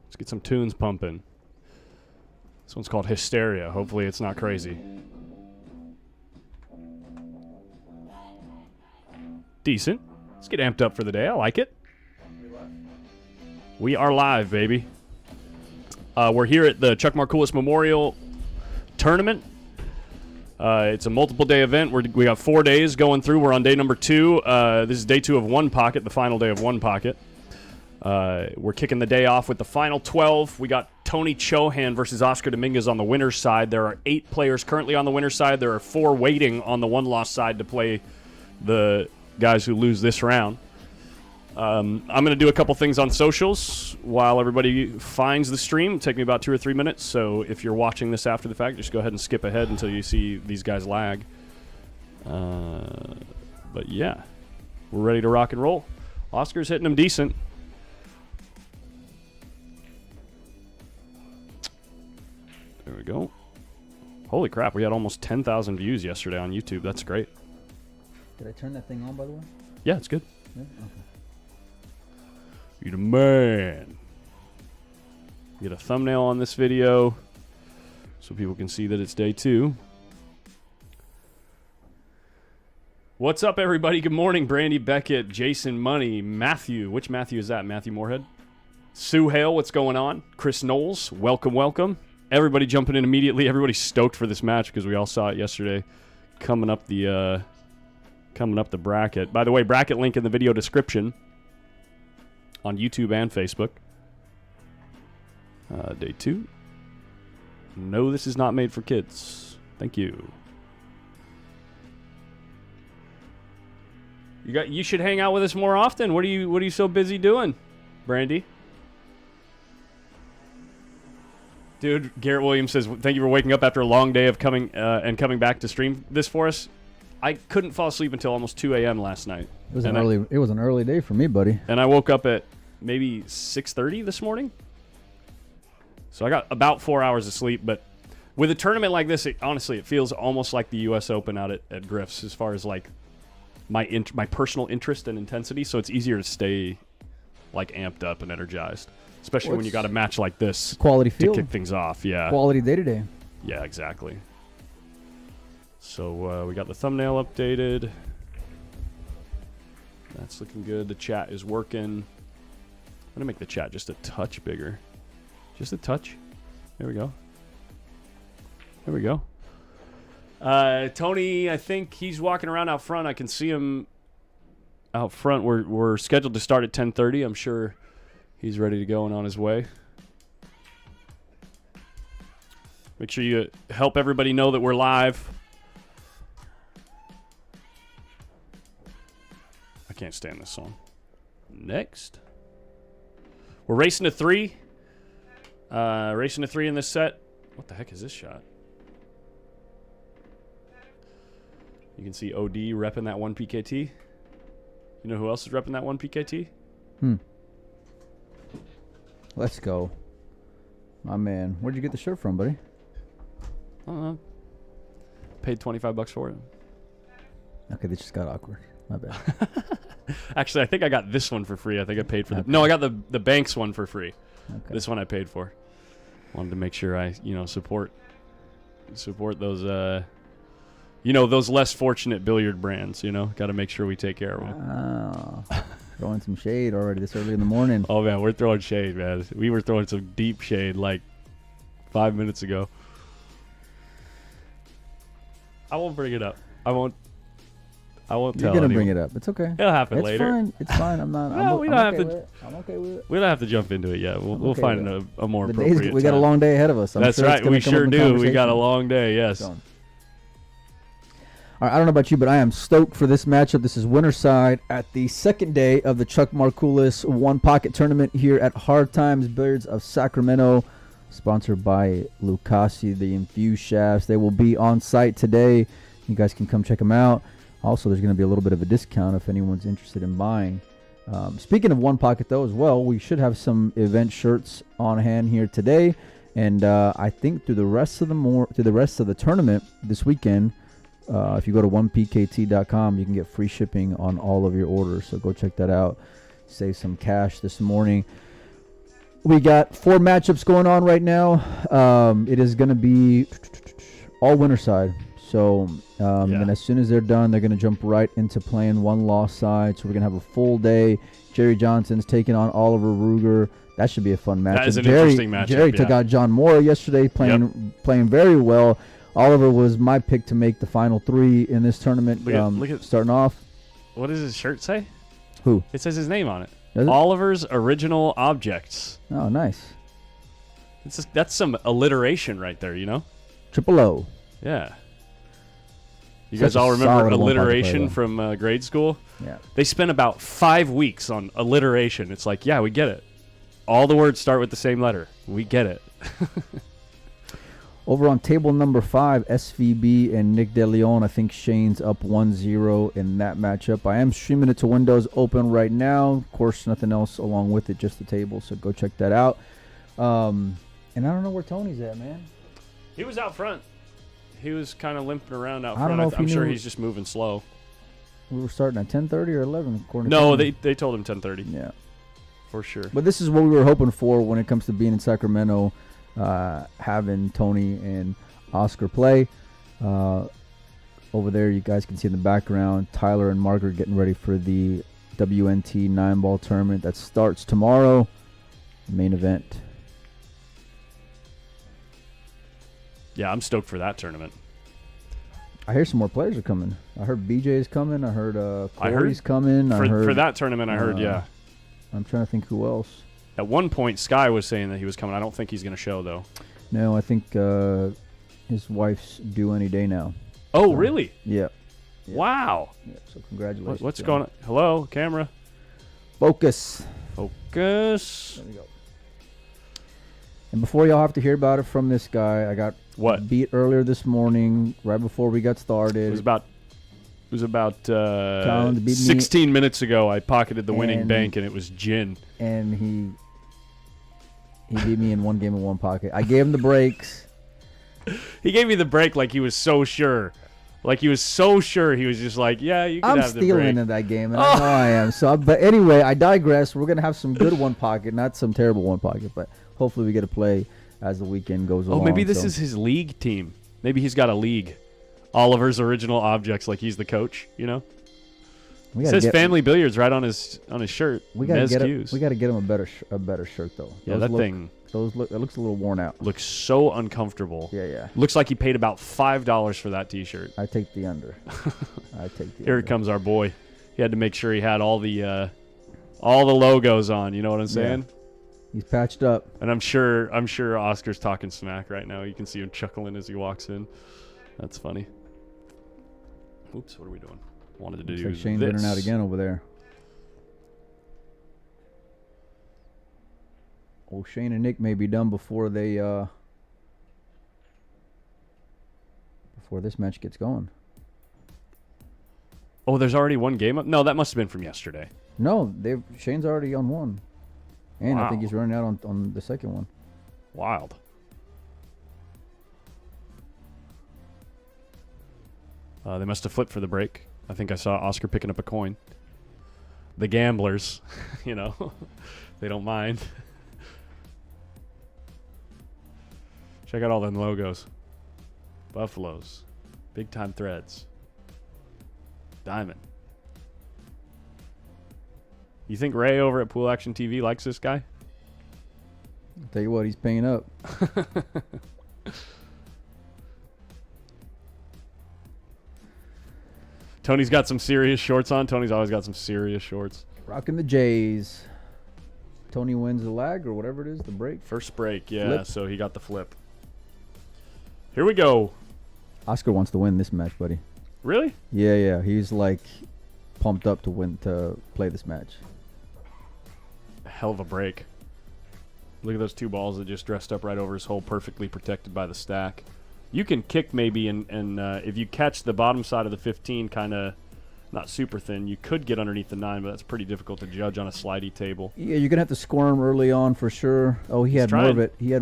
Let's get some tunes pumping. This one's called Hysteria. Hopefully it's not crazy. Decent. Let's get amped up for the day. I like it. We are live, baby. We're here at the Chuck Markulis Memorial Tournament. It's a multiple-day event. We got 4 days going through. We're on day number 2. This is day 2 of One Pocket, the final day of One Pocket. We're kicking the day off with the final 12. We got Tony Chohan versus Oscar Dominguez on the winner's side. There are 8 players currently on the winner's side. There are 4 waiting on the one-loss side to play the guys who lose this round. I'm going to do a couple things on socials while everybody finds the stream. It'll take me about 2 or 3 minutes, so if you're watching this after the fact, just go ahead and skip ahead until you see these guys lag. But yeah, we're ready to rock and roll. Oscar's hitting them decent. There we go. Holy crap, we had almost 10,000 views yesterday on YouTube. That's great. Did I turn that thing on, by the way? Yeah, it's good. Yeah? Okay. You the man. Get a thumbnail on this video so people can see that it's day 2. What's up, everybody? Good morning. Brandy, Beckett, Jason, Money, Matthew. Which Matthew is that? Matthew Moorhead? Sue Hale, what's going on? Chris Knowles, welcome, welcome. Everybody jumping in immediately. Everybody's stoked for this match because we all saw it yesterday. Coming up the bracket. By the way, bracket link in the video description on YouTube and Facebook. Day 2. No, this is not made for kids. Thank you. You should hang out with us more often. What are you so busy doing, Brandy? Dude, Garrett Williams says, thank you for waking up after a long day of coming back to stream this for us. I couldn't fall asleep until almost 2 a.m. last night. It was an early day for me, buddy. And I woke up at maybe 6:30 this morning. So I got about 4 hours of sleep. But with a tournament like this, honestly, it feels almost like the U.S. Open out at Griff's as far as like my personal interest and intensity. So it's easier to stay like amped up and energized. Especially when you got a match like this. Quality field. To kick things off, yeah. Quality day-to-day. Yeah, exactly. So we got the thumbnail updated. That's looking good. The chat is working. I'm going to make the chat just a touch bigger. Just a touch. There we go. There we go. Tony, I think he's walking around out front. I can see him out front. We're scheduled to start at 10:30. I'm sure he's ready to go and on his way. Make sure you help everybody know that we're live. I can't stand this song. Next. We're racing to 3. Racing to 3 in this set. What the heck is this shot? You can see OD repping that 1 PKT. You know who else is repping that 1 PKT? Let's go. My man. Where'd you get the shirt from, buddy? I don't know. Paid $25 for it. Okay, this just got awkward. My bad. Actually, I think I got this one for free. I think I paid for No, I got the Banks one for free. Okay. This one I paid for. Wanted to make sure I, support those those less fortunate billiard brands, Got to make sure we take care of them. Oh. Throwing some shade already this early in the morning. Oh, man, we're throwing shade, man. We were throwing some deep shade like 5 minutes ago. I won't bring it up. I won't tell You're going to bring it up. It's okay. It'll happen later. Fine. It's fine. I'm not. No, we don't have to. I'm okay with it. We don't have to jump into it yet. We'll find a more appropriate time. We got a long day ahead of us. That's right. We sure do. We got a long day, yes. All right, I don't know about you, but I am stoked for this matchup. This is winner side at the second day of the Chuck Markulis One Pocket Tournament here at Hard Times Billiards of Sacramento, sponsored by Lucasi, the Infused Shafts. They will be on site today. You guys can come check them out. Also, there's going to be a little bit of a discount if anyone's interested in buying. Speaking of One Pocket, though, as well, we should have some event shirts on hand here today, and I think through the rest of the tournament this weekend. If you go to 1pkt.com, you can get free shipping on all of your orders. So go check that out. Save some cash this morning. We got 4 matchups going on right now. It is going to be all winner side. So, and then as soon as they're done, they're going to jump right into playing one loss side. So we're going to have a full day. Jerry Johnson's taking on Oliver Ruger. That should be a fun match. That is an interesting matchup. Jerry took out John Moore yesterday, playing very well. Oliver was my pick to make the final 3 in this tournament. Look at starting off. What does his shirt say? Who? It says his name on it. Does it? Oliver's Original Objects. Oh, nice. That's some alliteration right there, you know? Triple O. Yeah. You guys all remember alliteration from grade school? Yeah. They spent about 5 weeks on alliteration. It's like, yeah, we get it. All the words start with the same letter. We get it. Over on table number 5, SVB and Nick DeLeon. I think Shane's up 1-0 in that matchup. I am streaming it to Windows Open right now. Of course, nothing else along with it, just the table. So go check that out. And I don't know where Tony's at, man. He was out front. He was kind of limping around out I don't front. know if I'm he sure knew- he's just moving slow. We were starting at 10:30 or 11. According No, to they told him 10:30. Yeah. For sure. But this is what we were hoping for when it comes to being in Sacramento, having Tony and Oscar play. Over there, you guys can see in the background, Tyler and Margaret getting ready for the WNT 9-ball tournament that starts tomorrow. Main event. Yeah, I'm stoked for that tournament. I hear some more players are coming. I heard BJ's coming. I heard Corey's coming. For that tournament, I heard, yeah. I'm trying to think who else. At one point, Sky was saying that he was coming. I don't think he's going to show, though. No, I think his wife's due any day now. Oh, really? Yeah. Wow. Yeah, so congratulations. What's going on? Hello, camera. Focus. Focus. There we go. And before y'all have to hear about it from this guy, I got beat earlier this morning, right before we got started. It was about Collins beat me. 16 minutes ago. I pocketed the winning bank, and it was gin. And he beat me in one game in one pocket. I gave him the breaks. He gave me the break like he was so sure. Like he was so sure. He was just like, yeah, you can have the break. I'm stealing in that game, and I know I am. So, but anyway, I digress. We're going to have some good one pocket, not some terrible one pocket, but hopefully we get to play as the weekend goes along. Oh, maybe this is his league team. Maybe he's got a league. Oliver's Original Objects, like he's the coach, you know? It says Family Billiards right on his shirt. We got to get him a better shirt though. Yeah, it looks a little worn out. Looks so uncomfortable. Yeah. Looks like he paid about $5 for that T-shirt. I take the under. Here comes our boy. He had to make sure he had all the logos on. You know what I'm saying? Yeah. He's patched up. And I'm sure Oscar's talking smack right now. You can see him chuckling as he walks in. That's funny. Oops, what are we doing? Wanted to do like Shane's in and out again over there. Oh, Shane and Nick may be done before they before this match gets going. Oh, there's already one game up? No, that must have been from yesterday. No, Shane's already on one. And wow. I think he's running out on the second one. Wild. They must have flipped for the break. I think I saw Oscar picking up a coin. The gamblers, you know, they don't mind. Check out all them logos. Buffaloes. Big Time Threads. Diamond. You think Ray over at Pool Action TV likes this guy? I'll tell you what, he's paying up. Tony's got some serious shorts on. Tony's always got some serious shorts. Rocking the Jays. Tony wins the lag or whatever it is, the break. First break, yeah. Flip. So he got the flip. Here we go. Oscar wants to win this match, buddy. Really? Yeah. He's like pumped up to play this match. Hell of a break. Look at those two balls that just dressed up right over his hole, perfectly protected by the stack. You can kick maybe, and if you catch the bottom side of the 15 kind of not super thin, you could get underneath the 9, but that's pretty difficult to judge on a slidey table. Yeah, you're going to have to score him early on for sure. Oh, he had more of it. Yeah,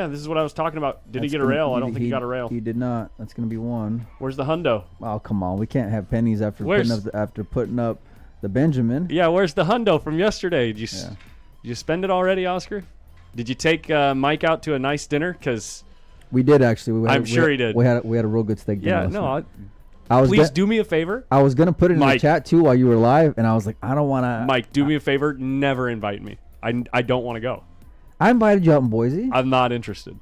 this is what I was talking about. Did he get a rail? I don't think he got a rail. He did not. That's going to be one. Where's the hundo? Oh, come on. We can't have pennies after putting up the Benjamin. Yeah, where's the hundo from yesterday? Did you spend it already, Oscar? Did you take Mike out to a nice dinner? Because We did actually. I'm sure he did. We had a real good steak dinner. Yeah, last no. night. I was Please do me a favor. I was gonna put it in Mike. the chat too while you were live, and I was like, I don't want to. Mike, do me a favor. Never invite me. I don't want to go. I invited you out in Boise. I'm not interested.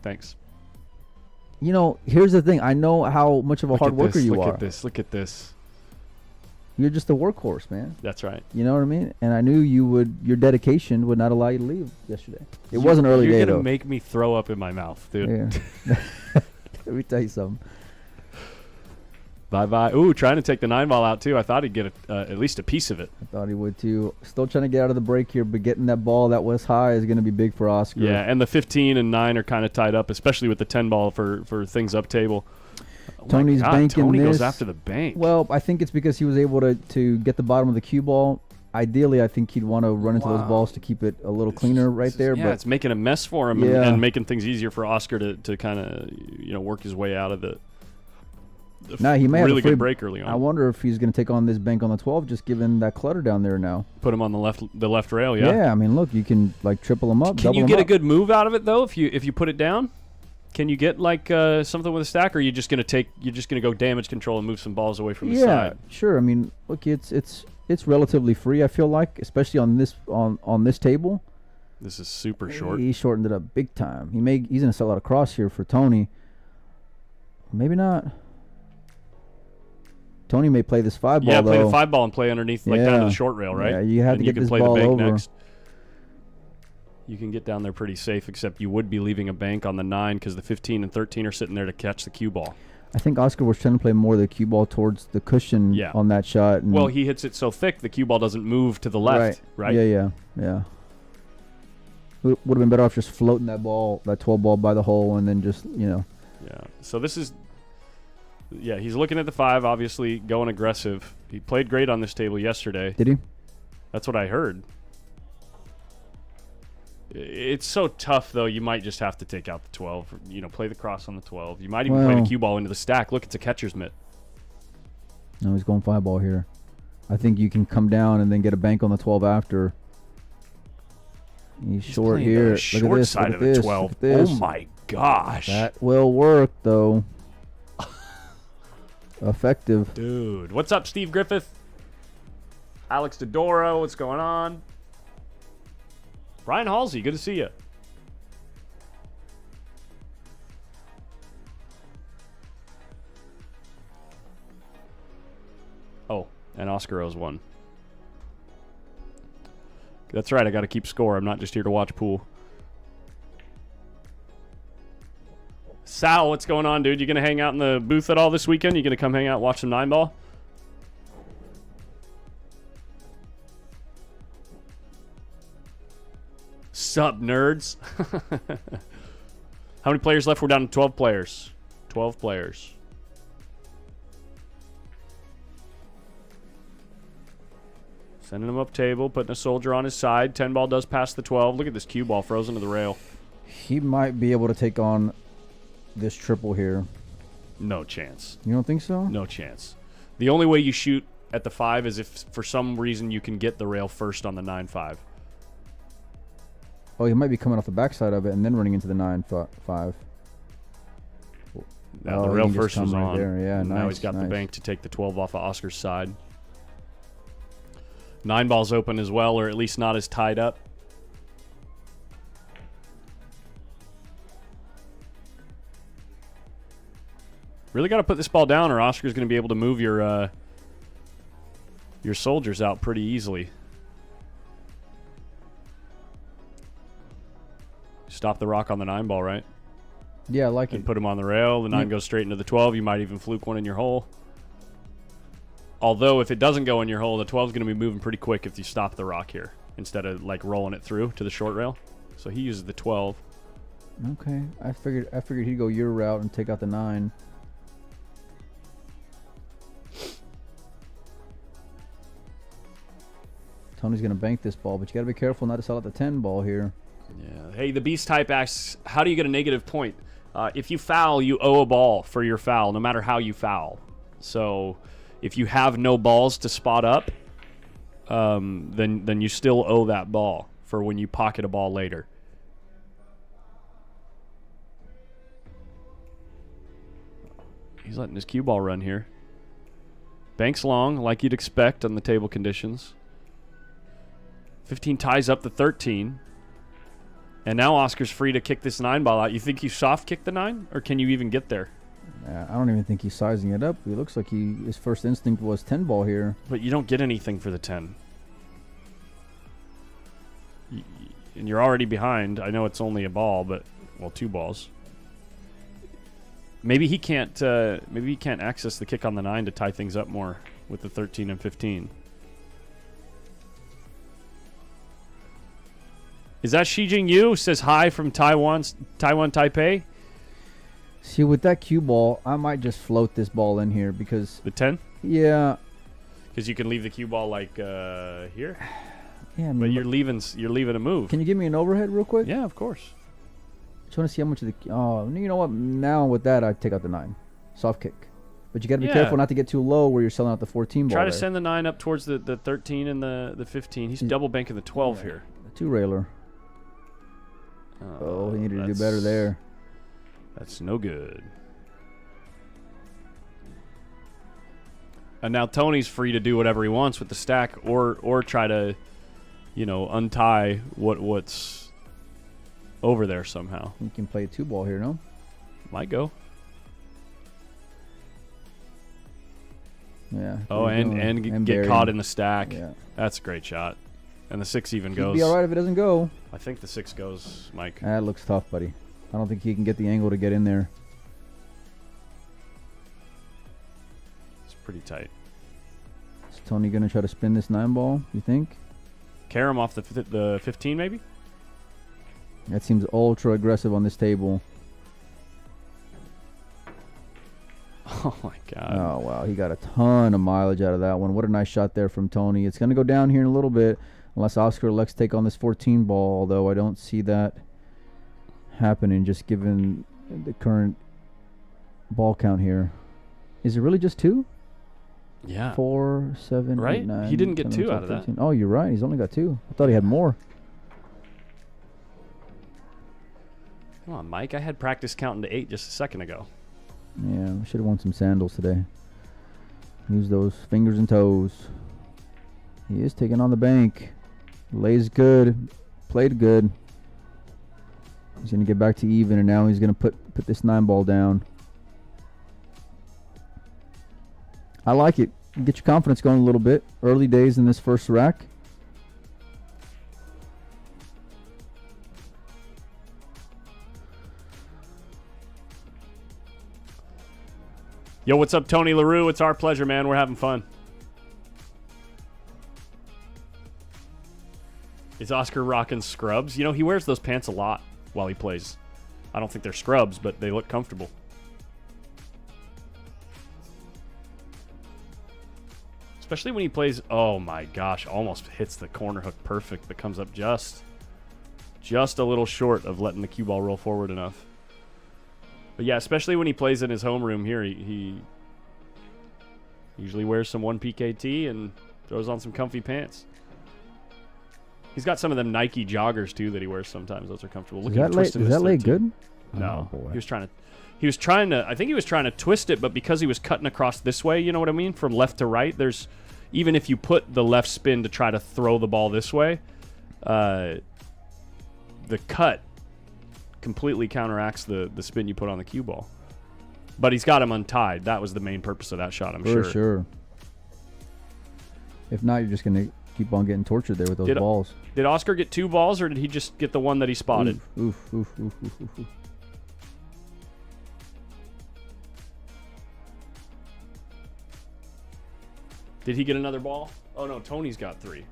Thanks. You know, here's the thing. I know how much of a hard worker you are. Look at this. Look at this. You're just a workhorse, man. That's right. You know what I mean? And I knew your dedication would not allow you to leave yesterday. It was an early day, You're though. gonna make me throw up in my mouth, dude. Yeah. Let me tell you something. Bye. Ooh, trying to take the 9-ball out, too. I thought he'd get at least a piece of it. I thought he would, too. Still trying to get out of the break here, but getting that ball that was high is going to be big for Oscar. Yeah, and the 15 and 9 are kind of tied up, especially with the 10-ball for things up table. Tony's banking Tony this. goes after the bank. Well, I think it's because he was able to get the bottom of the cue ball. Ideally, I think he'd want to run into those balls to keep it a little cleaner right there. Yeah, but it's making a mess for him and making things easier for Oscar to kind of work his way out of the he may really have a good break early on. I wonder if he's going to take on this bank on the 12, just given that clutter down there now. Put him on the left rail, yeah. Yeah, I mean, look, you can like triple him up. Can you get a good move out of it though if you put it down? Can you get like something with a stack, or are you just gonna go damage control and move some balls away from the side? Yeah, sure. I mean, look, it's relatively free. I feel like, especially on this table. This is super short. He shortened it up big time. He's gonna sell out across here for Tony. Maybe not. Tony may play this 5-ball. Yeah, play though. the 5-ball and play underneath, down to the short rail, right? Yeah, you have and to get this play ball the bank over. next. You can get down there pretty safe, except you would be leaving a bank on the 9 because the 15 and 13 are sitting there to catch the cue ball. I think Oscar was trying to play more of the cue ball towards the cushion on that shot. And well, he hits it so thick the cue ball doesn't move to the left, right? Yeah. Would have been better off just floating that 12 ball by the hole and then just, Yeah. So this is... Yeah, he's looking at the 5, obviously going aggressive. He played great on this table yesterday. Did he? That's what I heard. It's so tough, though. You might just have to take out the 12. Play the cross on the 12. You might even play the cue ball into the stack. Look, it's a catcher's mitt. No, he's going 5-ball here. I think you can come down and then get a bank on the 12 after. He's short here. The short side of the 12. Oh, my gosh. That will work, though. Effective. Dude. What's up, Steve Griffith? Alex Dodoro, what's going on? Brian Halsey, good to see you. Oh, and Oscar owes 1. That's right, I got to keep score. I'm not just here to watch pool. Sal, what's going on, dude? You going to hang out in the booth at all this weekend? You going to come hang out and watch some 9-ball? Sup, nerds? How many players left? We're down to 12 players. 12 players. Sending him up table, putting a soldier on his side. 10-ball does pass the 12. Look at this cue ball frozen to the rail. He might be able to take on this triple here. No chance. You don't think so? No chance. The only way you shoot at the 5 is if for some reason you can get the rail first on the 9-5. Oh, he might be coming off the backside of it and then running into the 9-5. Now the rail first was on. There. Yeah, nice, now he's got the bank to take the 12 off of Oscar's side. 9-ball's open as well, or at least not as tied up. Really got to put this ball down, or Oscar's going to be able to move your soldiers out pretty easily. Stop the rock on the 9-ball, right? Yeah, I like it. And put him on the rail. The 9 goes straight into the 12. You might even fluke one in your hole. Although, if it doesn't go in your hole, the 12 is going to be moving pretty quick if you stop the rock here instead of like rolling it through to the short rail. So he uses the 12. Okay, I figured he'd go your route and take out the 9. Tony's going to bank this ball, but you got to be careful not to sell out the 10 ball here. Yeah. Hey, the Beast type asks, how do you get a negative point? If you foul, you owe a ball for your foul, no matter how you foul. So if you have no balls to spot up, then you still owe that ball for when you pocket a ball later. He's letting his cue ball run here. Banks long, like you'd expect on the table conditions. 15 ties up the 13. And now Oscar's free to kick this 9 ball out. You think you soft kick the 9? Or can you even get there? I don't even think he's sizing it up. He looks like his first instinct was 10 ball here. But you don't get anything for the 10. And you're already behind. I know it's only a ball, but, well, 2 balls. Maybe he can't access the kick on the 9 to tie things up more with the 13 and 15. Is that Xi Jingyu? Says hi from Taiwan, Taipei. See, with that cue ball, I might just float this ball in here because The 10? yeah, Because you can leave the cue ball like here. yeah. I But mean, you're leaving a move. can you give me an overhead real quick? Yeah, of course. Just want to see how much of the. Oh, you know what? Now with that, I take out the 9, soft kick. But you got to be Yeah. careful not to get too low where you're selling out the 14 ball. Try to there. send the 9 up towards the 13 and the 15. He's double banking the 12 here. The 2-railer. Oh, he needed to do better there. That's no good. And now Tony's free to do whatever he wants with the stack, or try to, untie what's over there somehow. You can play a 2 ball here, no? Might go. Yeah. Oh, and get burying. caught in the stack. Yeah. That's a great shot. And the 6 even He'd goes. be all right if it doesn't go. I think the 6 goes, Mike. That looks tough, buddy. I don't think he can get the angle to get in there. It's pretty tight. Is Tony going to try to spin this 9 ball, you think? Carom off the 15 maybe? That seems ultra aggressive on this table. Oh, my God. Oh, wow. He got a ton of mileage out of that one. What a nice shot there from Tony. It's going to go down here in a little bit unless Oscar elects to take on this 14 ball, although I don't see that happening just given the current ball count here. Is it really just 2? Yeah. 4, 7, Right? 8, 9. He didn't get 10, 2 11, out of that. 13. Oh, you're right. He's only got 2. I thought he had more. Come on, Mike. I had practice counting to 8 just a second ago. Yeah, we should have won some sandals today. Use those fingers and toes. He is taking on the bank. Lays good. Played good. He's going to get back to even, and now he's going to put this 9 ball down. I like it. Get your confidence going a little bit. Early days in this first rack. Yo, what's up, Tony LaRue? It's our pleasure, man. We're having fun. Is Oscar rocking scrubs? He wears those pants a lot while he plays. I don't think they're scrubs, but they look comfortable. Especially when he plays, oh my gosh, almost hits the corner hook perfect, but comes up just a little short of letting the cue ball roll forward enough. But yeah, especially when he plays in his homeroom here, he usually wears some 1 PKT and throws on some comfy pants. He's got some of them Nike joggers too that he wears sometimes. Those are comfortable. Look at him twisting Is this that leg 13. good? No, Oh, boy. he was trying to. I think he was trying to twist it, but because he was cutting across this way, you know what I mean, from left to right. There's even if you put the left spin to try to throw the ball this way, the cut completely counteracts the spin you put on the cue ball. But he's got him untied. That was the main purpose of that shot, I'm For sure. If not, you're just going to keep on getting tortured there with those balls. Did Oscar get 2 balls, or did he just get the one that he spotted? Oof. Did he get another ball? Oh, no, Tony's got 3.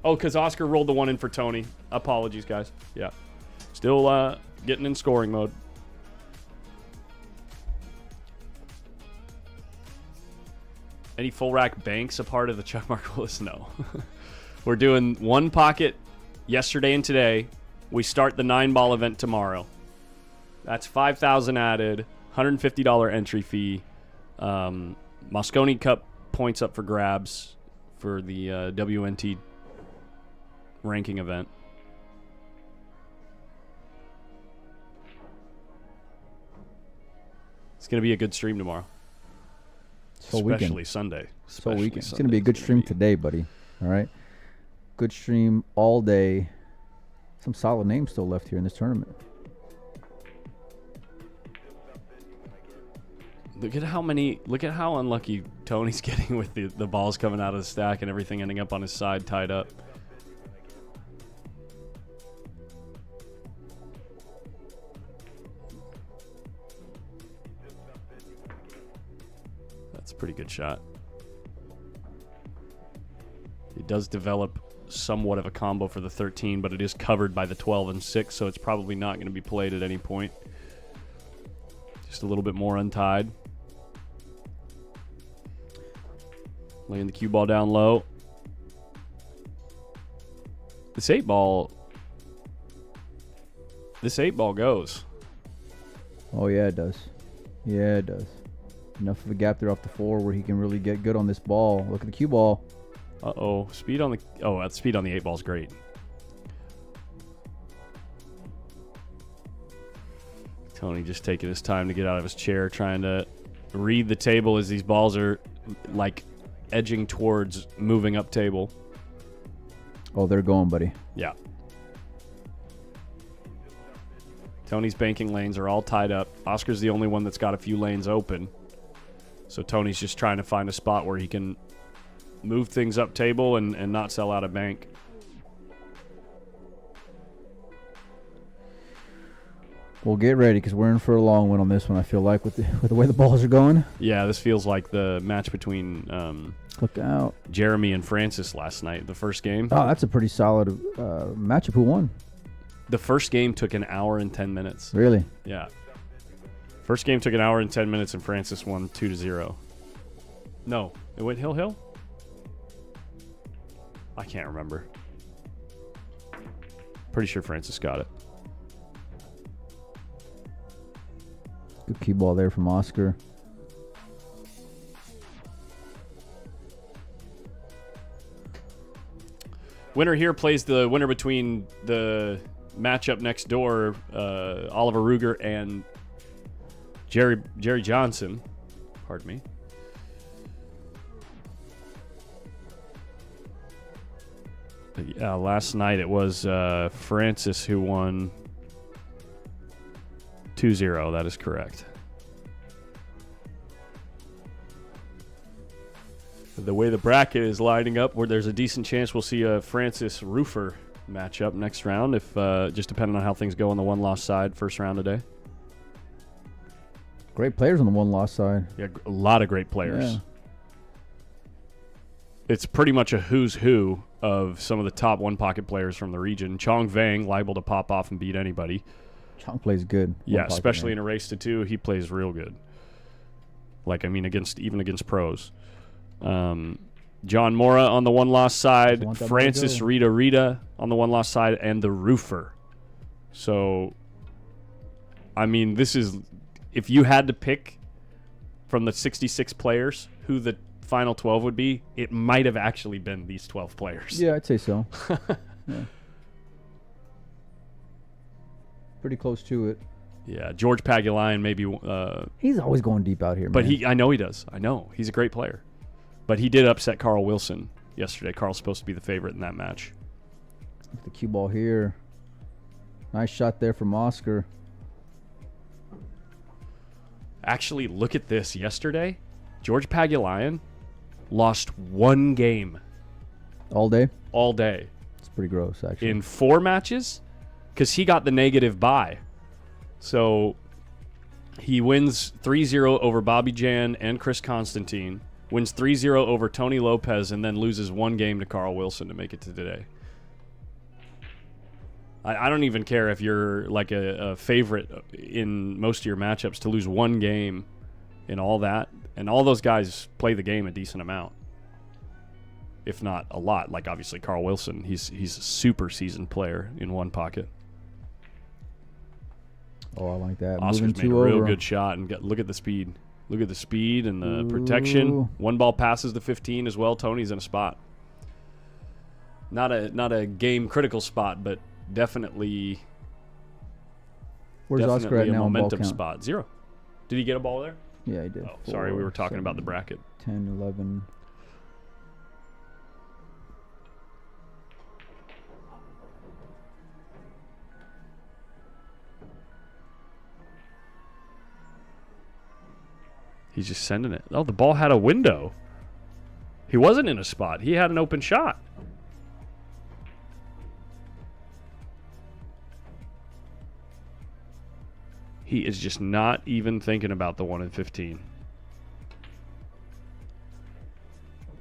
Oh, because Oscar rolled the one in for Tony. Apologies, guys. Yeah. Still getting in scoring mode. Any full rack banks a part of the Chuck Markulis? No. We're doing 1 pocket yesterday and today. We start the 9-ball event tomorrow. That's $5,000 added, $150 entry fee. Moscone Cup points up for grabs for the WNT ranking event. It's going to be a good stream tomorrow. So Especially weekend. Sunday. So weekend. It's going to be a good stream today, buddy. All right. Good stream all day. Some solid names still left here in this tournament. Look at how unlucky Tony's getting with the balls coming out of the stack and everything ending up on his side tied up. That's a pretty good shot. It does develop somewhat of a combo for the 13, but it is covered by the 12 and 6, so it's probably not going to be played at any point. Just a little bit more untied. Laying the cue ball down low. This 8-ball goes. Oh, yeah, it does. Yeah, it does. Enough of a gap there off the 4 where he can really get good on this ball. Look at the cue ball. Uh-oh. Speed on the 8-ball is great. Tony just taking his time to get out of his chair, trying to read the table as these balls are like edging towards moving up table. Oh, they're going, buddy. Yeah. Tony's banking lanes are all tied up. Oscar's the only one that's got a few lanes open. So Tony's just trying to find a spot where he can move things up table and not sell out a bank. Well, get ready because we're in for a long one on this one, I feel like, with the way the balls are going. Yeah, this feels like the match between Look out. Jeremy and Francis last night, the first game. Oh, that's a pretty solid matchup. Who won? The first game took an hour and 10 minutes. Really? Yeah. First game took an hour and 10 minutes, and Francis won 2-0. No. It went Hill? I can't remember. Pretty sure Francis got it. Good cue ball there from Oscar. Winner here plays the winner between the matchup next door, Oliver Ruger and Jerry Johnson. Pardon me. Yeah, last night it was Francis who won 2-0. That is correct. The way the bracket is lining up, where there's a decent chance we'll see a Francis Roofer matchup next round, if just depending on how things go on the one-loss side first round today. Great players on the one-loss side. Yeah, a lot of great players. Yeah. It's pretty much a who's who of some of the top one-pocket players from the region. Chong Vang, liable to pop off and beat anybody. Chong plays good. Yeah, especially in a race to 2, he plays real good. Like, I mean, even against pros. John Mora on the one-loss side, Francis Rita on the one-loss side, and the Roofer. So, I mean, this is, if you had to pick from the 66 players who the final 12 would be, it might have actually been these 12 players. Yeah, I'd say so. Yeah. Pretty close to it. Yeah, George Pagulian maybe. He's always going deep out here, but man. I know he does. I know. He's a great player. But he did upset Carl Wilson yesterday. Carl's supposed to be the favorite in that match. The cue ball here. Nice shot there from Oscar. Actually, look at this. Yesterday, George Pagulian lost 1 game. All day? All day. It's pretty gross, actually. In 4 matches, because he got the negative bye. So he wins 3-0 over Bobby Jan and Chris Constantine, wins 3-0 over Tony Lopez, and then loses 1 game to Carl Wilson to make it to today. I don't even care if you're like a favorite in most of your matchups to lose 1 game in all that. And all those guys play the game a decent amount, if not a lot. Like, obviously, Carl Wilson, he's a super seasoned player in one pocket. Oh, I like that. Oscar's made a real good shot, and look at the speed. Look at the speed and the protection. 1 ball passes the 15 as well. Tony's in a spot. Not a game critical spot, but definitely. Where's Oscar at a now? momentum spot. 0. Did he get a ball there? Yeah, he did. Oh, sorry, we were talking about the bracket. 10, 11. He's just sending it. Oh, the ball had a window. He wasn't in a spot. He had an open shot. He is just not even thinking about the 1 in 15.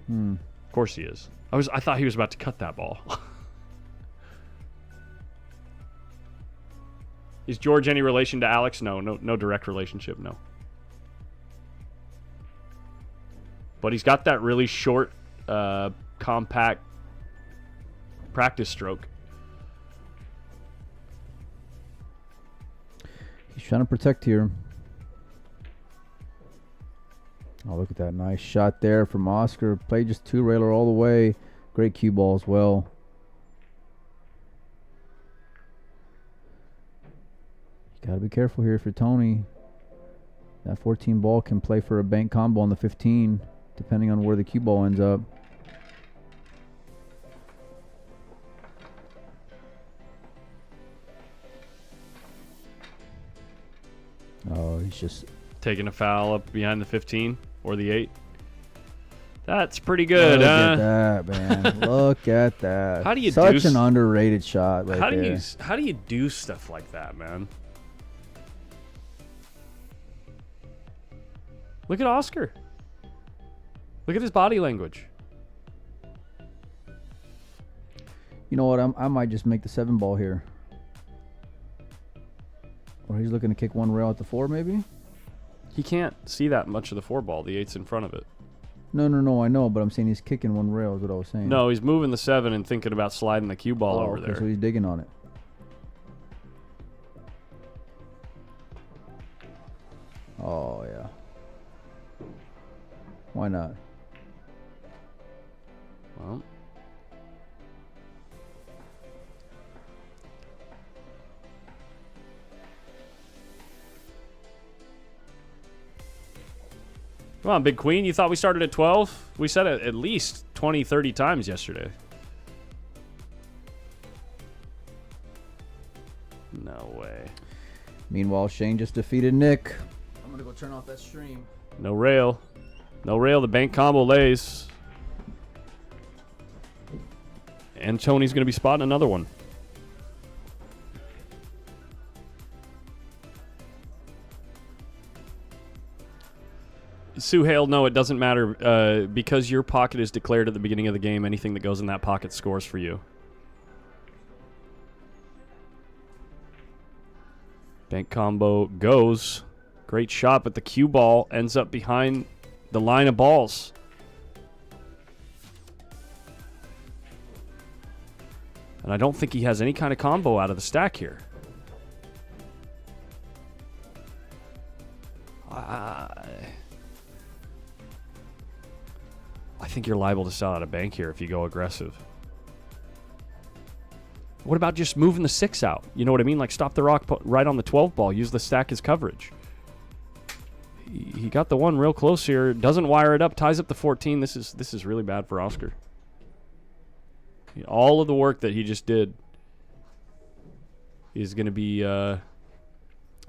Of course he is. I thought he was about to cut that ball. Is George any relation to Alex? No direct relationship, no. But he's got that really short, compact practice stroke. He's trying to protect here. Oh, look at that nice shot there from Oscar. Played just two-railer all the way. Great cue ball as well. You got to be careful here for Tony. That 14 ball can play for a bank combo on the 15, depending on where the cue ball ends up. Oh, he's just taking a foul up behind the 15 or the 8. That's pretty good, Look huh? at that, man. Look at that. How do you Such an underrated shot right how do there. how do you do stuff like that, man? Look at Oscar. Look at his body language. You know what? I might just make the 7 ball here. Or he's looking to kick one rail at the 4, maybe? He can't see that much of the 4 ball. The 8's in front of it. No, I know, but I'm saying he's kicking one rail is what I was saying. No, he's moving the 7 and thinking about sliding the cue ball over there. So he's digging on it. Oh, yeah. Why not? Well, come on, Big Queen. You thought we started at 12? We said it at least 20, 30 times yesterday. No way. Meanwhile, Shane just defeated Nick. I'm going to go turn off that stream. No rail. No rail. The bank combo lays. And Tony's going to be spotting another one. Suhail, no, it doesn't matter. Because your pocket is declared at the beginning of the game, anything that goes in that pocket scores for you. Bank combo goes. Great shot, but the cue ball ends up behind the line of balls. And I don't think he has any kind of combo out of the stack here. I think you're liable to sell out of bank here if you go aggressive. What about just moving the 6 out? You know what I mean? Like stop the rock, put right on the 12 ball. Use the stack as coverage. He got the 1 real close here. Doesn't wire it up. Ties up the 14. This is really bad for Oscar. All of the work that he just did is going to be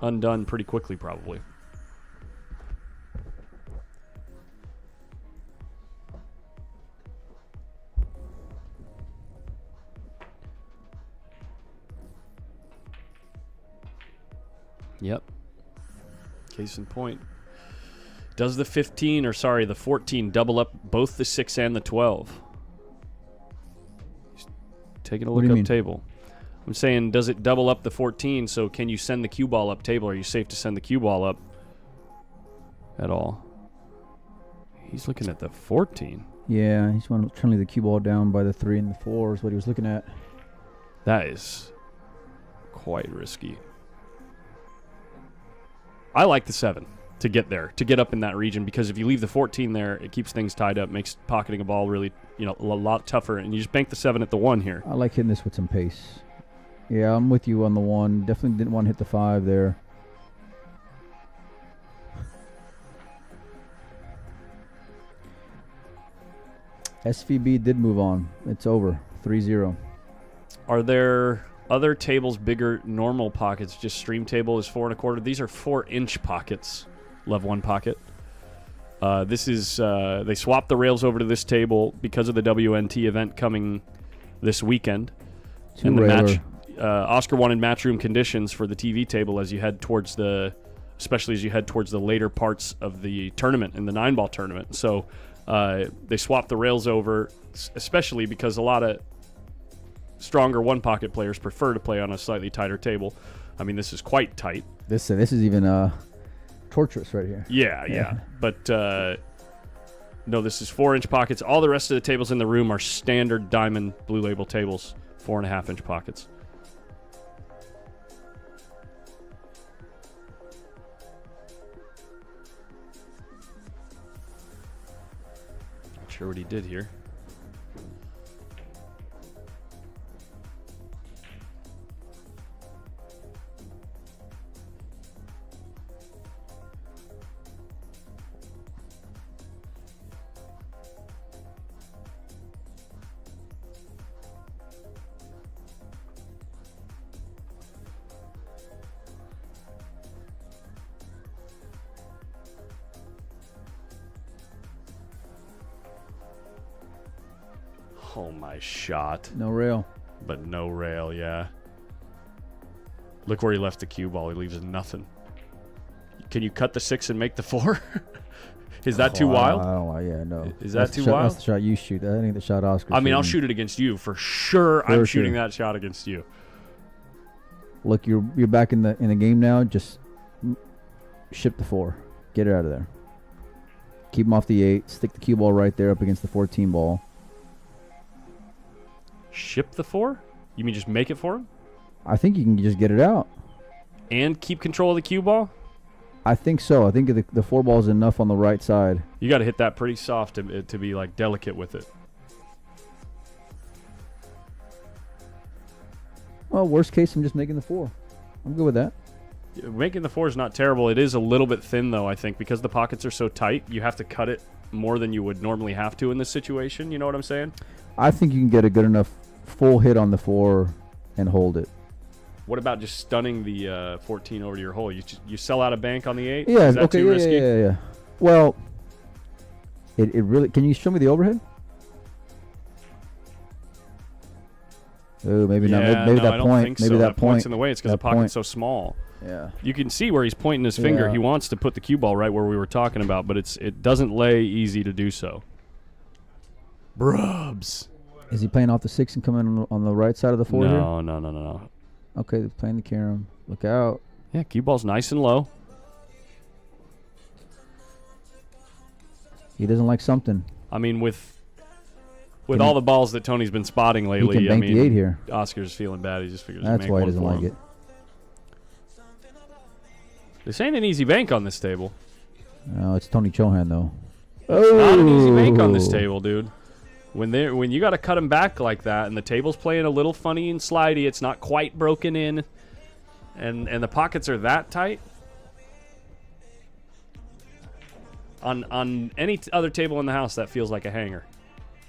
undone pretty quickly, probably. Yep. Case in point. Does the 15, or sorry, the 14 double up both the 6 and the 12? Taking a look up table. I'm saying, does it double up the 14? So can you send the cue ball up table? Are you safe to send the cue ball up at all? He's looking at the 14. Yeah, he's trying to leave the cue ball down by the 3 and the 4 is what he was looking at. That is quite risky. I like the 7 to get there, to get up in that region, because if you leave the 14 there, it keeps things tied up, makes pocketing a ball really, a lot tougher, and you just bank the 7 at the 1 here. I like hitting this with some pace. Yeah, I'm with you on the 1. Definitely didn't want to hit the 5 there. SVB did move on. It's over. 3-0. Are there other tables bigger normal pockets? Just stream table is 4 1/4. These are 4-inch pockets. Lev 1 pocket. This is they swapped the rails over to this table because of the WNT event coming this weekend. And the match, Oscar wanted matchroom conditions for the TV table as you head towards especially as you head towards the later parts of the tournament, in the 9-ball tournament. So they swapped the rails over, especially because a lot of stronger one-pocket players prefer to play on a slightly tighter table. I mean, this is quite tight. This is even torturous right here. Yeah. But no, this is 4-inch pockets. All the rest of the tables in the room are standard Diamond Blue Label tables, 4.5-inch pockets. Not sure what he did here. Oh, my shot. No rail. But no rail, yeah. Look where he left the cue ball. He leaves nothing. Can you cut the 6 and make the 4? Is that too wild? No. Is that too wild? wild? That's the shot you shoot. I think the shot Oscar. I mean, I'll shoot it against you for sure. I'm shooting that shot against you. Look, you're back in the game now. Just ship the 4. Get it out of there. Keep him off the 8. Stick the cue ball right there up against the 14 ball. Ship the 4? You mean just make it for him? I think you can just get it out. And keep control of the cue ball? I think so. I think the 4 ball is enough on the right side. You got to hit that pretty soft to be like delicate with it. Well, worst case, I'm just making the 4. I'm good with that. Making the 4 is not terrible. It is a little bit thin, though, I think. Because the pockets are so tight, you have to cut it more than you would normally have to in this situation. You know what I'm saying? I think you can get a good enough full hit on the 4 and hold it. What about just stunning the 14 over to your hole? You sell out a bank on the 8? Yeah, is that okay, too risky? Yeah. Well, it really... Can you show me the overhead? Oh, maybe not. Maybe that I don't point. think Maybe so. that point. Point's in the way. It's because the pocket's so small. Yeah. You can see where he's pointing his finger. Yeah. He wants to put the cue ball right where we were talking about, but it doesn't lay easy to do so. Brubs. Is he playing off the 6 and coming on the right side of the 4 here? No. Okay, they're playing the carom. Look out. Yeah, cue ball's nice and low. He doesn't like something. I mean, with all the balls that Tony's been spotting lately, he can bank the 8 here. Oscar's feeling bad. He just figures that's make why he one doesn't for like him. it. This ain't an easy bank on this table. No, it's Tony Chohan though. Not an easy bank on this table, dude. When you got to cut them back like that, and the table's playing a little funny and slidey, it's not quite broken in, and the pockets are that tight. On any other table in the house, that feels like a hanger.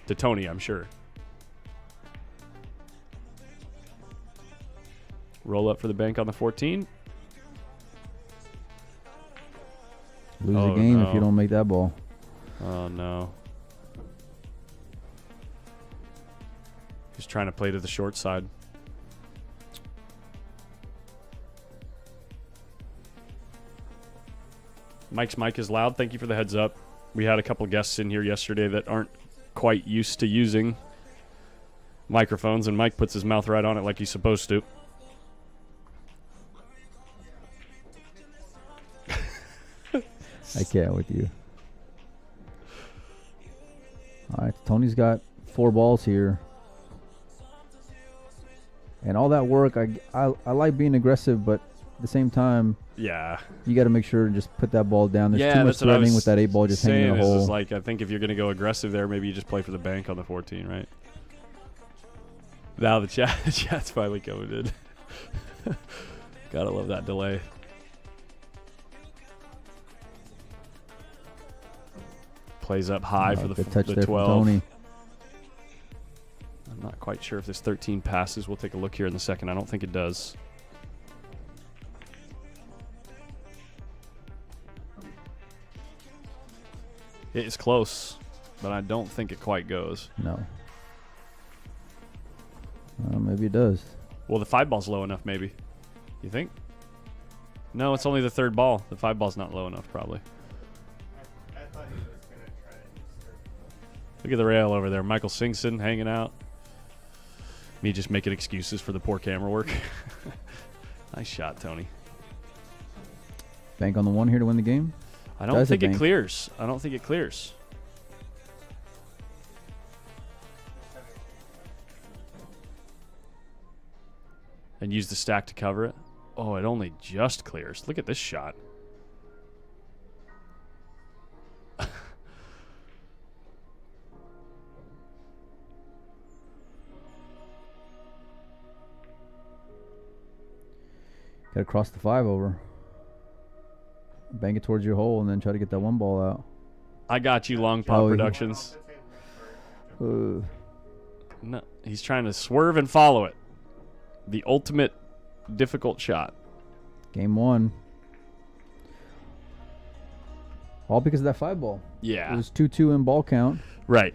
To Tony, I'm sure. Roll up for the bank on the 14. Lose the game if you don't make that ball. Oh, no. He's trying to play to the short side. Mike's mic is loud. Thank you for the heads up. We had a couple guests in here yesterday that aren't quite used to using microphones, and Mike puts his mouth right on it like he's supposed to. I can't with you. All right, Tony's got 4 balls here. And all that work, I like being aggressive, but at the same time, yeah, you got to make sure and just put that ball down. There's too much threatening with that 8 ball just hanging in the hole. Is like, I think if you're going to go aggressive there, maybe you just play for the bank on the 14, right? Now the chat's finally coming in. Gotta love that delay. Plays up high for the touch the there 12. From Tony. quite sure if this 13 passes. We'll take a look here in a second. I don't think it does. It is close, but I don't think it quite goes. No. Maybe it does. Well, the 5 ball's low enough, maybe. You think? No, it's only the 3rd ball. The 5 ball's not low enough, probably. I thought he was going to try and serve. Look at the rail over there. Michael Singson hanging out. Me just making excuses for the poor camera work. Nice shot, Tony. Bank on the 1 here to win the game. I don't think it clears. I don't think it clears. And use the stack to cover it. Oh, it only just clears. Look at this shot. Got to cross the 5 over. Bank it towards your hole and then try to get that 1 ball out. I got you, Long Pop Oh, Productions. Uh, No, he's trying to swerve and follow it. The ultimate difficult shot. Game 1. All because of that 5 ball. Yeah. It was 2-2 in ball count. Right.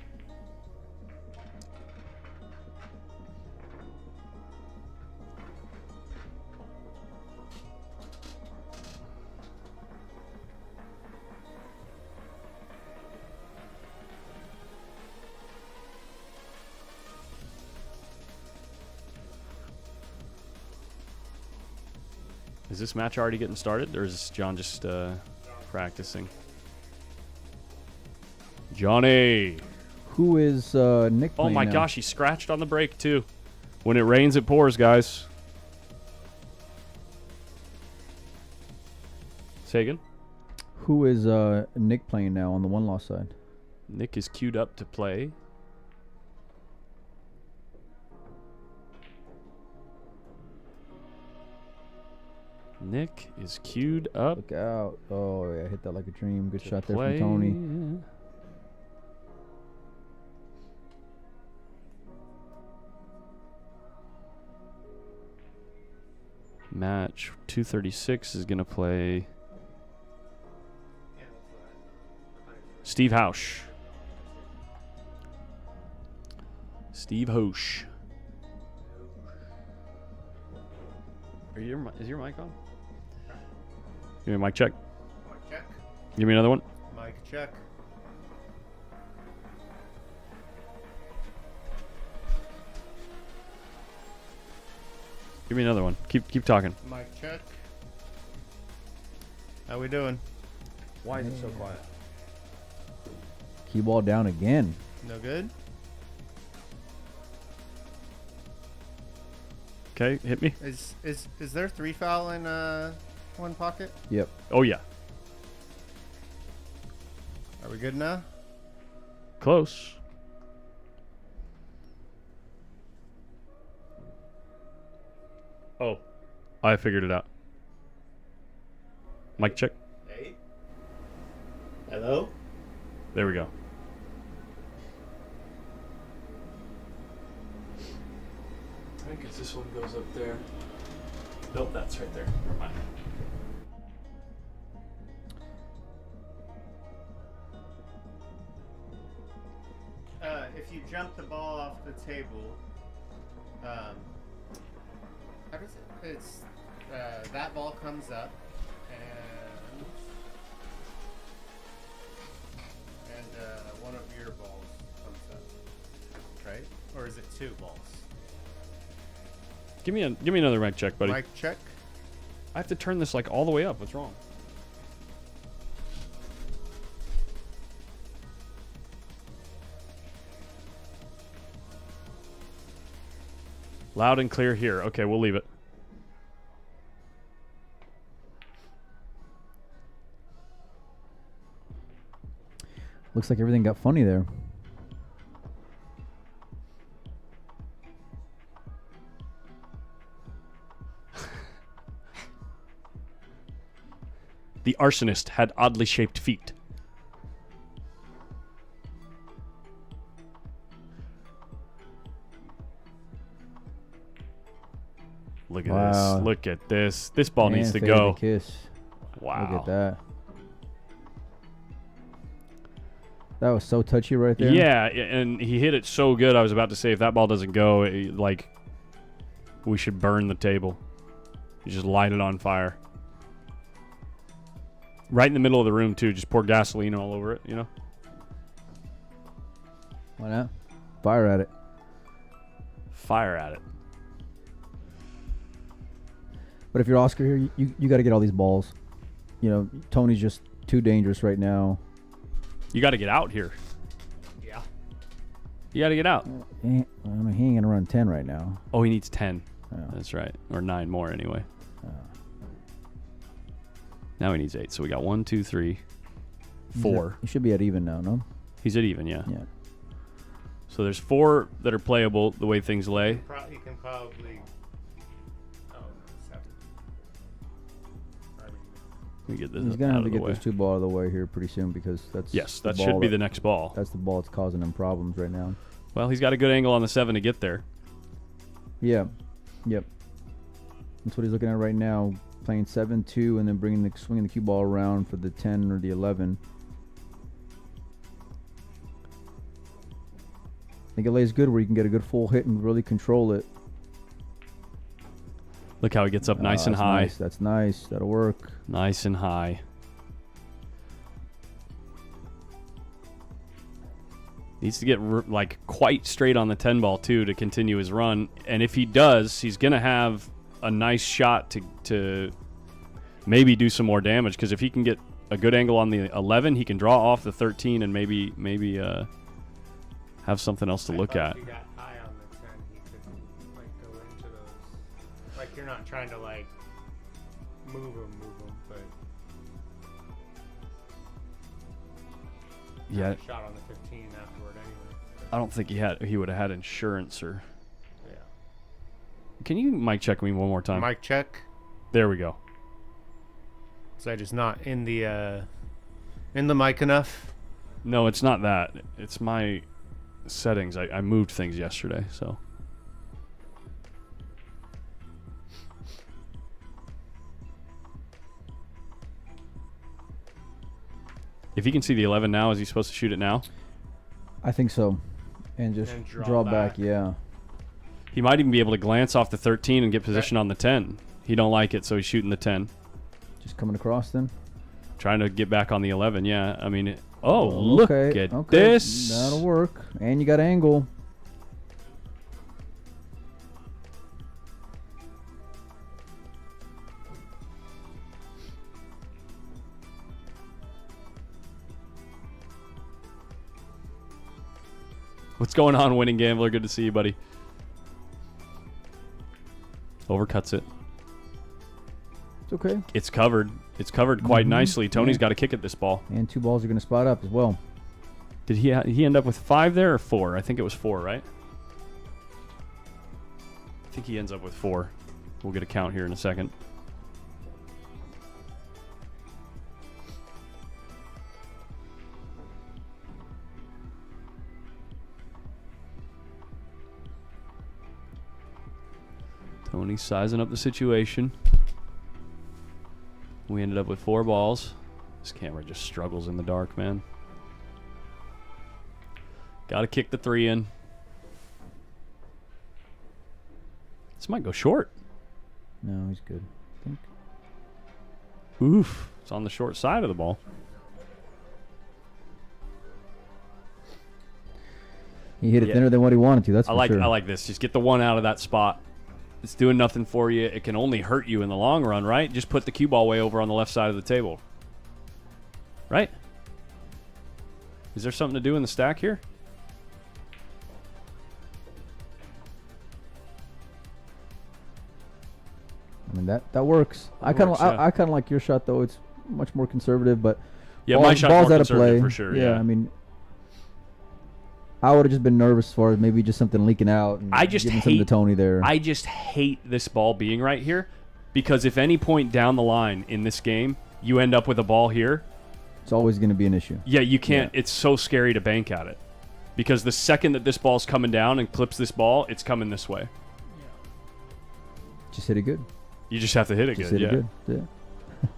Is this match already getting started, or is John just practicing? Johnny. Who is Nick Oh playing my now? gosh, he scratched on the brake too. When it rains, it pours, guys. Say again. Who is Nick playing now on the 1-loss side? Nick is queued up to play. Nick is queued up Look out. Oh, yeah, hit that like a dream. Good to shot there play. from Tony. Match 236 is going to play Steve Hausch. Steve Hausch. Is your mic on? Give me a mic check. Mic check. Give me another one. Mic check. Give me another one. Keep talking. Mic check. How we doing? Why is it so quiet? Key ball down again. No good? Okay, hit me. Is there 3 foul in 1 pocket? Yep. Oh yeah, Are we good now? close. Oh, I figured it out. Mic check. Hey. Hello? There we go. I think if this one goes up there. Nope, that's right there. Never mind. If you jump the ball off the table, how does it? It's that ball comes up, and one of your balls comes up, right? Or is it 2 balls? Give me another mic check, buddy. Mic check. I have to turn this like all the way up. What's wrong? Loud and clear here. Okay, we'll leave it. Looks like everything got funny there. The arsonist had oddly shaped feet. Wow. Look at this. This ball needs to And go. fade the kiss. Wow. Look at that. That was so touchy right there. Yeah, and he hit it so good. I was about to say, if that ball doesn't go, like, we should burn the table. You just light it on fire. Right in the middle of the room, too. Just pour gasoline all over it, you know? Why not? Fire at it. Fire at it. But if you're Oscar here, you got to get all these balls. You know, Tony's just too dangerous right now. You got to get out here. Yeah. You got to get out. I mean, he ain't going to run 10 right now. Oh, he needs 10. Yeah. That's right. Or 9 more, anyway. Now he needs 8. So we got 1, 2, 3, 4. He should be at even now, no? He's at even, yeah. Yeah. So there's 4 that are playable the way things lay. You can probably. Oh, 7. Let me get this He's going to out have to of the get way. those 2 balls out of the way here pretty soon because that's Yes, the that ball should be the next ball. That's the ball that's causing him problems right now. Well, he's got a good angle on the 7 to get there. Yeah. Yep. That's what he's looking at right now. Playing 7-2 and then swinging the cue ball around for the 10 or the 11. I think it lays good where you can get a good full hit and really control it. Look how he gets up nice and that's high. Nice. That's nice. That'll work. Nice and high. Needs to get like quite straight on the 10 ball too to continue his run. And if he does, he's going to have a nice shot to maybe do some more damage, because if he can get a good angle on the 11, he can draw off the 13 and maybe have something else to look at. If he got high on the 10, he could like go into those. Like you're not trying to like move him, but Yeah, have a shot on the 15 afterward anyway. I don't think he would have had insurance or. Yeah. Can you mic check me one more time? Mic check. There we go. So I just not in the mic enough. No, it's not that. It's my settings. I moved things yesterday, so. If he can see the 11 now, is he supposed to shoot it now? I think so. And just And draw back. Yeah. He might even be able to glance off the 13 and get position on the 10. He don't like it, so he's shooting the 10. Just coming across then. Trying to get back on the 11, yeah. I mean, look Okay, at okay. this. That'll work. And you got angle. What's going on, Winning Gambler? Good to see you, buddy. Overcuts it. It's okay. It's covered. It's covered quite nicely. Tony's got to kick at this ball. And 2 balls are going to spot up as well. Did he end up with 5 there or 4? I think it was 4, right? I think he ends up with 4. We'll get a count here in a second. Tony's sizing up the situation. We ended up with 4 balls. This camera just struggles in the dark, man. Got to kick the 3 in. This might go short. No, he's good. I think. Oof. It's on the short side of the ball. He hit it thinner than what he wanted to. That's for sure. I like this. Just get the 1 out of that spot. It's doing nothing for you. It can only hurt you in the long run, right? Just put the cue ball way over on the left side of the table. Right? Is there something to do in the stack here? I mean that works. I kind of like your shot though. It's much more conservative, but Yeah, my shot's balls more out of conservative play for sure. Yeah. I mean, I would have just been nervous as far as maybe just something leaking out. And I just giving something to Tony there. I just hate this ball being right here, because if any point down the line in this game you end up with a ball here, it's always going to be an issue. yeah, you can't. It's so scary to bank at it, because the second that this ball's coming down and clips this ball, it's coming this way. Just hit it good. You just have to hit it Just good. hit Yeah. it good. Yeah.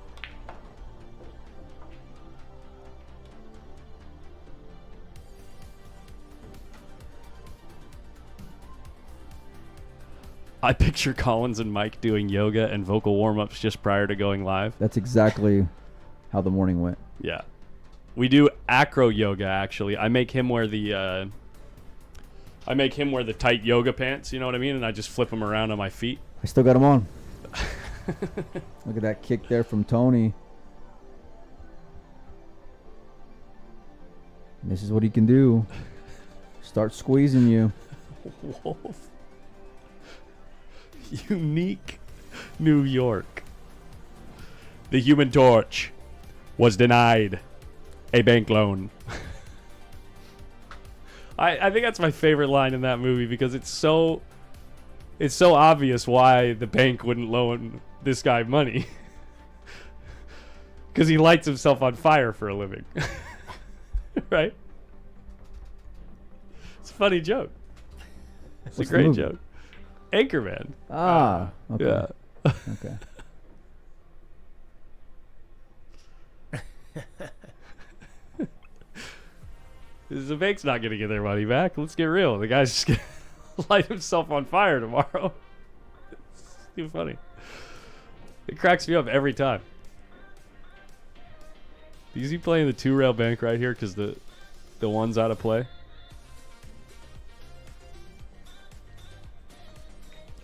I picture Collins and Mike doing yoga and vocal warm-ups just prior to going live. That's exactly how the morning went. Yeah. We do acro yoga, actually. I make him wear the tight yoga pants, you know what I mean? And I just flip them around on my feet. I still got him on. Look at that kick there from Tony. And this is what he can do. Start squeezing you. Wolf. Unique New York. The Human Torch was denied a bank loan. I think that's my favorite line in that movie because it's so obvious why the bank wouldn't loan this guy money. Because he lights himself on fire for a living. Right? It's a funny joke. It's What's a the great movie? joke. Anchorman. Ah. Okay. Yeah. Okay. The bank's not going to get their money back. Let's get real. The guy's just going to light himself on fire tomorrow. It's too funny. It cracks me up every time. Is he playing the 2-rail bank right here because the one's out of play?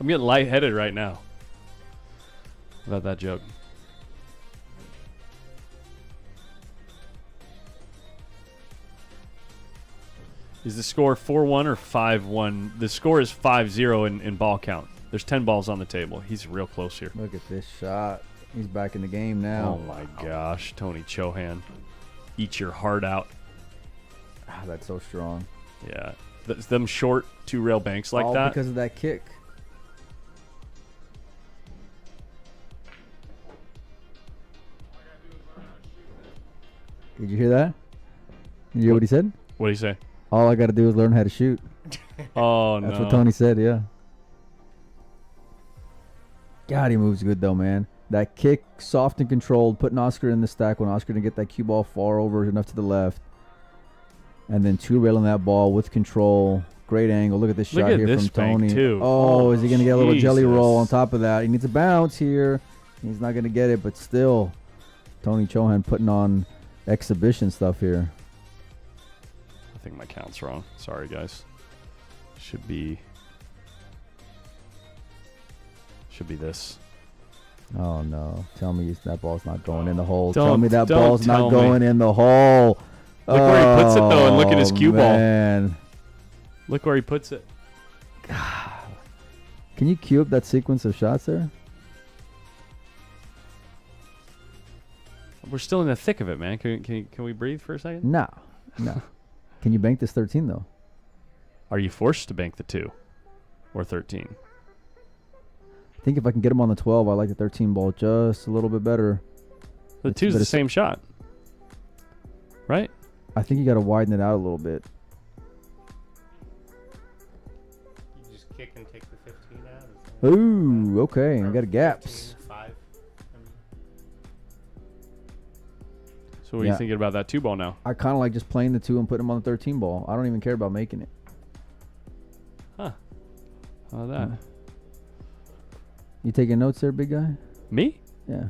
I'm getting lightheaded right now about that joke. Is the score 4-1 or 5-1? The score is 5-0 in ball count. There's 10 balls on the table. He's real close here. Look at this shot. He's back in the game now. Oh my gosh, Tony Chohan. Eat your heart out. Ah, that's so strong. Yeah. Them short 2-rail banks like All that. because of that kick. Did you hear that? Did you hear what he said? What do you say? All I got to do is learn how to shoot. Oh, That's no. what Tony said, yeah. God, he moves good, though, man. That kick, soft and controlled, putting Oscar in the stack when Oscar didn't get that cue ball far over enough to the left. And then 2-railing that ball with control. Great angle. Look at this Look shot at here this from Tony. bank, too. Oh, is he going to get a little jelly Jesus. roll on top of that? He needs a bounce here. He's not going to get it, but still, Tony Chohan putting on exhibition stuff here. I think my count's wrong. Sorry, guys. Should be this. Oh, no. Tell me that ball's not going in the hole. Don't- Tell me that don't ball's tell not me. going in the hole. Look where he puts it, though, and look at his cue ball. Man. Look where he puts it. Can you cue up that sequence of shots there? We're still in the thick of it, man. Can we breathe for a second? No. No. Can you bank this 13, though? Are you forced to bank the 2 or 13? I think if I can get him on the 12, I like the 13 ball just a little bit better. The It's- 2's but the it's- same shot, right? I think you got to widen it out a little bit. You just kick and take the 15 out? Is that- Ooh, okay. I Or got a gaps. 15, 5. So what are you Yeah. thinking about that 2 ball now? I kind of like just playing the 2 and putting him on the 13 ball. I don't even care about making it. Huh. How about that? Yeah. You taking notes there, big guy? Me? Yeah.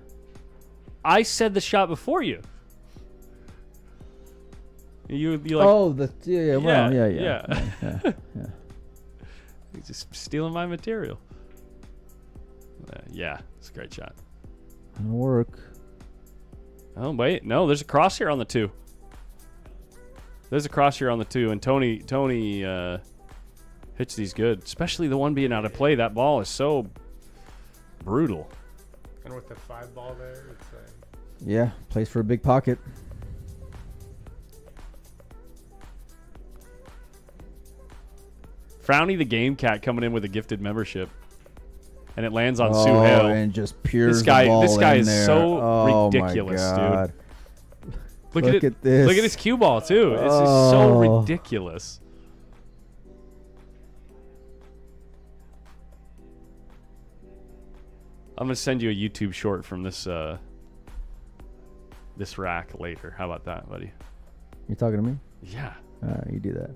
I said the shot before you. You like Oh, yeah, well, Yeah, yeah. you're just stealing my material. Yeah, it's a great shot. It'll work. Oh wait, no, there's a cross here on the 2. There's a cross here on the 2, and Tony hits these good, especially the one being out of play. That ball is so brutal. And with the 5 ball there, it's like... Yeah, plays for a big pocket. Frowny the Game Cat coming in with a gifted membership, and it lands on Sue Oh, Hill. and just peers This guy- the ball this guy in is there. so Oh, my ridiculous, dude. God. Look Look at this. Look at his cue ball too. It's just so Oh. ridiculous. I'm gonna send you a YouTube short from this this rack later. How about that, buddy? You talking to me? Yeah. You do that.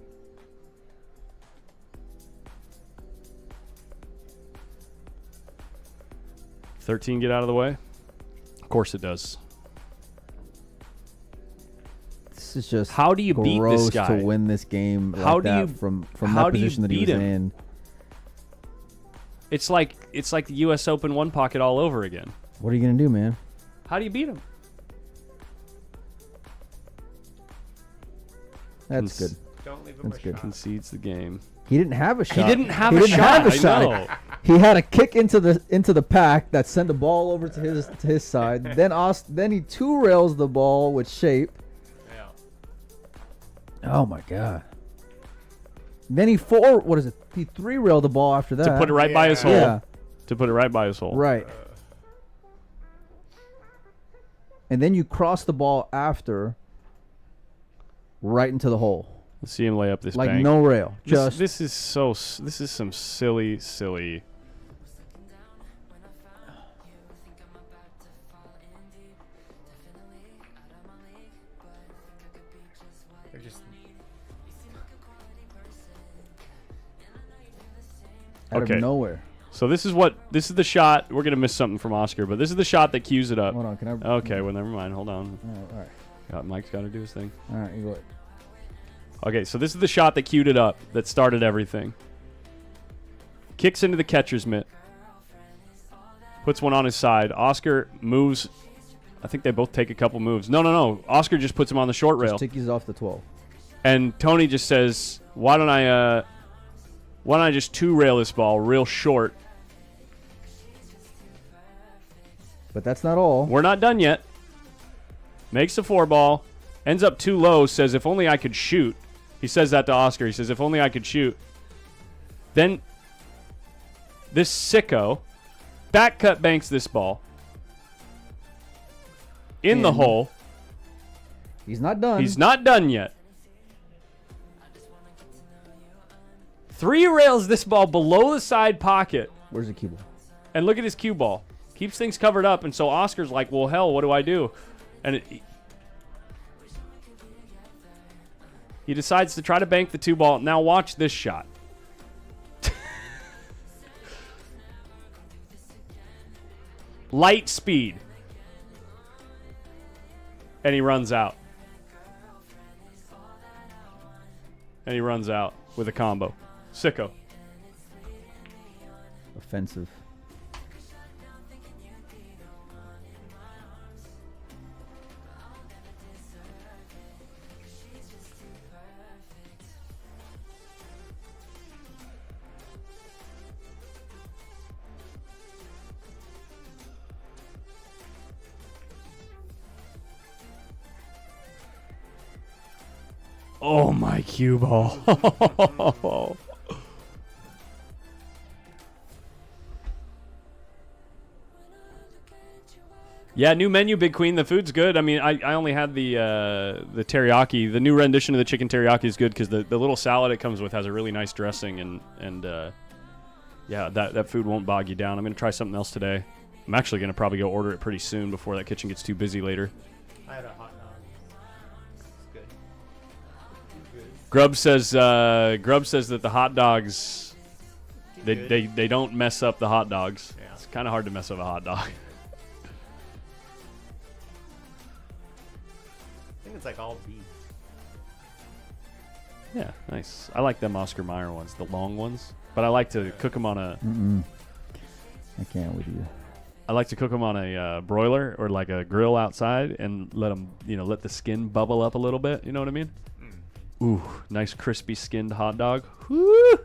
$13 get out of the way? Of course it does. This is just how do you beat this guy to win this game like how do that you from how that do you position that he beat was him? in. It's like the U.S. Open one pocket all over again. What are you gonna do, man? How do you beat him? That's good. Don't leave him That's a good. shot. Concedes the game. He didn't have a shot. He didn't have He a didn't shot. have a I shot. know. He had a kick into the pack that sent the ball over to his side. Then he two rails the ball with shape. Yeah. Oh my god. Then he three railed the ball after that. To put it right by his hole. Yeah. To put it right by his hole. Right. And then you cross the ball after right into the hole. Let's see him lay up this Like bank. no rail. Just This is some silly. They're just out Okay. of nowhere. So this is the shot. We're gonna miss something from Oscar, but this is the shot that cues it up. Hold on, can I? Okay, well never mind. Hold on. All right. Mike's got to do his thing. All right, you go ahead. Okay, so this is the shot that queued it up, that started everything. Kicks into the catcher's mitt. Puts one on his side. Oscar moves. I think they both take a couple moves. No. Oscar just puts him on the short rail. Just tickies off the 12. And Tony just says, why don't I just two rail this ball real short? But that's not all. We're not done yet. Makes a 4-ball. Ends up too low. Says, if only I could shoot. He says that to Oscar. He says, if only I could shoot. Then this sicko back cut banks this ball in the hole. He's not done. He's not done yet. 3 rails this ball below the side pocket. Where's the cue ball? And look at his cue ball. Keeps things covered up. And so Oscar's like, well, hell, what do I do? And he decides to try to bank the 2-ball. Now watch this shot. Light speed. And he runs out. And he runs out with a combo. Sicko. Offensive. Oh, my cue ball. Yeah, new menu, Big Queen. The food's good. I mean, I only had the teriyaki. The new rendition of the chicken teriyaki is good because the little salad it comes with has a really nice dressing. And yeah, that food won't bog you down. I'm going to try something else today. I'm actually going to probably go order it pretty soon before that kitchen gets too busy later. I had a hot dog. It's good. Grub says that the hot dogs, they don't mess up the hot dogs. Yeah. It's kind of hard to mess up a hot dog. I think it's like all beef. Yeah, nice. I like them Oscar Mayer ones, the long ones. But I like to cook them on a. I can't with you. I like to cook them on a broiler or like a grill outside and let them, let the skin bubble up a little bit. You know what I mean? Ooh, nice crispy skinned hot dog. Woo!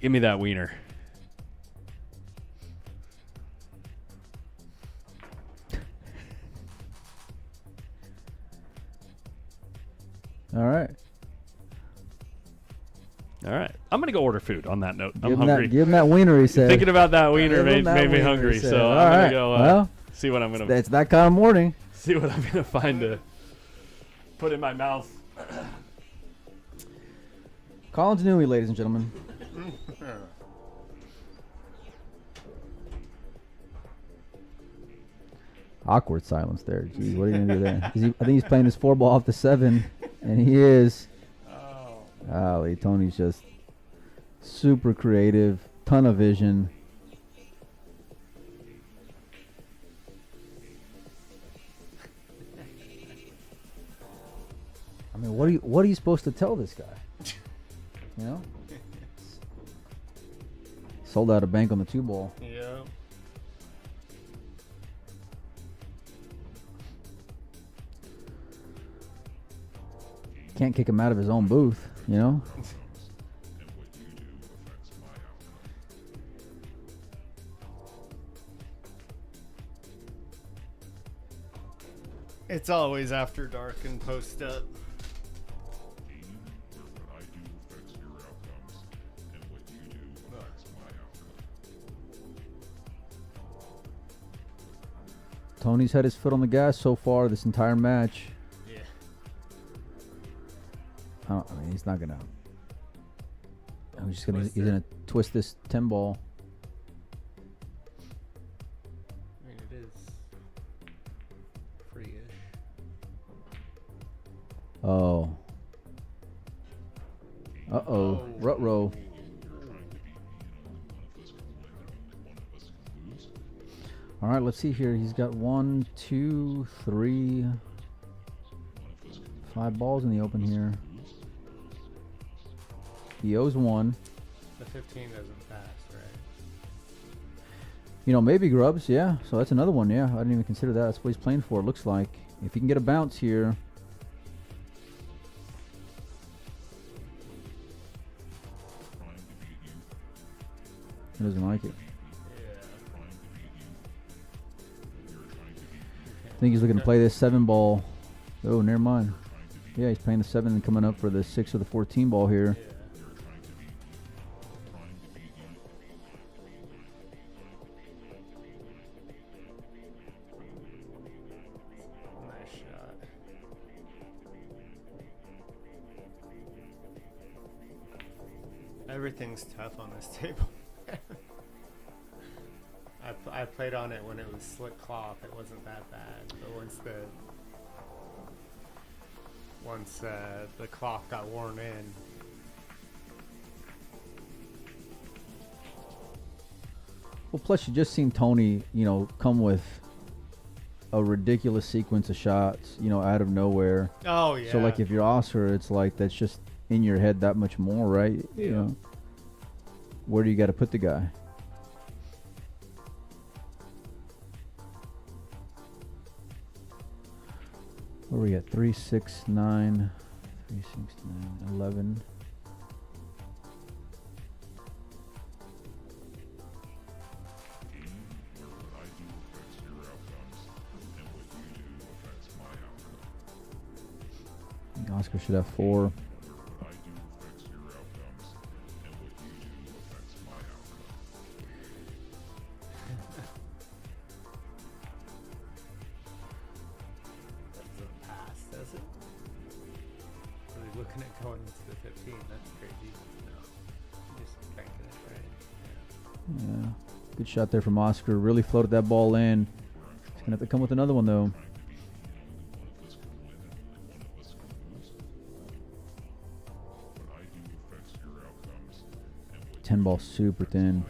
Give me that wiener. All right. All right. I'm going to go order food on that note. I'm Give him hungry. give him that wiener, he said. Thinking about that wiener Give him made that me wiener, hungry. he said. So All I'm going right. to go Well, see what I'm going to it's that kind of morning. see what I'm going to find to put in my mouth. Collins Newey, ladies and gentlemen. Awkward silence there. Geez, what are you gonna do there? I think he's playing his 4-ball off the 7, and he is. Oh. Golly, Tony's just super creative, ton of vision. I mean, what are you supposed to tell this guy? You know? Sold out a bank on the 2-ball. Yeah. Can't kick him out of his own booth, you know? It's always after dark and post up. Tony's had his foot on the gas so far this entire match. Yeah. I mean, he's not gonna. He's gonna twist this 10-ball. I mean, it is free-ish. Oh. Uh-oh. Ruh-roh. All right, let's see here. He's got 1, 2, 3, 5 balls in the open here. He owes 1. The 15 doesn't pass, right? You know, maybe Grubbs, yeah. So that's another one, yeah. I didn't even consider that. That's what he's playing for, it looks like. If he can get a bounce here. He doesn't like it. I think he's looking to play this 7-ball. Oh, never mind. Yeah, he's playing the 7 and coming up for the 6 or the 14 ball here. Nice shot. Everything's tough on this table. I played on it when it was slick cloth. It wasn't that bad, but once the cloth got worn in. Well, plus you just seen Tony, you know, come with a ridiculous sequence of shots, you know, out of nowhere. Oh yeah. So like if you're Oscar, it's like that's just in your head that much more, right? Yeah. You know, where do you got to put the guy? Where we at? 3, 6, 9, 3, 6, 9, 11. I think Oscar should have 4. Looking at going into the 15, that's crazy. No. Just cranking it right. Yeah. Good shot there from Oscar. Really floated that ball in. He's going to have to come with another one, though. Ten ball super thin.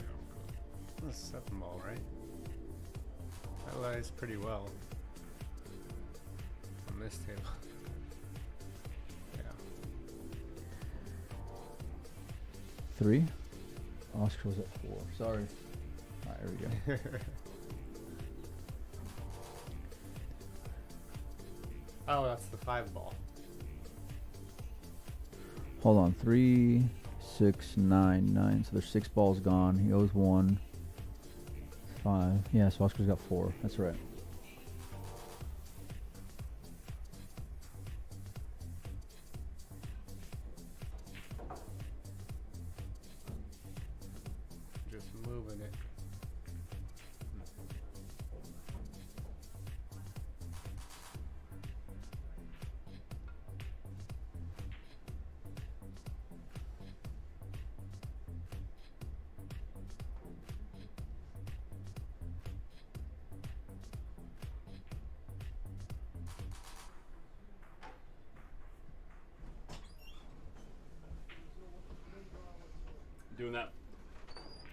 That's a 7 ball, right? That lies pretty well on this table. Yeah. 3. Oscar was at 4. Sorry. All right, here we go. Oh, that's the 5 ball. Hold on. 3, 6, 9, 9. So there's 6 balls gone. He owes 1. 5. Yeah, so Oscar's got 4. That's right. Just moving it.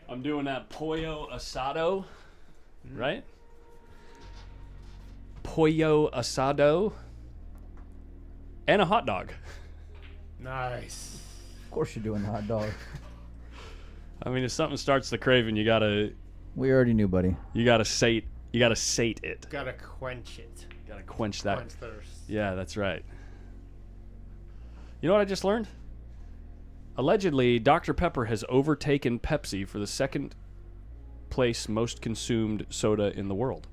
I'm doing that pollo asado, right? Pollo asado and a hot dog. Nice. Of course you're doing the hot dog. I mean, if something starts the craving, you gotta buddy. sate it. Gotta quench it. Gotta quench that. Quench thirst. Yeah, that's right. You know what I just learned? Allegedly, Dr. Pepper has overtaken Pepsi for the second place most consumed soda in the world.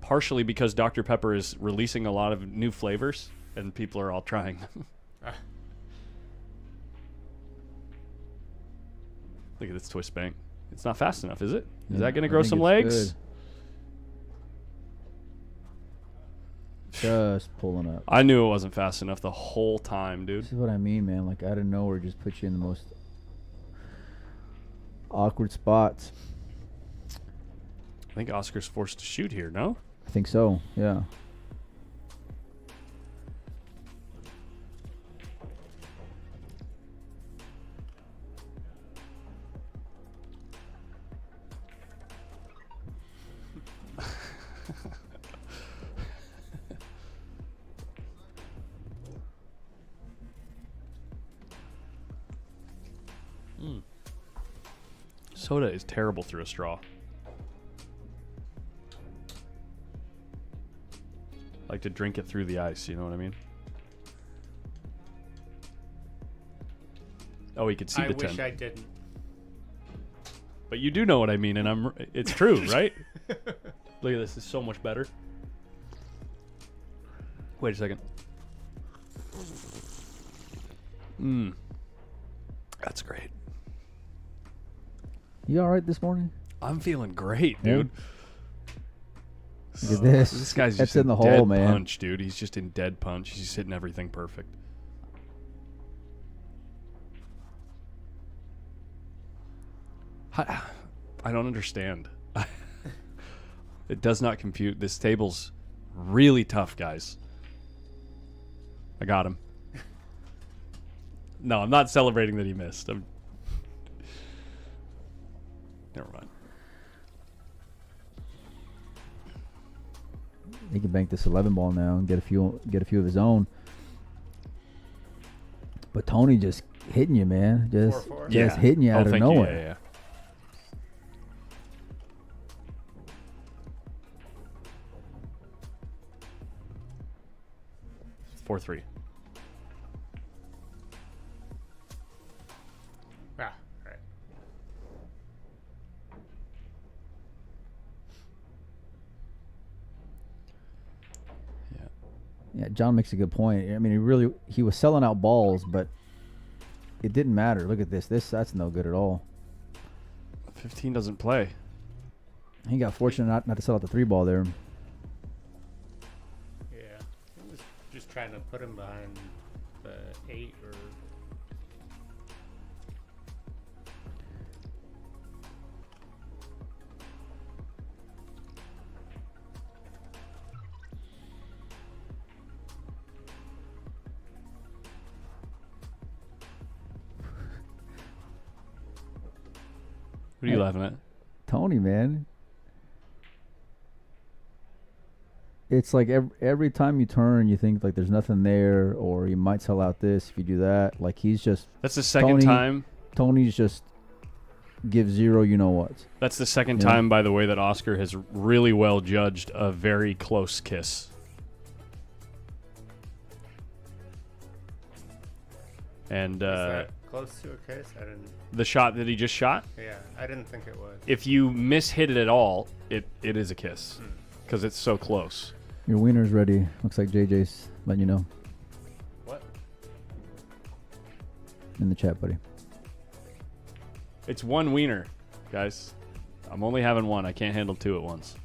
Partially because Dr. Pepper is releasing a lot of new flavors, and people are all trying them. Look at this twist bank. It's not fast enough, is it? Is that going to grow some legs? Good. Just pulling up. I knew it wasn't fast enough the whole time, dude. This is what I mean, man. Like, out of nowhere, just put you in the most awkward spots. I think Oscar's forced to shoot here, no? I think so, yeah. Soda is terrible through a straw. I like to drink it through the ice, you know what I mean? Oh, he could see I the wish 10. I didn't. But you do know what I mean, and it's true, right? Look at this. It's so much better. Wait a second. That's great. You all right this morning? I'm feeling great, dude. Look at this. This guy's That's just in the dead hole, man. punch, dude. He's just in dead punch. He's just hitting everything perfect. I don't understand. It does not compute. This table's really tough, guys. I got him. No, I'm not celebrating that he missed. Never mind. He can bank this 11 ball now and get a few of his own. But Tony just hitting you, man. Just 4-4. hitting you out of thank nowhere. You. Yeah. It's 4-3. Ah, right. Yeah, John makes a good point. I mean, he was selling out balls, but it didn't matter. Look at this. That's no good at all. 15 doesn't play. He got fortunate not to sell out the 3 ball there. Yeah. I was just trying to put him behind the 8 or... What are you laughing at? Tony, man. It's like every time you turn, you think like there's nothing there, or you might sell out this if you do that. Like he's just That's the second time. Tony's just give zero. You know what? That's the second time, by the way, that Oscar has really well judged a very close kiss. And Is that close to a kiss? I didn't... the shot that he just shot, Yeah, I didn't think it was. if you mishit it at all, it is a kiss because it's so close. Your wiener's ready. Looks like JJ's letting you know What? in the chat, buddy. It's one wiener, guys. I'm only having one. I can't handle 2 at once.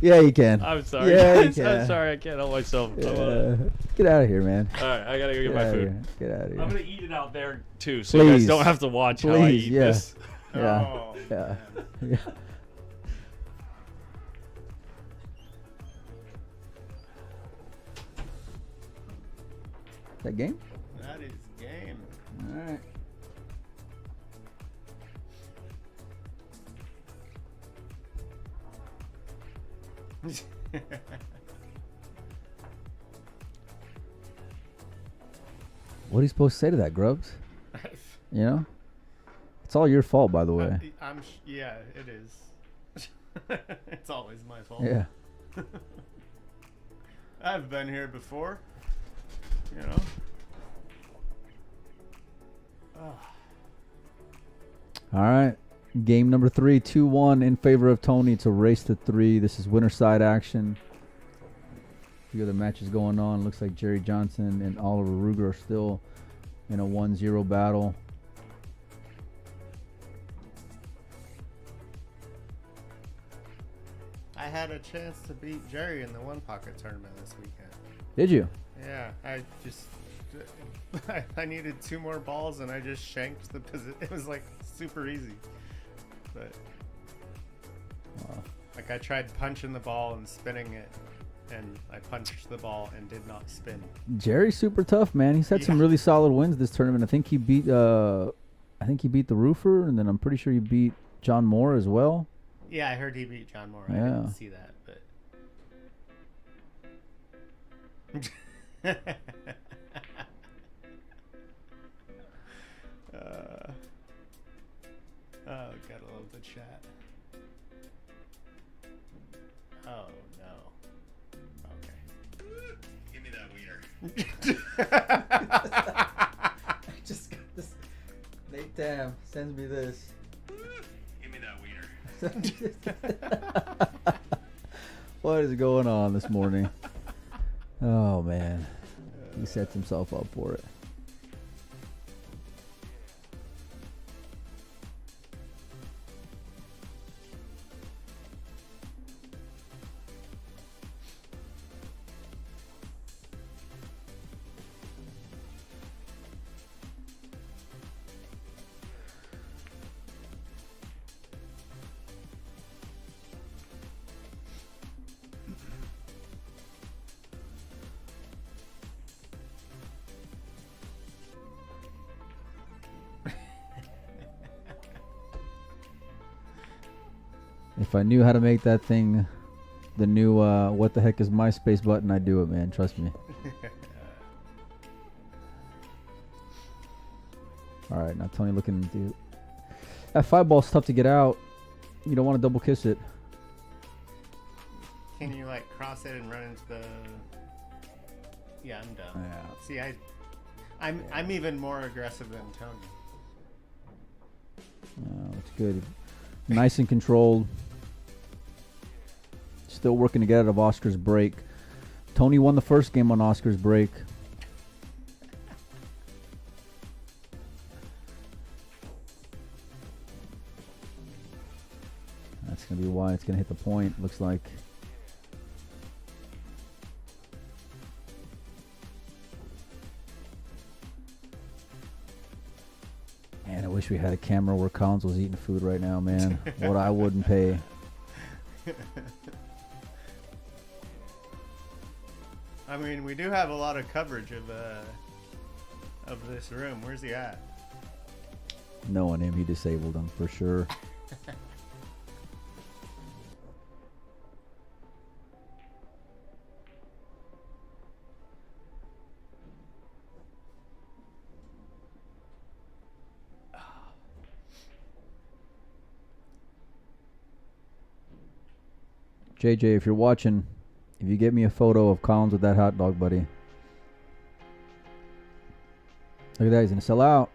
Yeah, you can. I'm sorry. Yeah, you guys. I'm can. sorry. I can't help myself. Get out of here, man. All right, I gotta go get my outta food. here. Get out of here. I'm gonna eat it out there too, so you guys Please. don't have to watch how I Please, eat yeah. this. Yeah. Oh, Yeah. man. Yeah. That game? That is game. All right. What are you supposed to say to that, Grubbs? You know? It's all your fault, by the way. Yeah, it is. It's always my fault. Yeah. I've been here before. You know. All right. Game number 3, 2-1 in favor of Tony. It's a race to 3. This is winner side action. A few other matches going on. Looks like Jerry Johnson and Oliver Ruger are still in a 1-0 battle. I had a chance to beat Jerry in the one pocket tournament this weekend. Did you? Yeah, I just I needed 2 more balls and I just shanked the position. It was like super easy, but like I tried punching the ball and spinning it, and I punched the ball and did not spin. Jerry's super tough, man. He's had some really solid wins this tournament. I think he beat the Roofer, and then I'm pretty sure he beat John Moore as well. Yeah, I heard he beat John Moore. Yeah. I didn't see that, but. Oh, gotta love the chat. Oh no. Okay. Give me that wiener. I just got this. Nate Tam sends me this. Give me that wiener. What is going on this morning? Oh man, he sets himself up for it. If I knew how to make that thing the new what the heck is MySpace button, I'd do it, man. Trust me. All right, now Tony looking to... That 5-ball's tough to get out. You don't want to double kiss it. Can you like cross it and run into the... Yeah, I'm done. Yeah. See, I'm even more aggressive than Tony. It's good. Nice and controlled. Still working to get out of Oscar's break. Tony won the first game on Oscar's break. That's going to be why it's going to hit the point, looks like. Man, I wish we had a camera where Collins was eating food right now, man. What I wouldn't pay. I mean, we do have a lot of coverage of this room. Where's he at? Knowing him, he disabled him for sure. JJ, if you're watching, if you get me a photo of Collins with that hot dog, buddy. Look at that, he's going to sell out.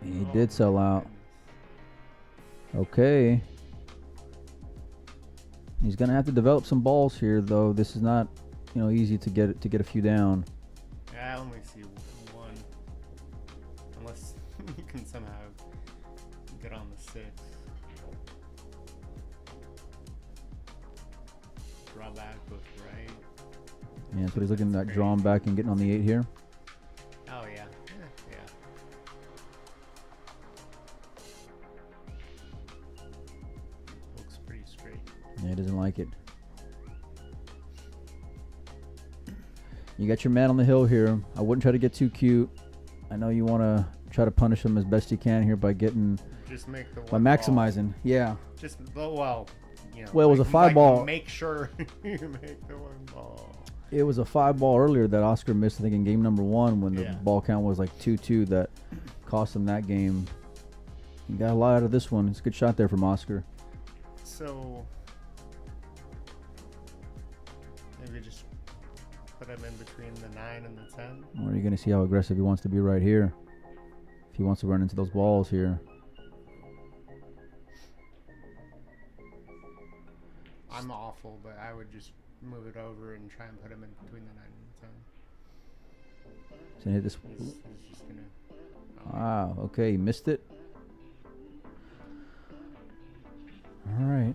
He did sell out. Okay. He's going to have to develop some balls here, though. This is not, easy to get a few down. Yeah, I only see one. Unless you can somehow get on the 6. Draw back with right. Yeah, that's what he's looking at, drawing back and getting on the 8 here. Oh, yeah. Yeah. Looks pretty straight. Yeah, he doesn't like it. You got your man on the hill here. I wouldn't try to get too cute. I know you want to try to punish him as best you can here by getting, Just make the by one maximizing. ball. Yeah. Just well, you know. Well, it was a 5-ball. Make sure you make the one ball. It was a 5-ball earlier that Oscar missed, I think, in game number 1 when the Yeah. ball count was like 2-2 that cost him that game. He got a lot out of this one. It's a good shot there from Oscar. So maybe just put him in between the 9 and the 10. Or are you going to see how aggressive he wants to be right here? If he wants to run into those balls here. I'm awful, but I would just move it over and try and put him in between the 9 and the 10. So hit this. He's just gonna. Wow. Okay, he missed it. All right.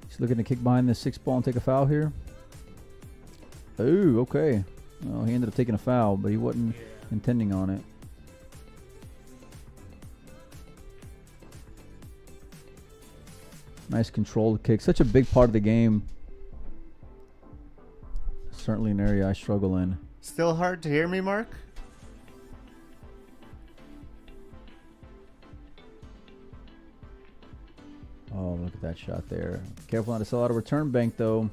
He's looking to kick behind this 6-ball and take a foul here. Ooh, okay. Well, he ended up taking a foul, but he wasn't intending on it. Nice controlled kick. Such a big part of the game. Certainly an area I struggle in. Still hard to hear me, Mark? Oh, look at that shot there. Careful not to sell out a return bank, though.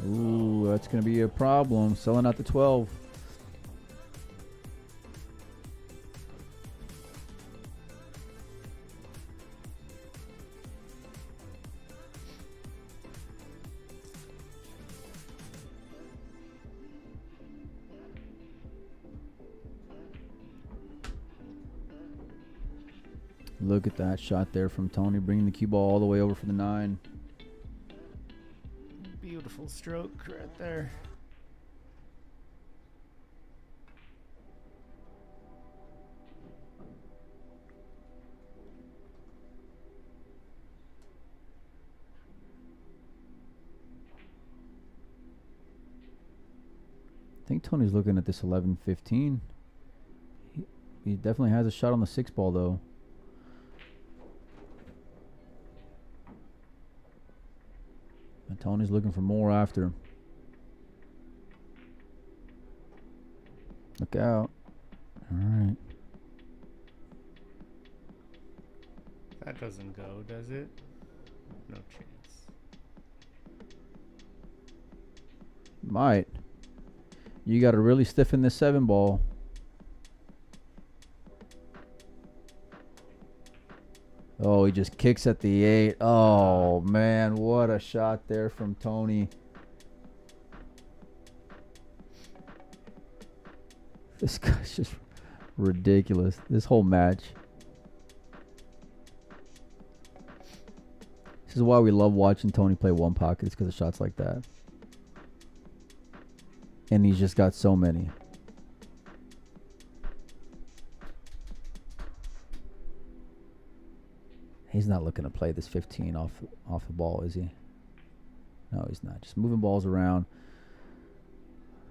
Ooh, that's going to be a problem. Selling out the 12. Look at that shot there from Tony, bringing the cue ball all the way over for the 9. Beautiful stroke right there. I think Tony's looking at this 11-15. He definitely has a shot on the 6-ball, though. And Tony's looking for more after. Look out. All right. That doesn't go, does it? No chance. Might. You got to really stiffen this 7-ball. Oh, he just kicks at the 8. Oh, man. What a shot there from Tony. This guy's just ridiculous. This whole match. This is why we love watching Tony play one pocket. It's because of shots like that. And he's just got so many. He's not looking to play this 15 off the ball, is he? No, he's not. Just moving balls around.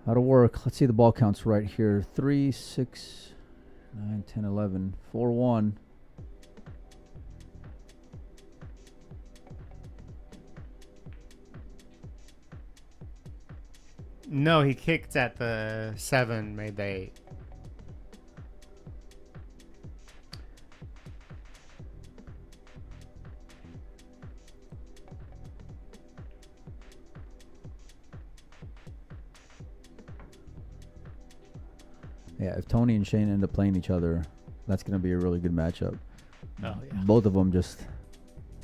How to work. Let's see the ball counts right here. 3, 6, 9, 10, 11. 4-1. No, he kicked at the 7, made the 8. Yeah, if Tony and Shane end up playing each other, that's going to be a really good matchup. Oh, yeah. Both of them just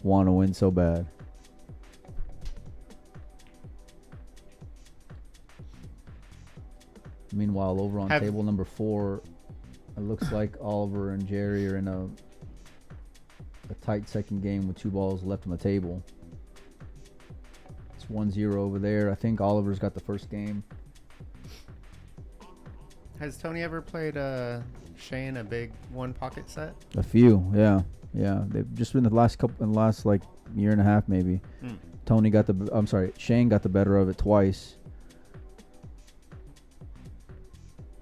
want to win so bad. Meanwhile, over on table number 4, it looks like Oliver and Jerry are in a tight second game with 2 balls left on the table. It's 1-0 over there. I think Oliver's got the first game. Has Tony ever played Shane a big one pocket set? A few, yeah. They've just been the last like year and a half maybe. Shane got the better of it twice.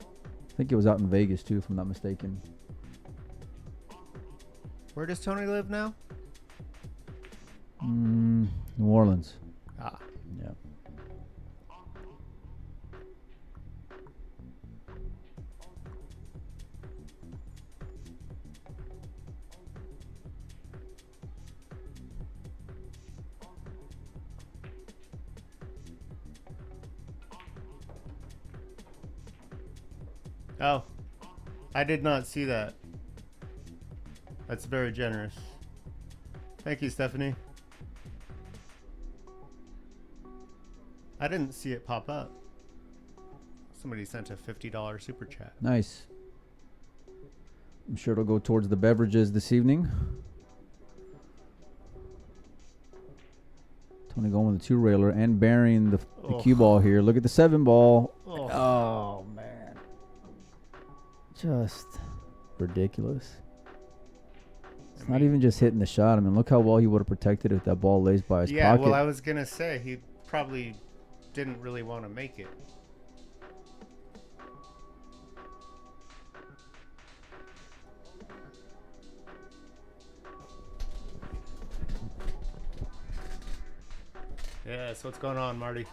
I think it was out in Vegas too, if I'm not mistaken. Where does Tony live now? New Orleans. Ah. Yeah. Oh, I did not see that. That's very generous. Thank you, Stephanie. I didn't see it pop up. Somebody sent a $50 super chat. Nice. I'm sure it'll go towards the beverages this evening. Tony going with the 2-railer and burying the cue ball here. Look at the 7 ball. Oh, man. Just ridiculous. It's not even just hitting the shot. I mean, look how well he would have protected if that ball lays by his pocket. Yeah, well, I was going to say, he probably didn't really want to make it. Yeah, so what's going on, Marty?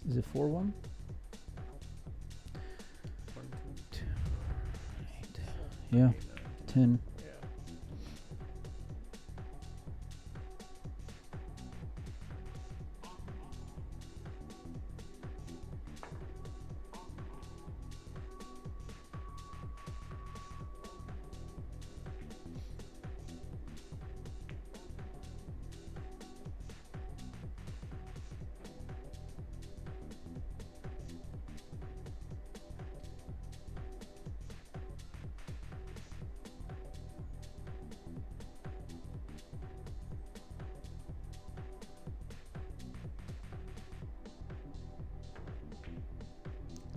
Is it 4-1? 2, 8. Yeah, 10.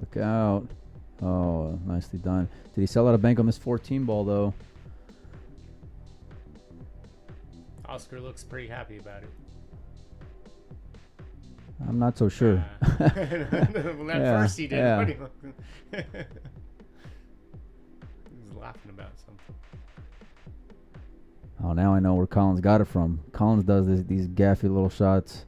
Look out. Oh, nicely done. Did he sell out a bank on this 14 ball, though? Oscar looks pretty happy about it. I'm not so sure. Well, at first he did. Yeah. He was laughing about something. Oh, now I know where Collins got it from. Collins does these gaffy little shots.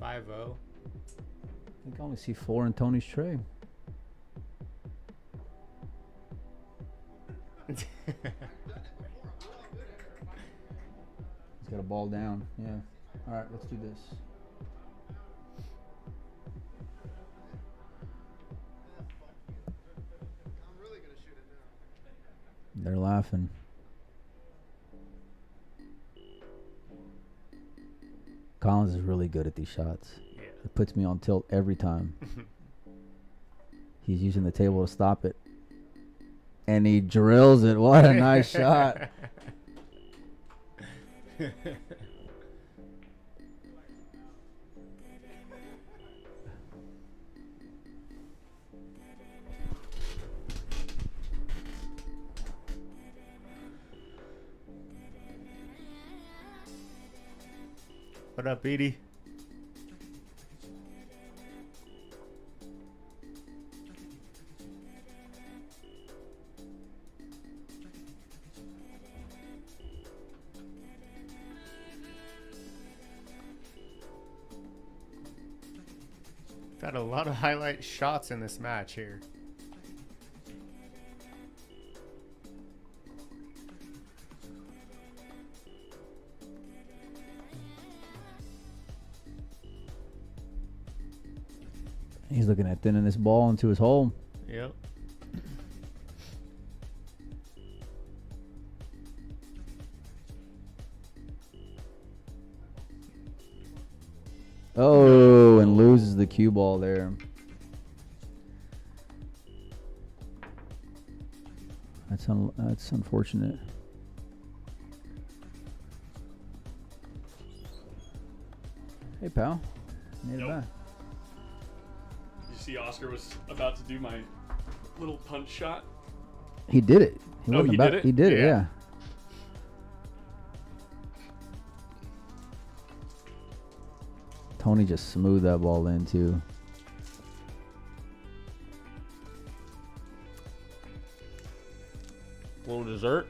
I think I only see 4 in Tony's tray. He's got a ball down. Yeah. All right, let's do this. They're laughing. Collins is really good at these shots. Yeah. It puts me on tilt every time. He's using the table to stop it. And he drills it. What a nice shot. What up, Edie? Got a lot of highlight shots in this match here. He's looking at thinning this ball into his hole. Yep. Oh, and loses the cue ball there. That's unfortunate. Hey, pal. Made it Nope. back. You see, Oscar was about to do my little punch shot. He did it. Oh, wasn't he about- did it? He did it, Yeah. yeah. Tony just smoothed that ball in, too. Little dessert.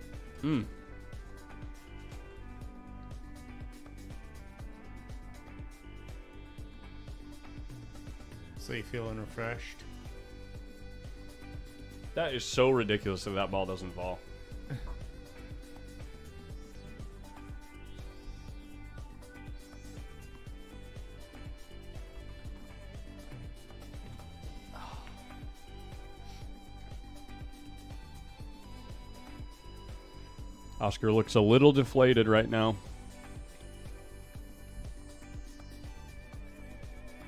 So you feeling refreshed? That is so ridiculous that ball doesn't fall. Oscar looks a little deflated right now.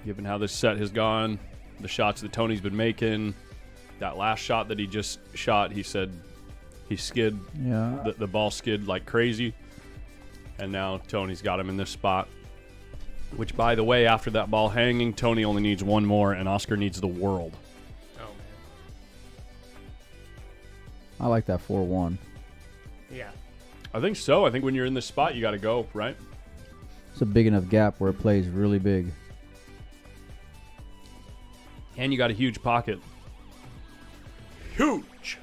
Given how this set has gone, the shots that Tony's been making, that last shot that he just shot, he said he skid, Yeah. the ball skid like crazy. And now Tony's got him in this spot. Which, by the way, after that ball hanging, Tony only needs one more, and Oscar needs the world. Oh man. I like that 4-1. Yeah. I think so. I think when you're in this spot, you got to go, right? It's a big enough gap where it plays really big. And you got a huge pocket. Huge!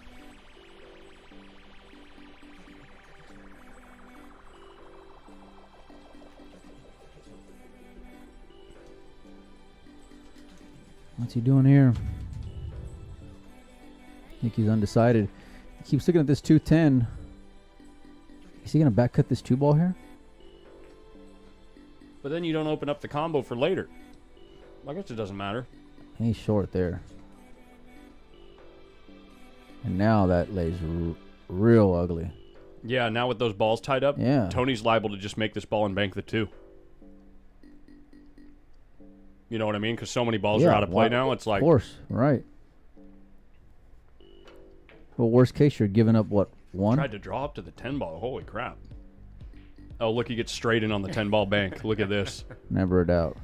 What's he doing here? I think he's undecided. He keeps looking at this 210. Is he going to back cut this 2 ball here? But then you don't open up the combo for later. I guess it doesn't matter. He's short there. And now that lays real ugly. Yeah, now with those balls tied up, Yeah. Tony's liable to just make this ball and bank the 2. You know what I mean? Because so many balls are out of play now. It's like, Of course, right. Well, worst case, you're giving up, what, 1? tried to draw up to the 10 ball. Holy crap. Oh, look, he gets straight in on the 10 ball bank. Look at this. Never a doubt.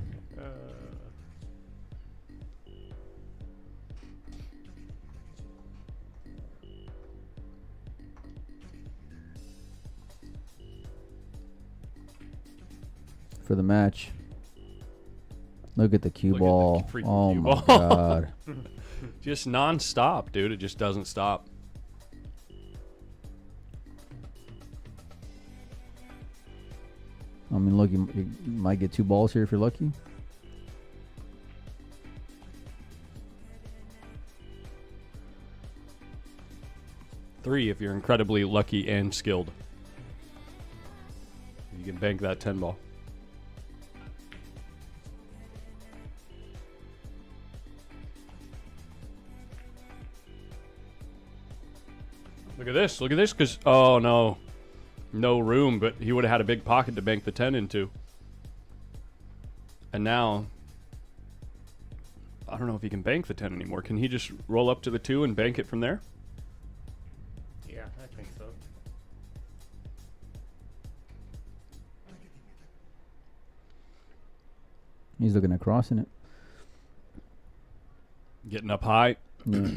For the match. Look at the cue Look at the ball. freaking Oh cue my ball. god. Just non-stop, dude. It just doesn't stop. I mean, look, you might get 2 balls here if you're lucky. Three if you're incredibly lucky and skilled. You can bank that 10 ball. Look at this. Look at this. Because, oh, no. No room, but he would have had a big pocket to bank the 10 into. And now, I don't know if he can bank the 10 anymore. Can he just roll up to the 2 and bank it from there? Yeah, I think so. He's looking at crossing it. Getting up high. Yeah.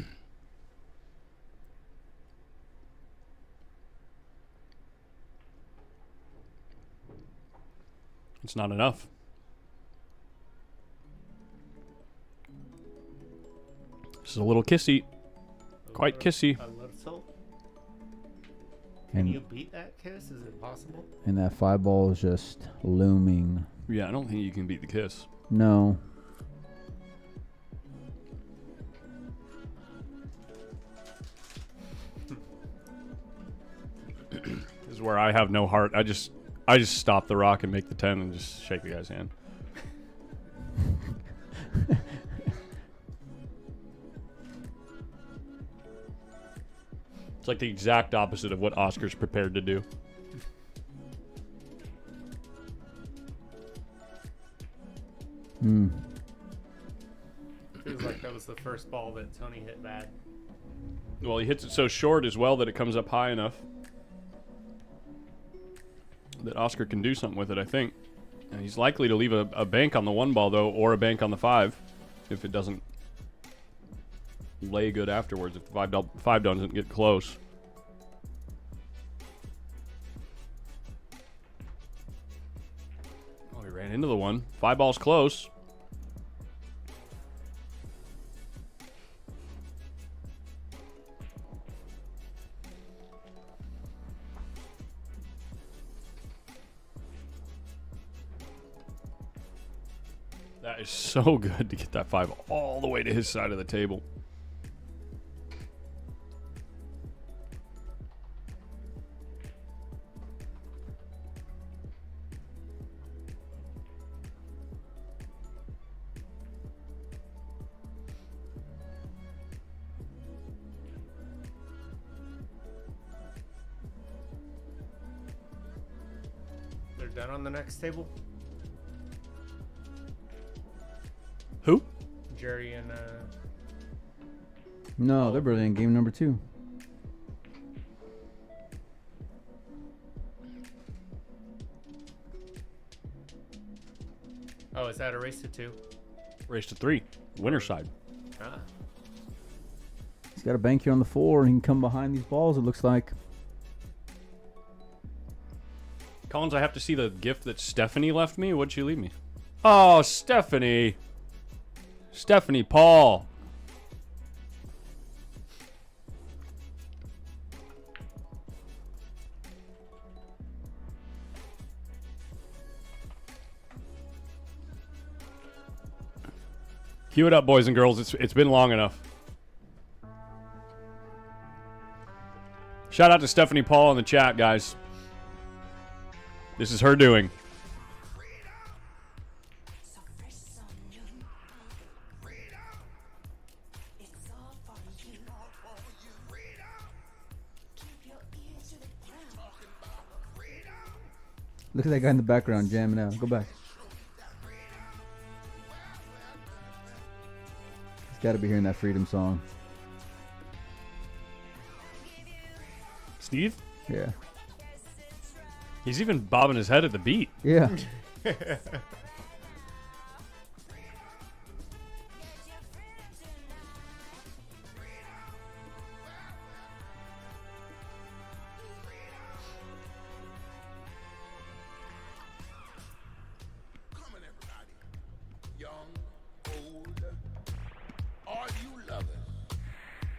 It's not enough. This is a little kissy. Quite kissy. A little. And, Can you beat that kiss? Is it possible? and that 5 ball is just looming. Yeah, I don't think you can beat the kiss. No. This is where I have no heart. I just stop the rock and make the 10 and just shake the guy's hand. It's like the exact opposite of what Oscar's prepared to do. Hmm. Feels like that was the first ball that Tony hit bad. Well, he hits it so short as well that it comes up high enough that Oscar can do something with it, I think. And he's likely to leave a bank on the 1 ball, though, or a bank on the 5 if it doesn't lay good afterwards, if the 5 doesn't get close. Oh, he ran into the 1. 5 ball's close. That is so good to get that 5 all the way to his side of the table. They're done on the next table. Who? Jerry and No, they're barely in game number 2. oh, is that a race to 2? Race to 3. Winner side. Ah. He's got a bank here on the 4. He can come behind these balls, it looks like. Collins, I have to see the gift that Stephanie left me. What'd she leave me? Oh, Stephanie. Stephanie Paul. Cue it up, boys and girls. It's been long enough. Shout out to Stephanie Paul in the chat, guys. This is her doing. Look at that guy in the background jamming out. Go back. He's got to be hearing that freedom song. Steve? Yeah. He's even bobbing his head at the beat. Yeah.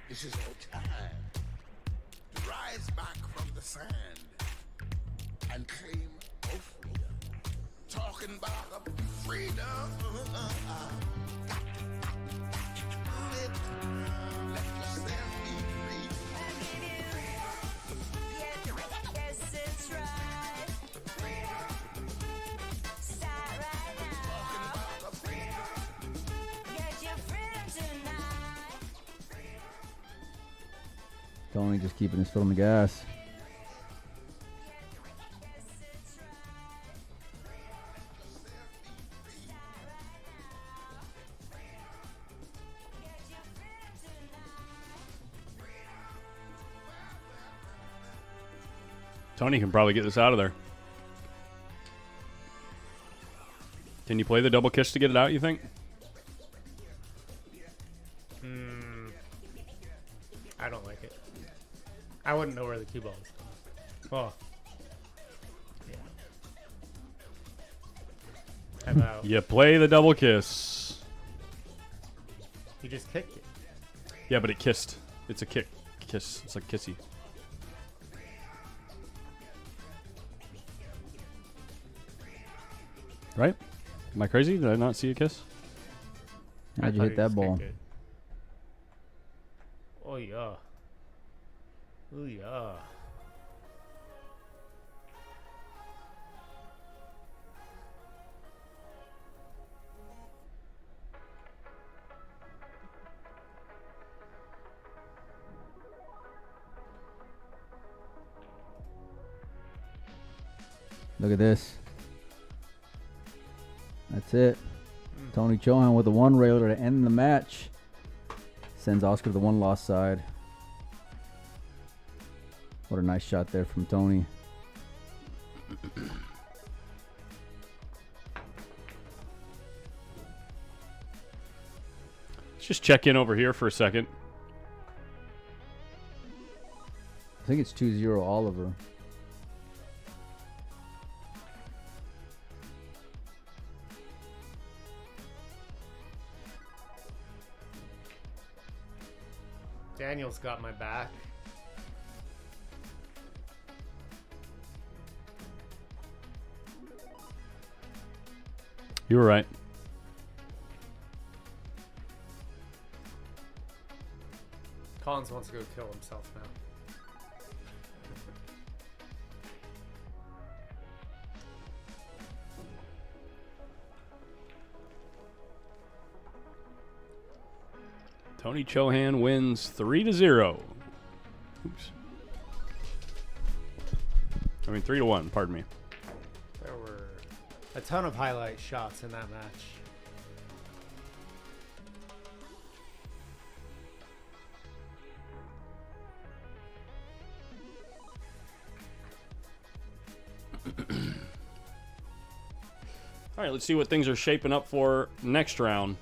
This is our time to rise back from the sand and claim our freedom. Talking about the freedom. Let yourself be free. Yes, it's right. Start right now. Talking about the freedom. Get your freedom tonight. Tony just keeping his foot on the gas. Tony can probably get this out of there. Can you play the double kiss to get it out, you think? I don't like it. I wouldn't know where the cue ball is. Oh. Yeah. I'm out. You play the double kiss. You just kicked it. Yeah, but it kissed. It's a kiss. It's like kissy. Right? Am I crazy? Did I not see a kiss? How'd you hit that ball? Oh yeah. Oh yeah. Look at this. That's it. Tony Chohan with a one railer to end the match. Sends Oscar to the one loss side. What a nice shot there from Tony. Let's just check in over here for a second. I think it's 2-0 Oliver. Daniel's got my back. You were right. Collins wants to go kill himself now. Tony Chohan wins 3-0. Oops. I mean 3-1. Pardon me. There were a ton of highlight shots in that match. All right, let's see what things are shaping up for next round.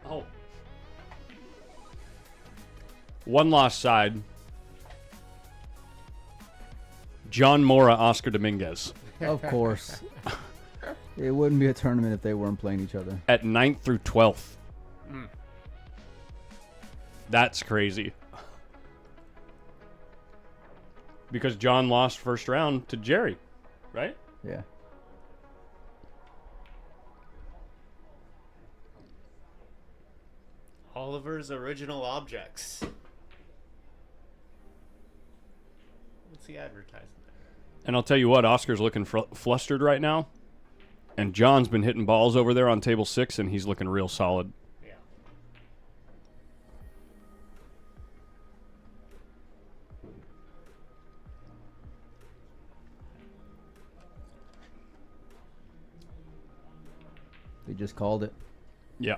Oh. One loss side. John Mora, Oscar Dominguez. Of course. It wouldn't be a tournament if they weren't playing each other. At 9th through 12th. That's crazy. Because John lost first round to Jerry, right? Yeah. Oliver's original objects. What's he advertising there? And I'll tell you what, Oscar's looking flustered right now. And John's been hitting balls over there on table 6, and he's looking real solid. Yeah. 'They just called it. Yeah.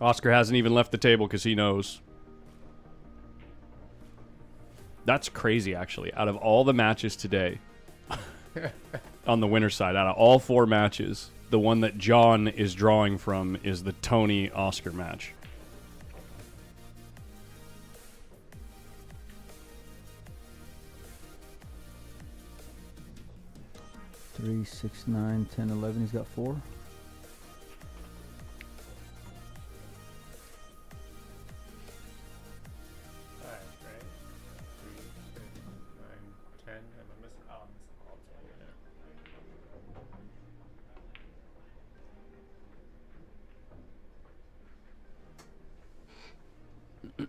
Oscar hasn't even left the table because he knows. That's crazy, actually. Out of all the matches today, on the winner's side, out of all 4 matches, the one that John is drawing from is the Tony-Oscar match. Three, 6, 9, 10, 11. He's got 4. Right. 3, 6, 9, 10. Am I missing? Oh, I'm missing all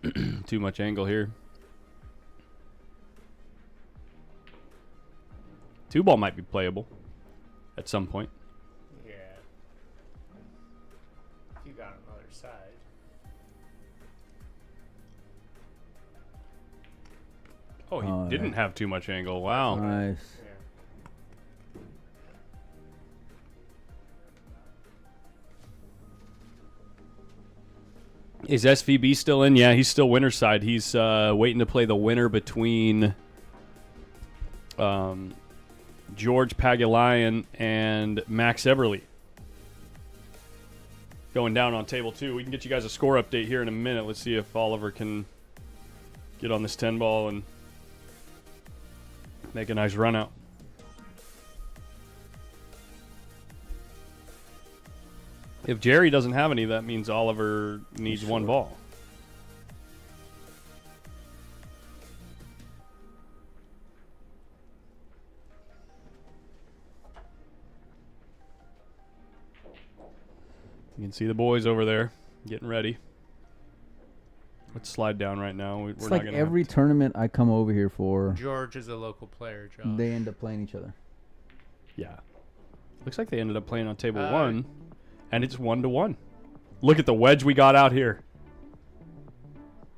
10 now. Too much angle here. 2-ball might be playable at some point. Yeah. If you got another side. Oh, he Oh, didn't yeah. have too much angle. Wow. Nice. Yeah. Is SVB still in? Yeah, he's still winner's side. He's waiting to play the winner between George Pagulayan and Max Everly. Going down on table 2. We can get you guys a score update here in a minute. Let's see if Oliver can get on this 10 ball and make a nice run out. If Jerry doesn't have any, that means Oliver needs one ball. You can see the boys over there getting ready. Let's slide down right now. It's like every tournament I come over here for, George is a local player, Josh. they end up playing each other. Yeah. Looks like they ended up playing on table 1, and it's 1-1. Look at the wedge we got out here.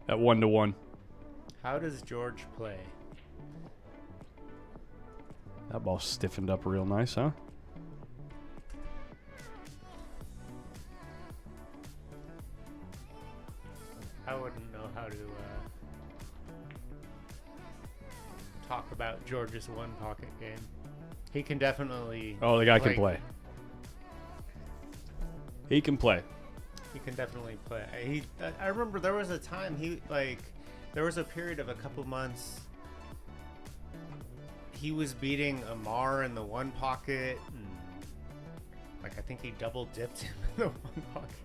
At 1-1. How does George play? That ball stiffened up real nice, huh? I wouldn't know how to talk about George's one pocket game. He can definitely. Oh, the guy can play. He can play. He can definitely play. I remember there was a time there was a period of a couple months. He was beating Amar in the one pocket, and I think he double dipped him in the one pocket.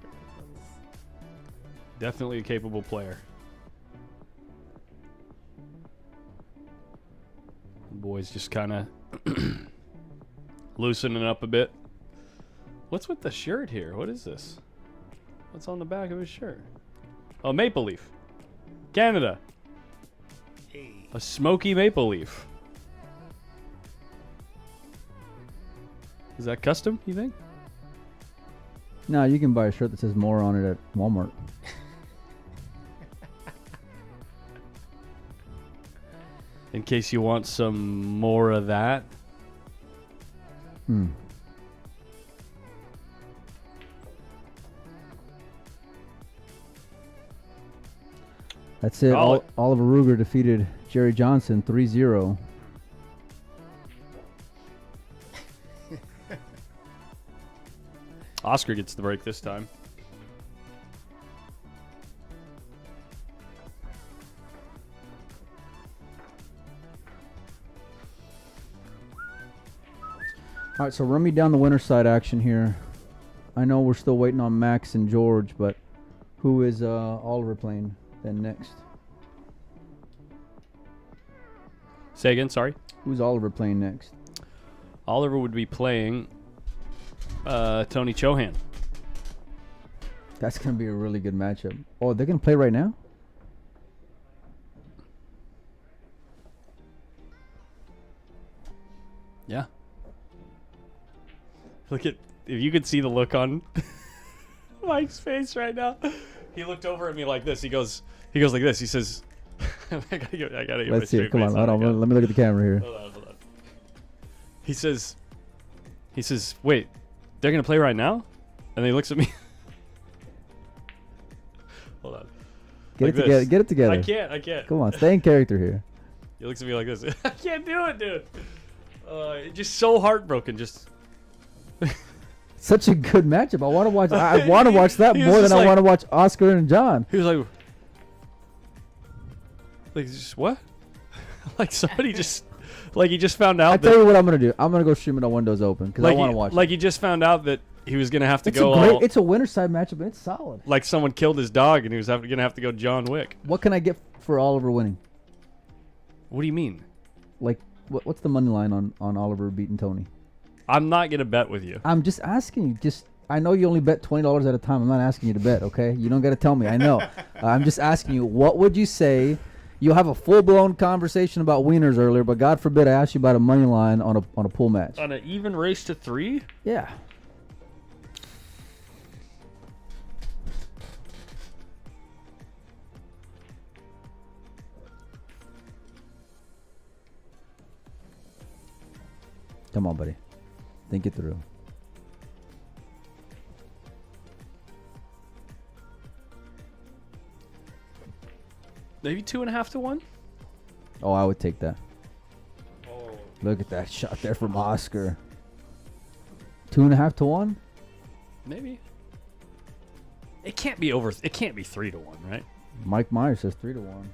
Definitely a capable player. The boys just kind of loosening up a bit. What's with the shirt here? What is this? What's on the back of his shirt? Oh, Maple Leaf. Canada. Hey. A smoky maple leaf. Is that custom, you think? No, you can buy a shirt that says more on it at Walmart. In case you want some more of that. That's it. Call it. Oliver Ruger defeated Jerry Johnson 3-0. Oscar gets the break this time. All right, so run me down the winner's side action here. I know we're still waiting on Max and George, but who is Oliver playing then next? Say again, sorry. Who's Oliver playing next? Oliver would be playing Tony Chohan. That's going to be a really good matchup. Oh, they're going to play right now? Yeah. Look at, if you could see the look on Mike's face right now. He looked over at me like this. He goes like this. He says, I gotta get my Let's see it. straight Come on. face Hold on. again. Let me look at the camera here. Hold on. He says, wait, they're going to play right now? And then he looks at me. Hold on. Get Like it together. this. Get it together. I can't. Come on. Stay in character here. He looks at me like this. I can't do it, dude. Just so heartbroken. Just. Such a good matchup. I want to watch. I want to watch that He was more than just I like- want to watch Oscar and John. He was like just what? Like somebody just, like he just found out. I tell you what I'm gonna do. I'm gonna go stream it on Windows Open because I like want to watch. Like he just found out that he was gonna have to it's go. a great. all, It's a winner side matchup and it's solid. like someone killed his dog and he was gonna have to go John Wick. What can I get for Oliver winning? What do you mean? Like, what's the money line on Oliver beating Tony? I'm not gonna bet with you. I'm just asking you. I know you only bet $20 at a time. I'm not asking you to bet, okay? You don't got to tell me. I know. I'm just asking you, what would you say? You'll have a full-blown conversation about wieners earlier, but God forbid I asked you about a money line on a pool match. On an even race to 3? Yeah. Come on, buddy. Think it through. Maybe 2.5 to 1. Oh, I would take that. Oh, Look at that shot there from Oscar. 2.5 to 1. Maybe. It can't be over. It can't be 3 to 1, right? Mike Myers says 3 to 1.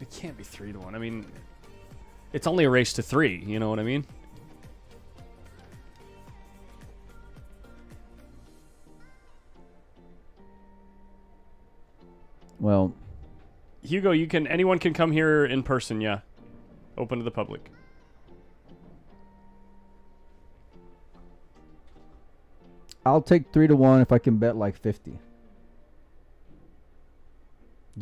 It can't be 3 to 1. I mean, it's only a race to 3. You know what I mean? Well, Hugo, anyone can come here in person, yeah. Open to the public. I'll take 3 to 1 if I can bet like 50. Do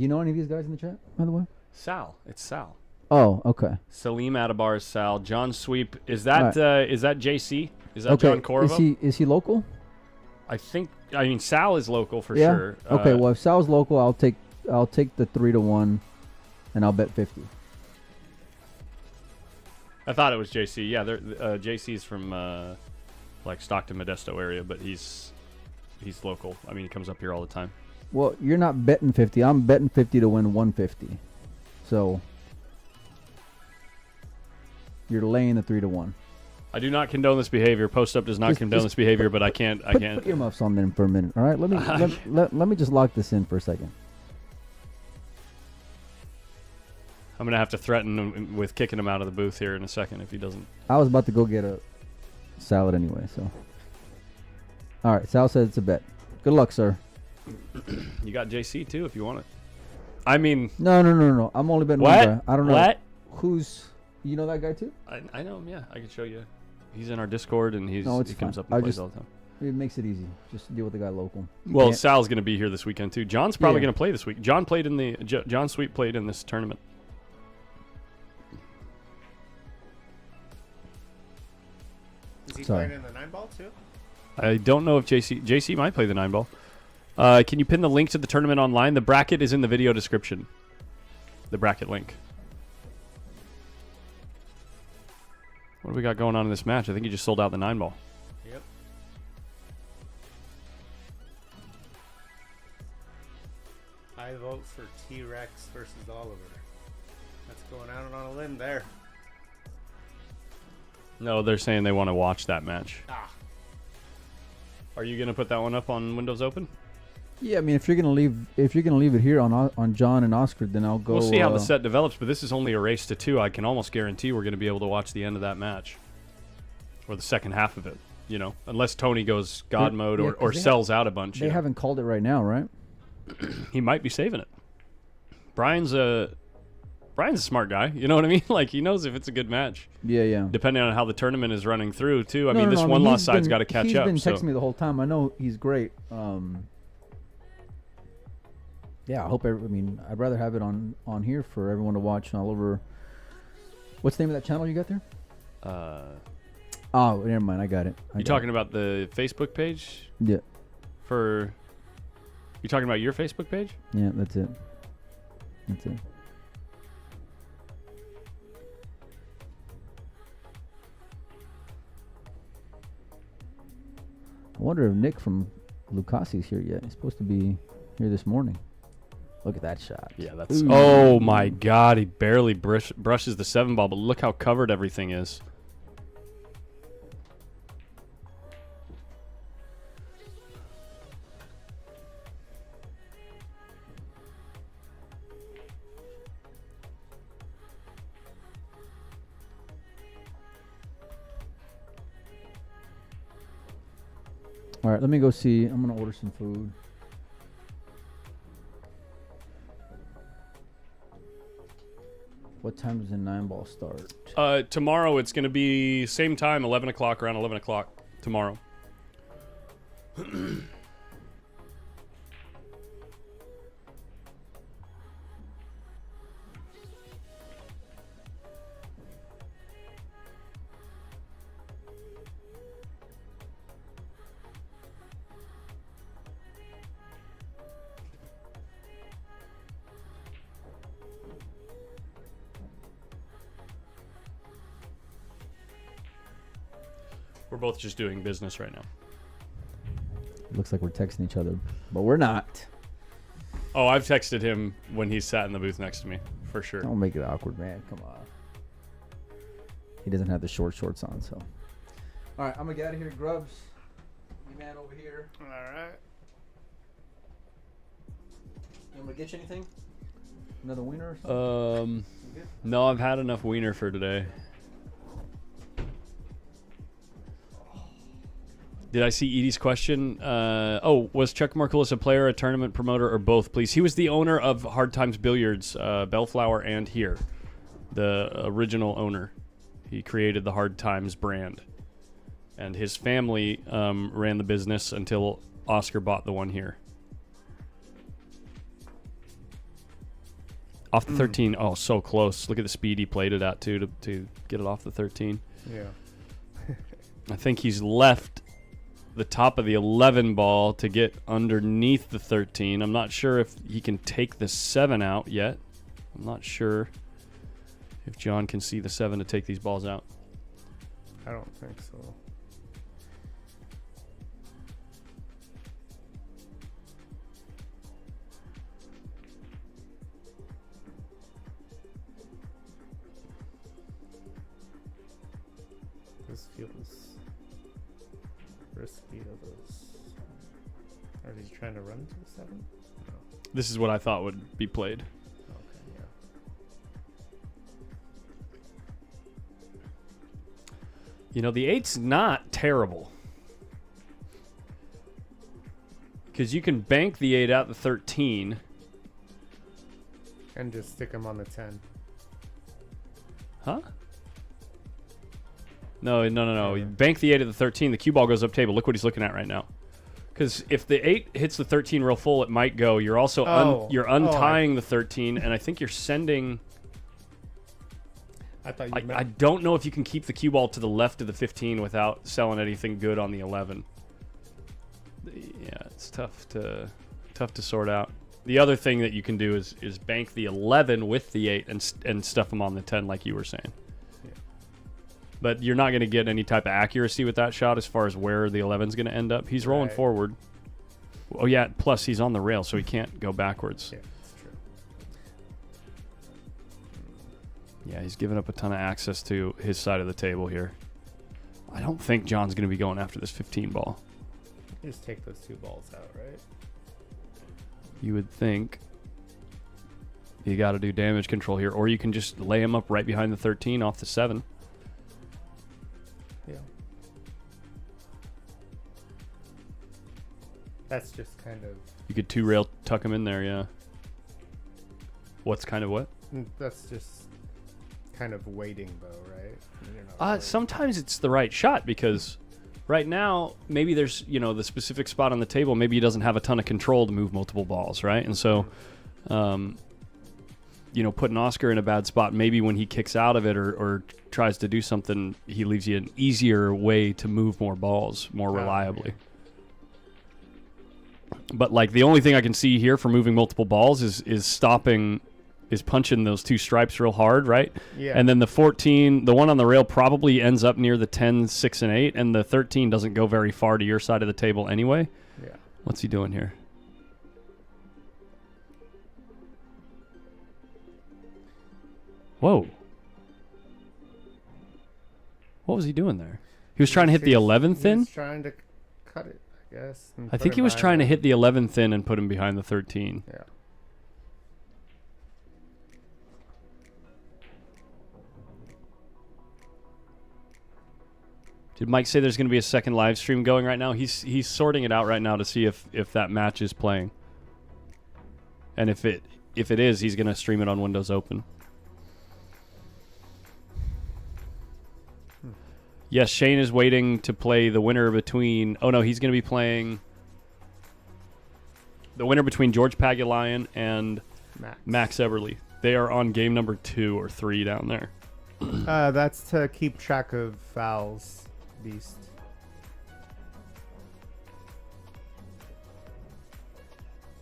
you know any of these guys in the chat, by the way? Sal. It's Sal. Oh, okay. Salim Atabar is Sal. John Sweep. Is that is that JC? Is that Okay. John Corvo? Is he local? I mean Sal is local for Yeah. sure. Okay, well if Sal's local, I'll take the 3 to 1 and I'll bet 50. I thought it was JC. Yeah, JC's from like Stockton, Modesto area, but he's local. I mean, he comes up here all the time. Well, you're not betting 50. I'm betting 50 to win 150. So you're laying the 3 to 1. I do not condone this behavior. Post Up does not condone this behavior, but I can't. Put earmuffs on then for a minute. All right, let me let me just lock this in for a second. I'm gonna have to threaten with kicking him out of the booth here in a second if he doesn't. I was about to go get a salad anyway, so. All right, Sal said it's a bet. Good luck, sir. You got JC too if you want it. I mean, No. I'm only betting one what? guy. I don't know. What? Who's. You know that guy too? I know him. Yeah, I can show you. He's in our Discord and he comes fine. up and plays all the time. It makes it easy. Just deal with the guy local. Well, Yeah. Sal's gonna be here this weekend too. John's probably Yeah. gonna play this week. John played in the John Sweet played in this tournament. Is he Sorry. playing in the 9-ball too? I don't know if JC might play the 9-ball. Can you pin the link to the tournament online? The bracket is in the video description. The bracket link. What do we got going on in this match? I think he just sold out the 9-ball. Yep. I vote for T-Rex versus Oliver. That's going out on a limb there. No, they're saying they want to watch that match. Ah. Are you gonna put that one up on Windows Open? Yeah, I mean, if you're gonna leave it here on John and Oscar, then I'll go. We'll see how the set develops, but this is only a race to 2. I can almost guarantee we're gonna be able to watch the end of that match, or the second half of it. You know, unless Tony goes God mode yeah, or 'cause they sells out a bunch. They you know. haven't called it right now, right? He might be saving it. Brian's a smart guy. You know what I mean? Like, he knows if it's a good match. Yeah. Depending on how the tournament is running through, too. I No, mean, no, this no, one loss he's side's been- got to catch he's up. been So texting me the whole time. I know he's great. Yeah, I hope. I'd rather have it on here for everyone to watch all over. What's the name of that channel you got there? Oh, never mind. I got it. you talking about the Facebook page? Yeah. You talking about your Facebook page? Yeah, that's it. I wonder if Nick from Lucasi's here yet. He's supposed to be here this morning. Look at that shot. Yeah, that's. Ooh. Oh my God! He barely brushes the 7-ball, but look how covered everything is. All right, let me go see. I'm gonna order some food. What time does the 9-ball start? Tomorrow it's going to be same time, 11 o'clock, around 11 o'clock tomorrow. We're both just doing business right now. Looks like we're texting each other, but we're not. Oh, I've texted him when he sat in the booth next to me, for sure. Don't make it awkward, man. Come on. He doesn't have the shorts on, so. All right, I'm gonna get out of here, Grubs. You man over here. All right. You want me to get you anything? Another wiener or something? You good? No, I've had enough wiener for today. Did I see Edie's question? Was Chuck Markulis a player, a tournament promoter, or both, please? He was the owner of Hard Times Billiards, Bellflower, and here. The original owner. He created the Hard Times brand. And his family ran the business until Oscar bought the one here. Off the 13. Oh, so close. Look at the speed he played it at, too, to get it off the 13. Yeah. I think he's left the top of the 11 ball to get underneath the 13. I'm not sure if he can take the 7 out yet. I'm not sure if John can see the 7 to take these balls out. I don't think so. This feels risky to this. Are they trying to run to the 7? No. This is what I thought would be played. Okay, yeah. You know, the 8's not terrible. Because you can bank the 8 out the 13. And just stick them on the 10. Huh? No. You bank the 8 at the 13. The cue ball goes up table. Look what he's looking at right now. Because if the 8 hits the 13 real full, it might go. You're also you're untying the 13, and I think you're sending. I thought you I meant. don't know if you can keep the cue ball to the left of the 15 without selling anything good on the 11. Yeah, it's tough to sort out. The other thing that you can do is bank the 11 with the 8 and stuff them on the 10 like you were saying. Yeah. But you're not going to get any type of accuracy with that shot as far as where the 11's going to end up. He's rolling Right. forward. Oh, yeah, plus he's on the rail, so he can't go backwards. Yeah, that's true. Yeah, he's giving up a ton of access to his side of the table here. I don't think John's going to be going after this 15 ball. You just take those 2 balls out, right? You would think you got to do damage control here, or you can just lay him up right behind the 13 off the 7. Yeah. That's just kind of. You could 2-rail tuck him in there, yeah. What's kind of what? That's just kind of waiting, though, right? You're not really- Sometimes it's the right shot because right now maybe there's the specific spot on the table. Maybe he doesn't have a ton of control to move multiple balls, right? And so, putting Oscar in a bad spot, maybe when he kicks out of it or tries to do something, he leaves you an easier way to move more balls more reliably. But like the only thing I can see here for moving multiple balls is punching those 2 stripes real hard, right? Yeah. And then the 14, the one on the rail probably ends up near the 10, 6, and 8, and the 13 doesn't go very far to your side of the table anyway. Yeah. What's he doing here? Whoa. What was he doing there? He was trying to hit the 11 thin? He was trying to cut it, I guess. I think he was trying to hit the 11 thin and put him behind the 13. Yeah. Did Mike say there's going to be a second live stream going right now? He's sorting it out right now to see if that match is playing. And if it is, he's going to stream it on Windows Open. Yes, Shane is waiting to play the winner between... Oh, no, he's going to be playing the winner between George Pagulayan and Max Eberly. They are on game number 2 or 3 down there. That's to keep track of fouls, Beast.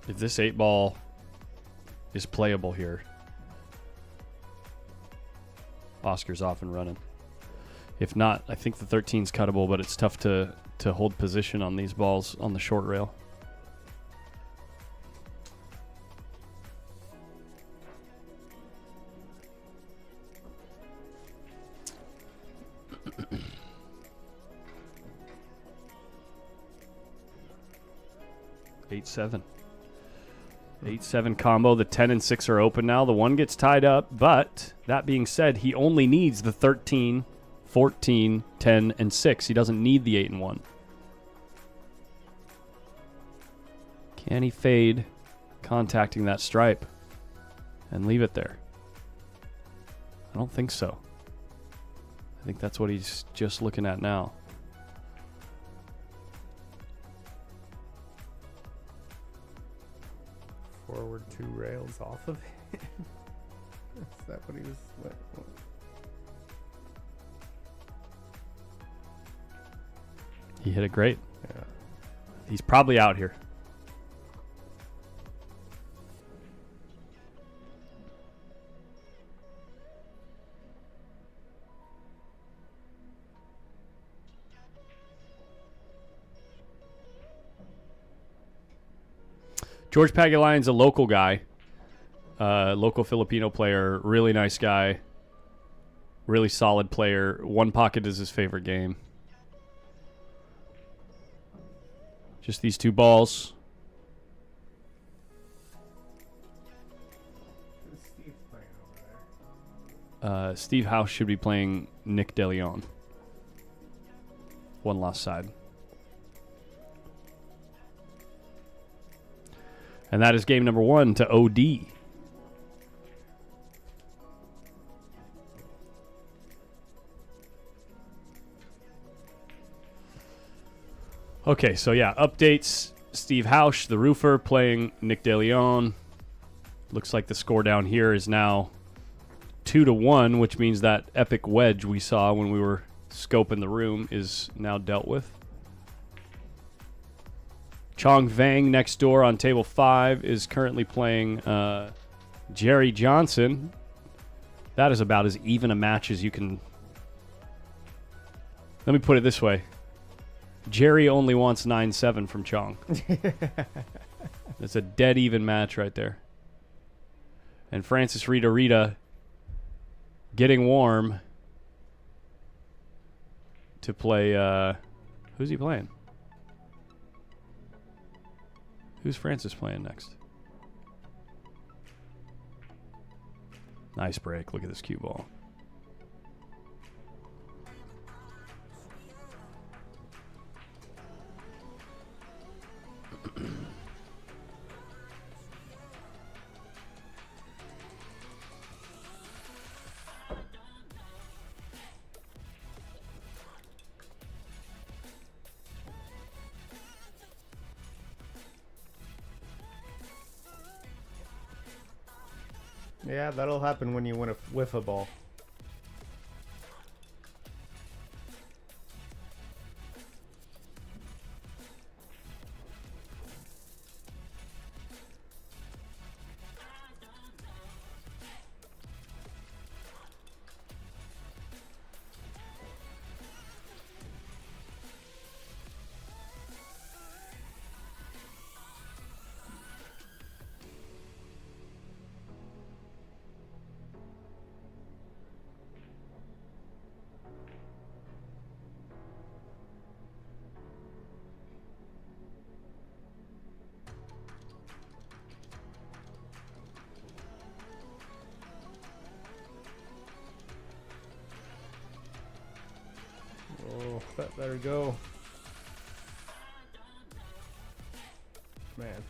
If this 8 ball is playable here, Oscar's off and running. If not, I think the 13's cuttable, but it's tough to hold position on these balls on the short rail. 8-7. 8-7 combo. The 10 and 6 are open now. The 1 gets tied up, but that being said, he only needs the 13, 14, 10, and 6. He doesn't need the 8 and 1. Can he fade contacting that stripe and leave it there? I don't think so. I think that's what he's just looking at now. Forward 2 rails off of it. Is that what he was? What? He hit it great. Yeah. He's probably out here. George Pagulayan's a local guy, local Filipino player, really nice guy, really solid player. One pocket is his favorite game. Just these 2 balls. Who's Steve playing over there? Steve House should be playing Nick DeLeon. 1 lost side. And that is game number 1 to OD. Okay, so yeah, updates. Steve House, the roofer, playing Nick DeLeon. Looks like the score down here is now 2-1, which means that epic wedge we saw when we were scoping the room is now dealt with. Chong Vang next door on table 5 is currently playing Jerry Johnson. That is about as even a match as you can. Let me put it this way. Jerry only wants 9-7 from Chong. It's a dead even match right there. And Francis Rita getting warm to play. Who's he playing? Who's Francis playing next? Nice break. Look at this cue ball. Yeah, that'll happen when you win a whiff a ball. Oh, that better go. Man.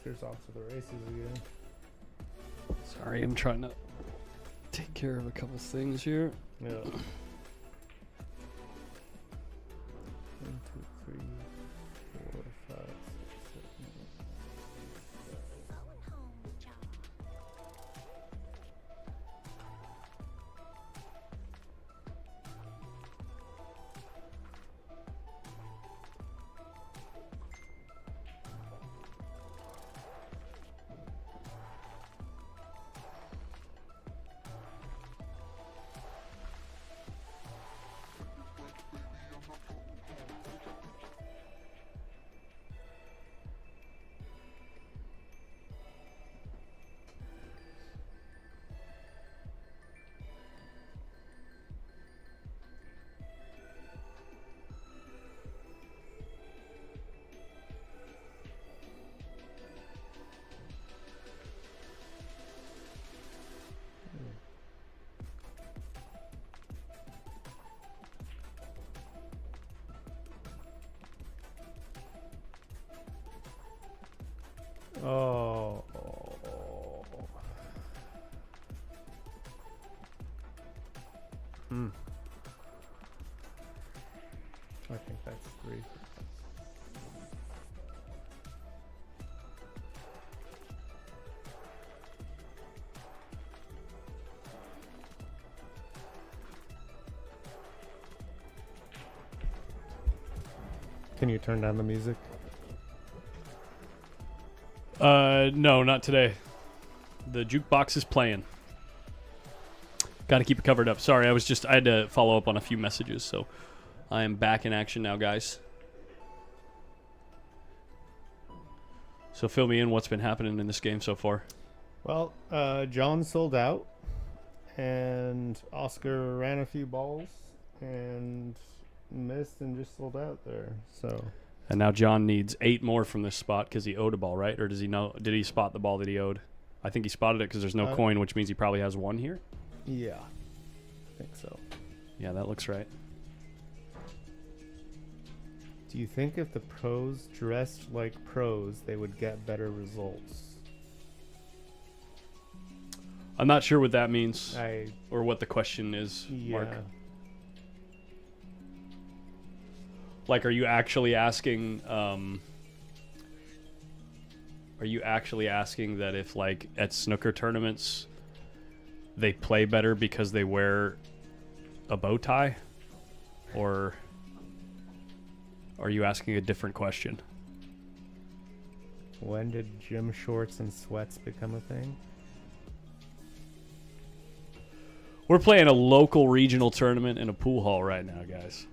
Oscar's off to the races again. Sorry, I'm trying to take care of a couple things here. Yeah. 1, 2, 3, 4, 5, 6, Oh. I think that's 3. Can you turn down the music? No, not today. The jukebox is playing. Got to keep it covered up. Sorry, I had to follow up on a few messages, so I am back in action now, guys. So fill me in what's been happening in this game so far. Well, John sold out, and Oscar ran a few balls and missed and just sold out there. So. And now John needs 8 more from this spot because he owed a ball, right? Or does he know? Did he spot the ball that he owed? I think he spotted it because there's no coin, which means he probably has 1 here. Yeah, I think so. Yeah, that looks right. Do you think if the pros dressed like pros, they would get better results? I'm not sure what that means I or what the question is, Mark. yeah. Like, are you actually asking that if, like, at snooker tournaments they play better because they wear a bow tie? Or are you asking a different question? When did gym shorts and sweats become a thing? We're playing a local regional tournament in a pool hall right now, guys.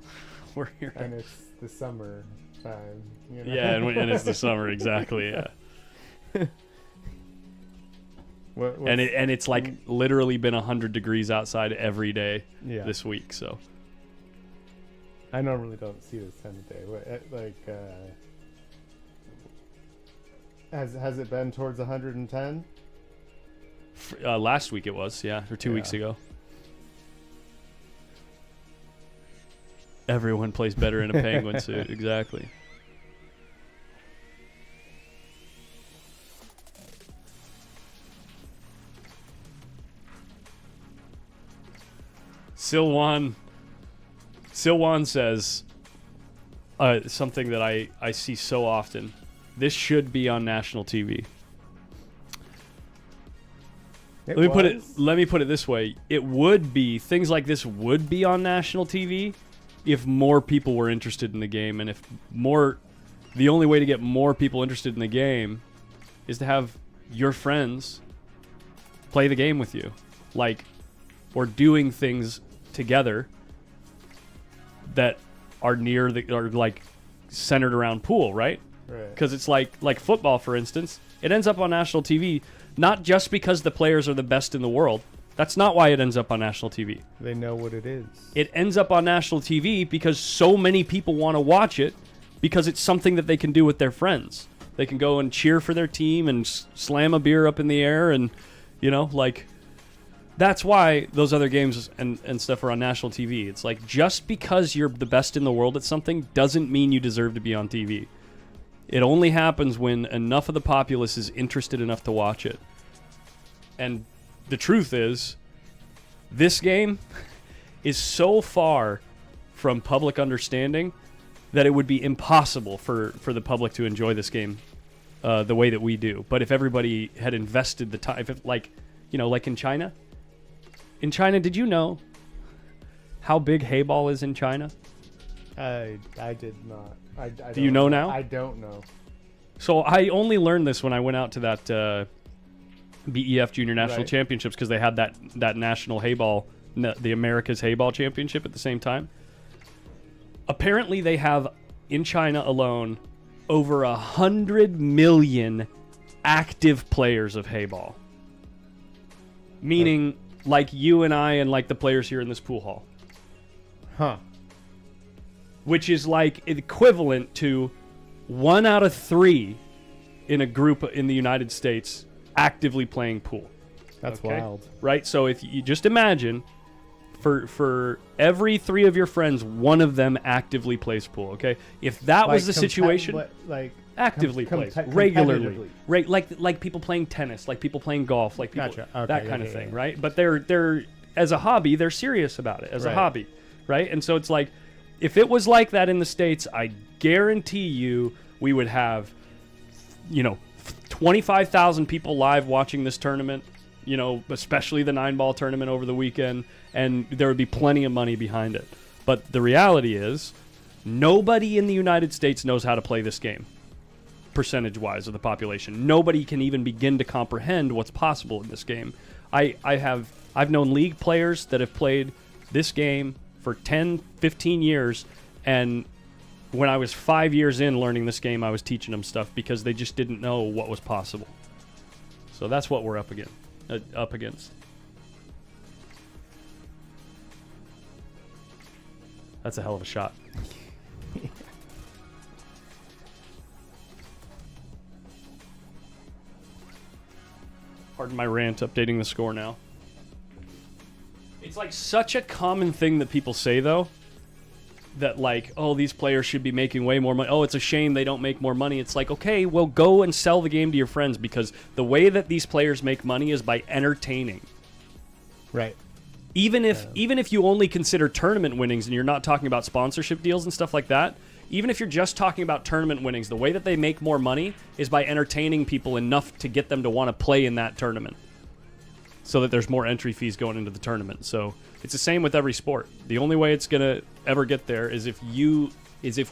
We're here. And it's the summer time. You know? Yeah, and it's the summer, exactly, yeah. And it's like literally been 100 degrees outside every day this week, so. I normally don't see this time of day. Like, has it been towards 110? Last week it was, yeah, or 2 weeks ago. Everyone plays better in a penguin suit, exactly. Silwan says something that I see so often. This should be on national TV. Let me put it this way. It would be, things like this would be on national TV if more people were interested in the game, and if the only way to get more people interested in the game is to have your friends play the game with you, like, or doing things together that are like centered around pool, right? Because it's like football, for instance. It ends up on national TV not just because the players are the best in the world. That's not why it ends up on national TV. They know what it is. It ends up on national TV because so many people want to watch it because it's something that they can do with their friends. They can go and cheer for their team and slam a beer up in the air and, like, that's why those other games and stuff are on national TV. It's like, just because you're the best in the world at something doesn't mean you deserve to be on TV. It only happens when enough of the populace is interested enough to watch it. And the truth is, this game is so far from public understanding that it would be impossible for the public to enjoy this game the way that we do. But if everybody had invested the time, if it, like in China. In China, did you know how big Hayball is in China? I did not. I Do you know now? I don't know. So I only learned this when I went out to that BEF Junior National Right. Championships, because they had that national Hayball, the America's Hayball Championship at the same time. Apparently, they have in China alone over 100 million active players of Hayball. Meaning, like you and I and like the players here in this pool hall. Huh. Which is like equivalent to 1 out of 3 in a group in the United States actively playing pool. That's Okay? wild. Right? So if you just imagine, for every 3 of your friends, 1 of them actively plays pool, okay? If that was the situation, actively plays regularly. Right, like people playing tennis, like people playing golf, like people, Gotcha. Okay, that yeah, kind of yeah, thing, yeah. right? But they're as a hobby, they're serious about it as a Right. hobby, right? And so it's like, if it was like that in the States, I guarantee you we would have, 25,000 people live watching this tournament, especially the 9-ball tournament over the weekend, and there would be plenty of money behind it. But the reality is, nobody in the United States knows how to play this game, percentage-wise of the population. Nobody can even begin to comprehend what's possible in this game. I've known league players that have played this game for 10, 15 years, and when I was 5 years in learning this game, I was teaching them stuff because they just didn't know what was possible. So that's what we're up against. That's a hell of a shot. Pardon my rant, updating the score now. It's like such a common thing that people say, though, that like, oh, these players should be making way more money. Oh, it's a shame they don't make more money. It's like, okay, well, go and sell the game to your friends, because the way that these players make money is by entertaining. Right. Even if you only consider tournament winnings and you're not talking about sponsorship deals and stuff like that, even if you're just talking about tournament winnings, the way that they make more money is by entertaining people enough to get them to want to play in that tournament, so that there's more entry fees going into the tournament. So it's the same with every sport. The only way it's going to ever get there is if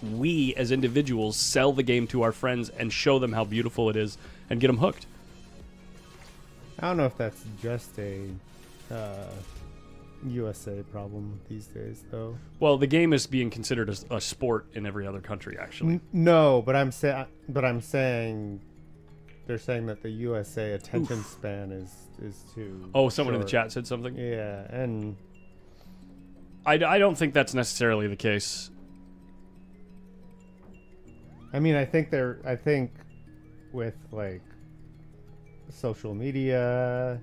we as individuals sell the game to our friends and show them how beautiful it is and get them hooked. I don't know if that's just a USA problem these days, though. Well, the game is being considered a sport in every other country, actually. No, but I'm saying they're saying that the USA attention span is too. Oh, someone in the short. chat said something? Yeah, and I don't think that's necessarily the case. I mean, I think with like social media,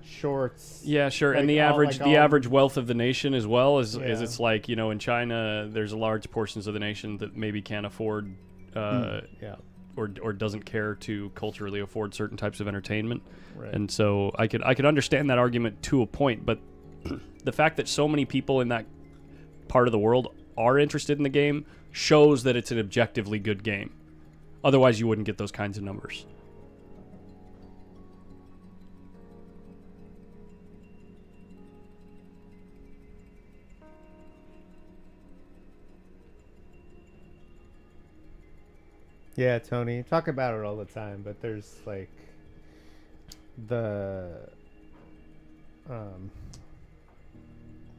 shorts. Yeah, sure. Like and the all- average like the all- average wealth of the nation as well is Yeah. it's like, in China there's large portions of the nation that maybe can't afford Yeah. or doesn't care to culturally afford certain types of entertainment. Right. And so I could understand that argument to a point, but the fact that so many people in that part of the world are interested in the game shows that it's an objectively good game. Otherwise you wouldn't get those kinds of numbers. Yeah, Tony, talk about it all the time, but there's like the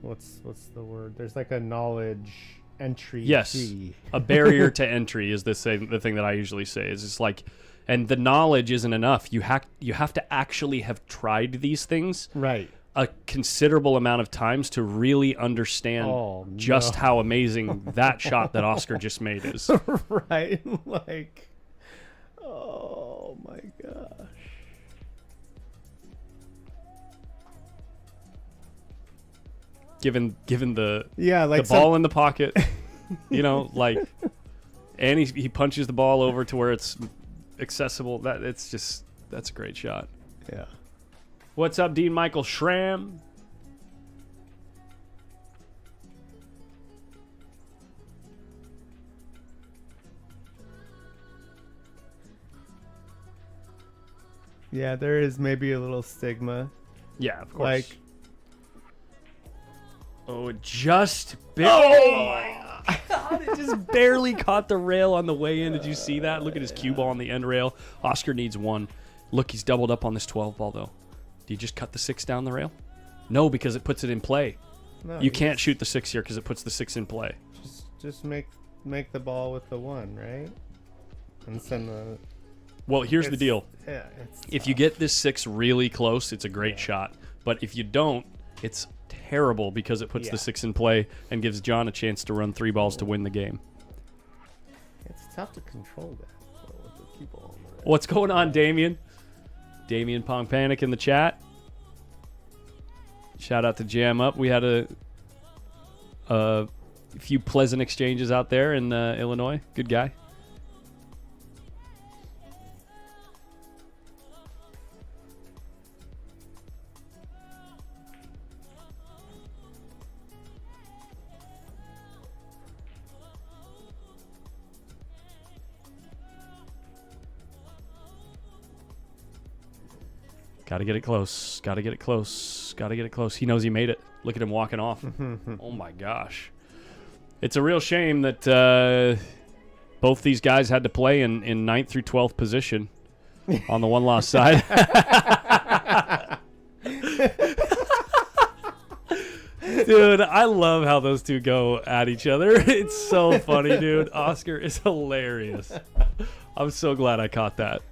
what's the word? There's like a knowledge entry Yes, fee. a barrier to entry is the thing that I usually say is it's like, and the knowledge isn't enough. You have to actually have tried these things Right. a considerable amount of times to really understand Oh, just no. how amazing that shot that Oscar just made is. Right. Like, oh my gosh. Given the Yeah, like the ball in the pocket, like And he punches the ball over to where it's accessible. That's a great shot. Yeah. What's up, Dean Michael Schramm? Yeah, there is maybe a little stigma. Yeah, of course. Like, oh, it just oh my God! It just barely caught the rail on the way in. Did you see that? Look at his cue ball on the end rail. Oscar needs one. Look, he's doubled up on this 12 ball though. Do you just cut the 6 down the rail? No, because it puts it in play. no, You can't shoot the 6 here because it puts the 6 in play. just make the ball with the 1, right? And send the. Well, here's the deal. Yeah, it's If you get this 6 really close, it's a great shot. But if you don't, it's terrible because it puts the 6 in play and gives John a chance to run 3 balls to win the game. It's tough to control that so with the cue ball on the right. What's going on, Damien? Damien Pong Panic in the chat. Shout out to Jam Up. We had a few pleasant exchanges out there in Illinois. Good guy. Got to get it close. Got to get it close. Got to get it close. He knows he made it. Look at him walking off. Oh, my gosh. It's a real shame that both these guys had to play in 9th through 12th position on the one-loss side. Dude, I love how those two go at each other. It's so funny, dude. Oscar is hilarious. I'm so glad I caught that.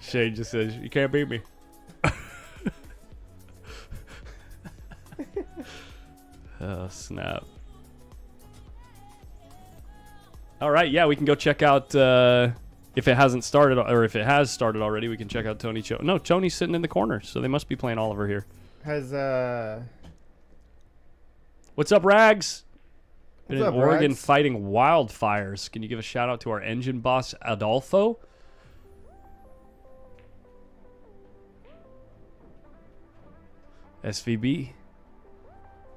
Shane just says, you can't beat me. Oh, snap. All right, yeah, we can go check out, if it hasn't started, or if it has started already, we can check out Tony Cho. No, Tony's sitting in the corner, so they must be playing Oliver here. Has What's up, Rags? Been What's in up, Oregon Rags? fighting wildfires. Can you give a shout out to our engine boss, Adolfo? SVB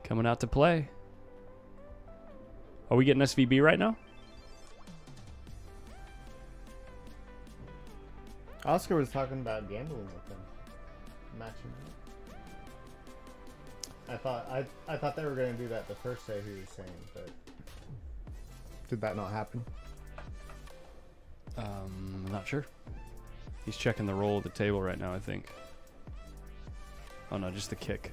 coming out to play. Are we getting SVB right now? Oscar was talking about gambling with them, matching. I thought they were going to do that the first day he was saying, but did that not happen? I'm not sure. He's checking the roll of the table right now, I think. Oh no, just the kick.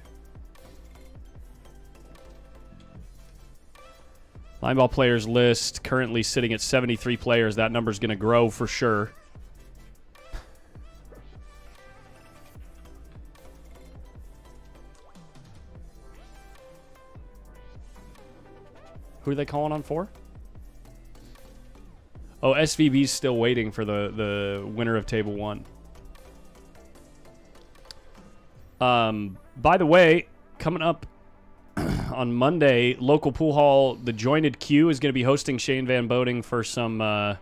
Line ball players list currently sitting at 73 players. That number's going to grow for sure. Who are they calling on for? Oh, SVB's still waiting for the winner of table 1. By the way, coming up on Monday, local pool hall, the Jointed Q is going to be hosting Shane Van Boating for some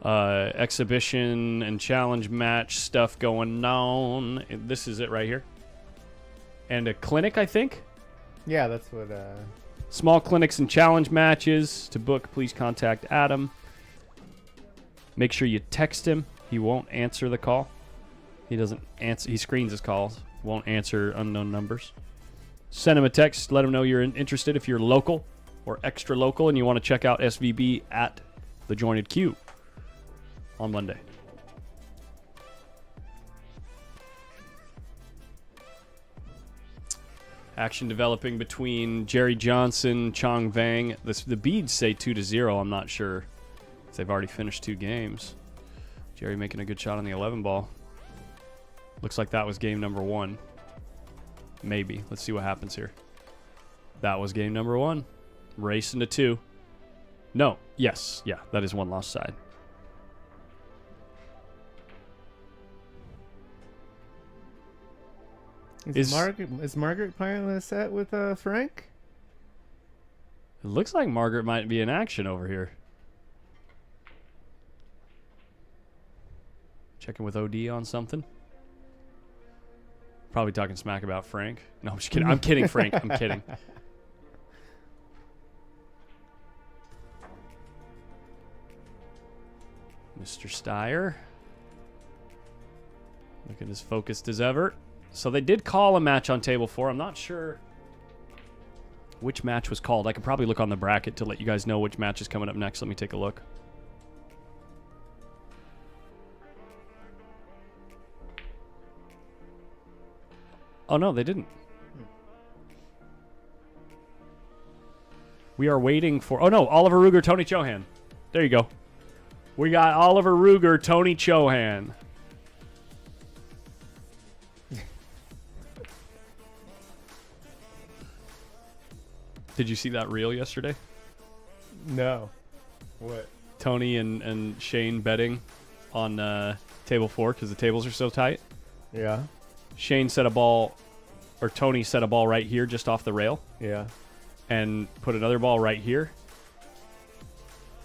exhibition and challenge match stuff going on. This is it right here. And a clinic, I think. Yeah, that's what. Small clinics and challenge matches. To book, please contact Adam. Make sure you text him. He won't answer the call. He doesn't answer. He screens his calls. Won't answer unknown numbers. Send him a text. Let him know you're interested if you're local or extra local and you want to check out SVB at the Jointed Q on Monday. Action developing between Jerry Johnson, Chong Vang. The beads say 2-0. I'm not sure if they've already finished 2 games. Jerry making a good shot on the 11 ball. Looks like that was game number 1. Maybe. Let's see what happens here. That was game number 1. Racing to 2. No. Yes. Yeah, that is one lost side. Is Margaret playing a set with Frank? It looks like Margaret might be in action over here. Checking with OD on something. Probably talking smack about Frank. No, I'm just kidding. I'm kidding, Frank. I'm kidding. Mr. Steyer. Looking as focused as ever. So they did call a match on table 4. I'm not sure which match was called. I could probably look on the bracket to let you guys know which match is coming up next. Let me take a look. Oh, no, they didn't. We are waiting for... Oh, no, Oliver Ruger, Tony Chohan. There you go. We got Oliver Ruger, Tony Chohan. Did you see that reel yesterday? No. What? Tony and Shane betting on table 4 because the tables are so tight. Yeah. Shane set a ball, or Tony set a ball right here just off the rail. Yeah. And put another ball right here.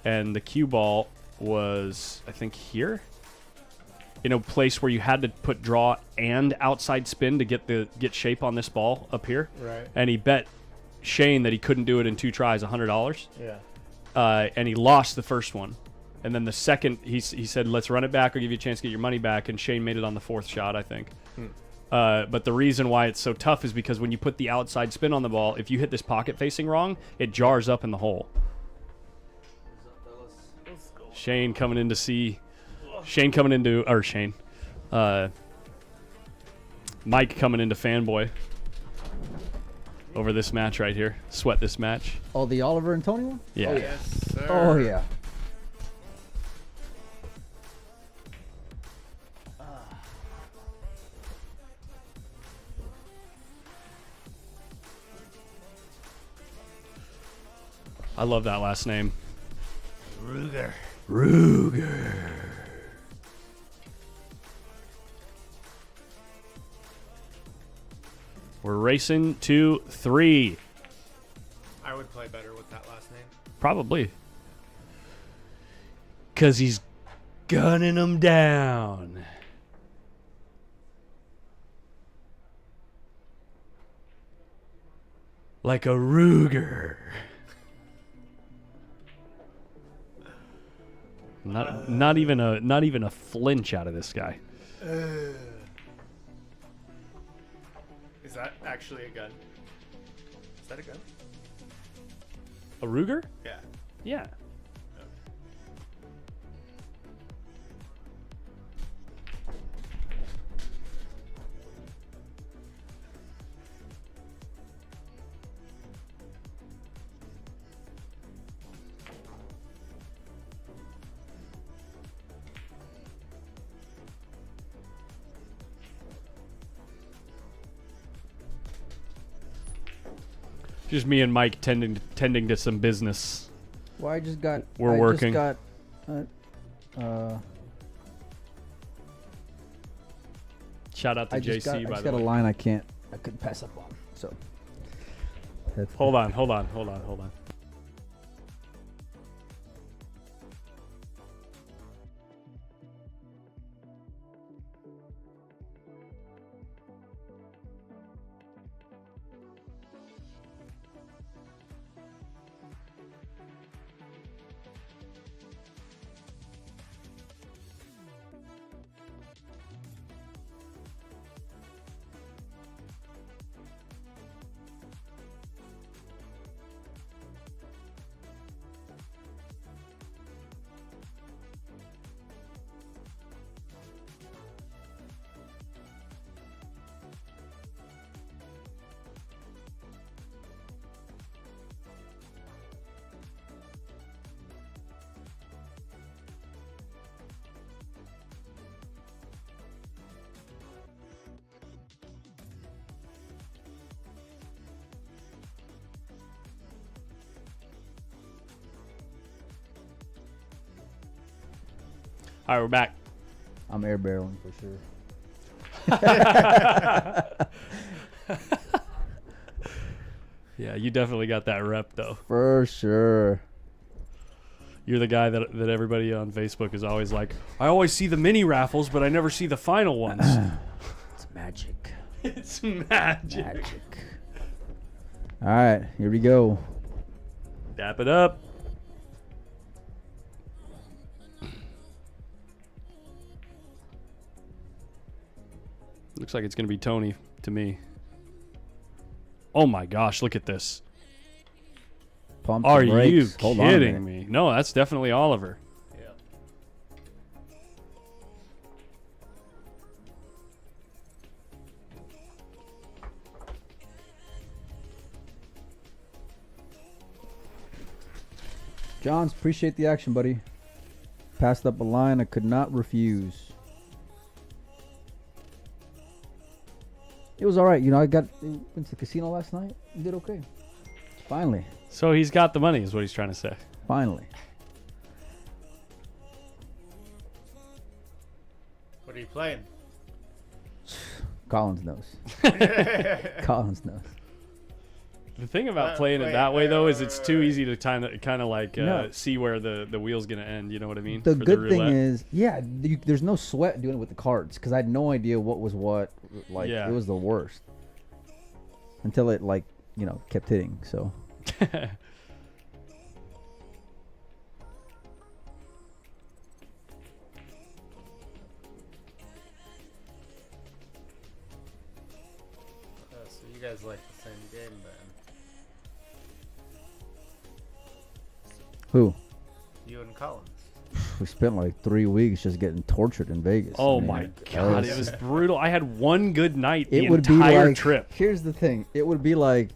And the cue ball was, I think, here. In a place where you had to put draw and outside spin to get shape on this ball up here. Right. And he bet Shane that he couldn't do it in 2 tries, $100. Yeah. And he lost the first one. And then the second, he said, let's run it back. I'll give you a chance to get your money back. And Shane made it on the 4th shot, I think. But the reason why it's so tough is because when you put the outside spin on the ball, if you hit this pocket facing wrong, it jars up in the hole. Shane coming in to see... Shane coming into... Or Shane. Mike coming into fanboy over this match right here. Sweat this match. Oh, the Oliver and Tony one? Yeah. Oh, yes, sir. Oh, yeah. I love that last name. Ruger. Ruger. We're racing to 3. I would play better with that last name. Probably. Because he's gunning them down. Like a Ruger. Not even a flinch out of this guy. Is that actually a gun? Is that a gun? A Ruger? Yeah. Yeah. Just me and Mike tending to some business. Well, I just got... We're working. Just got... Shout out to I JC, just got, by I just the got way. a line I couldn't pass up on. So... Hold on. All right, we're back. I'm air barreling for sure. Yeah, you definitely got that rep though. For sure. You're the guy that everybody on Facebook is always like, I always see the mini raffles, but I never see the final ones. It's magic. It's magic. Magic. All right, here we go. Dap it up. Looks like it's going to be Tony to me. Oh my gosh, look at this. Pump Are the you brakes. Hold on a kidding minute. me? No, that's definitely Oliver. Johns, appreciate the action, buddy. Passed up a line I could not refuse. It was all right. You know, went to the casino last night. Did okay. Finally. So he's got the money is what he's trying to say. Finally. What are you playing? Collins knows. Collins knows. The thing about playing it wait, that way, wait, though, wait, is wait, it's wait, too wait. easy to kind of like No. see where the wheel's going to end. You know what I mean? The For good thing roulette. is, yeah, there's no sweat doing it with the cards because I had no idea what was what. Like, Yeah. it was the worst. Until it, like, you know, kept hitting, so. So you guys like the same game then? Who? You and Collins. We spent like 3 weeks just getting tortured in Vegas. Oh I mean, my that god, it was brutal. I had one good night the It would be entire like, trip. Here's the thing. It would be like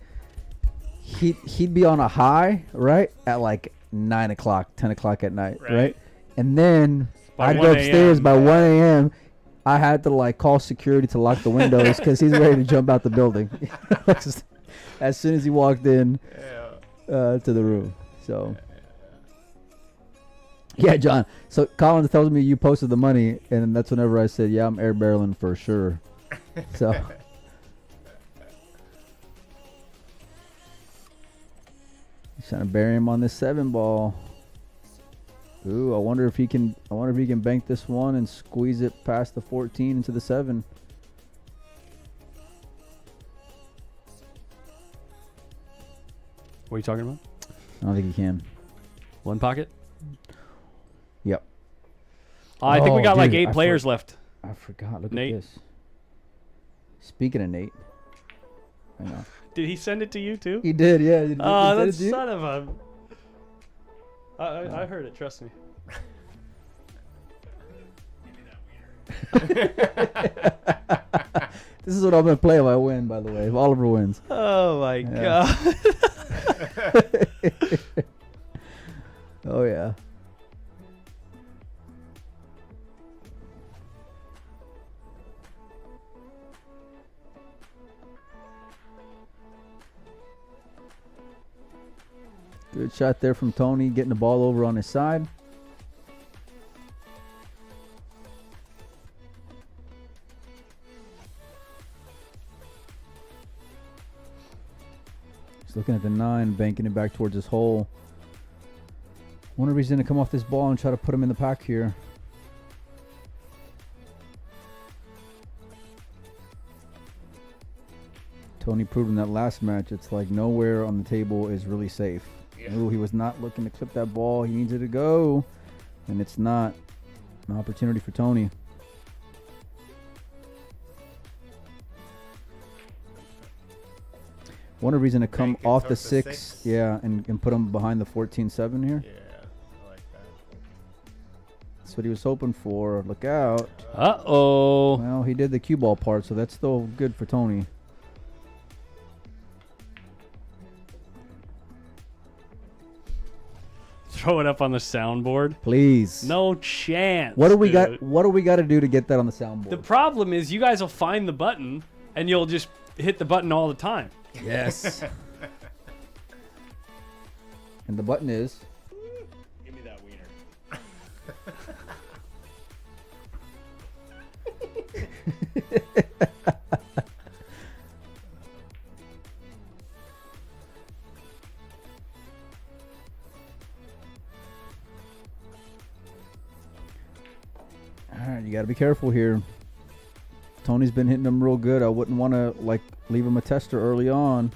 he'd be on a high, right? At like 9 o'clock, 10 o'clock at night, right? Right. And then By I'd 1 go upstairs a.m. by 1 a.m. I had to like call security to lock the windows because he's ready to jump out the building as soon as he walked in to the room. So, yeah, John. So Collins tells me you posted the money, and that's whenever I said, "Yeah, I'm air barreling for sure." So. He's trying to bury him on this 7 ball. Ooh, I wonder if he can bank this one and squeeze it past the 14 into the 7. What are you talking about? I don't think he can. One pocket? Yep. I think we Oh, got like dude, 8 I players left. I forgot. Look Nate. at this. Speaking of Nate. I know. Did he send it to you too? He did, yeah. He Oh, send that it to you? son of a... I heard it, trust me. This is what I'm going to play if I win, by the way. If Oliver wins. Oh my Yeah. god. Oh, yeah. Good shot there from Tony, getting the ball over on his side. He's looking at the 9, banking it back towards his hole. Wonder if he's going to come off this ball and try to put him in the pack here. Tony proved in that last match, it's like nowhere on the table is really safe. Yeah. Ooh, he was not looking to clip that ball. He needs it to go. And it's not an opportunity for Tony. Wonder if he's going to come Bank it off the towards the 6. 6. Yeah, and put him behind the 14-7 here. Yeah, I like that. That's what he was hoping for. Look out. Uh-oh. Well, he did the cue ball part, so that's still good for Tony. Throw it up on the soundboard. Please. No chance. What do we dude. got? What do we got to do to get that on the soundboard? The problem is you guys will find the button and you'll just hit the button all the time. Yes. And the button is. Give me that wiener. All right, you got to be careful here. Tony's been hitting them real good. I wouldn't want to like leave him a tester early on.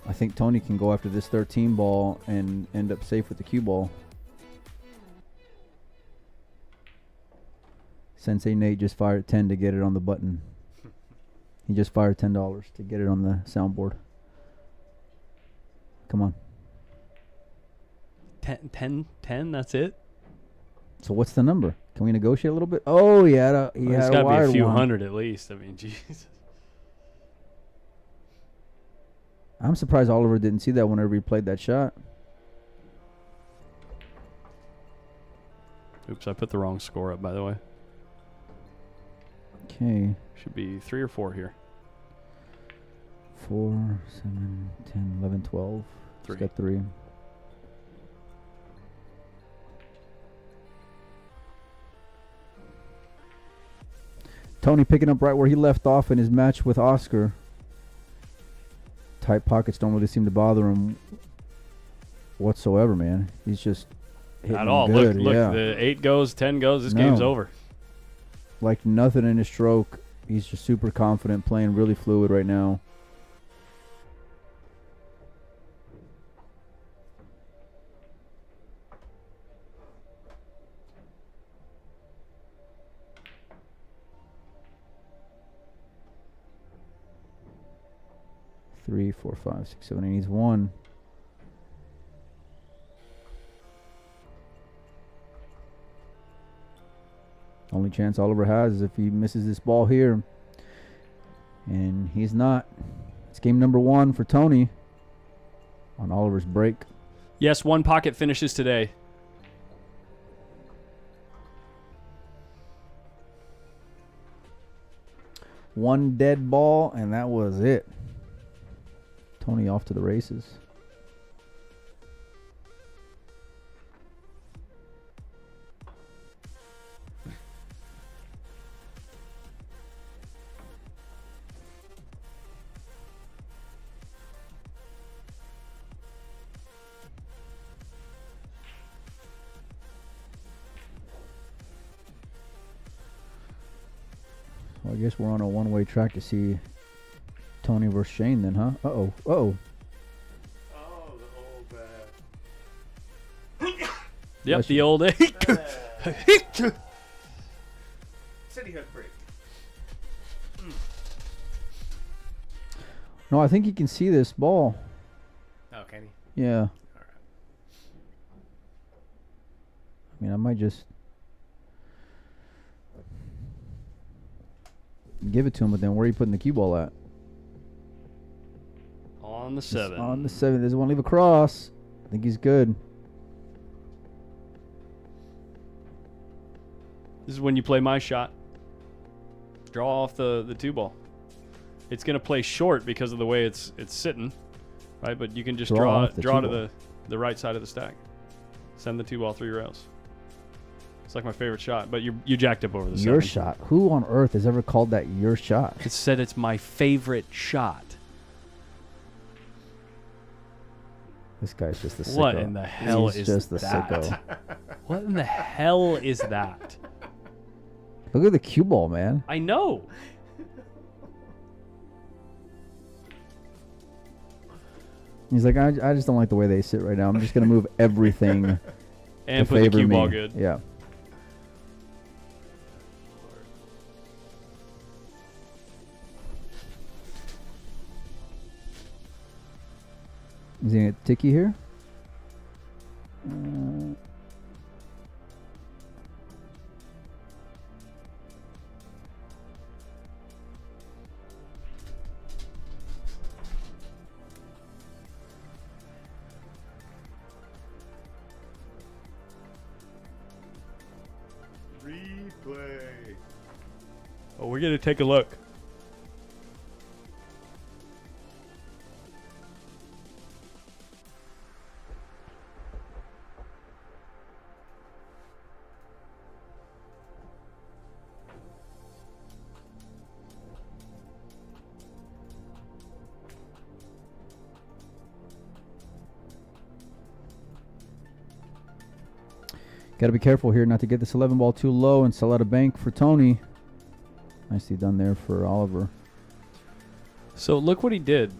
I think Tony can go after this 13 ball and end up safe with the cue ball. Sensei Nate just fired 10 to get it on the button. He just fired $10 to get it on the soundboard. Come on. 10, that's it? So what's the number? Can we negotiate a little bit? Oh, he had a It's had got a to be wired a few one. hundred at least. I mean, Jesus. I'm surprised Oliver didn't see that whenever he played that shot. Oops, I put the wrong score up, by the way. Okay. Should be 3 or 4 here. 4, 7, 10, 11, 12. Three. He's got 3. Tony picking up right where he left off in his match with Oscar. Tight pockets don't really seem to bother him whatsoever, man. He's just hitting At all. good. Look, yeah. the 8 goes, 10 goes. This No. game's over. Like nothing in his stroke. He's just super confident, playing really fluid right now. Three, 4, 5, 6, 7, 8. He's 1. Only chance Oliver has is if he misses this ball here. And he's not. It's game number 1 for Tony on Oliver's break. Yes, 1 pocket finishes today. One dead ball, and that was it. Tony off to the races. Well, I guess we're on a one-way track to see Tony versus Shane then, huh? Uh-oh. Uh-oh. Oh, the old Yep, Bless the you. old 8. City Hook break. No, I think you can see this ball. Oh, can he? Yeah. All right. I mean, I might just give it to him, but then where are you putting the cue ball at? On the It's 7. on the 7. Doesn't want to leave a cross. I think he's good. This is when you play my shot. Draw off the 2 ball. It's going to play short because of the way it's sitting, right? But you can just Draw draw off the to 2 ball. the right side of the stack. Send the 2 ball 3 rails. It's like my favorite shot, but you jacked up over the 7. Your shot. Who on earth has ever called that your shot? It said it's my favorite shot. This guy's just a sicko. What in the hell He's is just a that? sicko. What in the hell is that? Look at the cue ball, man. I know. He's like, I just don't like the way they sit right now. I'm just going to move everything And to put the favor cue me. ball good. Yeah. Is he going to ticky here? Replay. Oh, we're gonna take a look. Got to be careful here not to get this 11 ball too low and sell out a bank for Tony. Nicely done there for Oliver. So look what he did.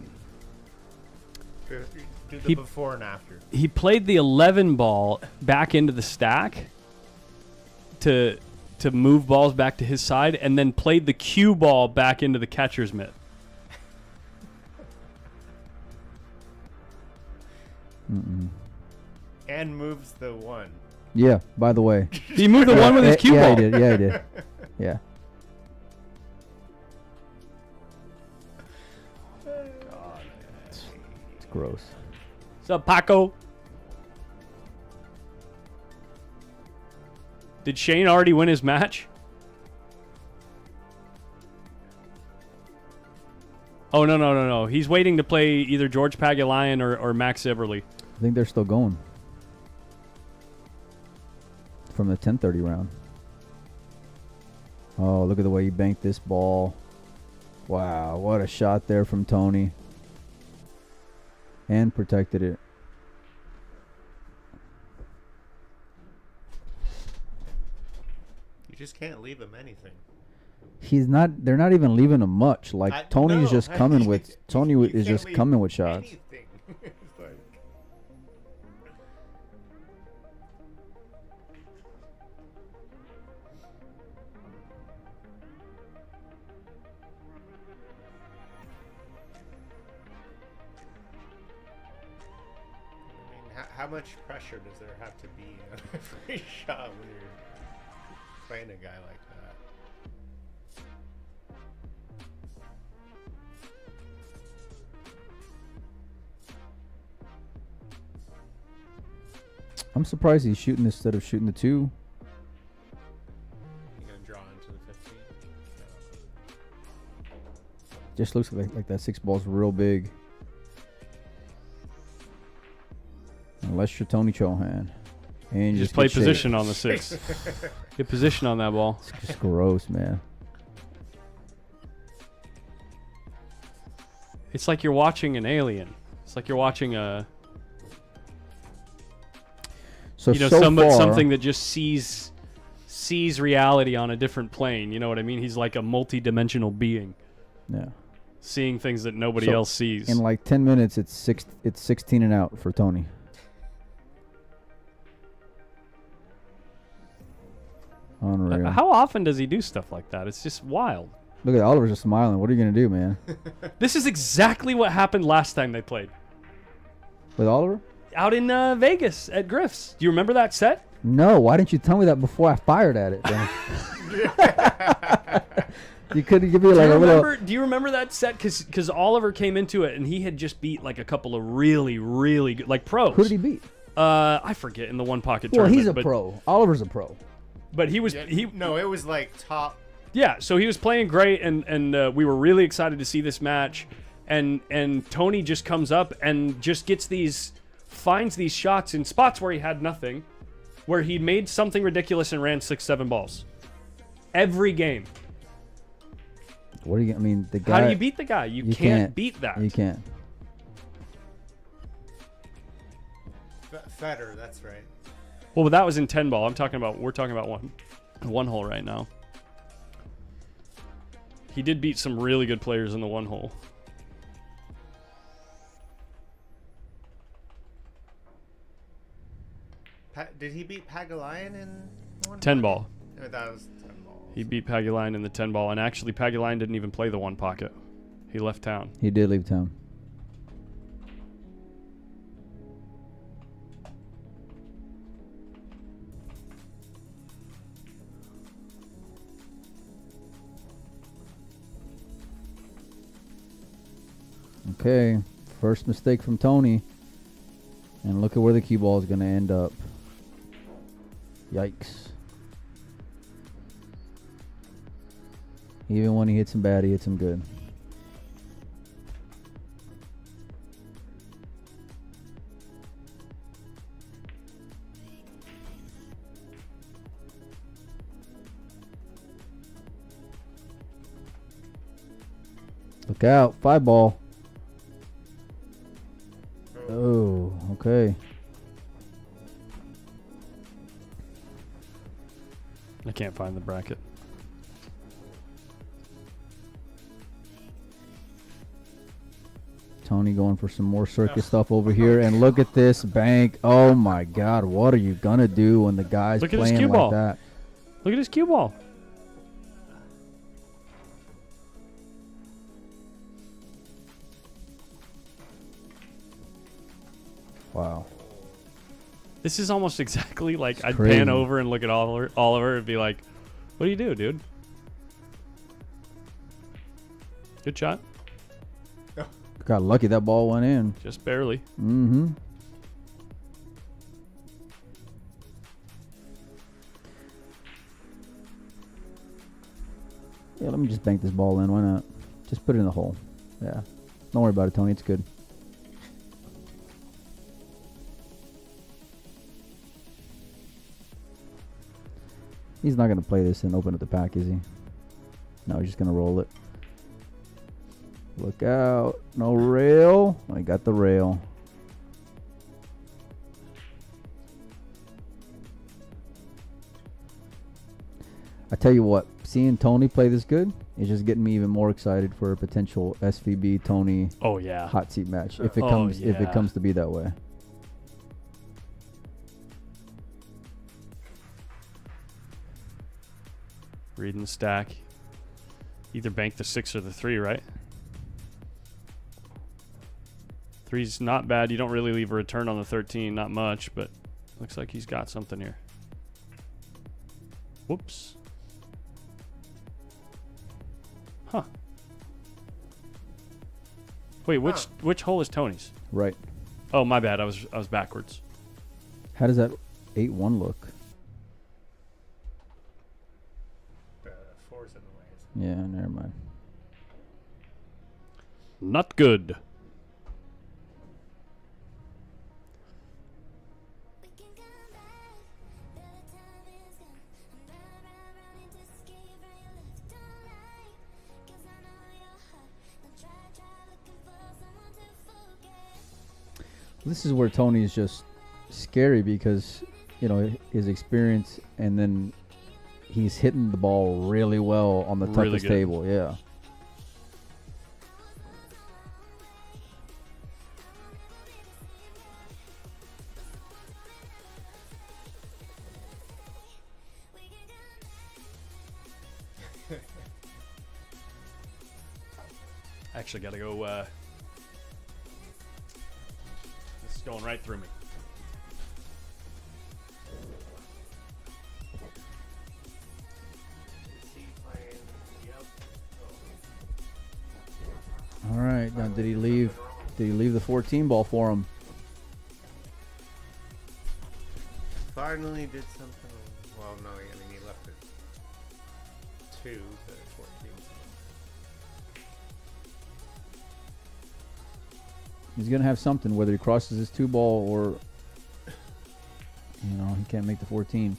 Do the He- before and after. He played the 11 ball back into the stack to move balls back to his side, and then played the cue ball back into the catcher's mitt. And moves the one. Yeah, by the way. He moved the one with his cue yeah, ball. he did. Yeah, he did. Yeah. It's gross. What's up, Paco? Did Shane already win his match? Oh, no. He's waiting to play either George Pagulayan or Max Everly. I think they're still going. From the 10:30 round. Oh, look at the way he banked this ball. Wow, what a shot there from Tony. And protected it. You just can't leave him anything. They're not even leaving him much. Like Tony's no, just coming with Tony you is can't just leave coming with shots. anything. It's like, I mean, how much pressure does there have to be on every shot when you're playing a guy like that? I'm surprised he's shooting instead of shooting the 2. You gonna draw into the 15? Just looks like that 6 ball's real big. Unless you're Tony Chohan. And you Just play get shaped. position on the 6. Get position on that ball. It's just gross, man. It's like you're watching an alien. It's like you're watching a So somebody, far, something that just sees reality on a different plane. You know what I mean? He's like a multi-dimensional being, yeah. seeing things that nobody So, else sees. In like 10 minutes, it's 16 and out for Tony. Unreal. How often does he do stuff like that? It's just wild. Look at Oliver's just smiling. What are you gonna do, man? This is exactly what happened last time they played. With Oliver? Out in Vegas at Griff's. Do you remember that set? No. Why didn't you tell me that before I fired at it? Then? You couldn't give me like a little. Do you remember that set? Because Oliver came into it and he had just beat like a couple of really, really good, like pros. Who did he beat? I forget, in the one pocket Well, tournament. he's a pro. Oliver's a pro. But he was No, it was like top. Yeah, so he was playing great, and we were really excited to see this match. And Tony just comes up and just finds these shots in spots where he had nothing, where he made something ridiculous and ran 6-7 balls. Every game. What do you? I mean, the guy. How do you beat the guy? You can't beat that. You can't. Feder, that's right. Well, but that was in 10 ball. We're talking about one hole right now. He did beat some really good players in the one hole. Did he beat Pagulayan in one 10 ball. No, that was 10 ball. He beat Pagulayan in the 10 ball, and actually Pagulayan didn't even play the one pocket. He left town. He did leave town. Okay, first mistake from Tony. And look at where the cue ball is going to end up. Yikes. Even when he hits him bad, he hits him good. Look out, 5 ball. Oh, okay. I can't find the bracket. Tony going for some more circus stuff over here, and look at this bank. Oh my God, what are you gonna do when the guy's Look at his playing cue like ball. that? Look at his cue ball. Wow. This is almost exactly like I'd crazy. pan over and look at Oliver and be like, "What do you do, dude? Good shot, Got lucky that ball went in. just barely." Mm-hmm. Yeah, let me just bank this ball in. Why not? Just put it in the hole. Yeah. Don't worry about it, Tony. It's good. He's not going to play this and open up the pack, is he? No, he's just going to roll it. Look out. No rail. I got the rail. I tell you what, seeing Tony play this good is just getting me even more excited for a potential SVB Tony Oh yeah. hot seat match if it Oh, comes if yeah. it comes to be that way. Reading the stack. Either bank the 6 or the 3, right? 3's not bad. You don't really leave a return on the 13, not much, but looks like he's got something here. Whoops. Huh. Wait, which hole is Tony's? Right. Oh, my bad. I was backwards. How does that 8-1 look? The 4's in the way. Yeah, never mind. Not good. We can come back. The time is gone. I'm running to escape from your left. Don't lie, 'cause I know your heart. Don't try looking for someone to forget. This is where Tony is just scary because, you know, his experience, and then he's hitting the ball really well on the Really toughest good. table. Yeah. Actually, gotta go. This is going right through me. Is he playing? Yep. All right. Now, did he leave? Did he leave the 14 ball for him? Finally did something. Well, no, I mean he left it 2 to 14. He's gonna have something, whether he crosses his 2 ball or, you know, he can't make the 14.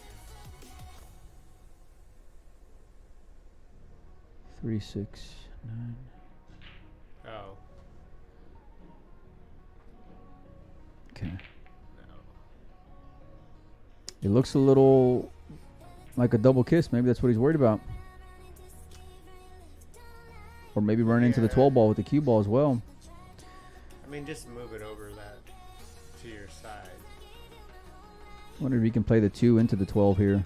3, 6, 9. Oh, Okay. no. It looks a little like a double kiss. Maybe that's what he's worried about. Or maybe run into the Yeah. 12 ball with the cue ball as well. I mean, just move it over that to your side. I wonder if he can play the 2 into the 12 here.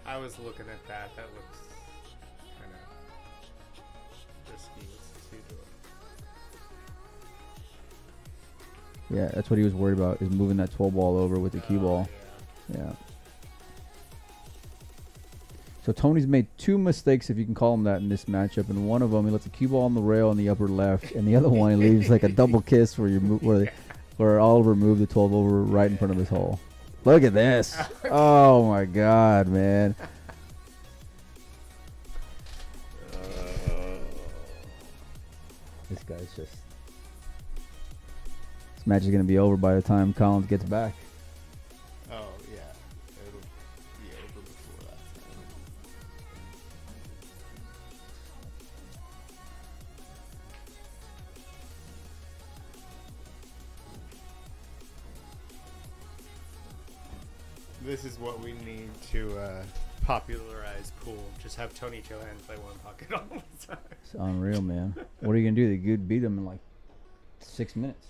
I was looking at that. That looks kind of risky. What's the 2 doing? Yeah, that's what he was worried about, is moving that 12 ball over with the cue ball. Yeah. Yeah. So Tony's made 2 mistakes, if you can call them that, in this matchup, and one of them he lets the cue ball on the rail in the upper left, and the other one he leaves like a double kiss where you move, where Oliver moved the 12 over right in front of his hole. Look at this! Oh my God, man! This guy's just. This match is gonna be over by the time Collins gets back. Oh yeah, it'll be over before that time. This is what we need to popularize pool. Just have Tony Chohan play one pocket all the time. It's unreal, man. What are you gonna do? The dude beat him in like 6 minutes.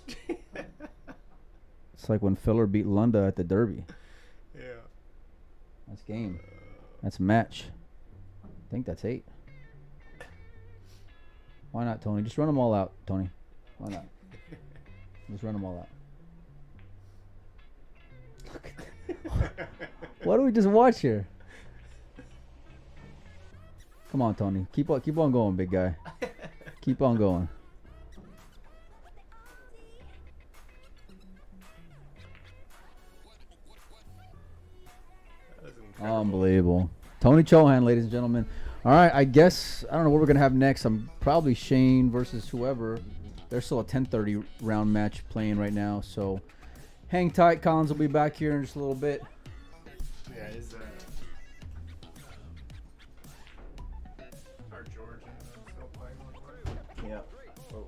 It's like when Filler beat Lunda at the Derby. Yeah. That's game. That's a match. I think that's 8. Why not, Tony? Just run them all out, Tony. Why not? Just run them all out. Look at that. What do we just watch here? Come on, Tony. Keep on going, big guy. Keep on going. That was incredible. Unbelievable. Tony Chohan, ladies and gentlemen. All right, I guess I don't know what we're gonna have next. I'm probably Shane versus whoever. There's still a 10:30 round match playing right now, so hang tight. Collins will be back here in just a little bit. Yeah, is our Georgian still playing one? Yeah. Oh.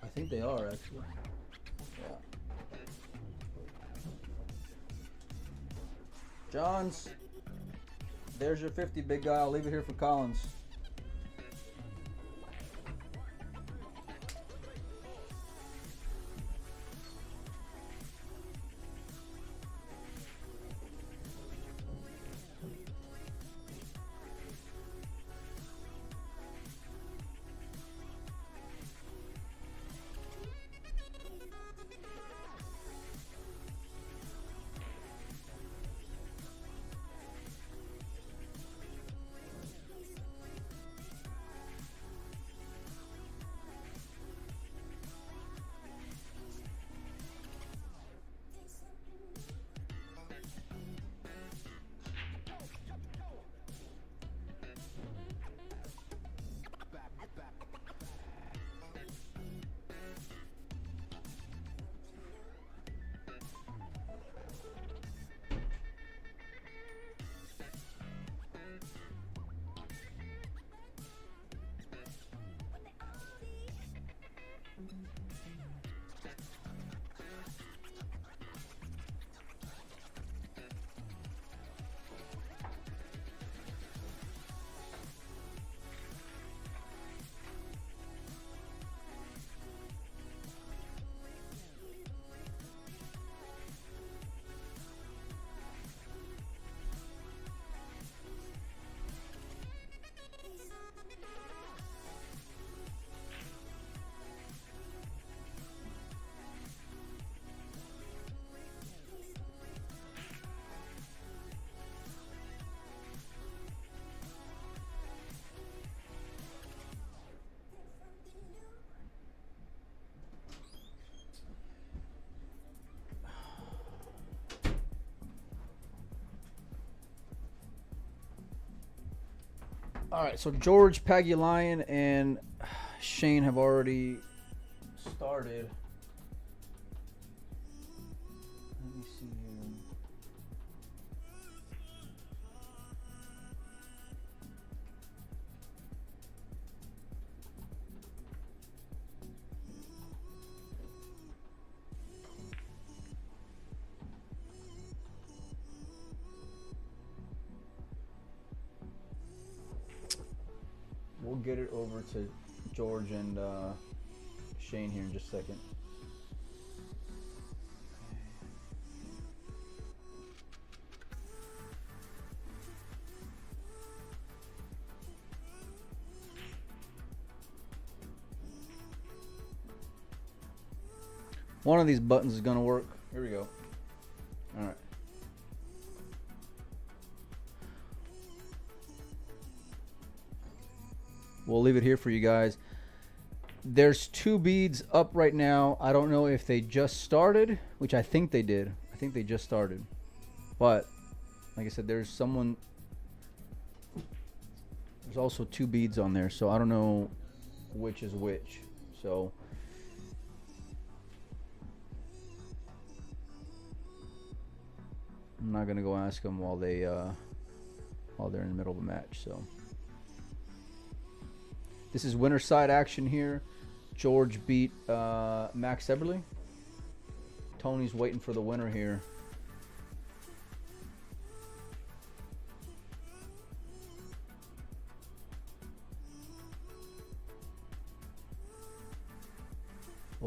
I think they are actually. Yeah. Johns, there's your 50, big guy. I'll leave it here for Collins. All right, so George, Pagulayan, and Shane have already started. Let me see here. We'll get it over to George and Shane here in just a second. One of these buttons is gonna work. Here we go. All right. We'll leave it here for you guys. There's 2 beads up right now. I don't know if they just started, which I think they did. I think they just started. But like I said, there's also 2 beads on there, so I don't know which is which. So I'm not gonna go ask them while they're in the middle of a match. So this is winner side action here. George beat Max Eberly. Tony's waiting for the winner here.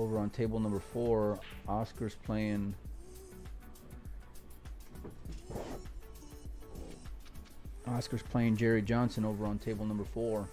Over on table number 4, Oscar's playing. Oscar's playing Jerry Johnson over on table number 4.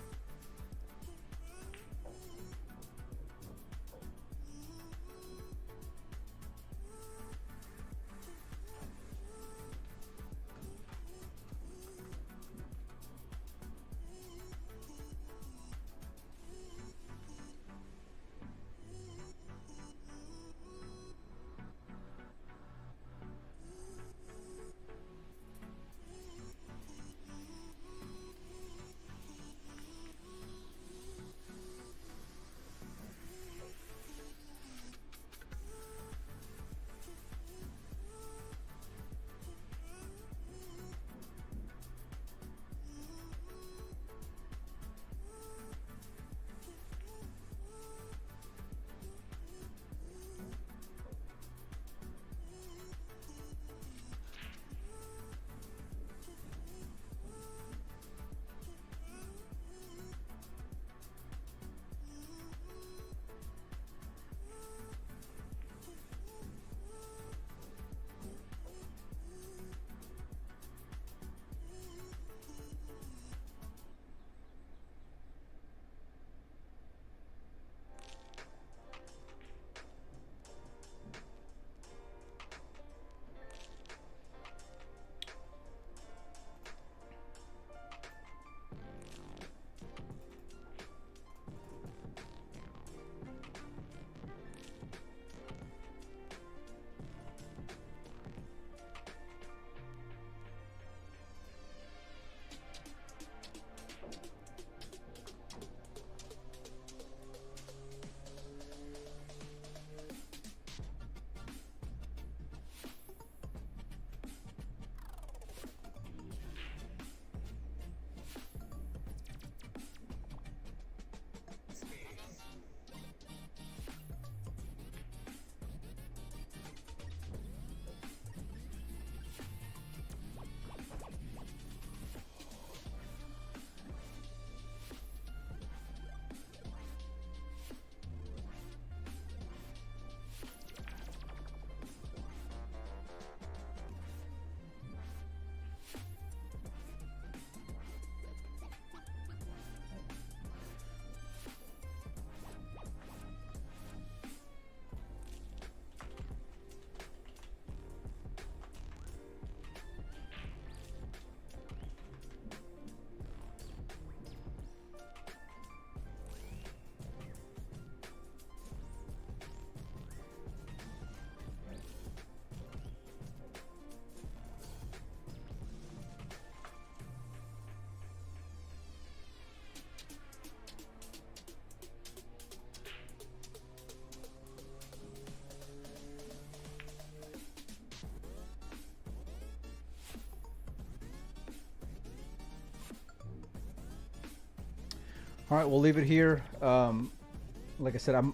All right, we'll leave it here. Like I said, I'm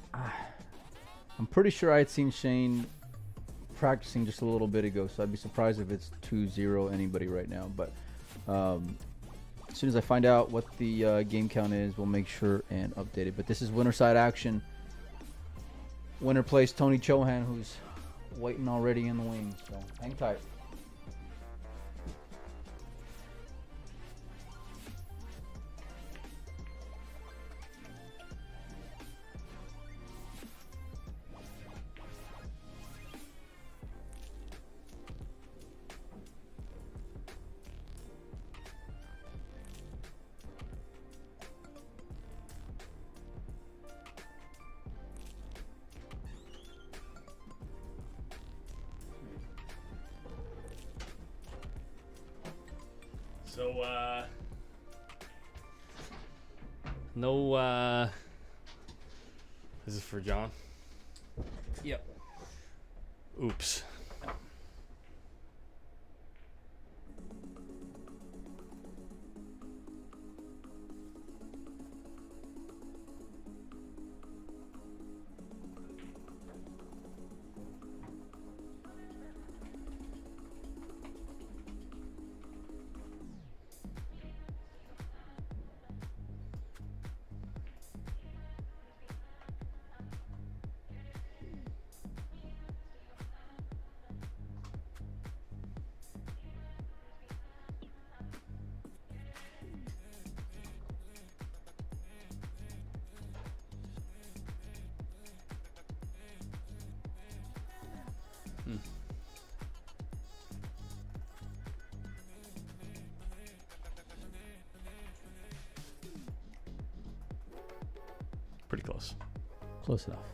pretty sure I had seen Shane practicing just a little bit ago, so I'd be surprised if it's 2-0 anybody right now. But as soon as I find out what the game count is, we'll make sure and update it. But this is winner side action. Winner plays Tony Chohan, who's waiting already in the wings. So hang tight. So, no, this is for John? Yep. Oops. Pretty close. Close enough.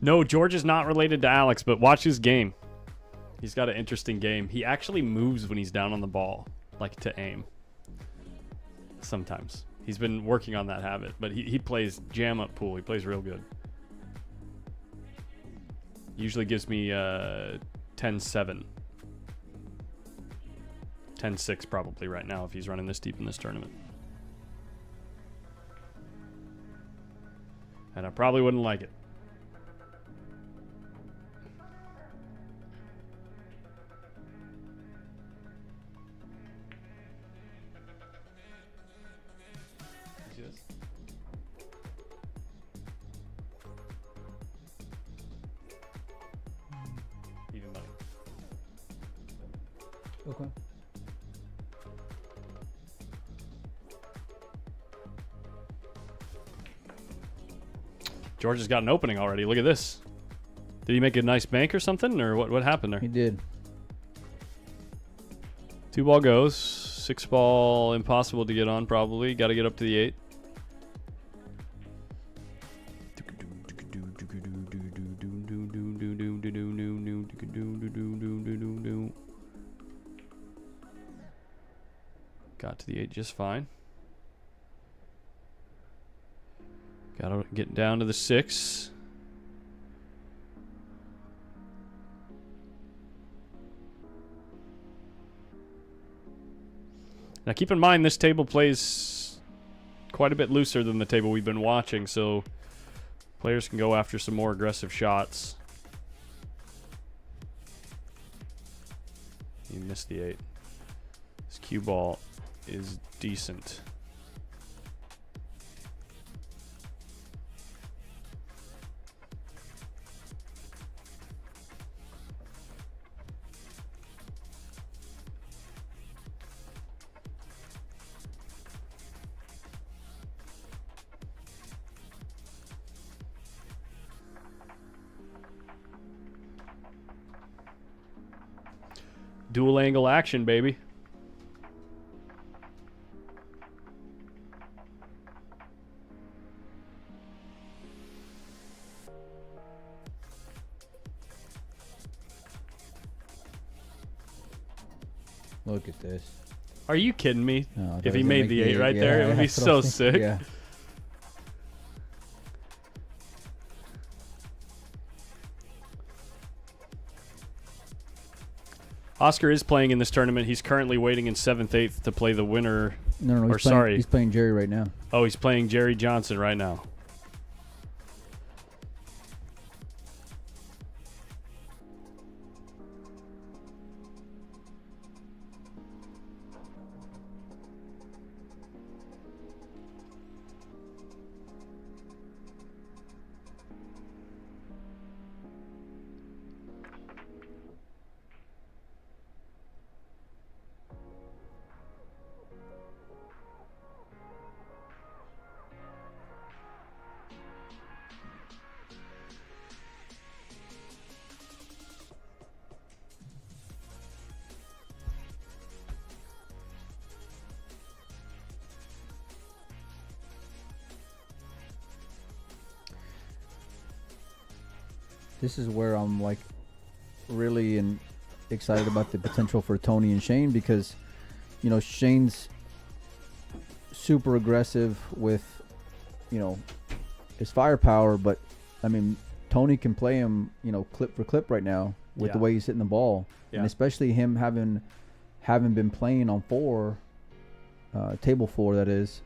No, George is not related to Alex, but watch his game. He's got an interesting game. He actually moves when he's down on the ball, like to aim. Sometimes. He's been working on that habit, but he plays jam up pool. He plays real good. Usually gives me 10-7. 10-6 probably right now if he's running this deep in this tournament. And I probably wouldn't like it. See this? Even money. Okay. George has got an opening already. Look at this. Did he make a nice bank or something, or what happened there? He did. 2 ball goes. 6 ball impossible to get on probably. Got to get up to the 8. Got to the 8 just fine. Got to get down to the 6. Now keep in mind this table plays quite a bit looser than the table we've been watching, so players can go after some more aggressive shots. You missed the 8. This cue ball is decent. Dual angle action, baby. Look at this. Are you kidding me? No, I thought if he he was gonna made make the 8 right there, it would be that's what I so was thinking. sick. Yeah. Oscar is playing in this tournament. He's currently waiting in 7th, 8th to play the winner. No, Or sorry. He's playing Jerry right now. Oh, he's playing Jerry Johnson right now. This is where I'm like really excited about the potential for Tony and Shane, because you know Shane's super aggressive with his firepower, but I mean Tony can play him clip for clip right now with the Yeah. way he's hitting the ball, Yeah. and especially him having been playing on 4, table 4 that is,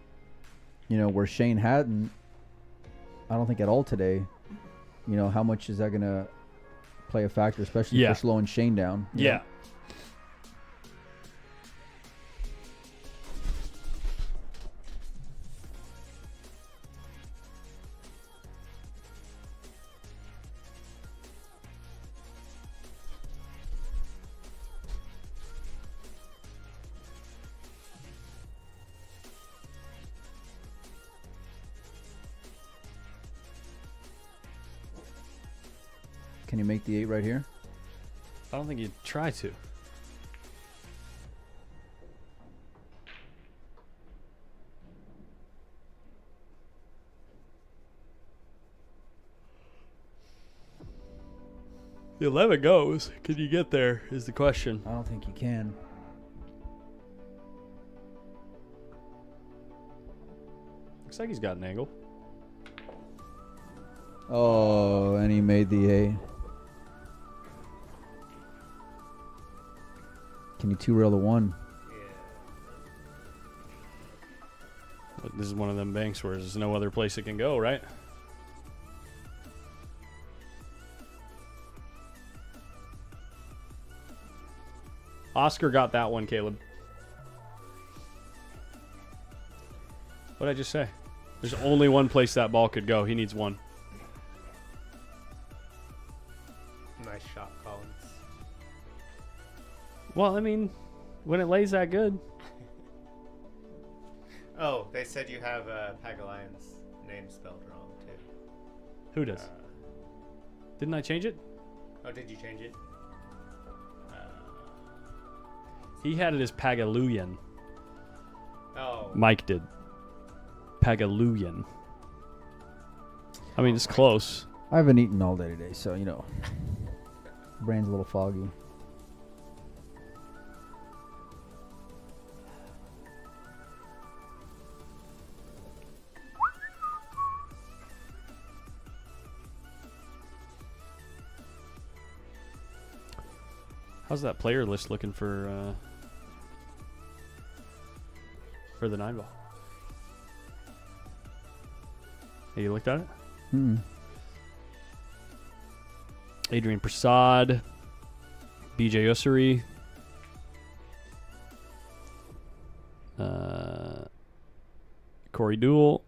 where Shane hadn't. I don't think at all today. How much is that going to play a factor, especially Yeah. for slowing Shane down? you know? Yeah. Can you make the 8 right here? I don't think you'd try to. The 11 goes. Can you get there is the question. I don't think you can. Looks like he's got an angle. Oh, and he made the A. Can you two-rail the 1? This is one of them banks where there's no other place it can go, right? Oscar got that one, Caleb. What did I just say? There's only one place that ball could go. He needs one. Nice shot, Collins. Well, I mean, when it lays that good. Oh, they said you have Pagalion's name spelled wrong too. Who does? Didn't I change it? Oh, did you change it? He had it as Pagaluyan. Oh. Mike did. Pagaluyan. I mean, it's close. I haven't eaten all day today, so, you know. Brain's a little foggy. How's that player list looking for the 9 ball? Hey, you looked at it? Adrian Prasad, BJ Ussery, Corey Deuel,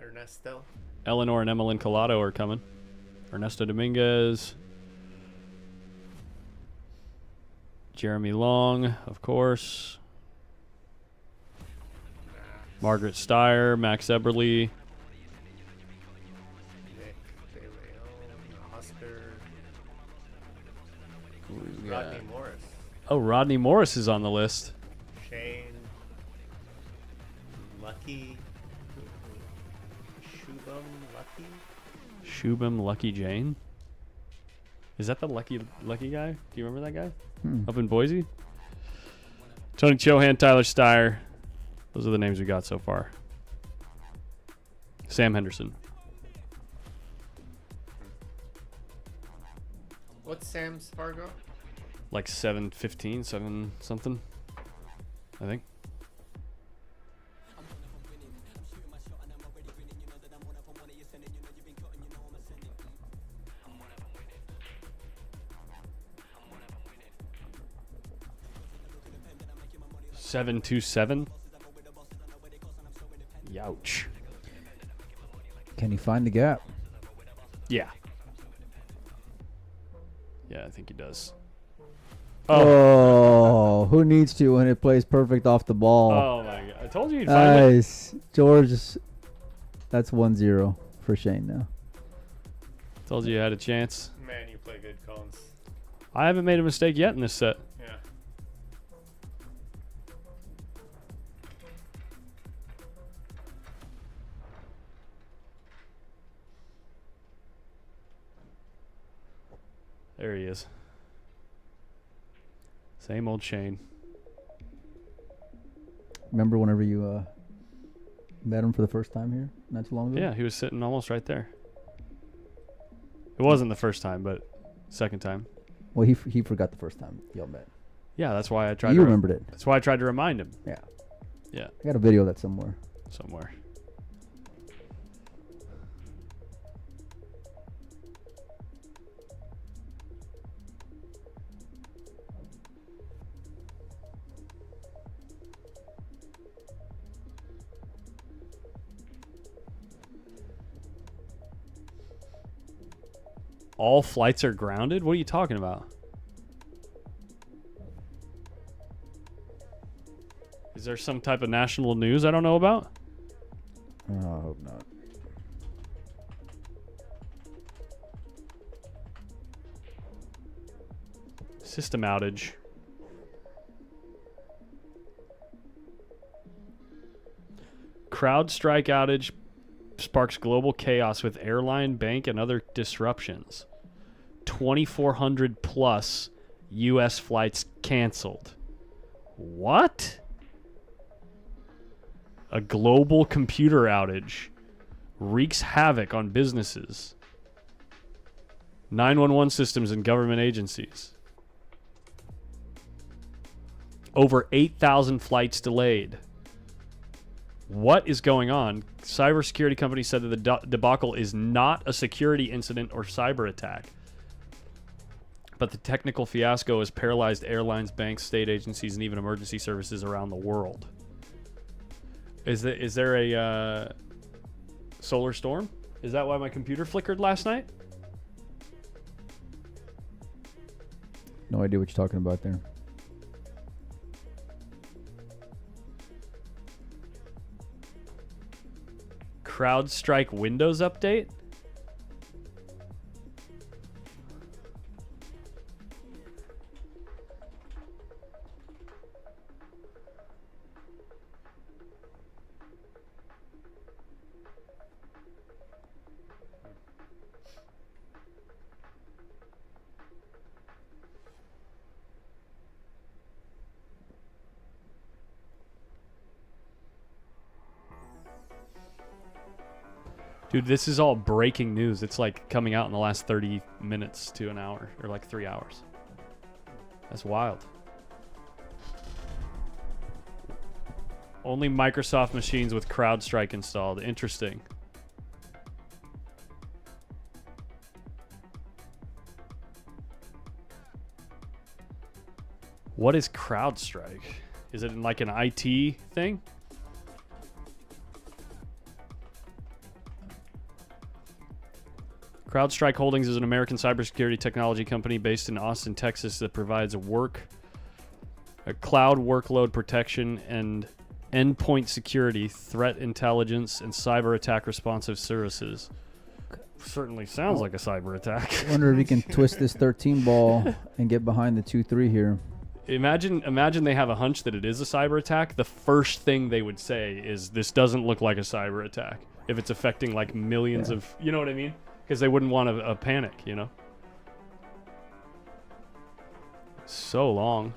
Ernesto. Eleanor and Emmeline Collado are coming. Ernesto Dominguez. Jeremy Long, of course. Margaret Steyer, Max Eberly. Nick De Leon, Oscar. Yeah. Rodney Morris. Oh, Rodney Morris is on the list. Shane. Lucky. Shubham Lucky. Shubham Lucky Jane. Is that the lucky guy? Do you remember that guy? Up in Boise? Tony Chohan, Tyler Steyer. Those are the names we got so far. Sam Henderson. What's Sam's Fargo? Like 715, 7 something, I think. $727. Youch. Can he find the gap? Yeah. Yeah, I think he does. Oh, who needs to when it plays perfect off the ball? Oh my god. I told you you'd find it. Nice. George, that's 1-0 for Shane now. Told you had a chance. Man, you play good, Collins. I haven't made a mistake yet in this set. Yeah. There he is. Same old Shane. Remember whenever you met him for the first time here not too long ago? Yeah, he was sitting almost right there. It wasn't the first time, but second time. Well, he forgot the first time y'all met. Yeah, that's why I tried. You remembered it. That's why I tried to remind him. Yeah. Yeah, I got a video of that somewhere. somewhere. All flights are grounded? What are you talking about? Is there some type of national news I don't know about? Oh, I hope not. System outage. Crowd strike outage. sparks global chaos with airline, bank, and other disruptions. 2,400 plus U.S. flights canceled. What? A global computer outage wreaks havoc on businesses, 911 systems, and government agencies. Over 8,000 flights delayed. What is going on? Cybersecurity company said that the debacle is not a security incident or cyber attack, but the technical fiasco has paralyzed airlines, banks, state agencies, and even emergency services around the world. Is there a solar storm? Is that why my computer flickered last night? No idea what you're talking about there. CrowdStrike Windows update? Dude, this is all breaking news. It's like coming out in the last 30 minutes to an hour, or like 3 hours. That's wild. Only Microsoft machines with CrowdStrike installed. Interesting. What is CrowdStrike? Is it like an IT thing? CrowdStrike Holdings is an American cybersecurity technology company based in Austin, Texas that provides a cloud workload protection and endpoint security, threat intelligence, and cyber attack responsive services. Certainly sounds like a cyber attack. I wonder if we can twist this 13 ball and get behind the 2-3 here. Imagine they have a hunch that it is a cyber attack. The first thing they would say is, this doesn't look like a cyber attack. If it's affecting like millions of, you know what I mean? Because they wouldn't want a panic, you know? So long.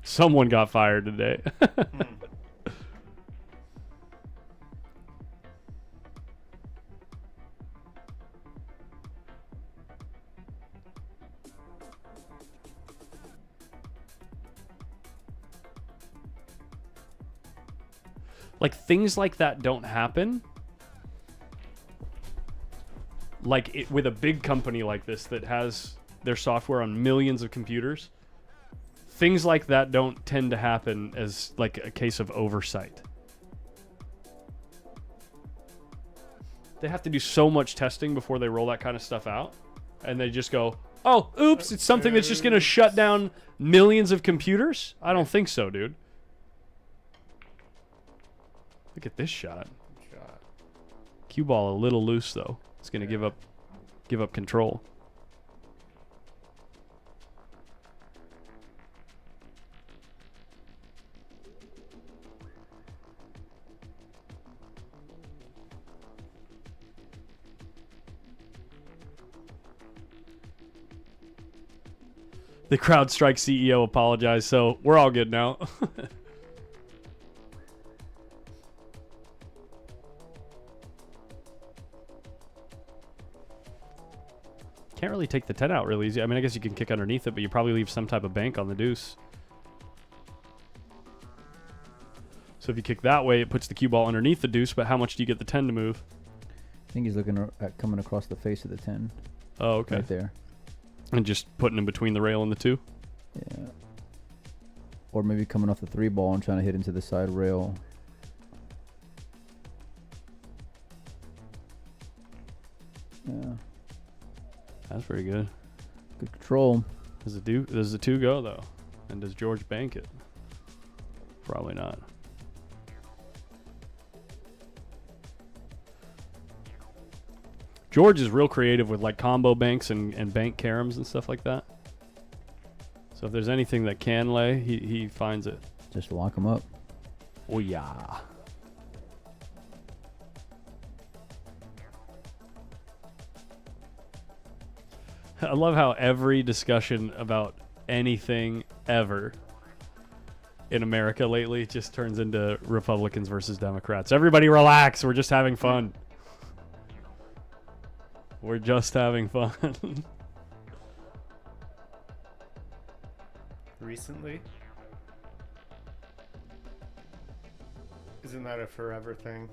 Someone got fired today. Like, things like that don't happen. Like, with a big company like this that has their software on millions of computers, things like that don't tend to happen as, like, a case of oversight. They have to do so much testing before they roll that kind of stuff out. And they just go, oh, oops, it's something that's just going to shut down millions of computers? I don't think so, dude. Look at this shot. Cue ball a little loose though. It's gonna give up control. The CrowdStrike CEO apologized, so we're all good now. Can't really take the 10 out real easy. I mean, I guess you can kick underneath it, but you probably leave some type of bank on the deuce. So if you kick that way, it puts the cue ball underneath the deuce, but how much do you get the 10 to move? I think he's looking at coming across the face of the 10. Oh, okay. Right there. And just putting in between the rail and the 2? Yeah. Or maybe coming off the 3 ball and trying to hit into the side rail. Yeah. That's pretty good. Good control. Does the 2 go though? And does George bank it? Probably not. George is real creative with like combo banks and bank caroms and stuff like that. So if there's anything that can lay, he finds it. Just lock him up. Oh yeah. I love how every discussion about anything ever in America lately just turns into Republicans versus Democrats. Everybody relax. We're just having fun. We're just having fun. Recently? Isn't that a forever thing?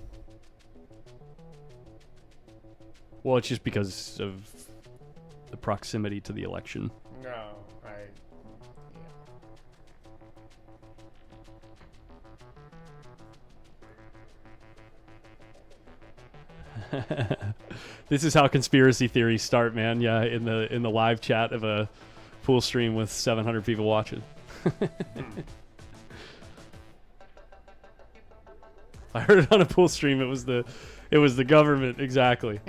Well, it's just because of the proximity to the election. No, This is how conspiracy theories start, man. Yeah, in the live chat of a pool stream with 700 people watching. I heard it on a pool stream. It was the government, exactly.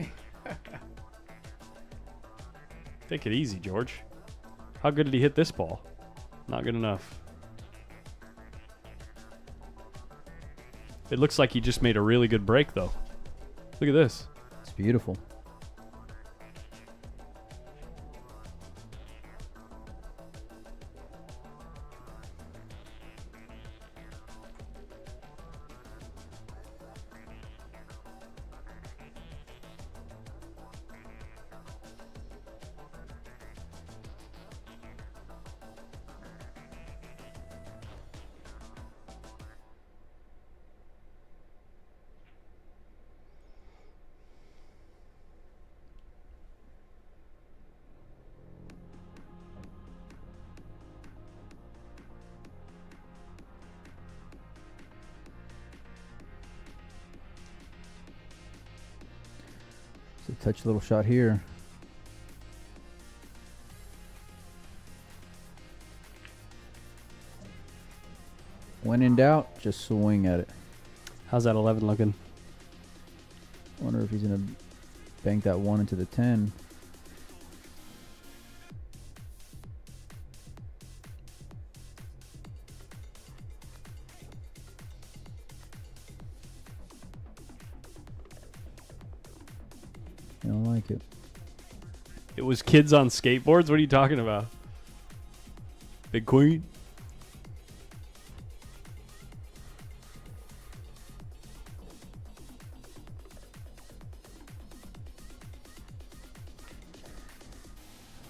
Take it easy, George. How good did he hit this ball? Not good enough. It looks like he just made a really good break, though. Look at this. It's beautiful. Touch little shot here. When in doubt, just swing at it. How's that 11 looking? Wonder if he's gonna bank that one into the 10. I don't like it. It was kids on skateboards? What are you talking about? Big Queen?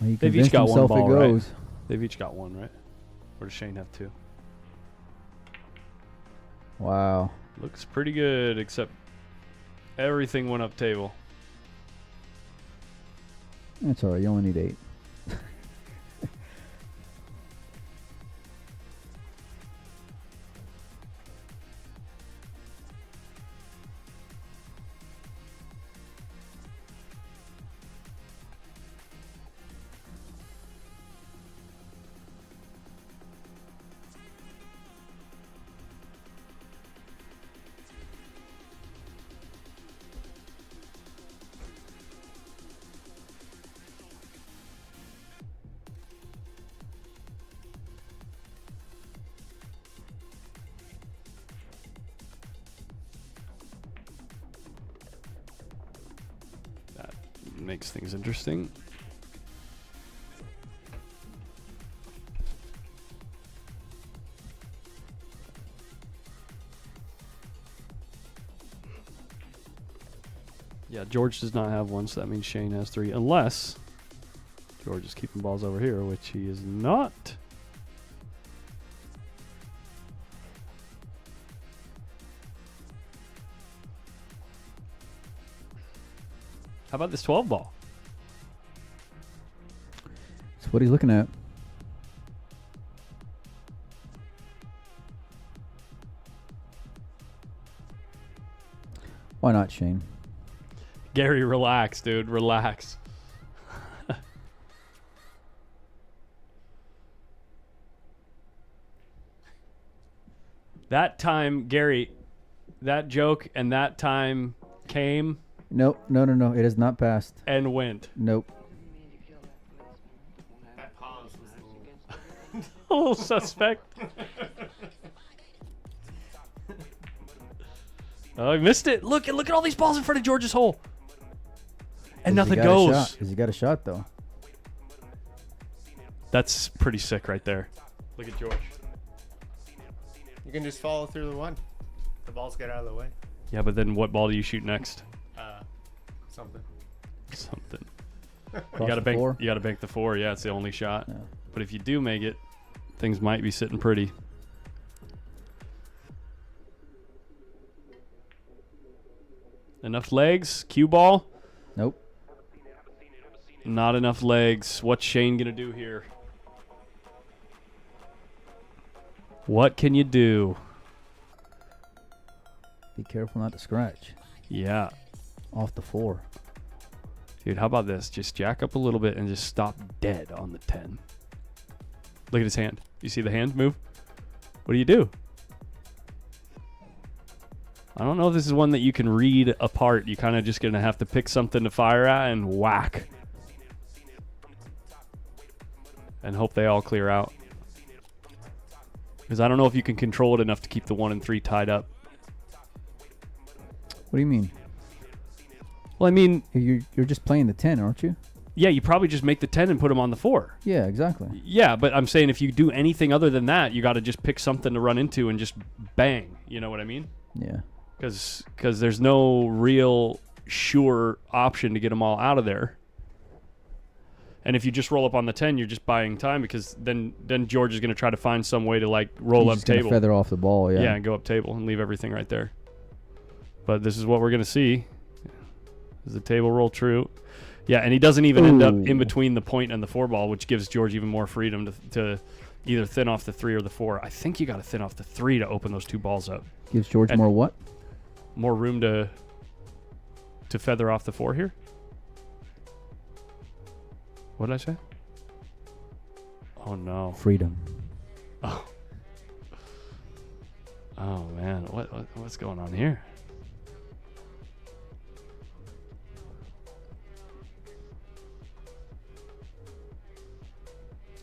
Well, he They've each convinced got one himself ball, it right? goes. They've each got one, right? Or does Shane have two? Wow. Looks pretty good, except everything went up table. That's alright. You only need 8. Makes things interesting. Yeah, George does not have one, so that means Shane has 3, unless George is keeping balls over here, which he is not. How about this 12 ball? That's what he's looking at. Why not, Shane? Gary, relax, dude. Relax. That time, Gary, that joke and that time came Nope. No. It has not passed. and went. Nope. That pause was a little A little suspect. Oh, he missed it. Look at all these balls in front of George's hole. And Has he nothing got a goes. shot? Has he got a shot, though? That's pretty sick right there. Look at George. You can just follow through the one. The balls get out of the way. Yeah, but then what ball do you shoot next? Something. Something. Across You gotta the bank. floor? You gotta bank the 4. Yeah, it's the only shot. Yeah. But if you do make it, things might be sitting pretty. Enough legs. Cue ball. Nope. Not enough legs. What's Shane gonna do here? What can you do? Be careful not to scratch. Yeah. Off the 4. Dude, how about this? Just jack up a little bit and just stop dead on the 10. Look at his hand. You see the hand move? What do you do? I don't know if this is one that you can read apart. You kind of just going to have to pick something to fire at and whack. And hope they all clear out. Because I don't know if you can control it enough to keep the 1 and 3 tied up. What do you mean? Well, I mean, You're just playing the 10, aren't you? yeah, you probably just make the 10 and put him on the 4. Yeah, exactly. Yeah, but I'm saying if you do anything other than that, you got to just pick something to run into and just bang. You know what I mean? Yeah. Because there's no real sure option to get them all out of there. And if you just roll up on the 10, you're just buying time because then George is going to try to find some way to like roll He's up just gonna table. feather off the ball, yeah. Yeah, and go up table and leave everything right there. But this is what we're going to see. Does the table roll true? Yeah, and he doesn't even end up in between the point and the 4 ball, which gives George even more freedom to either thin off the 3 or the 4. I think you got to thin off the 3 to open those 2 balls up. Gives George And- more what? More room to feather off the 4 here. What did I say? Oh no. Freedom. Oh man, what's going on here?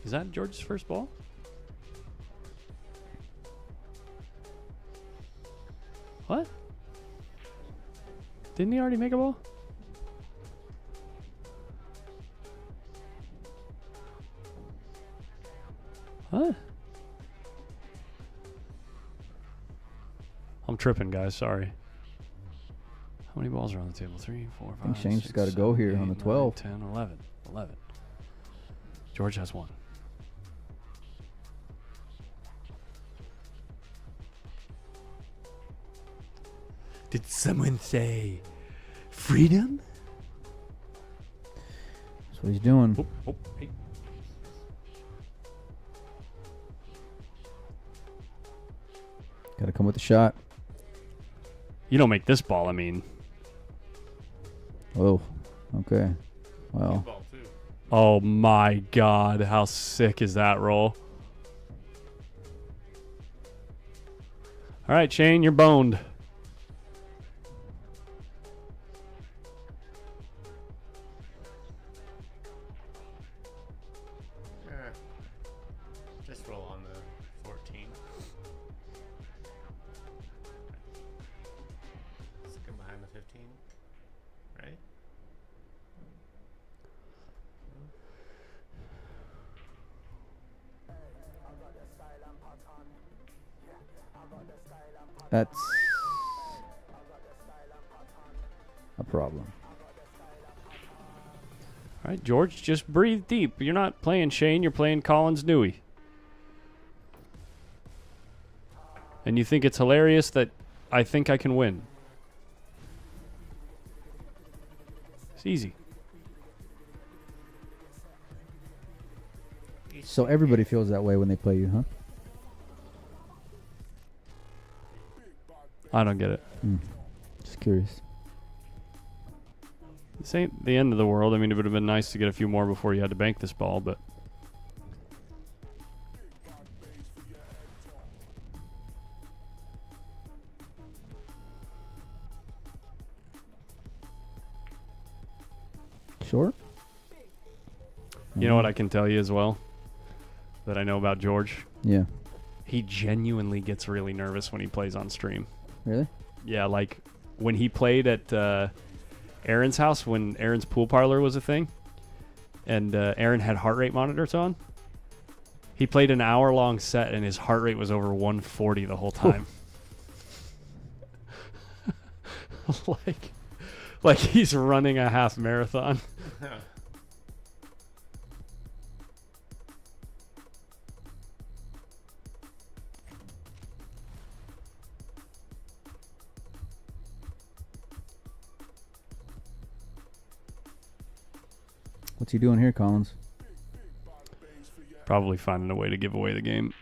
Is that George's first ball? What? Didn't he already make a ball? What? I'm tripping, guys. Sorry. How many balls are on the table? 3, 4, 5, think Shane's 6, gotta go 7, here 8, on the 9, 12. 10, 11. 11. George has 1. Did someone say freedom? That's what he's doing. Oh, hey. Got to come with the shot. You don't make this ball, I mean. Oh, okay. Well, Ball too. Oh my god, how sick is that roll? All right, Shane, you're boned. Just roll on the 14. Stick him behind the 15. Right? that's a problem. All right, George, just breathe deep. You're not playing Shane, you're playing Collins Newey. And you think it's hilarious that I think I can win. It's easy. So everybody feels that way when they play you, huh? I don't get it. Just curious. This ain't the end of the world. I mean, it would have been nice to get a few more before you had to bank this ball, but... Short? You know what I can tell you as well? that I know about George. Yeah. He genuinely gets really nervous when he plays on stream. Really? Yeah, like when he played at Aaron's house, when Aaron's pool parlor was a thing, and Aaron had heart rate monitors on. He played an hour-long set, and his heart rate was over 140 the whole time. like he's running a half marathon. What's he doing here, Collins? Probably finding a way to give away the game.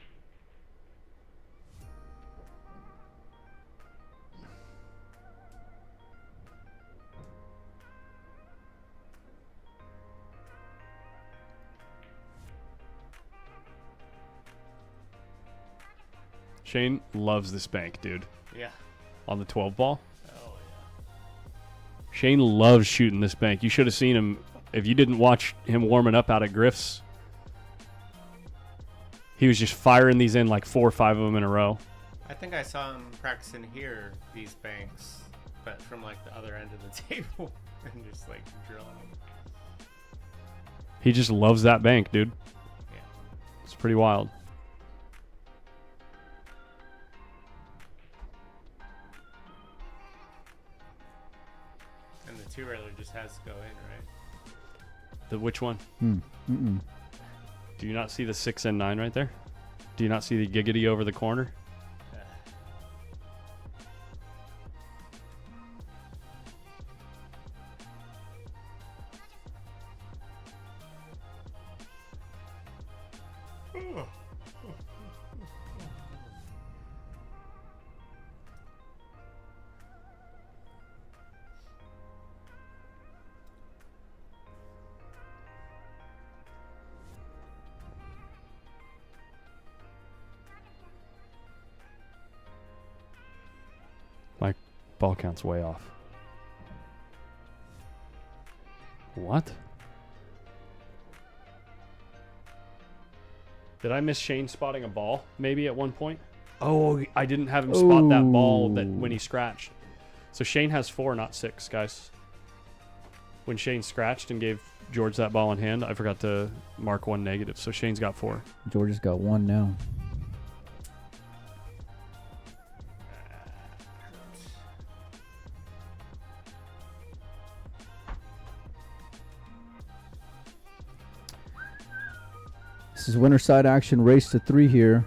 Shane loves this bank, dude. Yeah. On the 12 ball. Oh yeah. Shane loves shooting this bank. You should have seen him if you didn't watch him warming up out at Griff's. He was just firing these in like 4 or 5 of them in a row. I think I saw him practicing here, these banks, but from like the other end of the table and just like drilling them. He just loves that bank, dude. Yeah. It's pretty wild. And the 2-railer just has to go in, right? The which one? Mm-mm. Do you not see the 6 and 9 right there? Do you not see the giggity over the corner? My ball count's way off. What? Did I miss Shane spotting a ball maybe at one point? Oh, I didn't have him spot that ball that when he scratched. So Shane has 4, not 6, guys. When Shane scratched and gave George that ball in hand, I forgot to mark 1 negative. So Shane's got 4. George has got 1 now. This is winner side action, race to 3 here.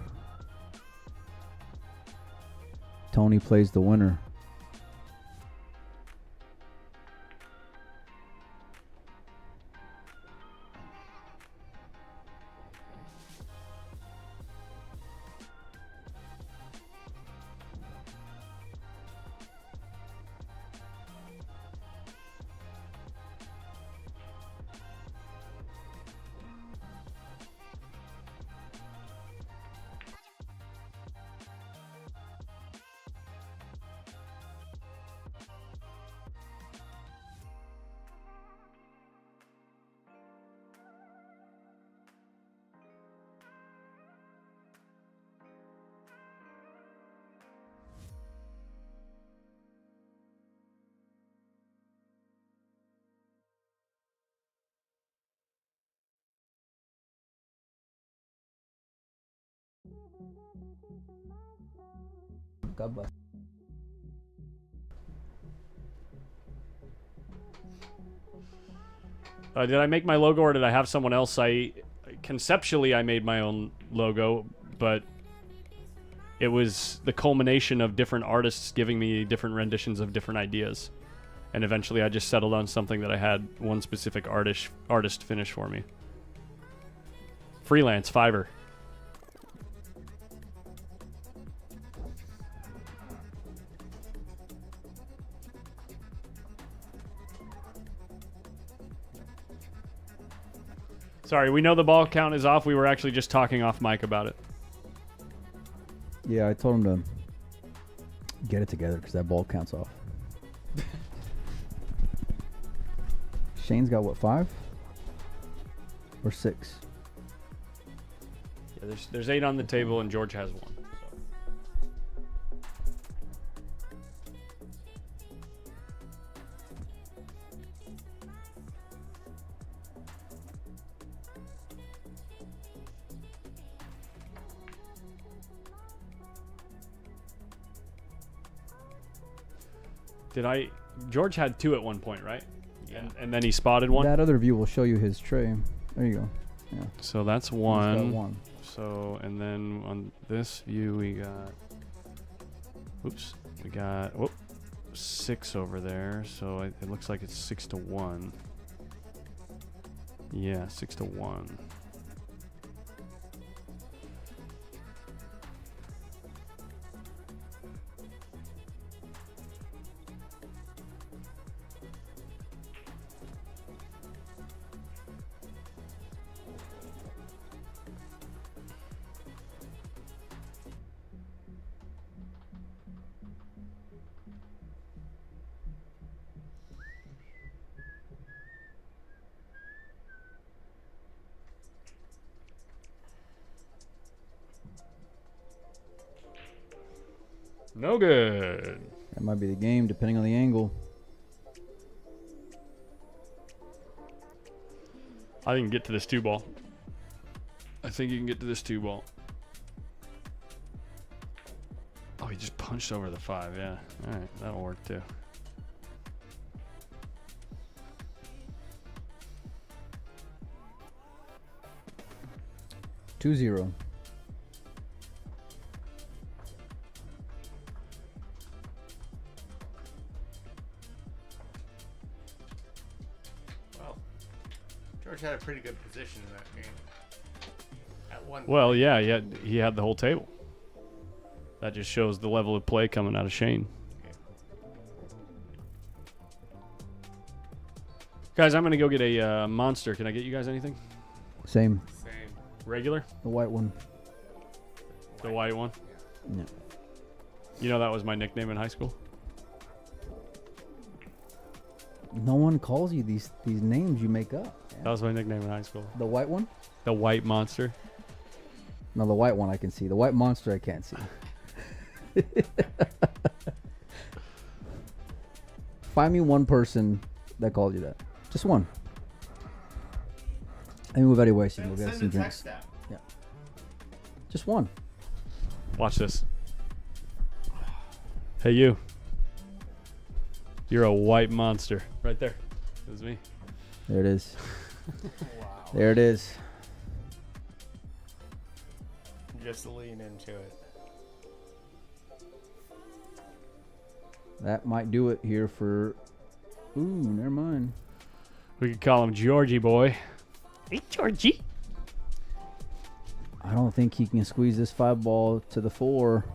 Tony plays the winner. God bless. Did I make my logo or did I have someone else? Conceptually I made my own logo, but it was the culmination of different artists giving me different renditions of different ideas. And eventually I just settled on something that I had one specific artist finish for me. Freelance, Fiverr. Sorry, we know the ball count is off. We were actually just talking off mic about it. Yeah, I told him to get it together because that ball counts off. Shane's got what, 5 or 6? Yeah, there's 8 on the table, and George has 1. So. George had 2 at one point, right? Yeah. And then he spotted 1. That other view will show you his tray. There you go. Yeah. So that's He's got 1. 1. So, and then on this view, we got, we got 6 over there. So it looks like it's 6-1. Yeah, 6-1. No good. That might be the game, depending on the angle. I can get to this 2 ball. I think you can get to this 2 ball. Oh, he just punched over the 5. Yeah. All right, that'll work too. Two 0. Well, George had a pretty good position in that game. At one Well, yeah, he had the whole table. That just shows the level of play coming out of Shane. Guys, I'm going to go get a monster. Can I get you guys anything? Same. Same. Regular? The white one. The white one? Yeah. You know that was my nickname in high school? No one calls you these names you make up. Man. That was my nickname in high school. The white one? The white monster. No, the white one I can see. The white monster I can't see. Find me one person that called you that. Just one. And move anyway so you can go get Send some a drinks. text out. Yeah. Just one. Watch this. Hey, you. You're a white monster. Right there. It was me. There it is. Wow. There it is. Just lean into it. That might do it here for... Ooh, never mind. We could call him Georgie boy. Hey, Georgie. I don't think he can squeeze this 5 ball to the 4.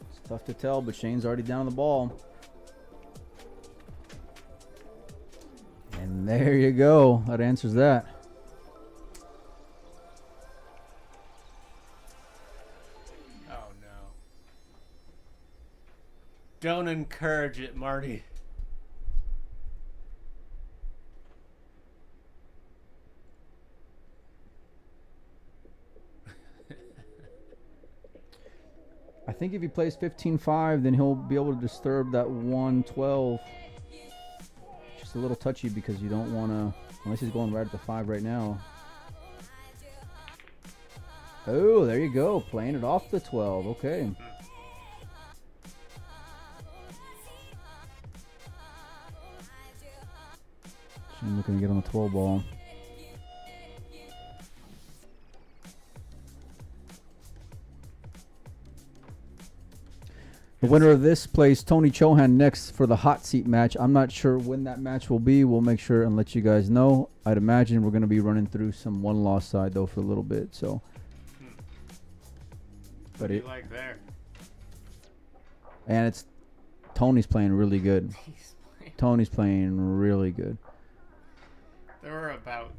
It's tough to tell, but Shane's already down the ball. And there you go. That answers that. Oh no. Don't encourage it, Marty. I think if he plays 15-5, then he'll be able to disturb that 112. Just a little touchy because you don't want to, unless he's going right at the 5 right now. Oh, there you go. Playing it off the 12. Okay. I'm looking to get on the 12 ball. The winner of this plays Tony Chohan next for the hot seat match. I'm not sure when that match will be. We'll make sure and let you guys know. I'd imagine we're going to be running through some one-loss side, though, for a little bit. So, What do you like there? And it's Tony's playing really good. Tony's playing really good. There were about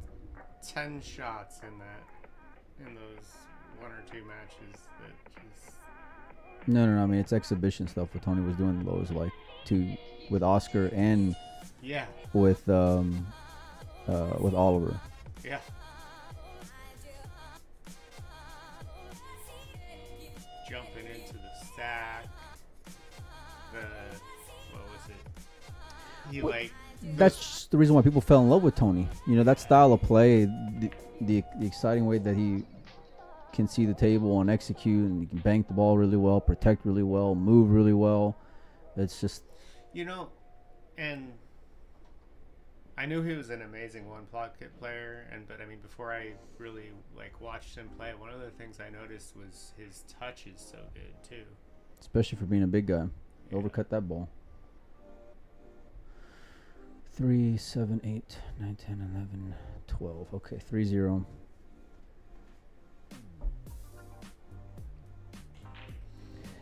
10 shots in those 1 or 2 matches that just... No. I mean, it's exhibition stuff. What Tony was doing lows like with Oscar and Yeah. with Oliver. Yeah. jumping into the stack. What was it? He What- like That's just the reason why people fell in love with Tony. You know, that style of play, the exciting way that he can see the table and execute, and he can bank the ball really well, protect really well, move really well. It's just and I knew he was an amazing one pocket player, but I mean before I really like watched him play, one of the things I noticed was his touch is so good too. especially for being a big guy. Yeah. Overcut that ball. 3, 7, 8, 9, 10, 11, 12. Okay, 3-0.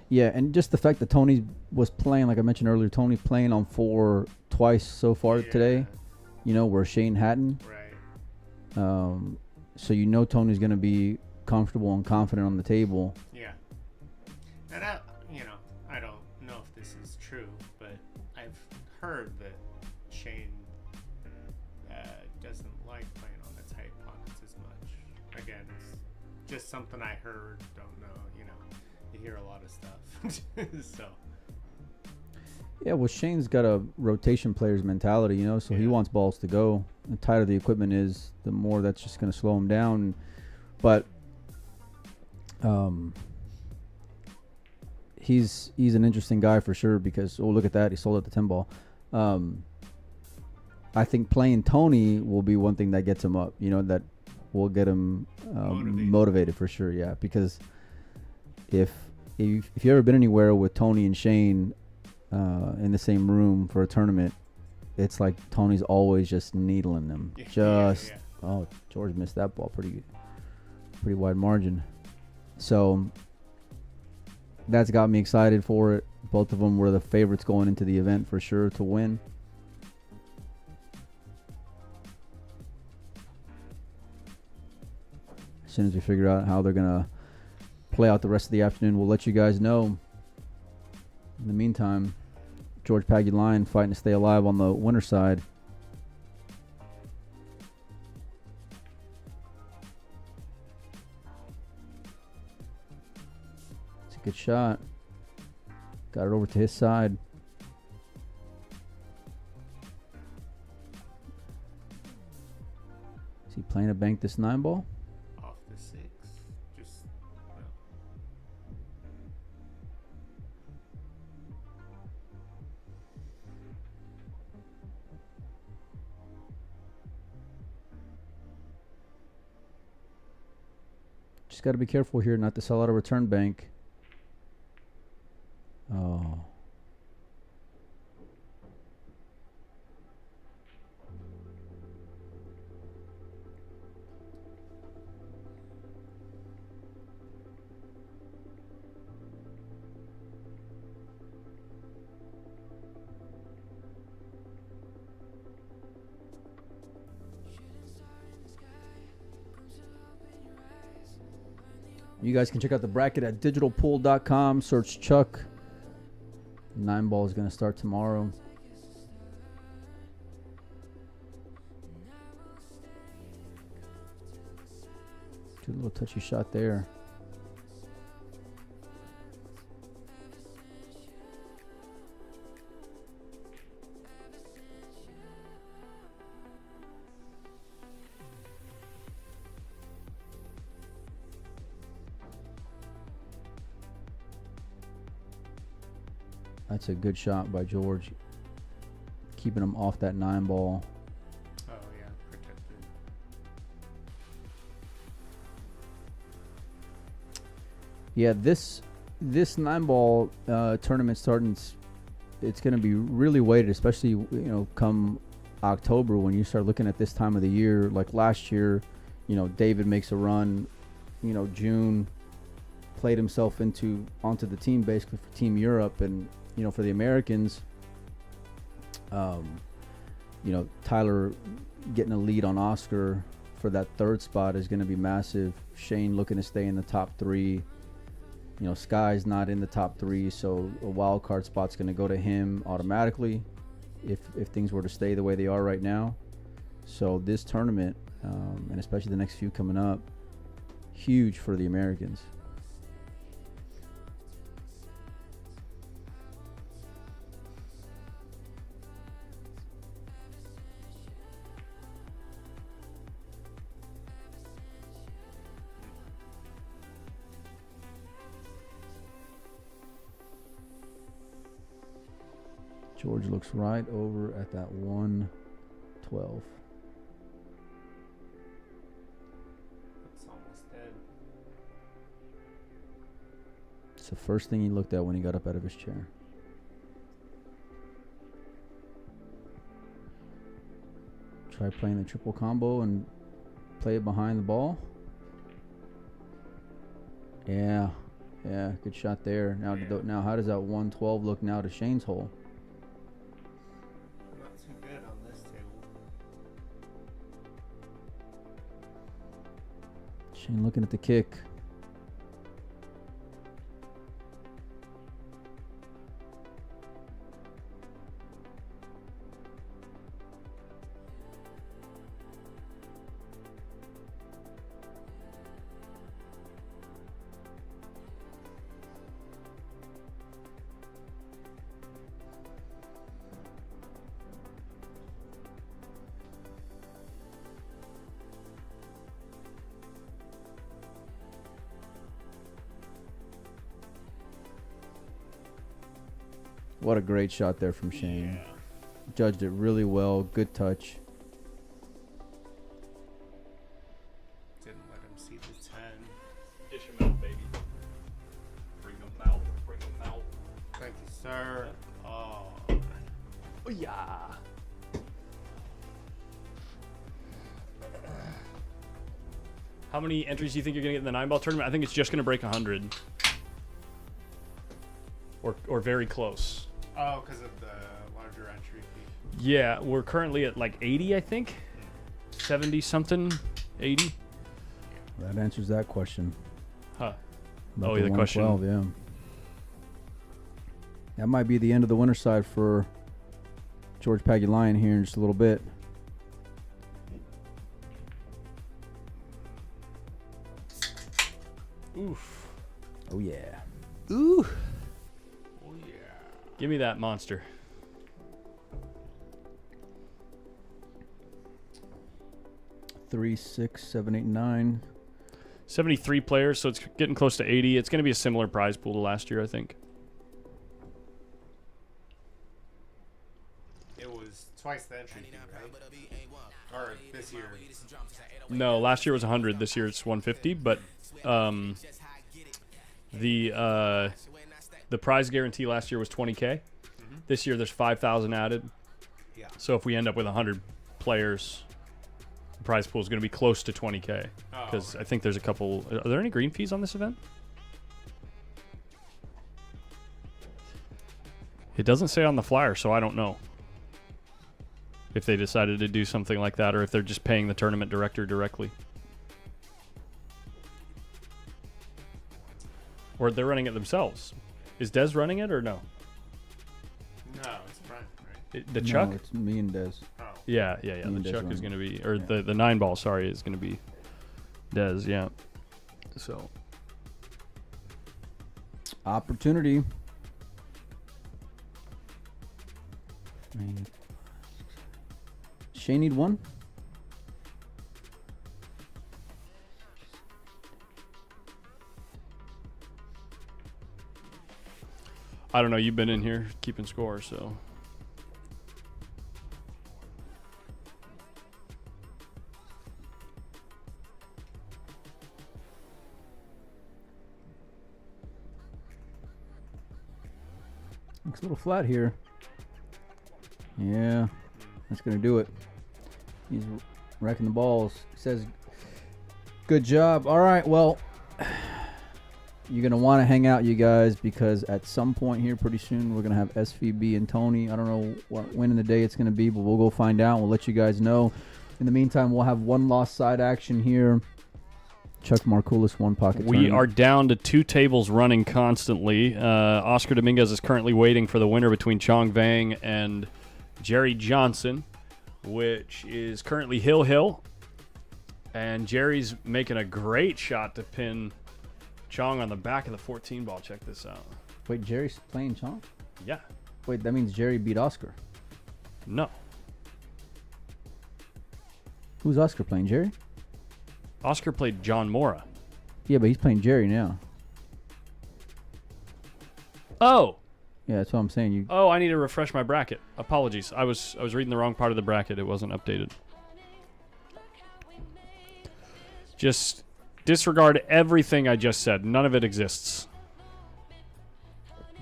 Yeah, and just the fact that Tony was playing, like I mentioned earlier, Tony playing on 4 twice so far Yeah. today, where Shane hadn't. Right. So Tony's going to be comfortable and confident on the table. Yeah. And I don't know if this is true, but I've heard that Shane doesn't like playing on the tight pockets as much. Again, it's just something I heard. Don't know. You hear a lot of stuff. So. Yeah, well, Shane's got a rotation player's mentality, so he Yeah. wants balls to go. The tighter the equipment is, the more that's just going to slow him down. But he's an interesting guy for sure because, look at that. He sold out the 10 ball. I think playing Tony will be one thing that gets him up, that will get him motivated for sure, yeah. Because if you've ever been anywhere with Tony and Shane in the same room for a tournament, it's like Tony's always just needling them. Yeah. Oh, George missed that ball pretty wide margin. So that's got me excited for it. Both of them were the favorites going into the event for sure to win. As soon as we figure out how they're going to play out the rest of the afternoon, we'll let you guys know. In the meantime, George Paguline fighting to stay alive on the winner side. It's a good shot. Got it over to his side. Is he playing a bank this 9 ball? Off the 6. Just. No. Just got to be careful here not to sell out a return bank. Oh. You guys can check out the bracket at digitalpool.com. Search Chuck. 9 ball is going to start tomorrow. Do a little touchy shot there. That's a good shot by George. Keeping him off that 9 ball. Oh yeah, protected. Yeah, this 9 ball tournament starting, it's going to be really weighted, especially come October when you start looking at this time of the year. Like last year, David makes a run. June played himself onto the team basically for Team Europe, and for the Americans, Tyler getting a lead on Oscar for that 3rd spot is going to be massive. Shane looking to stay in the top 3. Sky's not in the top 3, so a wild card spot's going to go to him automatically if things were to stay the way they are right now. So this tournament, and especially the next few coming up, huge for the Americans. George looks right over at that 112. It's almost dead. It's the first thing he looked at when he got up out of his chair. Try playing the triple combo and play it behind the ball. Yeah, good shot there. Now, now how does that 112 look now to Shane's hole? Not too good on this table. Shane looking at the kick. What a great shot there from Shane. Yeah. Judged it really well. Good touch. Didn't let him see the 10. Dish him out, baby. Bring him out. Bring him out. Thank you, sir. Oh. Oh, yeah. How many entries do you think you're going to get in the 9-ball tournament? I think it's just going to break 100. Or very close. Oh, because of the larger entry fee. Yeah, we're currently at like 80, I think. 70 something, 80. That answers that question. Huh. About Oh, yeah, the question. 112, yeah. That might be the end of the winter side for George Pagulayan here in just a little bit. Oof. Oh, yeah. Ooh. Oh, yeah. Give me that monster. Three, 6, 7, 8, 9. 73 players, so it's getting close to 80. It's going to be a similar prize pool to last year, I think. It was twice the entry fee, right? Or this year. No, last year was 100. This year it's 150. But the prize guarantee last year was 20K. This year there's 5,000 added. Yeah. So if we end up with 100 players, the prize pool is going to be close to 20K. Oh, Because okay. I think there's a couple. Are there any green fees on this event? It doesn't say on the flyer, so I don't know if they decided to do something like that or if they're just paying the tournament director directly. Or they're running it themselves. Is Dez running it or no? No, it's Brent, right? The Chuck? No, it's me and Des. Oh. Yeah. Me The and Dez Chuck is running going to it. be, or Yeah. the 9-ball, sorry, is going to be Dez, yeah. So. Opportunity. Shane need one. I don't know. You've been in here keeping score, so. Looks a little flat here. Yeah, that's going to do it. He's wrecking the balls. Says, good job. All right, well, you're going to want to hang out, you guys, because at some point here pretty soon we're going to have SVB and Tony. I don't know when in the day it's going to be, but we'll go find out. We'll let you guys know. In the meantime, we'll have one lost side action here. Chuck Markulis, one pocket We tournament. are down to 2 tables running constantly. Oscar Dominguez is currently waiting for the winner between Chong Vang and Jerry Johnson, which is currently Hill. And Jerry's making a great shot to pin Chong on the back of the 14 ball. Check this out. Wait, Jerry's playing Chong? Yeah. Wait, that means Jerry beat Oscar. No. Who's Oscar playing? Jerry? Oscar played John Mora. Yeah, but he's playing Jerry now. Oh. Yeah, that's what I'm saying. You Oh, I need to refresh my bracket. Apologies. I was reading the wrong part of the bracket. It wasn't updated. Just disregard everything I just said. None of it exists.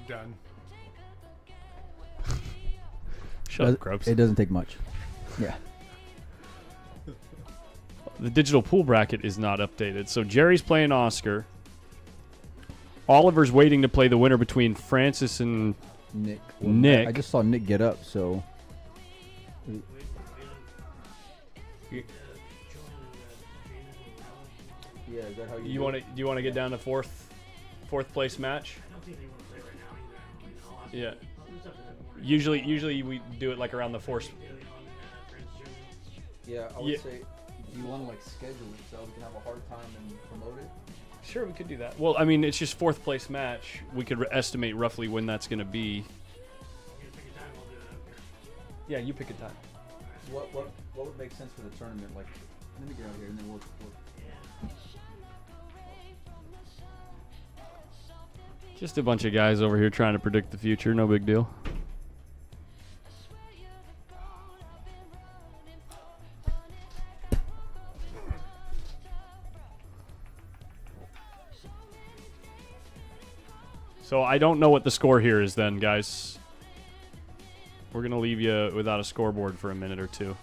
Done. Shut up, Krebs. it doesn't take much. Yeah. The digital pool bracket is not updated. So Jerry's playing Oscar. Oliver's waiting to play the winner between Francis and Nick. Nick. I just saw Nick get up, so. Yeah, is that how you want to? Do you want to get down to fourth place match? Yeah. Usually we do it like around the fourth. Yeah, I would say, do you want to like schedule it so we can have a hard time and promote it? Sure, we could do that. Well, I mean, it's just fourth place match. We could estimate roughly when that's going to be. Yeah, you pick a time. What would make sense for the tournament? Like, let me get out here and then we'll Just a bunch of guys over here trying to predict the future. No big deal. So I don't know what the score here is then, guys. We're going to leave you without a scoreboard for a minute or two.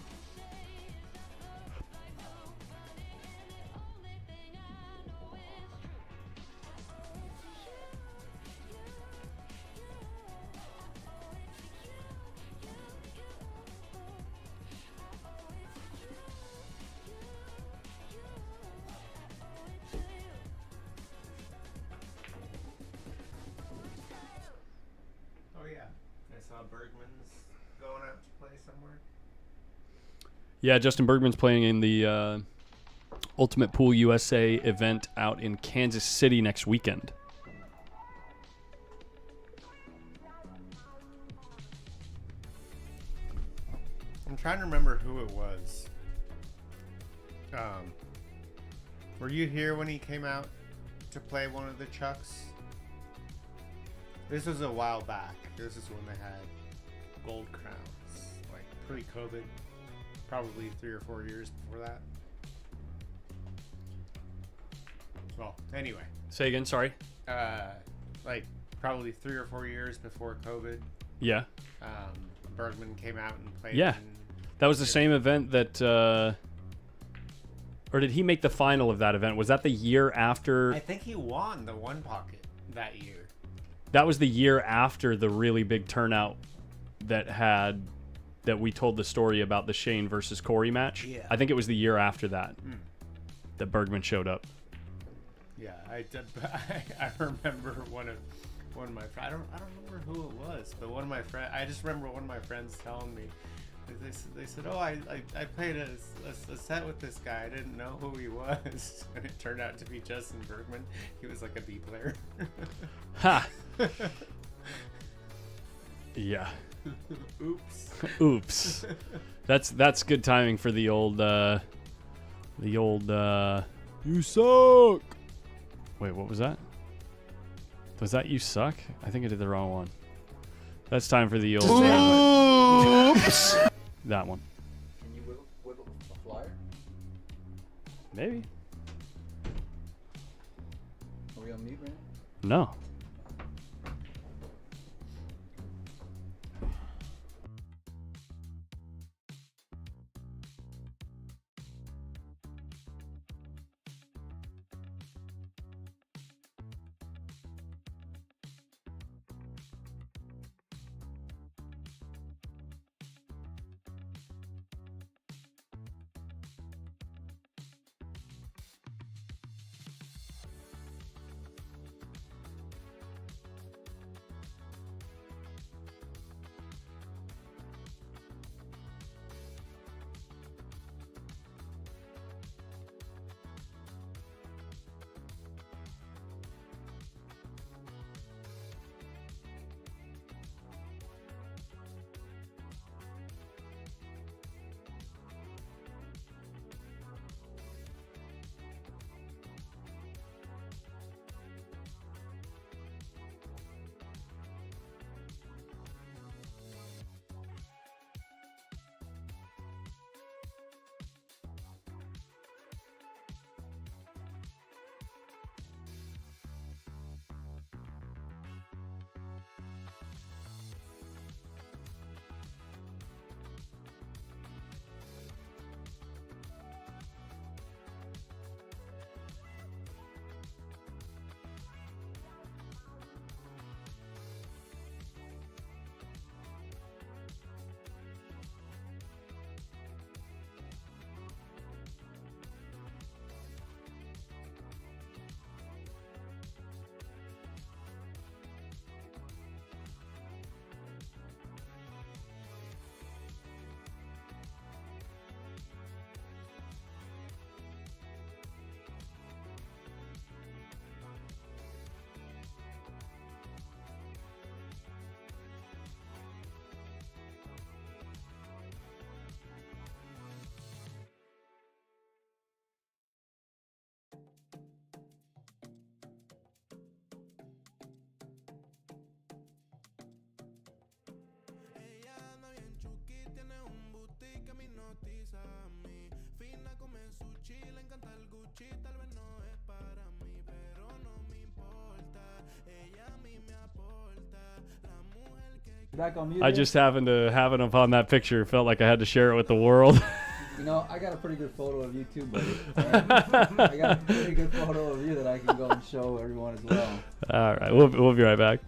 Oh yeah, I saw Bergman's going out to play somewhere. Yeah, Justin Bergman's playing in the Ultimate Pool USA event out in Kansas City next weekend. I'm trying to remember who it was. Were you here when he came out to play one of the Chucks? This was a while back. This is when they had gold crowns, like pre-COVID, probably 3 or 4 years before that. Well, anyway, Say again, sorry. like probably 3 or 4 years before COVID, Yeah. Bergman came out and played. Yeah. That was the same event that... or did he make the final of that event? Was that the year after... I think he won the one pocket that year. That was the year after the really big turnout that we told the story about the Shane versus Corey match. Yeah. I think it was the year after that that Bergman showed up. Yeah, I remember one of my friends. I don't remember who it was, but one of my friends. I just remember one of my friends telling me. They said, "Oh, I played a set with this guy. I didn't know who he was, and it turned out to be Justin Bergman. He was like a B player." Ha! Yeah. Oops. Oops. That's good timing for the old you suck. Wait, what was that? Was that you suck? I think I did the wrong one. That's time for the old oops. That one. Can you whittle a flyer? Maybe. Are we on mute right now? No. hipnotiza a mí. Fina come sushi, le encanta el Gucci. Tal vez no es para mí, pero no me importa. Ella a mí me aporta. La mujer que Back on mute. I just happened to have it upon that picture. Felt like I had to share it with the world. You know, I got a pretty good photo of you too, buddy. I got a pretty good photo of you that I can go and show everyone as well. All right, we'll be right back.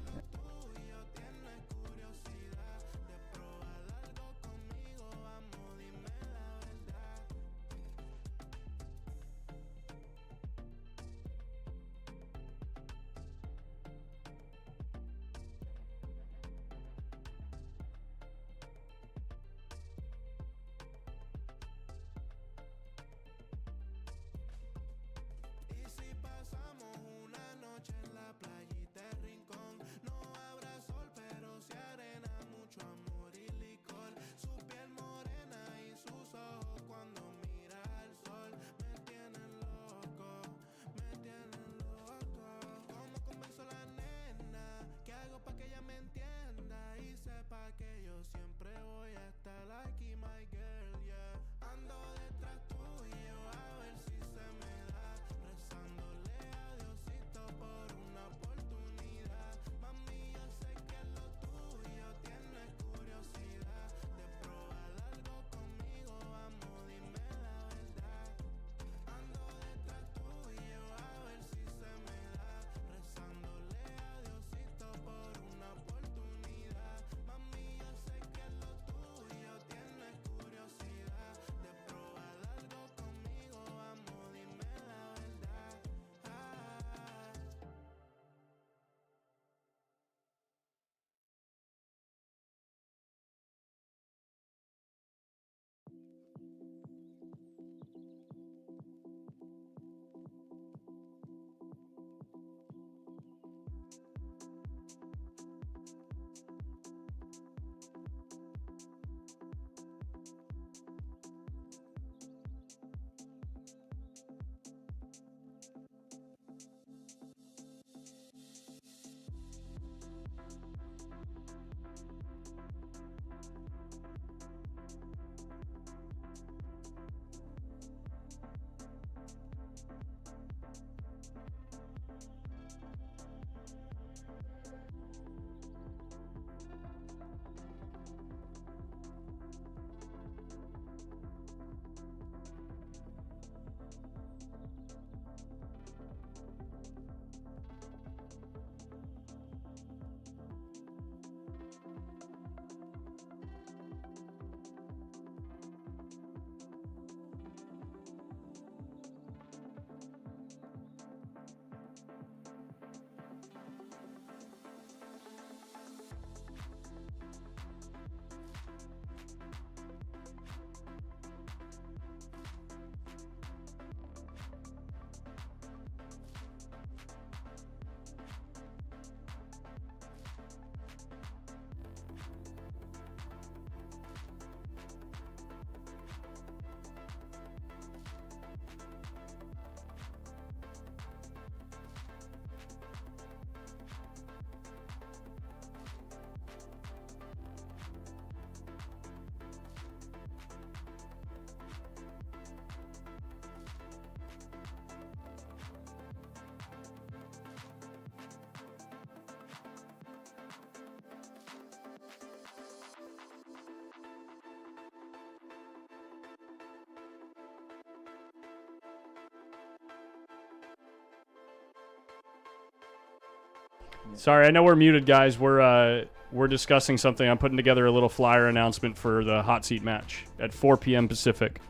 Sorry, I know we're muted, guys. We're discussing something. I'm putting together a little flyer announcement for the hot seat match at 4 p.m. Pacific.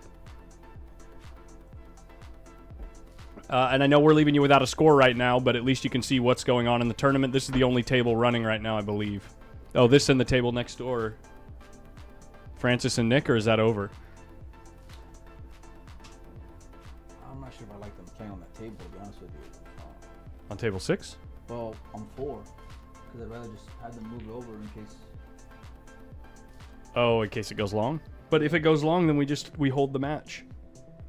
And I know we're leaving you without a score right now, but at least you can see what's going on in the tournament. This is the only table running right now, I believe. Oh, this and the table next door. Francis and Nick, or is that over? I'm not sure if I like them playing on that table, to be honest with you. On table 6? Well, on 4. Because I'd rather just have them move over in case. Oh, in case it goes long? But if it goes long, then we hold the match.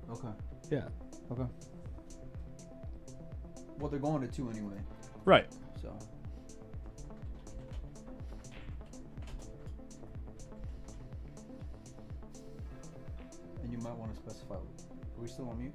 Okay. Yeah. Okay. Well, they're going to 2 anyway. Right. So. you might want to specify. Are we still on mute?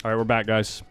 All right, we're back, guys.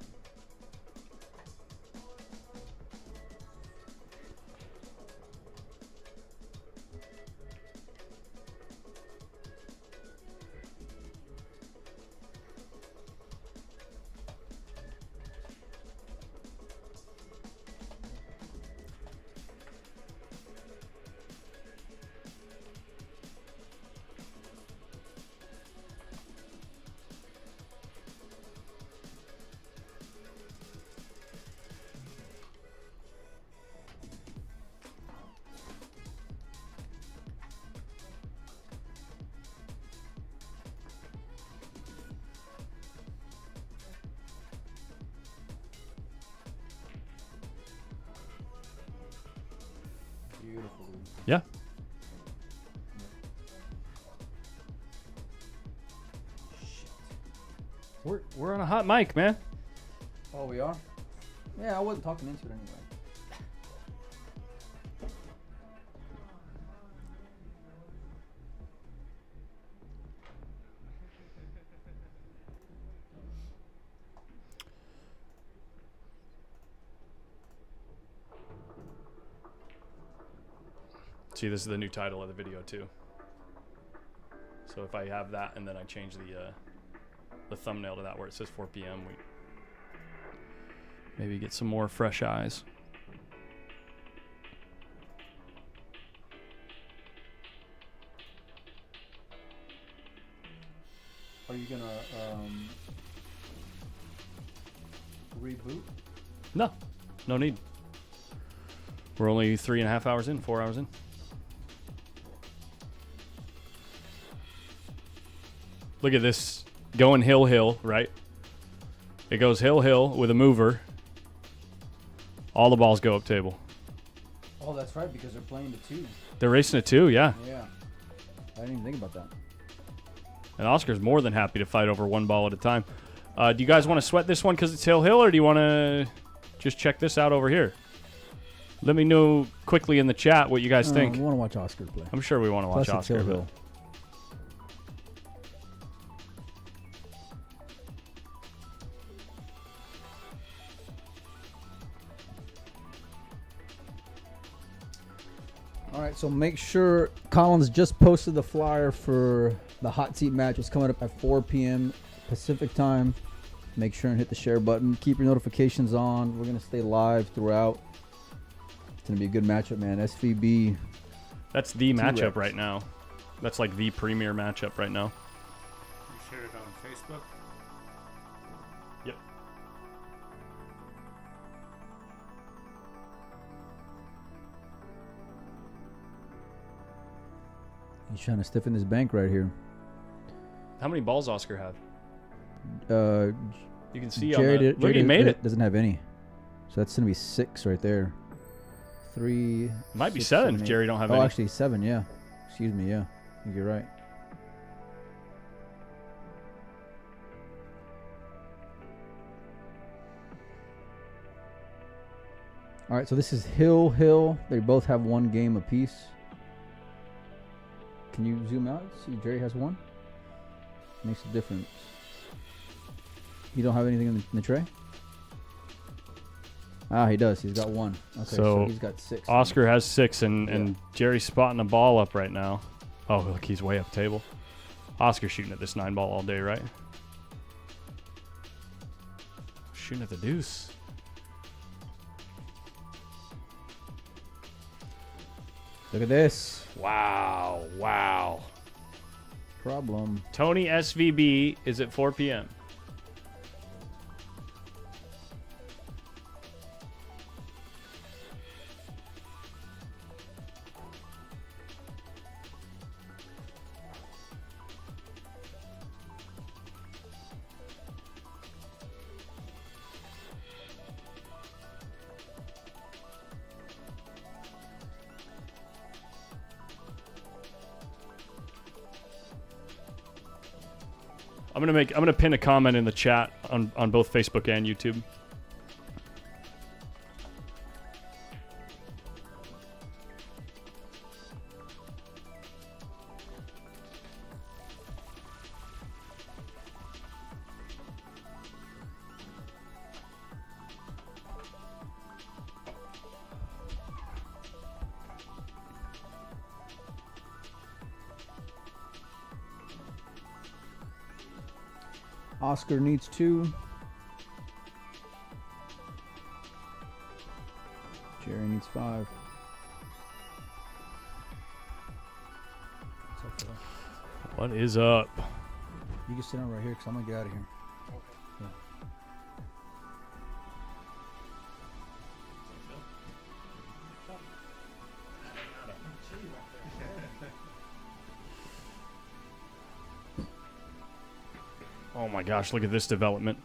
Beautiful. Yeah. We're on a hot mic, man. Oh, we are? Yeah, I wasn't talking into it anyway. See, this is the new title of the video too. So if I have that and then I change the thumbnail to that where it says 4 p.m., we maybe get some more fresh eyes. Are you gonna reboot? No, no need. We're only 3.5 hours in, 4 hours in. Look at this going hill, right? It goes hill with a mover. All the balls go up table. Oh, that's right, because they're playing the 2. They're racing it too, yeah. Yeah. I didn't even think about that. And Oscar's more than happy to fight over one ball at a time. Do you guys want to sweat this one because it's hill, or do you want to just check this out over here? Let me know quickly in the chat what you guys think. We want to watch Oscar play. I'm sure we want to watch Plus it's Oscar. hill. All right, so make sure Collins just posted the flyer for the hot seat match. It's coming up at 4 p.m. Pacific time. Make sure and hit the share button. Keep your notifications on. We're going to stay live throughout. It's going to be a good matchup, man. SVB. That's the matchup T-Rex. right now. That's like the premier matchup right now. You shared it on Facebook. Yep. He's trying to stiffen his bank right here. How many balls Oscar have? You can see Jerry, on the, look, he made it. Doesn't have any. So that's going to be 6 right there. 3. Might be 6, 7 7, if 8. Jerry don't have Oh, any. actually 7, yeah. Excuse me, yeah. I think you're right. All right, so this is Hill. They both have 1 game apiece. Can you zoom out? See, Jerry has 1. Makes a difference. You don't have anything in the tray? Ah, he does. He's got 1. Okay, so he's got 6. Oscar has 6, and Yeah. Jerry's spotting a ball up right now. Oh, look, he's way up table. Oscar's shooting at this 9 ball all day, right? Shooting at the deuce. Look at this. Wow. Problem. Tony SVB is at 4 p.m. I'm gonna pin a comment in the chat on both Facebook and YouTube. Oscar needs 2. Jerry needs 5. What's up, Phil? What is up? You can sit down right here because I'm going to get out of here. Yeah. Oh my gosh, look at this development.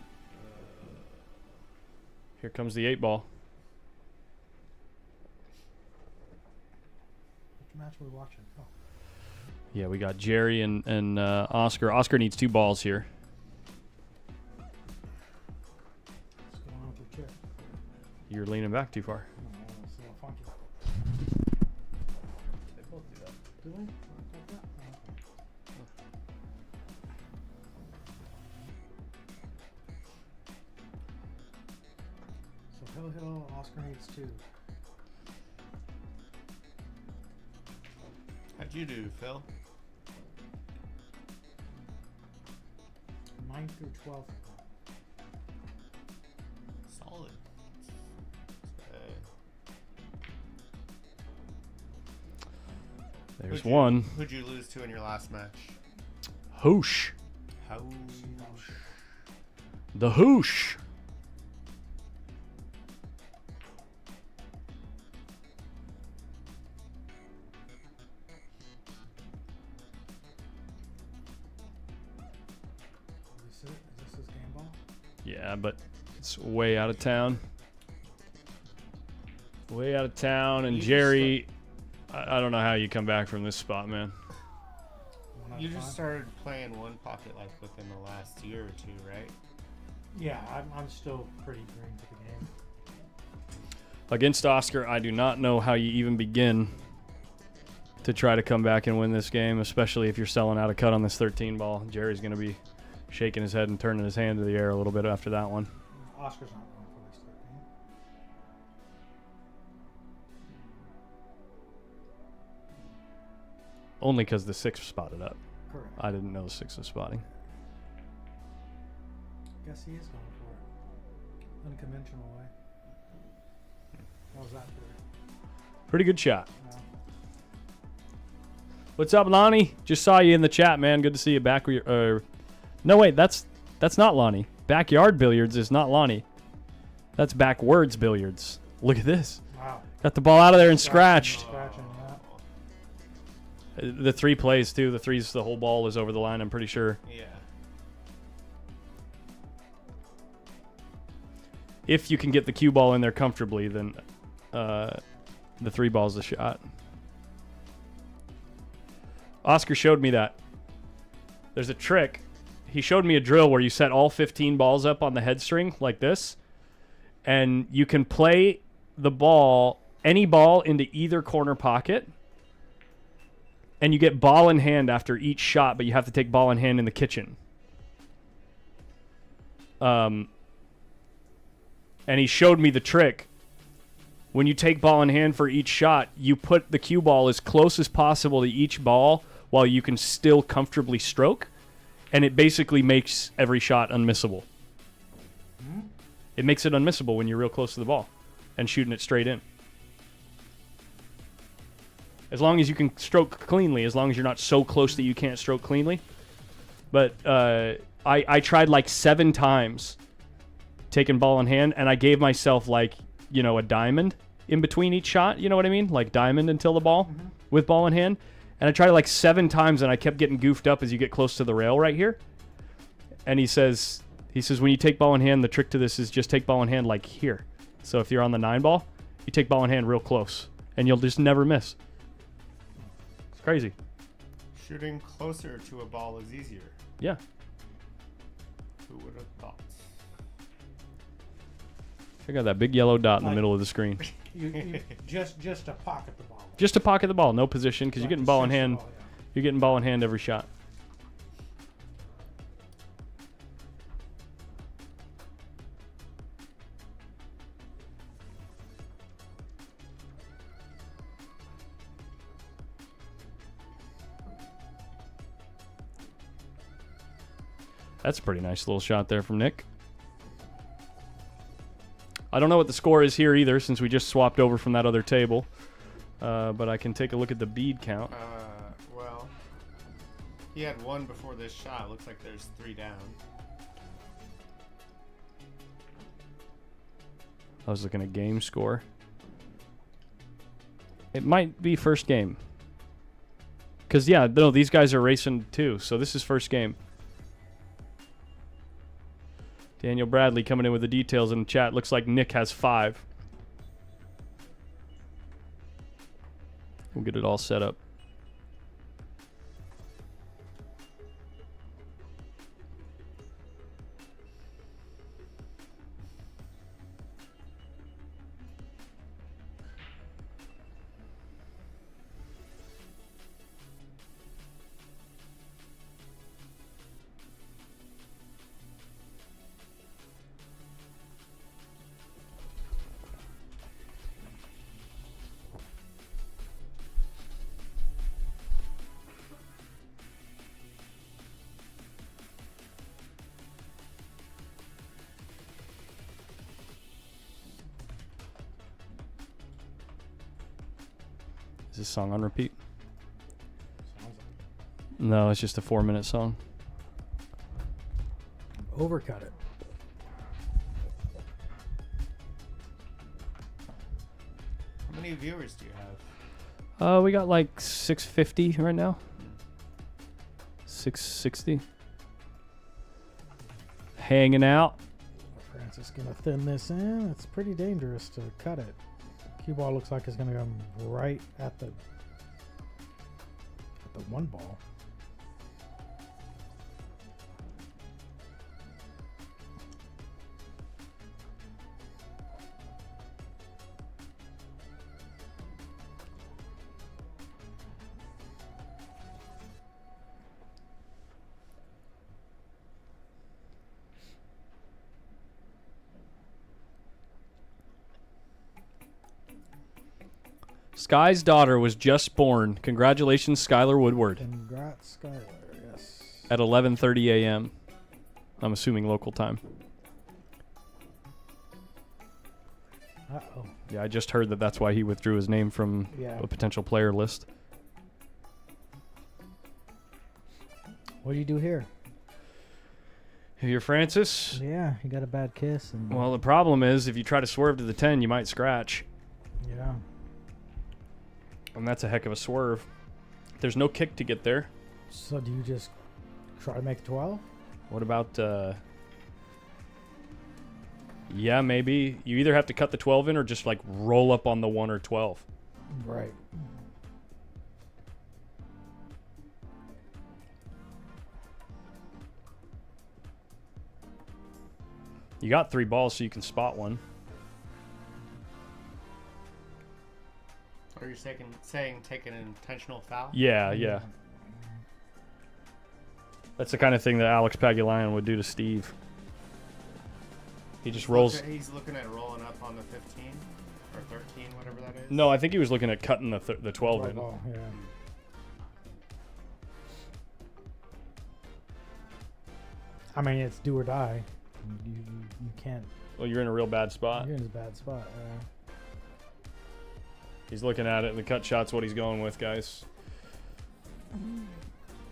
Here comes the 8-ball. Which match are we watching? Oh, Yeah, we got Jerry and Oscar. Oscar needs 2 balls here. what's going on with your chair? You're leaning back too far. Oh, it's a little funky. They both do that. Do we? Like that? Oh, okay. So Hill, Oscar needs 2. How'd you do, Phil? 9 through 12. Solid. There's one. Who'd you lose to in your last match? Hoosh. How? The hoosh. Is this his game ball? Yeah, but it's way out of town. Way out of town, and You just Jerry, I don't know how you come back from this spot, man. One out You of just 5? started playing one pocket like within the last year or two, right? Yeah, I'm still pretty green to the game. Against Oscar, I do not know how you even begin to try to come back and win this game, especially if you're selling out a cut on this 13 ball. Jerry's going to be shaking his head and turning his hand to the air a little bit after that one. Oscar's not going for this 13. Only because the 6 spotted up. Correct. I didn't know the 6 was spotting. Guess he is going for it. Unconventional way. How was that for you? Pretty good shot. What's What's up, Lonnie? Just saw you in the chat, man. Good to see you back. No, wait, that's not Lonnie. Backyard Billiards is not Lonnie. That's Backwards Billiards. Look at this. Wow. Got the ball out of there and scratched. Scratching, yeah. The 3 plays, too. The 3's the whole ball is over the line, I'm pretty sure. Yeah. If you can get the cue ball in there comfortably, then the 3 ball's the shot. Oscar showed me that. There's a trick. He showed me a drill where you set all 15 balls up on the head string like this, and you can play the ball, any ball, into either corner pocket, and you get ball in hand after each shot, but you have to take ball in hand in the kitchen. And he showed me the trick. When you take ball in hand for each shot, you put the cue ball as close as possible to each ball while you can still comfortably stroke, and it basically makes every shot unmissable. It makes it unmissable when you're real close to the ball and shooting it straight in. As long as you can stroke cleanly, as long as you're not so close that you can't stroke cleanly. But I tried like 7 times taking ball in hand, and I gave myself like, a diamond in between each shot. You know what I mean? Like diamond until the ball with ball in hand. And I tried it like 7 times, and I kept getting goofed up as you get close to the rail right here. And he says when you take ball in hand, the trick to this is just take ball in hand like here. So if you're on the 9 ball, you take ball in hand real close, and you'll just never miss. It's crazy. Shooting closer to a ball is easier. Yeah. Who would have thought? Check out that big yellow dot in the Like- middle of the screen. You just to pocket the ball. Just to pocket the ball, no position, because you're getting ball in hand. You're getting ball in hand every shot. That's a pretty nice little shot there from Nick. I don't know what the score is here either, since we just swapped over from that other table. But I can take a look at the bead count. Well, he had one before this shot. Looks like there's 3 down. I was looking at game score. It might be first game. Because, yeah, no, these guys are racing too, so this is first game. Daniel Bradley coming in with the details in the chat. Looks like Nick has 5. We'll get it all set up. Is this song on repeat? No, it's just a 4-minute song. Overcut it. How many viewers do you have? We got like 650 right now. 660. Hanging out. Francis gonna thin this in. It's pretty dangerous to cut it. Cue ball looks like it's gonna come right at the 1 ball. Sky's daughter was just born. Congratulations, Skylar Woodward. Congrats, Skylar. Yes. At 11:30 a.m. I'm assuming local time. Uh-oh. Yeah, I just heard that that's why he withdrew his name from a potential player list. What do you do here? Here, Francis. Yeah, he got a bad kiss. And Well, the problem is if you try to swerve to the 10, you might scratch. yeah. And that's a heck of a swerve. There's no kick to get there. So do you just try to make 12? What about, yeah, maybe. You either have to cut the 12 in or just, like, roll up on the 1 or 12. Right. You got 3 balls, so you can spot one. Are you saying take an intentional foul? Yeah, yeah. That's the kind of thing that Alex Pagulayan would do to Steve. He just rolls. He's looking at rolling up on the 15 or 13, whatever that is. No, I think he was looking at cutting the 12 Right in. ball, yeah. I mean, it's do or die. You can't. Well, you're in a real bad spot. You're in a bad spot. He's looking at it, and the cut shot's what he's going with, guys.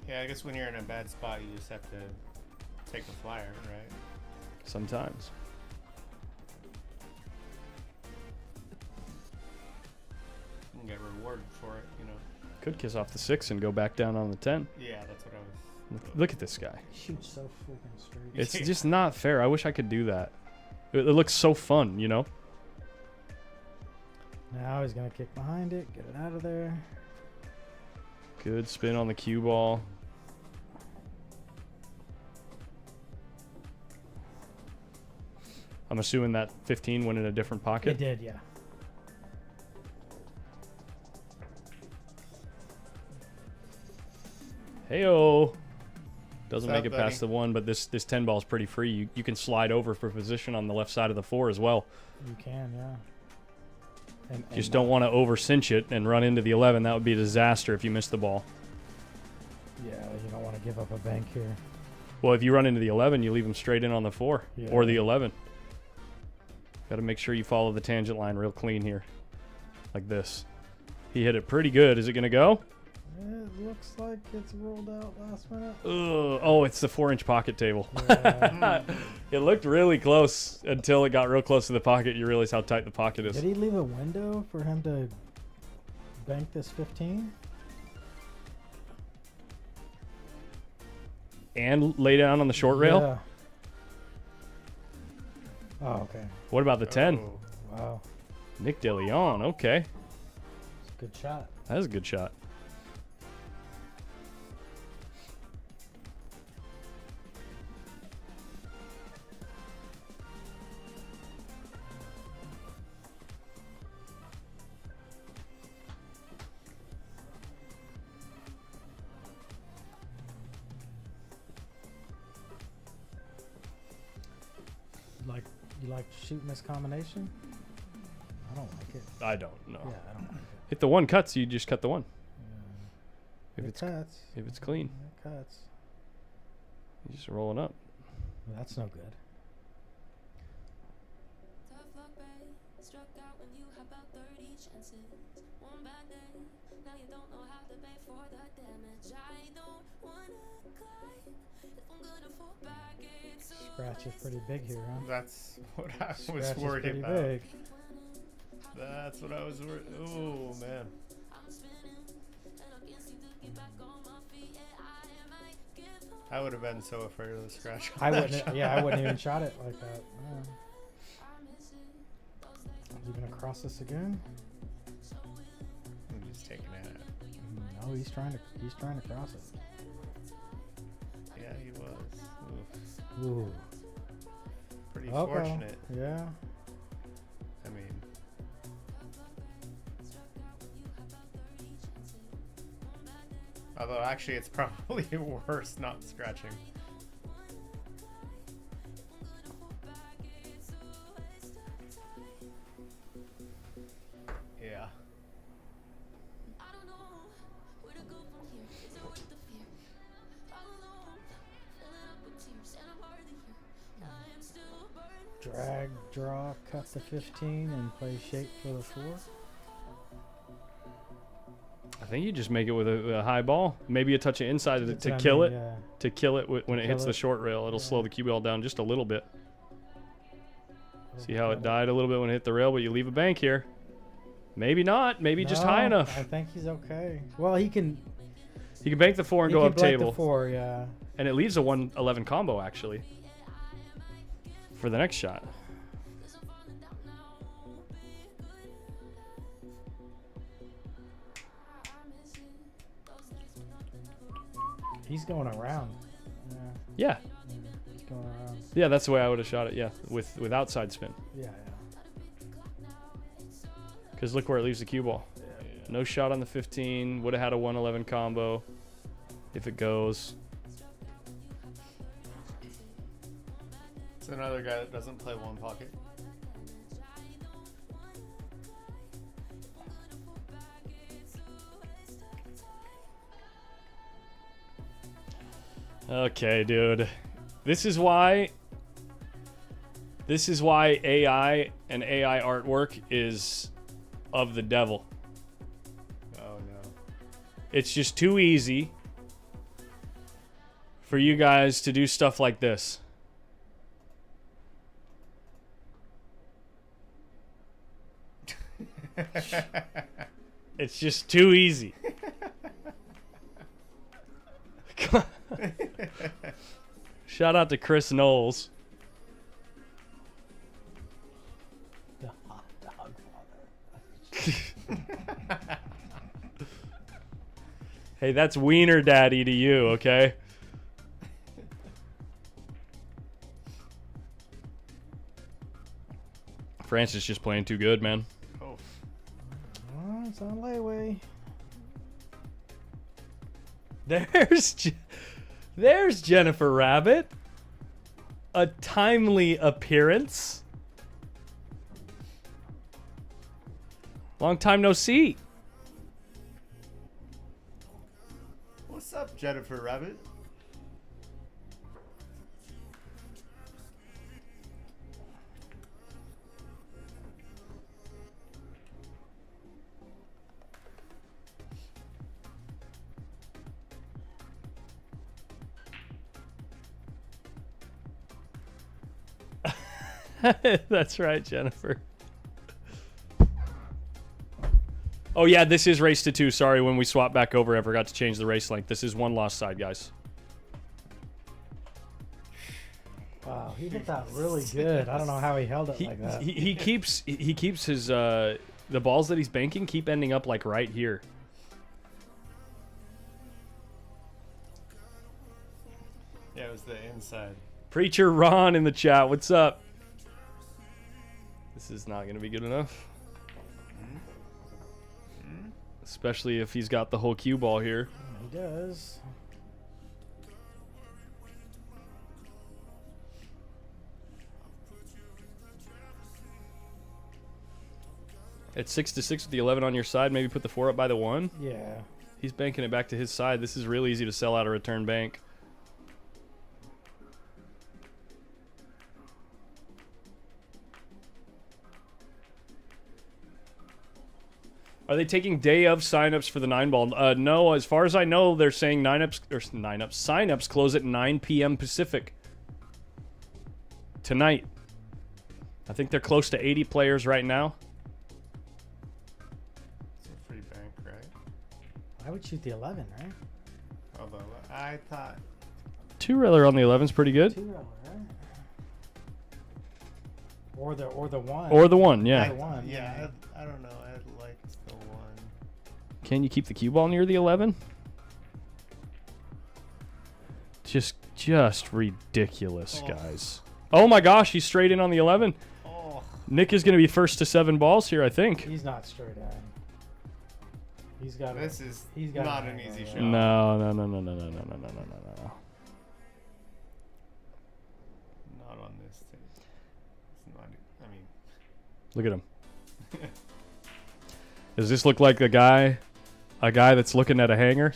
Yeah, I guess when you're in a bad spot, you just have to take the flyer, right? Sometimes. You can get rewarded for it, you know. Could kiss off the 6 and go back down on the 10. Yeah, that's what I was. Look at this guy. Shoots so freaking straight. It's just not fair. I wish I could do that. It looks so fun, you know? Now he's gonna kick behind it, get it out of there. Good spin on the cue ball. I'm assuming that 15 went in a different pocket. It did, yeah. Heyo. Doesn't What's make up, it past the 1, but this 10 ball is pretty free. You can slide over for position on the left side of the 4 as well. You can, yeah. And Just don't want to over cinch it and run into the 11. That would be a disaster if you miss the ball. Yeah, you don't want to give up a bank here. Well, if you run into the 11, you leave him straight in on the 4 or the 11. Got to make sure you follow the tangent line real clean here, like this. He hit it pretty good. Is it gonna go? It looks like it's rolled out last minute. Ugh. Oh, it's the 4-inch pocket table. Yeah. It looked really close until it got real close to the pocket. You realize how tight the pocket is. Did he leave a window for him to bank this 15? And lay down on the short rail? Yeah. Oh, okay. What about the 10? Oh. Wow. Nick DeLeon, okay. It's a good shot. That is a good shot. You like shooting this combination? I don't like it. I don't know. Yeah, I don't like it. If the one cuts, you just cut the one. Yeah. If It it's cuts. if it's clean, It cuts. you just roll it up. Well, that's no good. Tough luck, babe. Struck out when you have about 30 chances. One bad day, now you don't know how to pay for the damage. I don't wanna cry if I'm gonna fall back. It's Scratch is pretty big here, huh? That's what I was Scratch is worried pretty about. big. That's what I was worried. Oh man. I'm spinning and I can't seem to get back on my feet. Yeah, I might give up. I would have been so afraid of the scratch. on I that wouldn't. shot. Yeah, I wouldn't even shot it like that. Yeah. I miss it. Those days You gonna cross this again? so willing. I'm just taking it. No, he's trying to cross it. Yeah, he was. Oof. Ooh. Pretty Okay. fortunate. Yeah. I mean, although actually it's probably worse not scratching. Yeah. I don't know where to go from here. Is it worth the fear? All alone, filling up with tears, and I'm hardly here. I am still burning. Drag, draw, cut the 15, and play shape for the 4. I think you just make it with a high ball, maybe a touch of inside to That's what I kill mean, it. Yeah. To kill it when it Kill hits the it. short rail, it'll Yeah. slow the cue ball down just a little bit. See how it Overcut died a little bit when it hit the rail, but you leave a bank here. Maybe not. Maybe just high No, enough. I think he's okay. Well, he can. He can bank the 4 and He go can up blank table, the 4, yeah. and it leaves a 111 combo actually for the next shot. He's going around. Yeah. Yeah, He's going around. yeah, that's the way I would have shot it. Yeah, with outside spin. Yeah, yeah. Because look where it leaves the cue ball. No shot on the 15. Would have had a 111 combo if it goes. It's another guy that doesn't play one pocket. Okay, dude. This is why AI and AI artwork is of the devil. Oh no. It's just too easy for you guys to do stuff like this. It's just too easy. Shout out to Chris Knowles. The hot dog father. Hey, that's Wiener Daddy to you, okay? Francis just playing too good, man. Oh. Oh, it's on layaway. There's Jennifer Rabbit. A timely appearance. Long time no see. What's up, Jennifer Rabbit? That's right, Jennifer. Oh yeah, this is race to 2. Sorry, when we swap back over, I forgot to change the race length. This is 1 lost side, guys. Wow, he hit that really good. I don't know how he held it like that. He keeps his the balls that he's banking keep ending up like right here. Yeah, it was the inside. Preacher Ron in the chat, what's up? This is not going to be good enough. Especially if he's got the whole cue ball here. He does. At 6 to 6 with the 11 on your side, maybe put the 4 up by the 1. Yeah. He's banking it back to his side. This is real easy to sell out a return bank. Are they taking day of signups for the 9-ball? No, as far as I know, they're saying signups close at 9 p.m. Pacific tonight. I think they're close to 80 players right now. It's a free bank, right? I would shoot the 11, right? Although I thought 2-reeler on the 11 is pretty good. 2-roller, right? Or the 1. Or the 1, yeah. The 1. yeah, I don't know. I liked the 1. Can you keep the cue ball near the 11? Just ridiculous, guys. Oh my gosh, he's straight in on the 11. Oh, Nick is going to be first to 7 balls here, I think. He's not straight in. He's got this is he's got not an an angle, easy yeah. shot. No. Not on this thing. It's not. I mean, Look at him. Does this look like a guy that's looking at a hanger?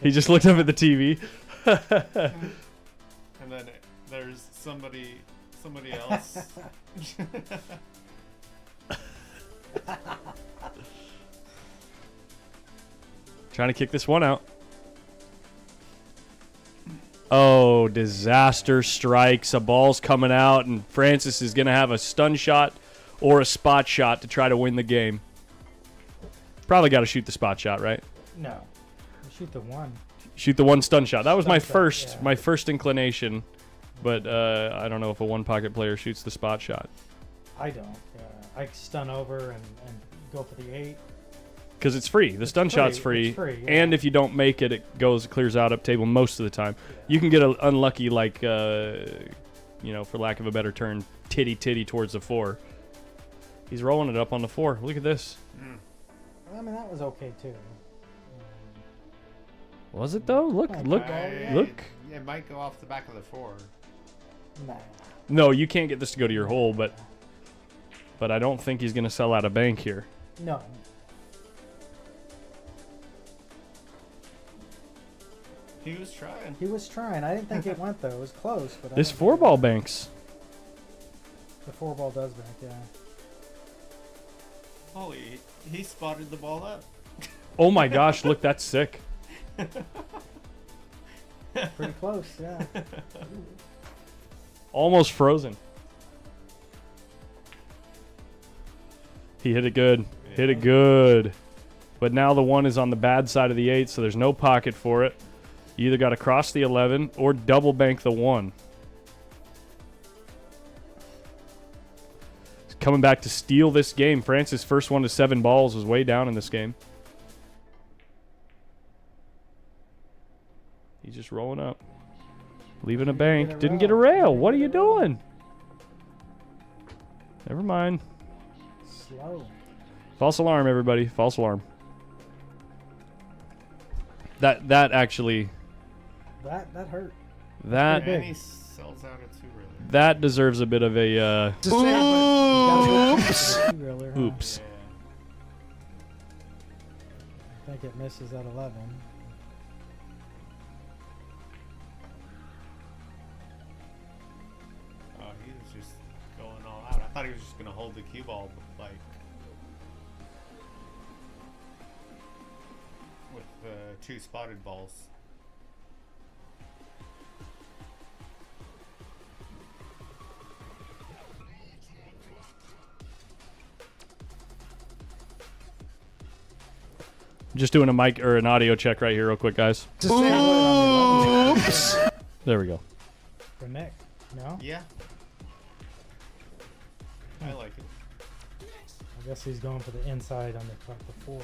He just looked up at the TV. and then there's somebody else. Trying to kick this one out. Oh, disaster strikes. A ball's coming out, and Francis is going to have a stun shot or a spot shot to try to win the game. Probably got to shoot the spot shot, right? No. You shoot the 1. Shoot the 1 stun shot. That was my Stun shot, first, yeah. my first inclination, but I don't know if a 1-pocket player shoots the spot shot I don't. I stun over and go for the 8. because it's free. The stun free, shot's free, it's free, yeah. and if you don't make it, it clears out up table most of the time. You can get unlucky, like for lack of a better term, titty towards the 4. He's rolling it up on the 4. Look at this. I mean, that was okay too. Was it though? Look. It might go off the back of the 4. Nah. No, you can't get this to go to your hole, but I don't think he's going to sell out a bank here. No. He was trying. He was trying. I didn't think it went though. It was close, but This I don't 4-ball banks. think the 4-ball does bank. Yeah. Holy, he spotted the ball up. Oh my gosh, look, that's sick. Pretty close. Yeah. Almost frozen. He hit it good. Hit it good. But now the 1 is on the bad side of the 8, so there's no pocket for it. You either got to cross the 11 or double bank the 1. He's coming back to steal this game. Francis' first 1 to 7 balls was way down in this game. He's just rolling up. Leaving a bank. Didn't get a rail. What are you doing? Never mind. Slow. False alarm, everybody. False alarm. That actually... That hurt. That And he sells out a 2-reeler. that deserves a bit of a Oops. oops. I think it misses at 11. Oh, he was just going all out. I thought he was just gonna hold the cue ball, like with 2 spotted balls. Just doing a mic or an audio check right here real quick, guys. Oops. There we go. For Nick. No? Yeah. I like it. I guess he's going for the inside on the 4.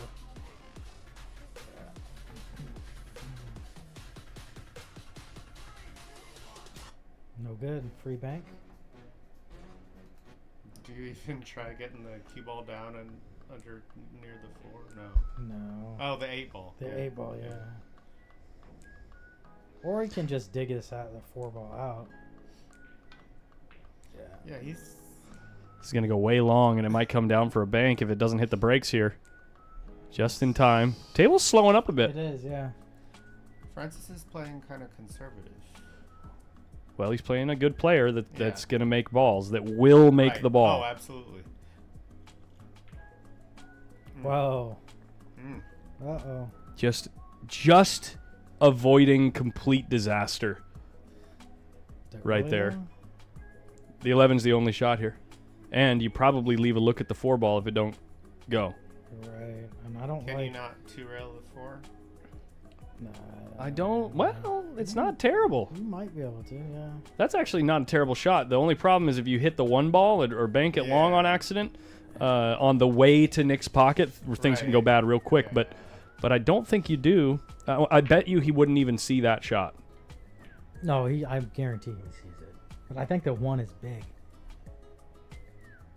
No good. Free bank. Do you even try getting the cue ball down and under near the 4? No. No. Oh, the 8 ball. The 8 ball, yeah. Or he can just dig this out the 4 ball out. Yeah, he's It's going to go way long, and it might come down for a bank if it doesn't hit the brakes here. Just in time. Table's slowing up a bit. It is, yeah. Francis is playing kind of conservative. Well, he's playing a good player that's going to make balls, that will make Right. the ball. Oh, absolutely. Whoa. Mm. Uh-oh. Just avoiding complete disaster. Right there. The 11's the only shot here. And you probably leave a look at the 4 ball if it don't go. Right. And I don't Can like... you not 2-rail the 4? Nah, I don't... Well, it's not terrible. you might be able to, yeah. That's actually not a terrible shot. The only problem is if you hit the 1 ball or bank it long on accident, on the way to Nick's pocket, things can go bad real quick. But I don't think you do. I bet you he wouldn't even see that shot. No, I guarantee he sees it. But I think the 1 is big.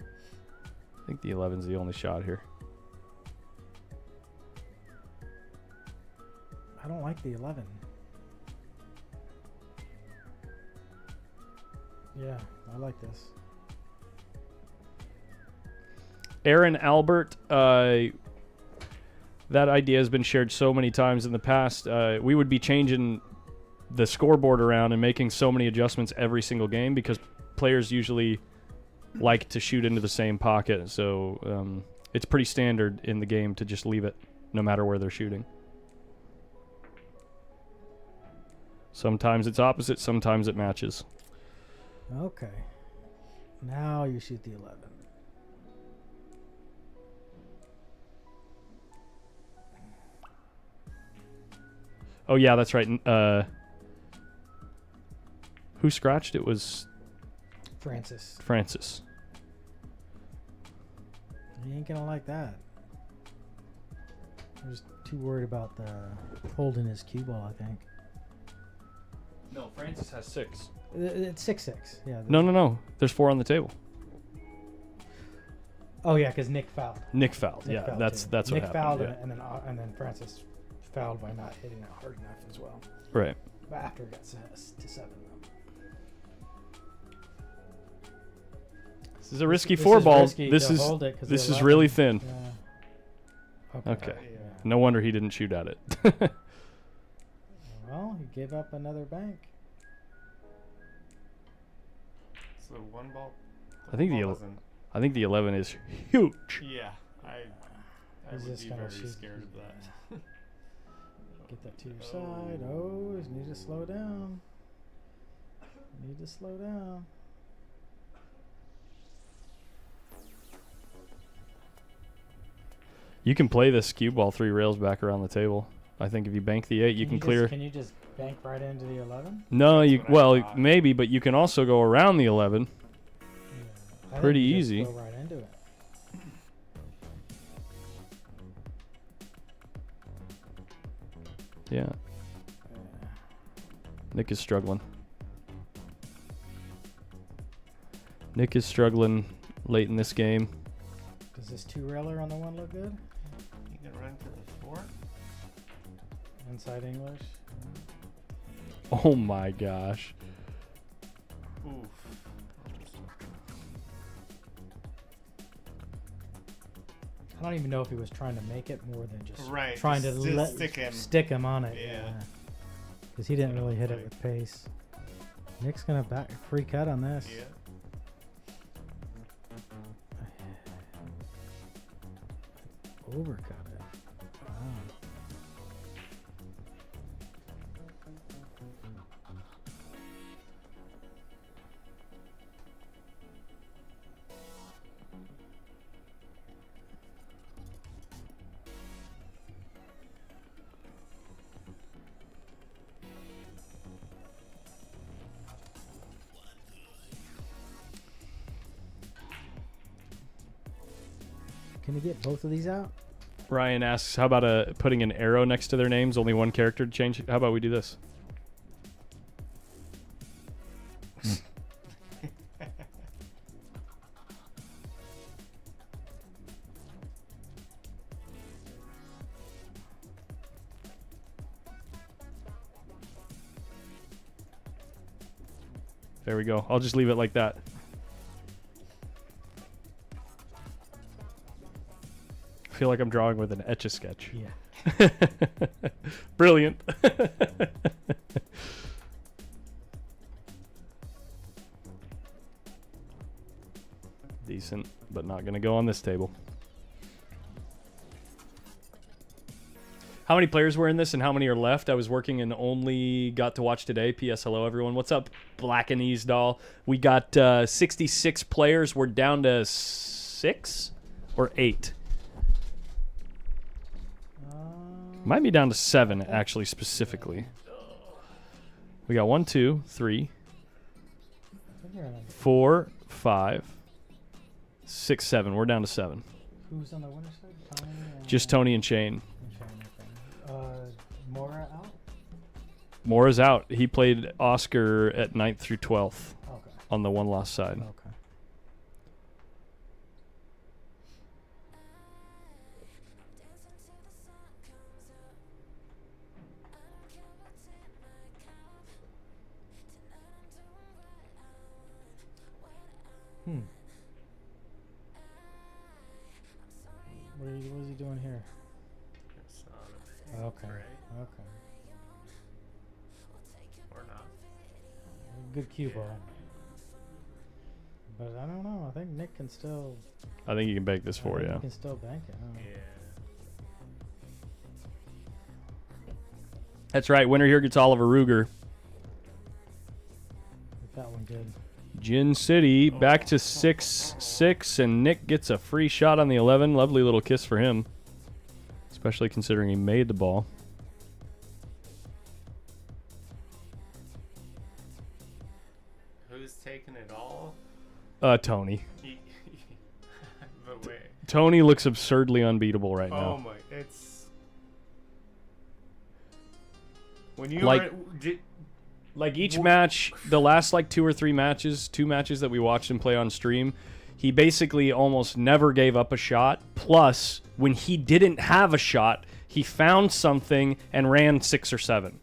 I think the 11's the only shot here. I don't like the 11. Yeah, I like this. Aaron Albert, that idea has been shared so many times in the past. We would be changing the scoreboard around and making so many adjustments every single game because players usually like to shoot into the same pocket. So it's pretty standard in the game to just leave it no matter where they're shooting. Sometimes it's opposite, sometimes it matches. Okay. Now you shoot the 11. Oh, yeah, that's right. Who scratched? It was Francis. Francis. He ain't gonna like that. I'm just too worried about the holding his cue ball, I think. No, Francis has 6. It's 6-6. Yeah. No. There's 4 on the table. Oh yeah, because Nick fouled. Nick fouled. Nick Yeah, fouled that's too. what Nick happened. fouled, Yeah. and then Francis fouled by not hitting it hard enough as well. Right. But after it got to 7 though. This is a risky This 4 is ball. risky This to is hold it 'cause this the is really 11 thin. Yeah. Okay. Yeah. No wonder he didn't shoot at it. Well, he gave up another bank. So 1 ball. I think ball the isn't- I think the 11 is huge. Yeah, I He's would just be gonna very shoot. scared of that. Get that to your side. Oh, you need to slow down. Need to slow down. You can play this cue ball 3 rails back around the table. I think if you bank the 8, you can clear. Can you just bank right into the 11? No, That's you what I well thought. maybe, but you can also go around the 11. I think Pretty you just easy. Go right into it. Yeah. Nick is struggling. Nick is struggling late in this game. Does this 2-railer on the 1 look good? You can run to the 4. Inside English. Oh my gosh. Oof. I don't even know if he was trying to make it more than just Right, trying to just stick him. on it. Yeah. Because he didn't really hit it Right. with pace. Nick's gonna back free cut on this. Yeah. Overcut it. Wow. Can you get both of these out? Ryan asks, how about putting an arrow next to their names, only one character to change? How about we do this? There we go. I'll just leave it like that. I feel like I'm drawing with an Etch-a-Sketch. Yeah. Brilliant. Decent, but not going to go on this table. How many players were in this and how many are left? I was working and only got to watch today. P.S. Hello, everyone. What's up, Black and Ease Doll? We got 66 players. We're down to 6 or 8. Might be down to 7, actually, specifically. We got 1, 2, 3, 4, 5, 6, 7. We're down to 7. Who's on the winner's side? Tony and Just Tony and Shane. Mora out? Mora's out. He played Oscar at 9th through 12th Okay. on the one loss side. Okay. What is he doing here? It's not a Okay. right? Okay. Or not. Good cue ball. But I don't know. I think Nick can still. I think you can bank this I for think you. He can still bank it. Huh? Yeah. That's right. Winner here gets Oliver Ruger. If that one good. Gin City back to 6-6, and Nick gets a free shot on the 11. Lovely little kiss for him, especially considering he made the ball. Who's taking it all? Tony. But wait. Tony looks absurdly unbeatable right Oh now. my! It's when you Like- were, Like each match, the last like 2 or 3 matches, 2 matches that we watched him play on stream, he basically almost never gave up a shot. Plus, when he didn't have a shot, he found something and ran 6 or 7.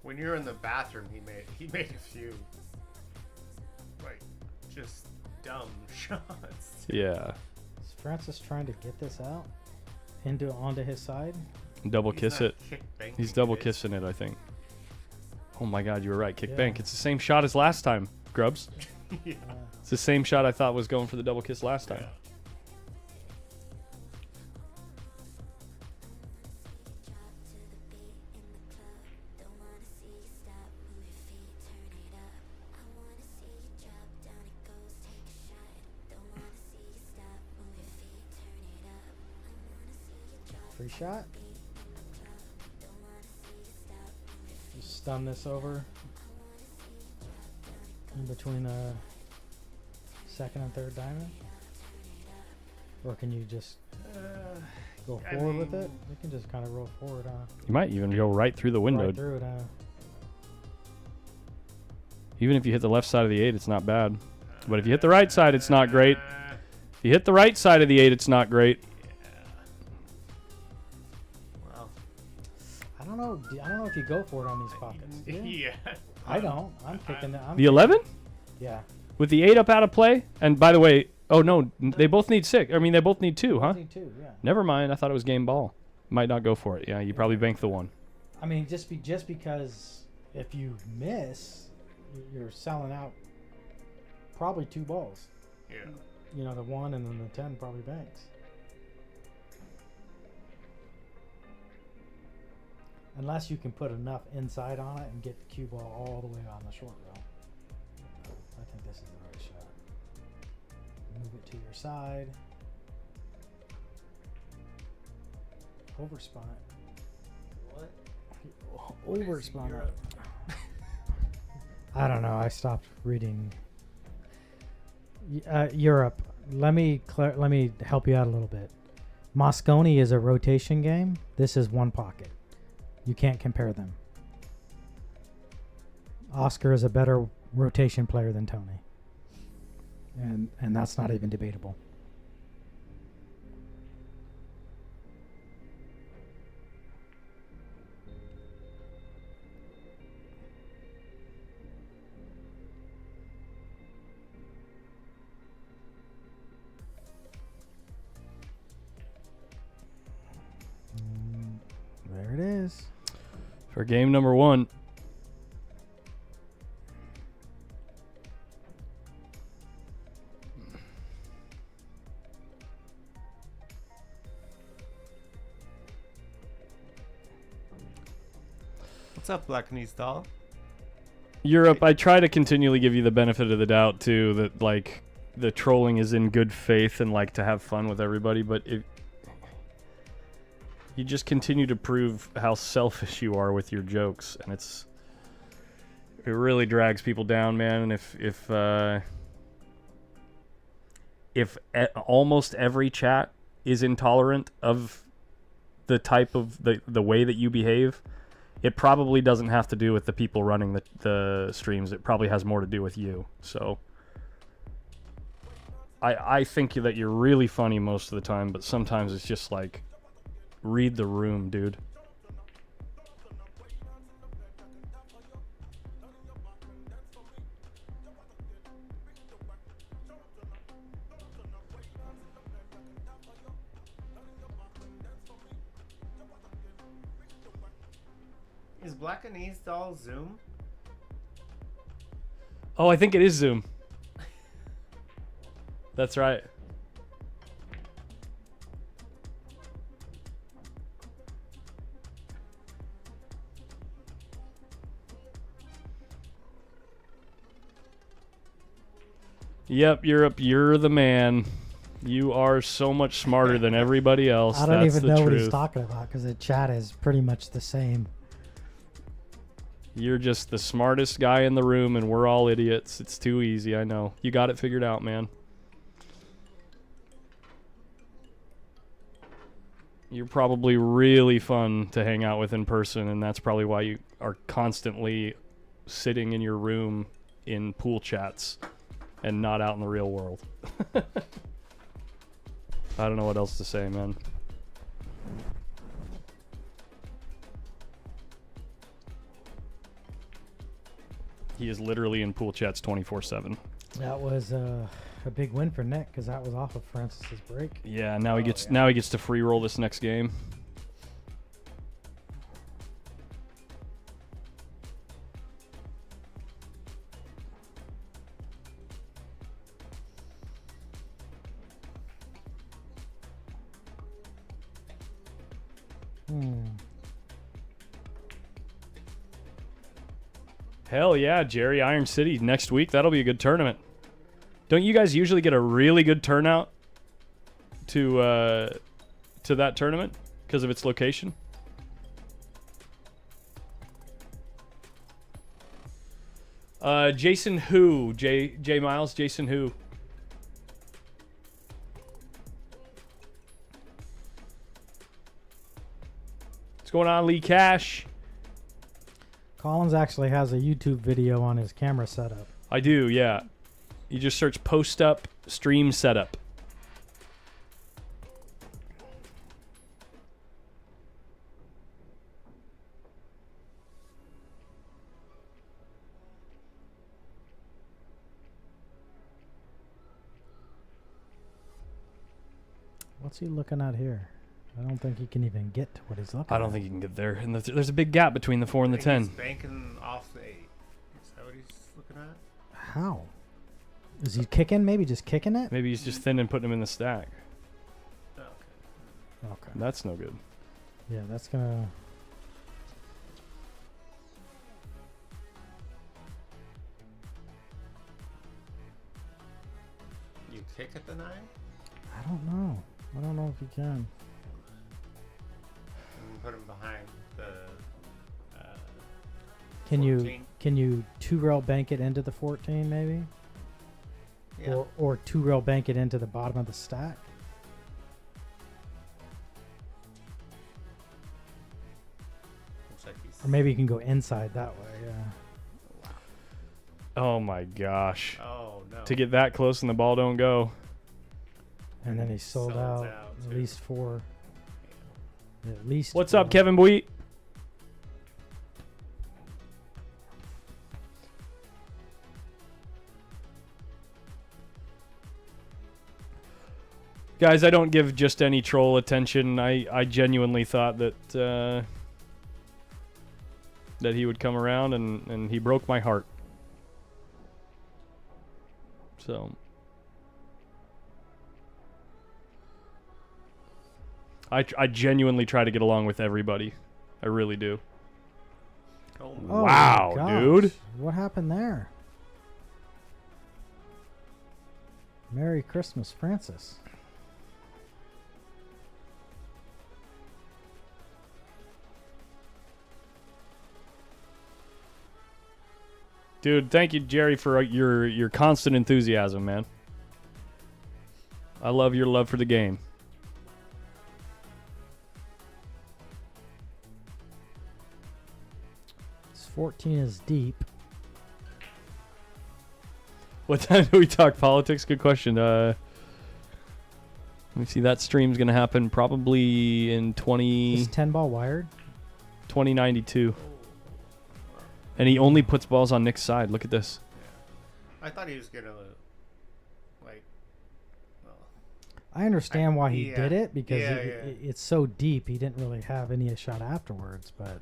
when you're in the bathroom, he made a few like just dumb shots. Yeah. Is Francis trying to get this out onto his side? Double He's kiss not it. kick banking He's double it. kissing it, I think. Oh my god, you were right. Kick Yeah. bank. It's the same shot as last time, Grubbs. Yeah. It's the same shot I thought was going for the double kiss last time. Free shot. Just stun this over in between the second and third diamond, or can you just go I forward with mean- it? You can just kind of roll forward, You might even go right through the window. right through it. Even if you hit the left side of the 8, it's not bad. But if you hit the right side, it's not great. If you hit the right side of the 8, it's not great. Well, I don't know. I don't know if you go for it on these pockets. Do you? yeah. I don't. I'm picking that. The 11? Yeah. With the 8 up out of play? And by the way, oh no, they both need 6. I mean, they both need 2, huh? Need two, yeah. Never mind. I thought it was game ball. Might not go for it. Yeah, you probably bank the 1. I mean, just because if you miss, you're selling out probably 2 balls. Yeah. You know, the 1 and then the 10 probably banks. Unless you can put enough inside on it and get the cue ball all the way on the short row. I think this is the right shot. Move it to your side. Overspun it. What? Overspun it. I don't know. I stopped reading. Europe. Let me help you out a little bit. Moscone is a rotation game. This is one pocket. You can't compare them. Oscar is a better rotation player than Tony. And that's not even debatable. There it is. For game number 1. What's up, Black Knees Doll? Europe, I try to continually give you the benefit of the doubt too, that like the trolling is in good faith and like to have fun with everybody, but you just continue to prove how selfish you are with your jokes, and it really drags people down, man. And if almost every chat is intolerant of the type of the way that you behave, it probably doesn't have to do with the people running the streams. It probably has more to do with you. So I think that you're really funny most of the time, but sometimes it's just like, read the room, dude. Is Black and Knees Doll Zoom? Oh, I think it is Zoom. That's right. Yep, Europe, you're the man. You are so much smarter than everybody else. I don't That's even the know what truth. he's talking about because the chat is pretty much the same. You're just the smartest guy in the room, and we're all idiots. It's too easy, I know. You got it figured out, man. You're probably really fun to hang out with in person, and that's probably why you are constantly sitting in your room in pool chats and not out in the real world. I don't know what else to say, man. He is literally in pool chats 24/7. That was a big win for Nick because that was off of Francis's break. Yeah, now he gets to free roll this next game. Hell yeah, Jerry, Iron City next week. That'll be a good tournament. Don't you guys usually get a really good turnout to that tournament because of its location? Jason who? J Miles, Jason who? What's going on, Lee Cash? Collins actually has a YouTube video on his camera setup. I do, yeah. You just search PostUpStream setup. What's he looking at here? I don't think he can even get to what he's looking at. I don't think you can get there. And there's a big gap between the 4 and the 10. He's banking off the 8. Is that what he's looking at? How? Is he kicking? Maybe just kicking it? Maybe he's just thin and putting him in the stack. Okay. Okay. That's no good. Yeah, that's gonna... You kick at the 9? I don't know. I don't know if he can. And put him behind the. Can 14? you 2-rail bank it into the 14 maybe? Yeah. or 2-rail bank it into the bottom of the stack. Looks like he's. Or maybe you can go inside that way. Yeah. Oh my gosh. Oh no. To get that close and the ball don't go. And then he sold Sold out, out, at too. least 4. At least. What's 4. up, Kevin Bowie? Guys, I don't give just any troll attention. I genuinely thought that that he would come around, and he broke my heart. So I genuinely try to get along with everybody. I really do. Oh, Oh, Wow, gosh. dude. What happened there? Merry Christmas, Francis. Dude, thank you, Jerry, for your constant enthusiasm, man. I love your love for the game. This 14 is deep. What time do we talk politics? Good question. Let me see. That stream's gonna happen probably in Is 10 ball wired? 2092. And he only puts balls on Nick's side. Look at this. I thought he was gonna like. Well, I understand why he did yeah. it because Yeah, it's so deep. He didn't really have any shot afterwards, but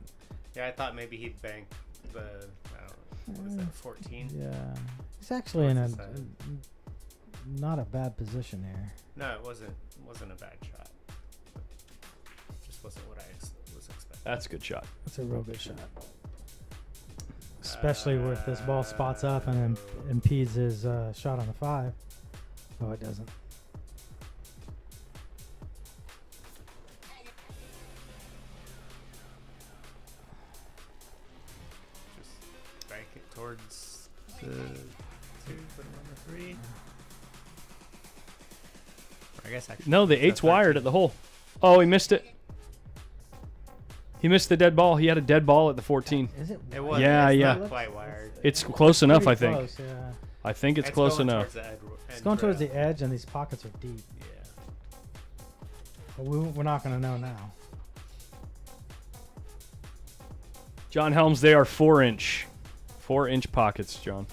yeah, I thought maybe he'd bank the. I don't know, what is that? 14. yeah, he's actually in a North side. not a bad position here. No, it wasn't a bad shot. Just wasn't what I was expecting. That's a good shot. That's a real good shot, especially if this ball spots up and impedes his shot on the 5. Oh, it doesn't. Just bank it towards the 2, put him on the 3. I guess actually. No, the it's 8's a wired 13. at the hole. Oh, he missed it. He missed the dead ball. He had a dead ball at the 14. Is it? It was. Yeah, it's yeah. Not quite wired. It's close enough, I Pretty think. close, yeah. I think it's close going enough. towards the It's going towards rail. the edge, and these pockets are deep. Yeah. But we're not going to know now. John Helms, they are 4-inch. 4-inch pockets, John.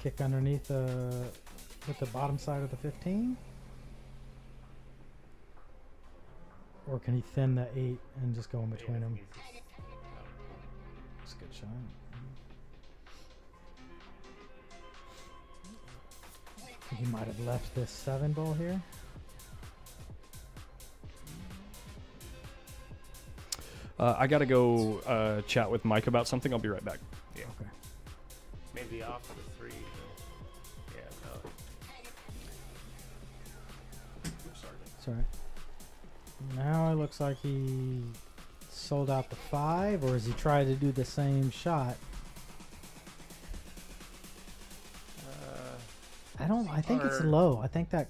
Kick underneath with the bottom side of the 15? Or can he thin the 8 and just go in between them? That's a good shot. I think he might have left this 7 ball here. I got to go chat with Mike about something. I'll be right back. Yeah. Okay. Maybe off of the 3. But yeah. No. Sorry. Sorry. Now it looks like he sold out the 5, or has he tried to do the same shot? I think it's Or- low. I think that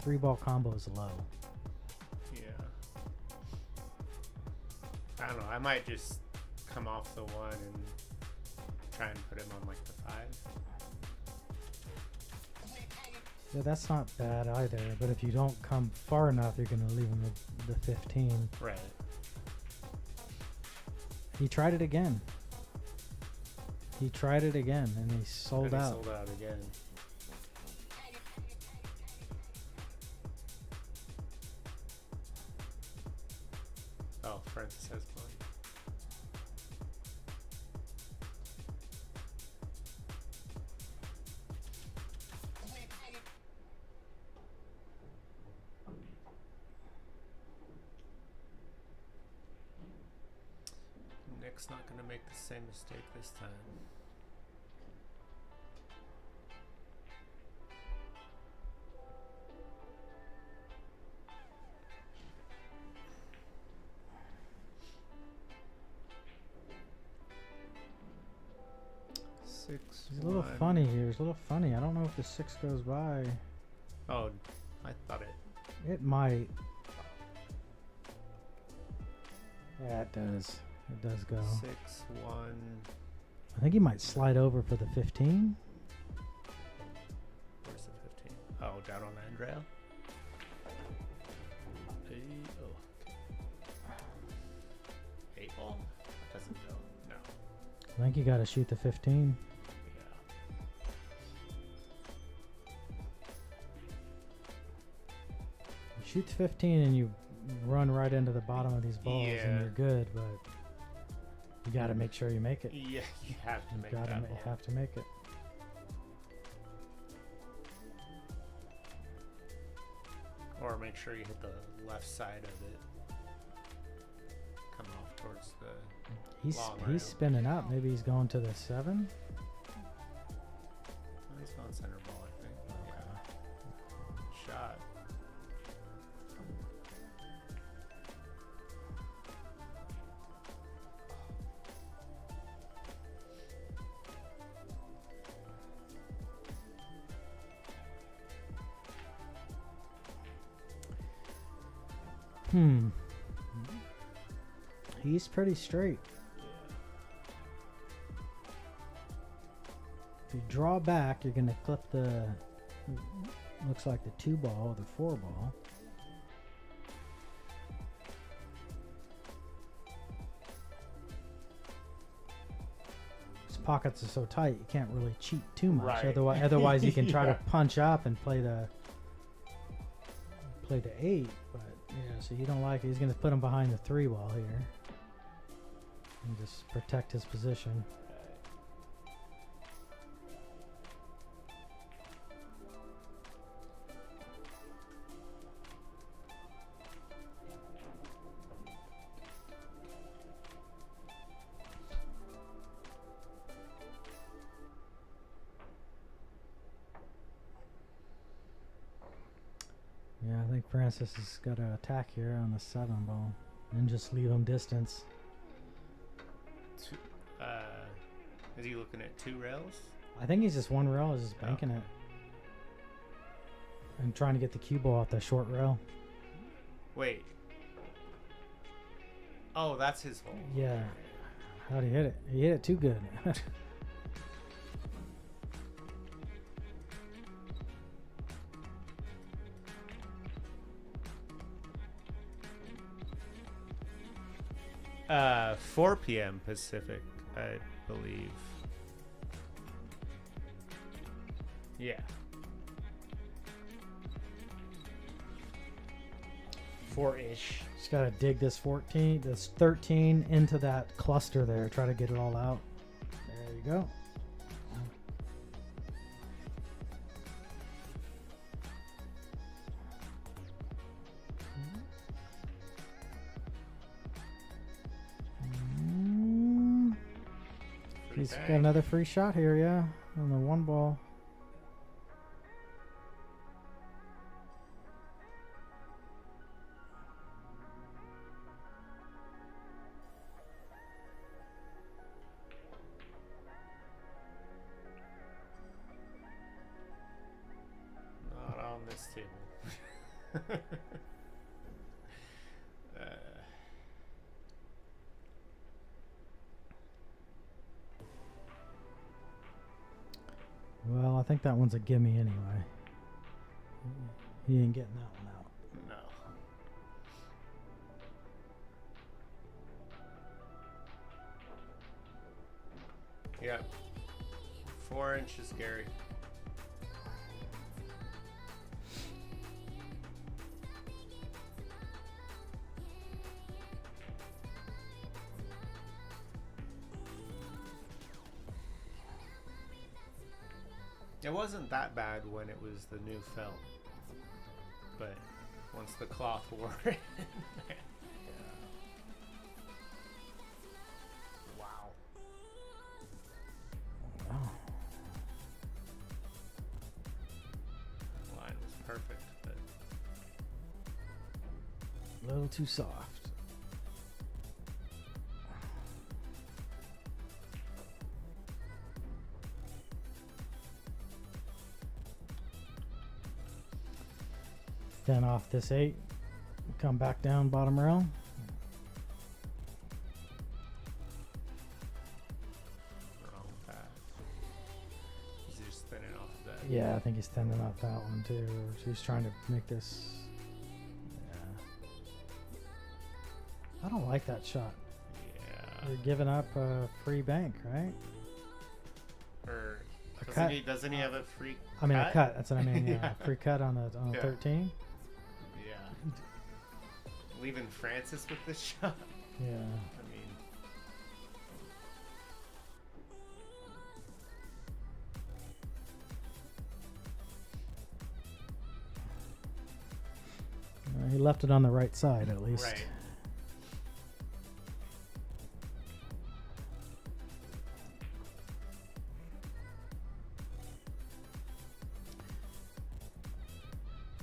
3-ball combo is low. Yeah. I don't know. I might just come off the 1 and try and put him on like the 5. Yeah, that's not bad either. But if you don't come far enough, you're going to leave him with the 15. Right. He tried it again. He tried it again, and he sold And he out. sold out again. Oh, Francis has money. Nick's not going to make the same mistake this time. 6. He's a little 1. funny here. He's a little funny. I don't know if the 6 goes by. Oh, I thought it. It might. Yeah, it does. It does go. 6, 1. I think he might slide over for the 15. Where's the 15? Oh, down on the end rail. Hey, oh, okay. 8 ball? Doesn't go. No. I think you got to shoot the 15. You shoot the 15 and you run right into the bottom of these balls Yeah. and you're good, but you got to make sure you make it. Yeah, you have to You make gotta that ma- ball. have to make it. Or make sure you hit the left side of it. Come off towards the. Long rail. He's spinning up. Maybe he's going to the 7. Oh, he's on center ball, I think. Yeah. Shot. He's pretty straight. If you draw back, you're going to clip the, looks like the 2 ball or the 4 ball. His pockets are so tight, you can't really cheat too much. Right. Otherwise you can try Yeah. to punch up and play the 8. But yeah, so you don't like it. He's going to put him behind the 3 ball here and just protect his position. Yeah, I think Francis has got to attack here on the 7 ball and just leave him distance. Is he looking at 2 rails? I think he's just 1 rail, is just Oh. banking it. And trying to get the cue ball off the short rail. Wait. Oh, that's his hole. Yeah. How'd he hit it? He hit it too good. Uh, 4 p.m. Pacific, I believe. Yeah. 4-ish. Just gotta dig this 13 into that cluster there. Try to get it all out. There you go. He's got another free shot here, yeah, on the 1 ball. Not on this table. Well, I think that one's a gimme anyway. He ain't getting that one out. No. Yep. 4 inches, Gary. It wasn't that bad when it was the new felt, but once the cloth wore it. Wow. Wow. Line was perfect, but A little too soft. Thin off this 8. Come back down bottom rail. Wrong path. He's just thinning off that. Yeah, I think he's thinning off that one too. She's trying to make this. Yeah. I don't like that shot. Yeah. You're giving up a free bank, right? Or A doesn't cut. doesn't he have a free I mean, a cut. That's what I mean. Yeah, Yeah. free cut on the Yeah. 13. Yeah. Leaving Francis with this shot. Yeah. I mean, He left it on the right side at least. right.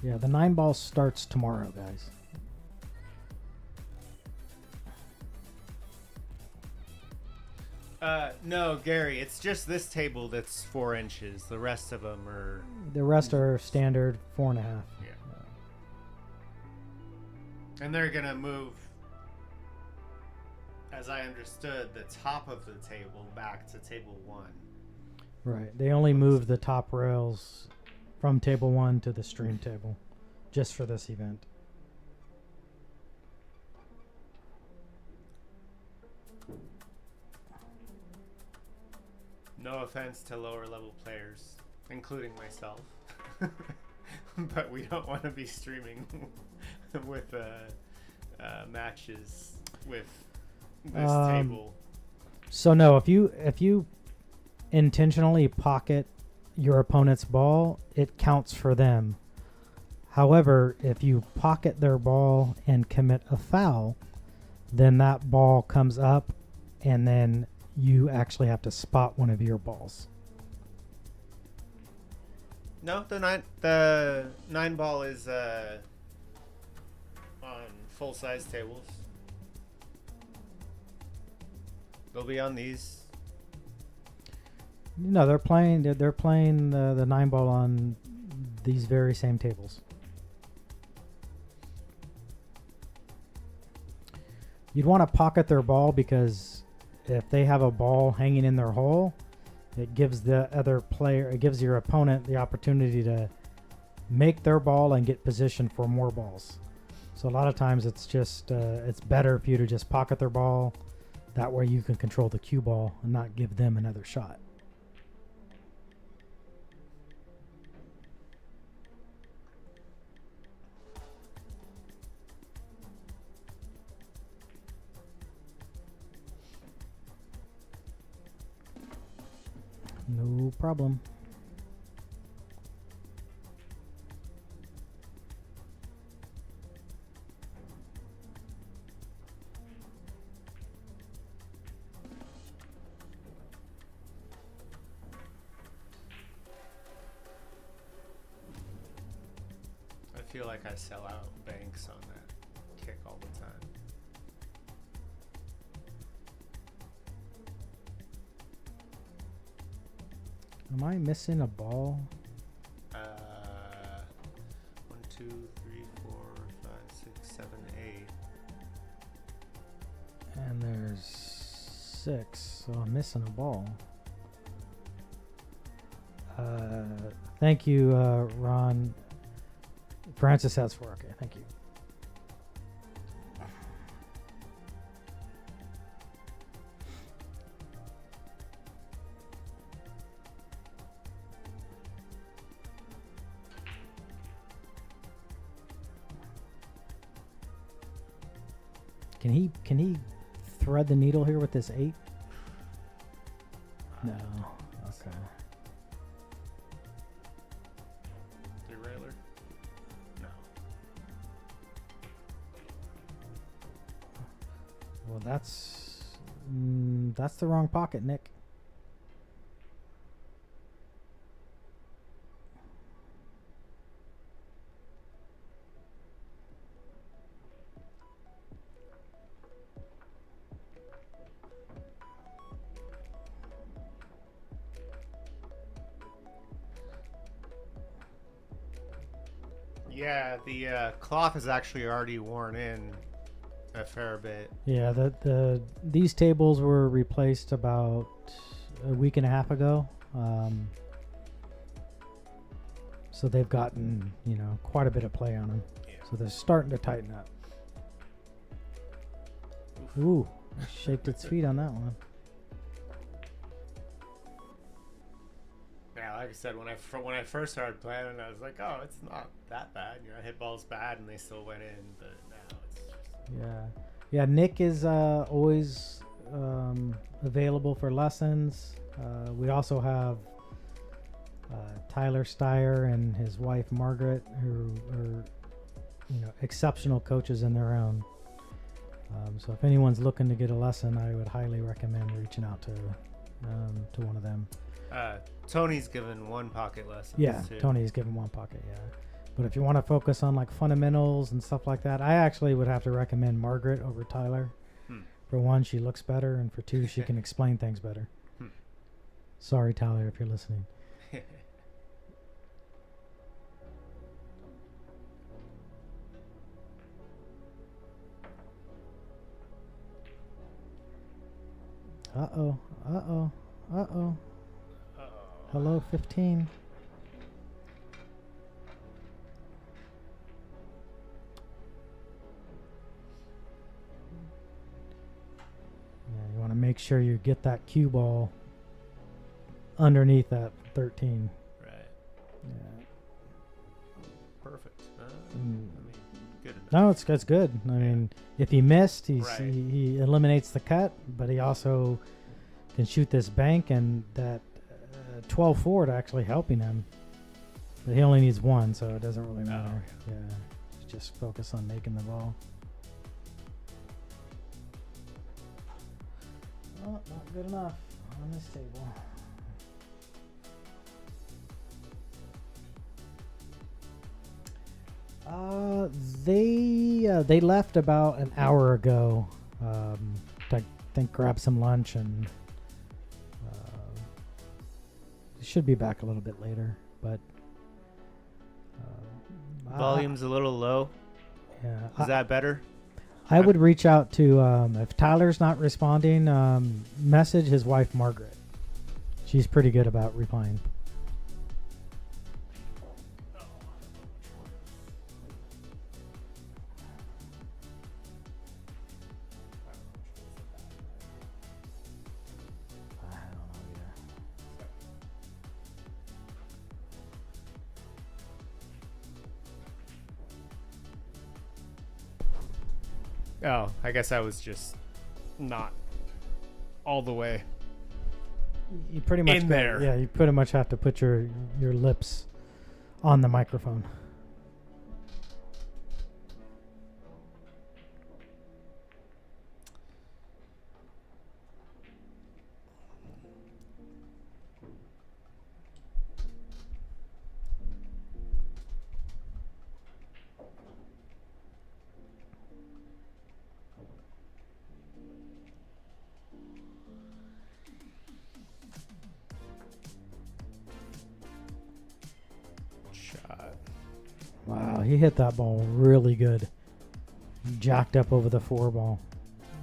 Yeah, the 9 ball starts tomorrow, guys. No, Gary, it's just this table that's 4 inches. The rest of them are. The rest are standard 4.5. Yeah. And they're gonna move, as I understood, the top of the table back to table 1. Right. They only moved the top rails from table 1 to the stream table just for this event. No offense to lower level players, including myself, but we don't want to be streaming with matches with this table. So no, if you intentionally pocket your opponent's ball, it counts for them. However, if you pocket their ball and commit a foul, then that ball comes up and then you actually have to spot one of your balls. No, the nine ball is on full size tables. They'll be on these. No, they're playing the 9 ball on these very same tables. You'd want to pocket their ball because if they have a ball hanging in their hole, it gives the other player, it gives your opponent the opportunity to make their ball and get positioned for more balls. So a lot of times it's just it's better for you to just pocket their ball. That way you can control the cue ball and not give them another shot. No problem. I feel like I sell out banks on that kick all the time. Am I missing a ball? 1, 2, 3, 4, 5, 6, 7, 8. And there's 6, so I'm missing a ball. Thank you, Ron. Francis has 4. Okay, thank you. Can he thread the needle here with this 8? No. Okay. Derailleur? No. Well, that's the wrong pocket, Nick. Yeah, the cloth is actually already worn in a fair bit. Yeah, these tables were replaced about a week and a half ago. So they've gotten, quite a bit of play on them. Yeah. So they're starting to tighten up. Ooh, it shaped its feet on that one. Yeah, like I said, when I first started playing, I was like, oh, it's not that bad. I hit balls bad, and they still went in. But now it's just... Yeah. Nick is always available for lessons. We also have Tyler Steyer and his wife Margaret, who are exceptional coaches in their own. So if anyone's looking to get a lesson, I would highly recommend reaching out to one of them. Tony's given one pocket lesson. Yeah, too. Tony's given one pocket. Yeah, but if you want to focus on like fundamentals and stuff like that, I actually would have to recommend Margaret over Tyler. For one, she looks better, and for two, she can explain things better. Sorry, Tyler, if you're listening. Uh-oh. Hello, 15. Yeah, you want to make sure you get that cue ball underneath that 13. Right. Yeah. Perfect. Good enough. No, it's good. I mean, if he missed, Right. he eliminates the cut, but he also can shoot this bank, and that 12-4 actually helping him. But he only needs one, so it doesn't really matter. Yeah, just focus on making the ball. Oh, not good enough on this table. They left about an hour ago. To think grab some lunch, and should be back a little bit later. But Volume's a little low. yeah, Is that better? I would reach out to if Tyler's not responding, message his wife Margaret. She's pretty good about replying. I don't know either. Oh, I guess I was just not all the way. You pretty much In got- there. Yeah, you pretty much have to put your lips on the microphone. Shot. Wow, he hit that ball really good. Jacked up over the 4 ball.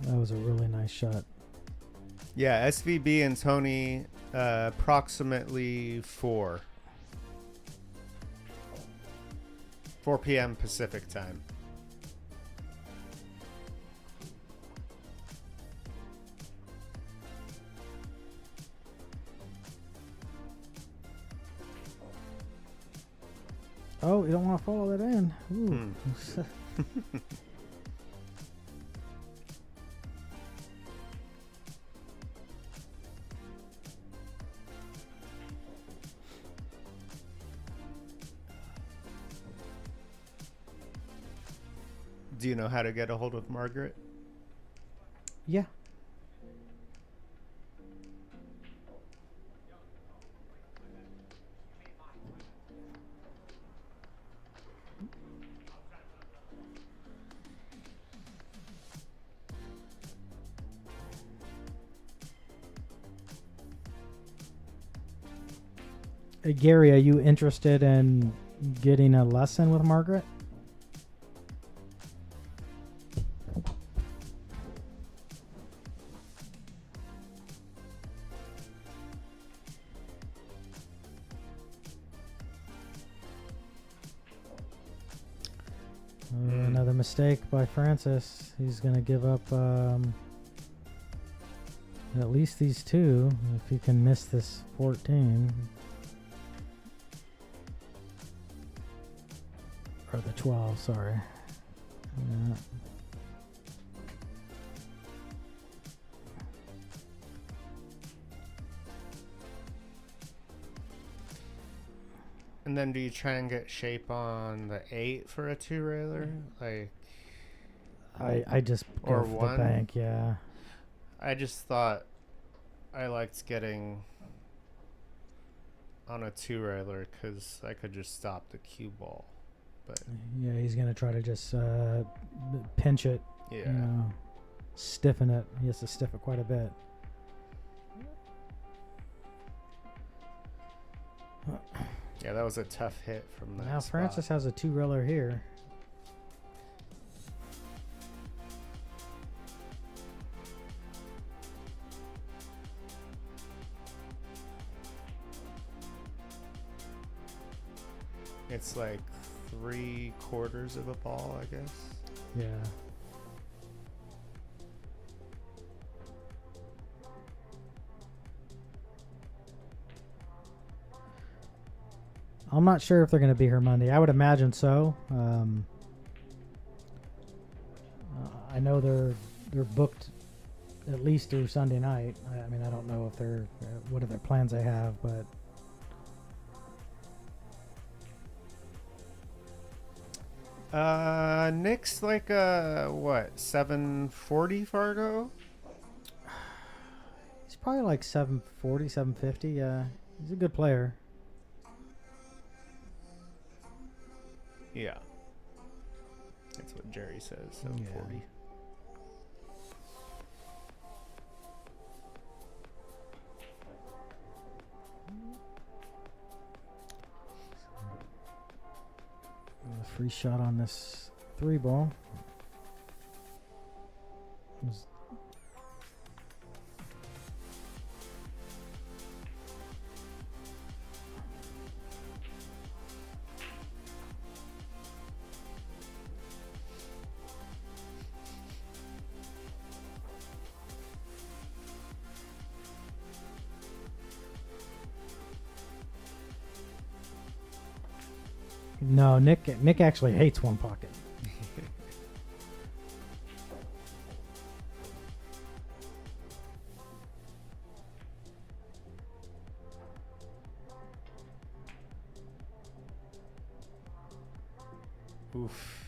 That was a really nice shot. Yeah, SVB and Tony, approximately 4 p.m. Pacific time. Oh, you don't want to follow that in. Ooh. Do you know how to get a hold of Margaret? Yeah. Gary, are you interested in getting a lesson with Margaret? Another mistake by Francis. He's going to give up at least these two if he can miss this 14. Or the 12, sorry. Yeah. And then do you try and get shape on the 8 for a 2-railer? Like, I just go Or for one? the bank, yeah. I just thought I liked getting on a 2-railer because I could just stop the cue ball. But Yeah, he's going to try to just pinch it, yeah, you know, stiffen it. He has to stiff it quite a bit. yeah, that was a tough hit from that. Now spot. Francis has a 2-railer here. It's like 3/4 of a ball, I guess. Yeah. I'm not sure if they're going to be here Monday. I would imagine so. I know they're booked at least through Sunday night. I mean, I don't know if they're what other plans they have, but Nick's like what, 740 Fargo? he's probably like 740, 750. Yeah, he's a good player. Yeah, that's what Jerry says. 740. A free shot on this 3-ball. No, Nick actually hates one pocket. Oof.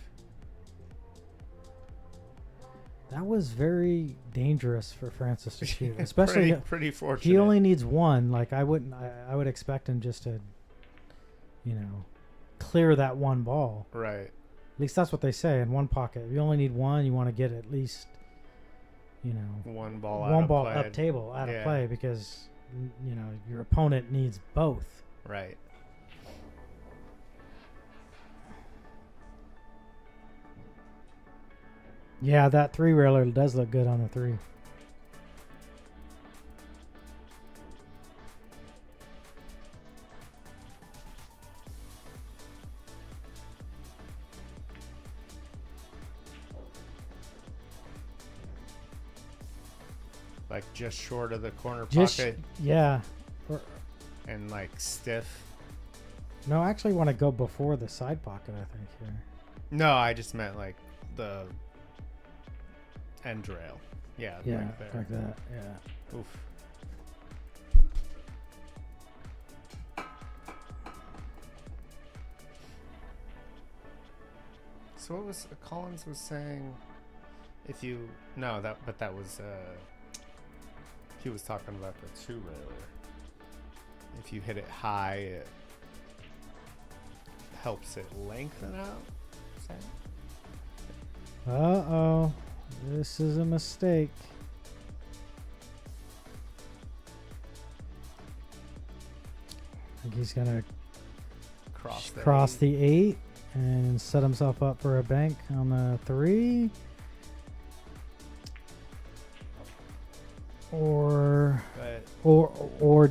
That was very dangerous for Francis to shoot, especially pretty fortunate. he only needs one. Like I would expect him just to, you know, clear that one ball. Right. At least that's what they say in one pocket. If you only need one, you want to get at least, you know, One ball one out of ball play. up table out Yeah. of play because you know your opponent needs both. Right. Yeah, that 3-railer does look good on the 3. Like just short of the corner Just pocket yeah. and like stiff. No, I actually want to go before the side pocket. I think here. No, I just meant like the end rail. Yeah. Yeah, Right there. like that. Yeah. Oof. So what was Collins was saying? If you that was he was talking about the 2-railer. If you hit it high, it helps it lengthen out. Is that- Uh-oh. This is a mistake. I think he's gonna cross the 8 and set himself up for a bank on the 3. Or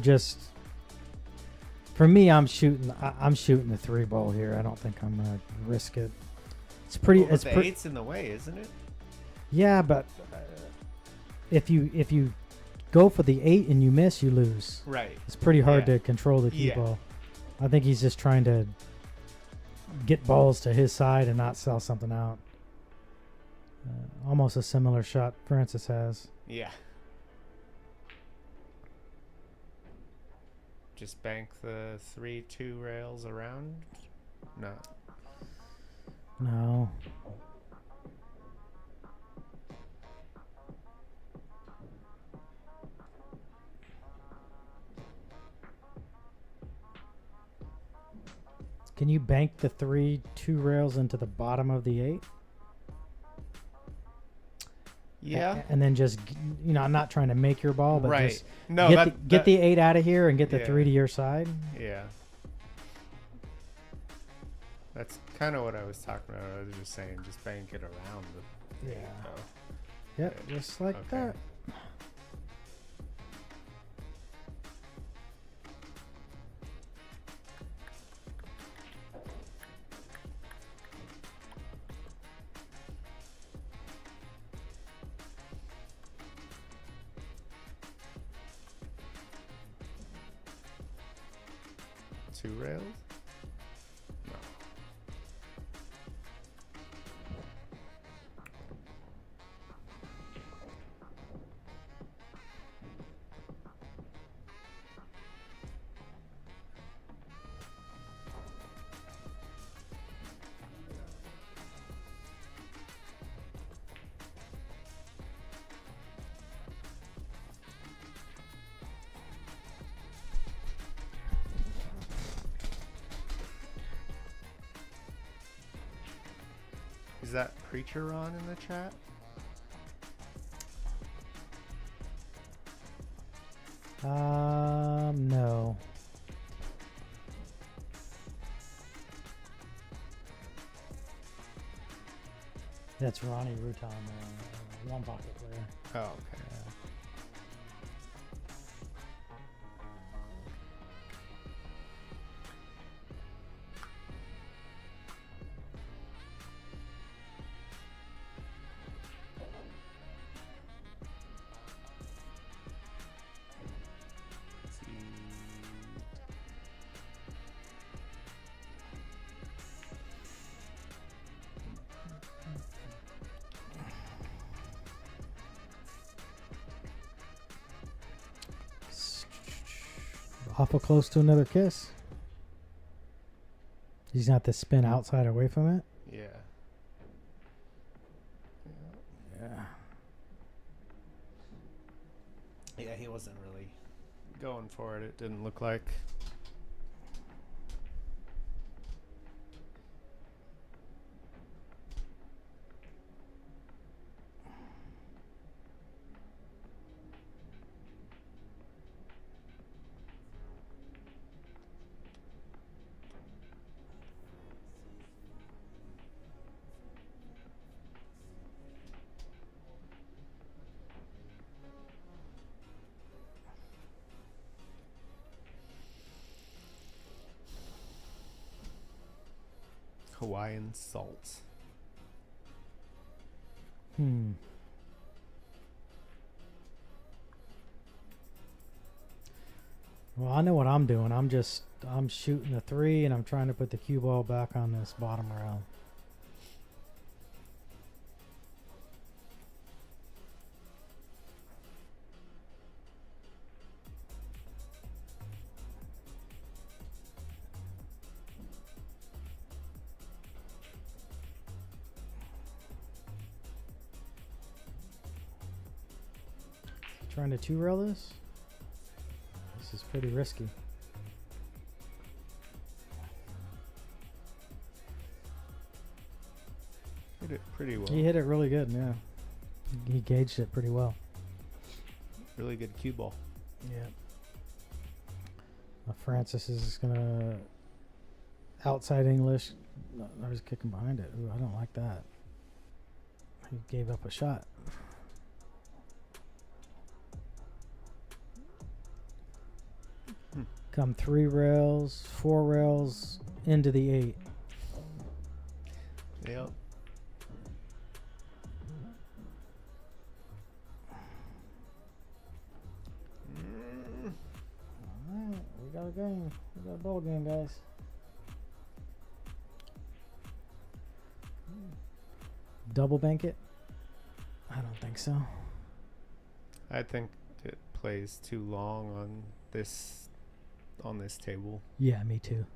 just for me, I'm shooting the 3 ball here. I don't think I'm gonna risk it. It's pretty. Well, it's the 8's in the way, isn't it? Yeah, but if you go for the 8 and you miss, you lose. Right. It's pretty hard Yeah. to control the cue Yeah. ball. I think he's just trying to get balls to his side and not sell something out. Almost a similar shot Francis has. Yeah. Just bank the 3-2 rails around? No. No. Can you bank the 3-2 rails into the bottom of the 8? Yeah. And then just, I'm not trying to make your ball, but Right. just No, get the 8 out of here and get the Yeah. 3 to your side. Yeah. That's kind of what I was talking about. I was just saying, just bank it around the. Yeah. Oh. Yep, just like Okay. that. Two rails? No. Is that Preacher Ron in the chat? No. That's Ronnie Rutan, one pocket player. Oh, okay. Awful close to another kiss. He's not the spin outside away from it. Yeah. Yeah. Yeah, he wasn't really going for it. It didn't look like. Hawaiian salt. Well, I know what I'm doing. I'm shooting the 3 and I'm trying to put the cue ball back on this bottom rail. Trying to 2 rail this? This is pretty risky. Hit it pretty well. He hit it really good, yeah. He gauged it pretty well. Really good cue ball. Yeah. Francis is gonna outside English. No, I was kicking behind it. Ooh, I don't like that. He gave up a shot. Come 3 rails, 4 rails, into the 8. Yep. Alright, we got a game. We got a ball game, guys. Double bank it? I don't think so. I think it plays too long on this table. Yeah, me too.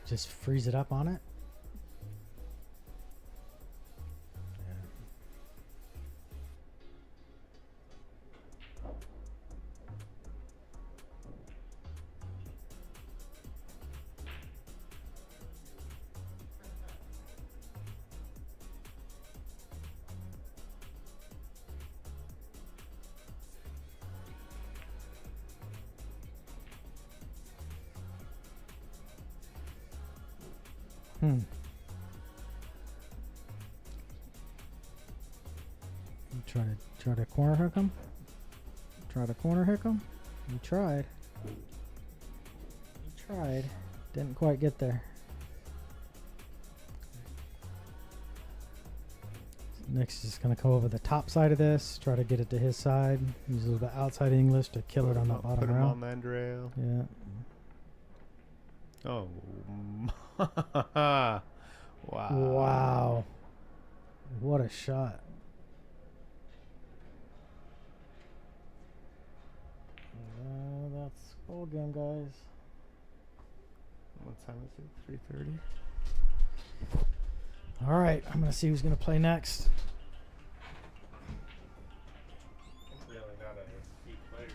Just freeze it up on it. Try to corner hook him. Try to corner hook him. You tried. You tried. Didn't quite get there. Next, just gonna go over the top side of this. Try to get it to his side. Use a little bit outside English to kill it on that bottom Put him rail. on the end rail. Yeah. Oh. Wow. Wow. What a shot. That's ball game, guys. What time is it? 3:30. All right, I'm gonna see who's gonna play next. Really not a key players.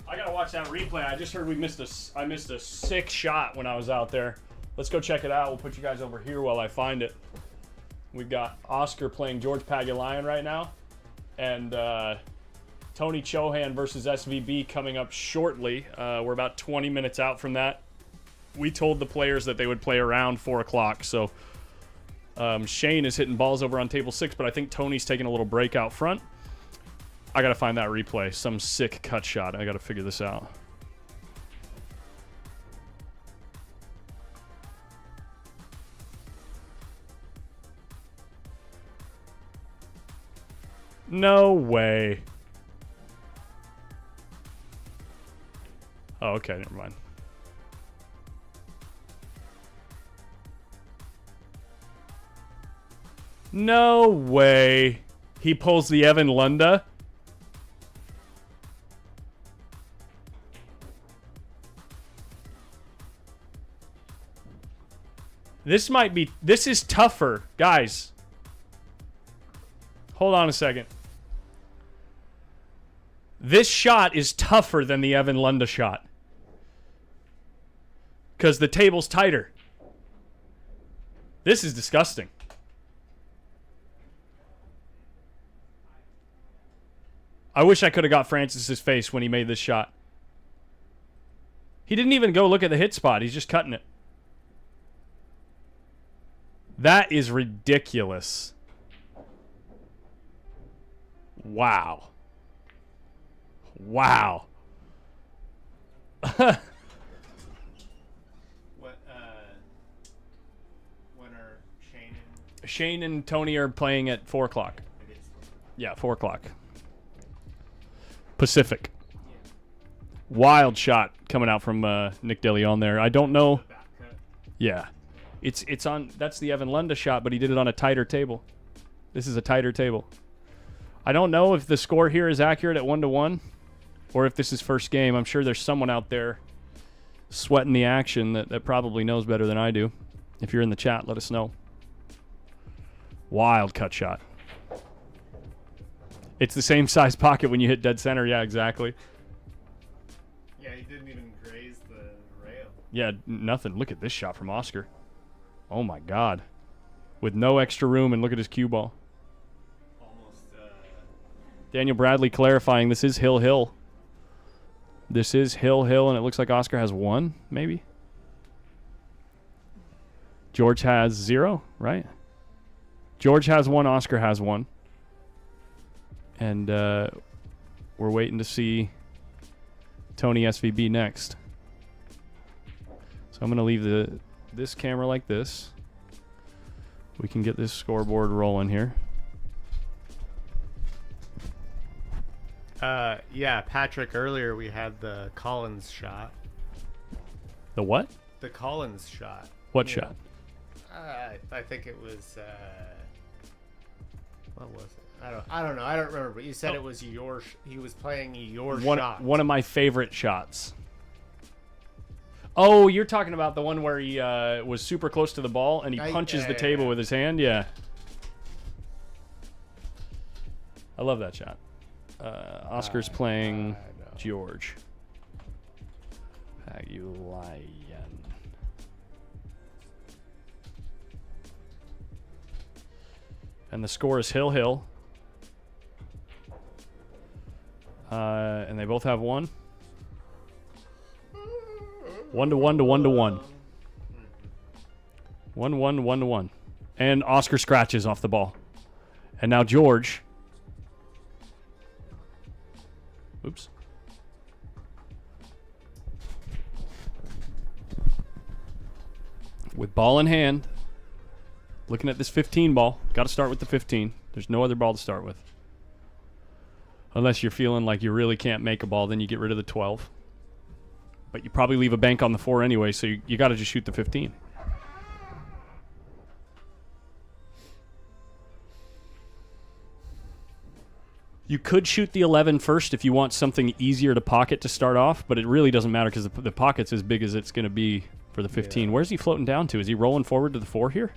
I gotta watch that replay. I just heard I missed a sick shot when I was out there. Let's go check it out. We'll put you guys over here while I find it. We've got Oscar playing George Pagulayan right now, and Tony Chohan versus SVB coming up shortly. We're about 20 minutes out from that. We told the players that they would play around 4 o'clock, so Shane is hitting balls over on table 6, but I think Tony's taking a little break out front. I gotta find that replay. Some sick cut shot. I gotta figure this out. No way. Oh, okay, never mind. No way. He pulls the Evan Lunda. This is tougher, guys. Hold on a second. This shot is tougher than the Evan Lunda shot. Because the table's tighter. This is disgusting. I wish I could have got Francis's face when he made this shot. He didn't even go look at the hit spot. He's just cutting it. That is ridiculous. Wow. Wow. What? When are Shane and Tony are playing at 4 o'clock. Yeah, 4 o'clock. Pacific. Wild shot coming out from Nick DeLeon there. I don't know. Yeah. It's on. That's the Evan Lunda shot, but he did it on a tighter table. This is a tighter table. I don't know if the score here is accurate at 1-1 or if this is first game. I'm sure there's someone out there sweating the action that probably knows better than I do. If you're in the chat, let us know. Wild cut shot. It's the same size pocket when you hit dead center. Yeah, exactly. Yeah, he didn't even graze the rail. Yeah, nothing. Look at this shot from Oscar. Oh, my God. With no extra room, and look at his cue ball. Almost, Daniel Bradley clarifying this is Hill. This is Hill, and it looks like Oscar has 1, maybe? George has 0, right? George has 1, Oscar has 1. And we're waiting to see Tony SVB next. So I'm going to leave this camera like this. We can get this scoreboard rolling here. Yeah, Patrick, earlier we had the Collins shot. The what? The Collins shot. What Yeah. shot? I think it was, what was it? I don't know. I don't remember, but you said it was your, he was playing your shot. One of my favorite shots. Oh, you're talking about the one where he was super close to the ball and he punches the table with his hand? Yeah. I love that shot. Oscar's playing George. Pagulayan. And the score is Hill. And they both have 1. 1-1 to 1-1. 1-1. And Oscar scratches off the ball. And now George. Oops. With ball in hand. Looking at this 15 ball. Got to start with the 15. There's no other ball to start with. Unless you're feeling like you really can't make a ball, then you get rid of the 12. But you probably leave a bank on the 4 anyway, so you got to just shoot the 15. You could shoot the 11 first if you want something easier to pocket to start off, but it really doesn't matter because the pocket's as big as it's going to be for the 15. Yeah. Where's he floating down to? Is he rolling forward to the 4 here?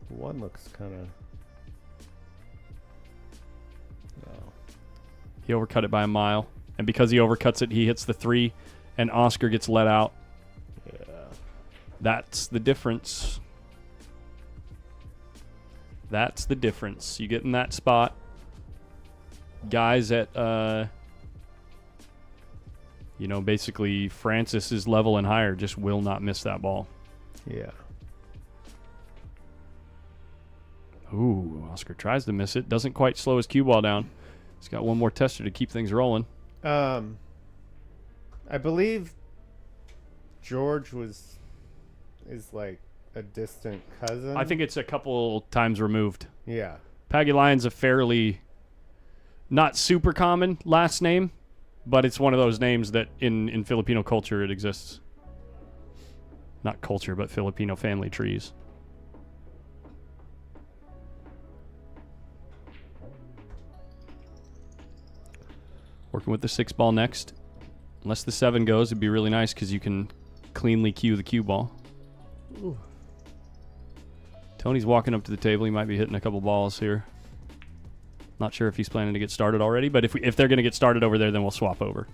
One looks kind of... No. He overcut it by a mile. And because he overcuts it, he hits the 3, and Oscar gets let out. Yeah. That's the difference. That's the difference. You get in that spot. Guys at, basically Francis's level and higher just will not miss that ball. Yeah. Ooh, Oscar tries to miss it. Doesn't quite slow his cue ball down. He's got one more tester to keep things rolling. I believe George is like a distant cousin. I think it's a couple times removed. Yeah. Pagulayan's a fairly not super common last name, but it's one of those names that in Filipino culture it exists. Not culture, but Filipino family trees. Working with the 6 ball next. Unless the 7 goes, it'd be really nice because you can cleanly cue the cue ball. Ooh. Tony's walking up to the table. He might be hitting a couple balls here. Not sure if he's planning to get started already, but if they're going to get started over there, then we'll swap over.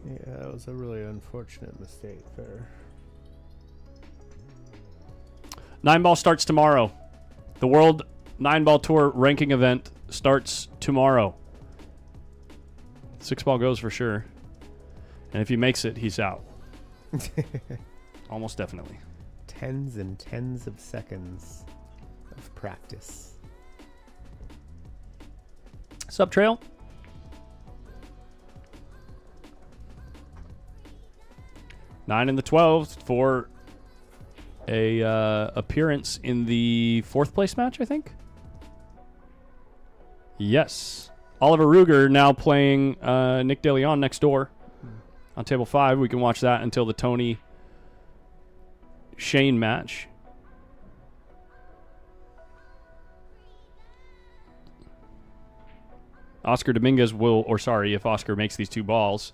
Yeah, that was a really unfortunate mistake there. 9-ball starts tomorrow. The World 9-ball Tour ranking event starts tomorrow. 6-ball goes for sure. And if he makes it, he's out. Almost definitely. Tens and tens of seconds of practice. Sub trail. Nine and the 12 for a appearance in the 4th place match, I think. Yes. Oliver Ruger now playing Nick DeLeon next door on table 5. We can watch that until the Tony Shane match. Oscar Dominguez will, or sorry, if Oscar makes these 2 balls,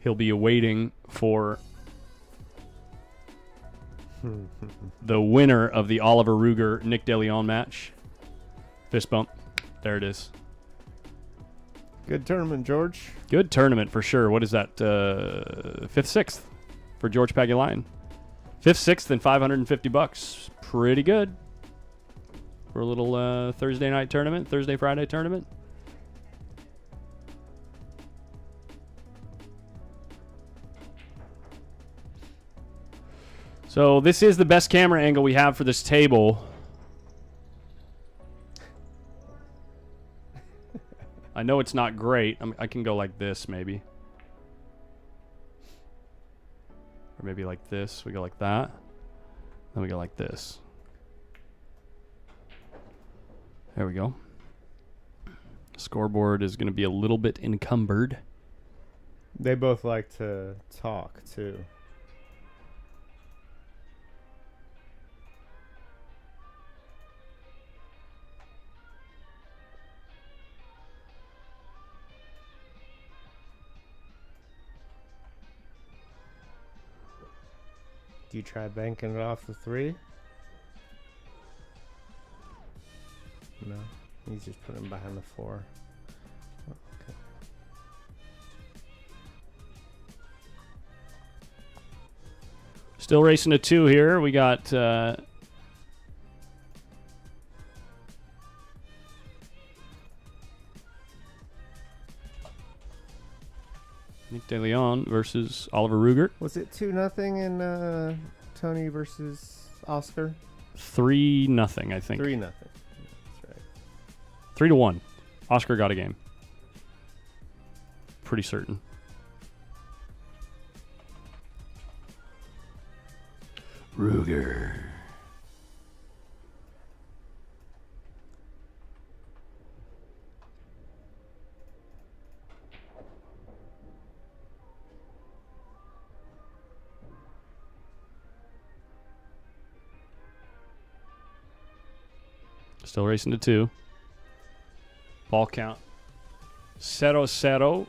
he'll be awaiting for the winner of the Oliver Ruger Nick DeLeon match. Fist bump. There it is. Good tournament, George. Good tournament for sure. What is that? 5th, 6th for George Pagulayan. 5th, 6th, and $550. Pretty good for a little Thursday night tournament, Thursday, Friday tournament. So this is the best camera angle we have for this table. I know it's not great. I can go like this maybe. Or maybe like this. We go like that. Then we go like this. There we go. Scoreboard is going to be a little bit encumbered. They both like to talk, too. Do you try banking it off the 3? No. He's just putting him behind the 4. Okay. Still racing to 2 here. We got Nick DeLeon versus Oliver Ruger. Was it 2-0 in Tony versus Oscar? 3-0, I think. 3-0. That's right. 3-1. Oscar got a game. Pretty certain. Ruger. Still racing to 2. Ball count 0-0.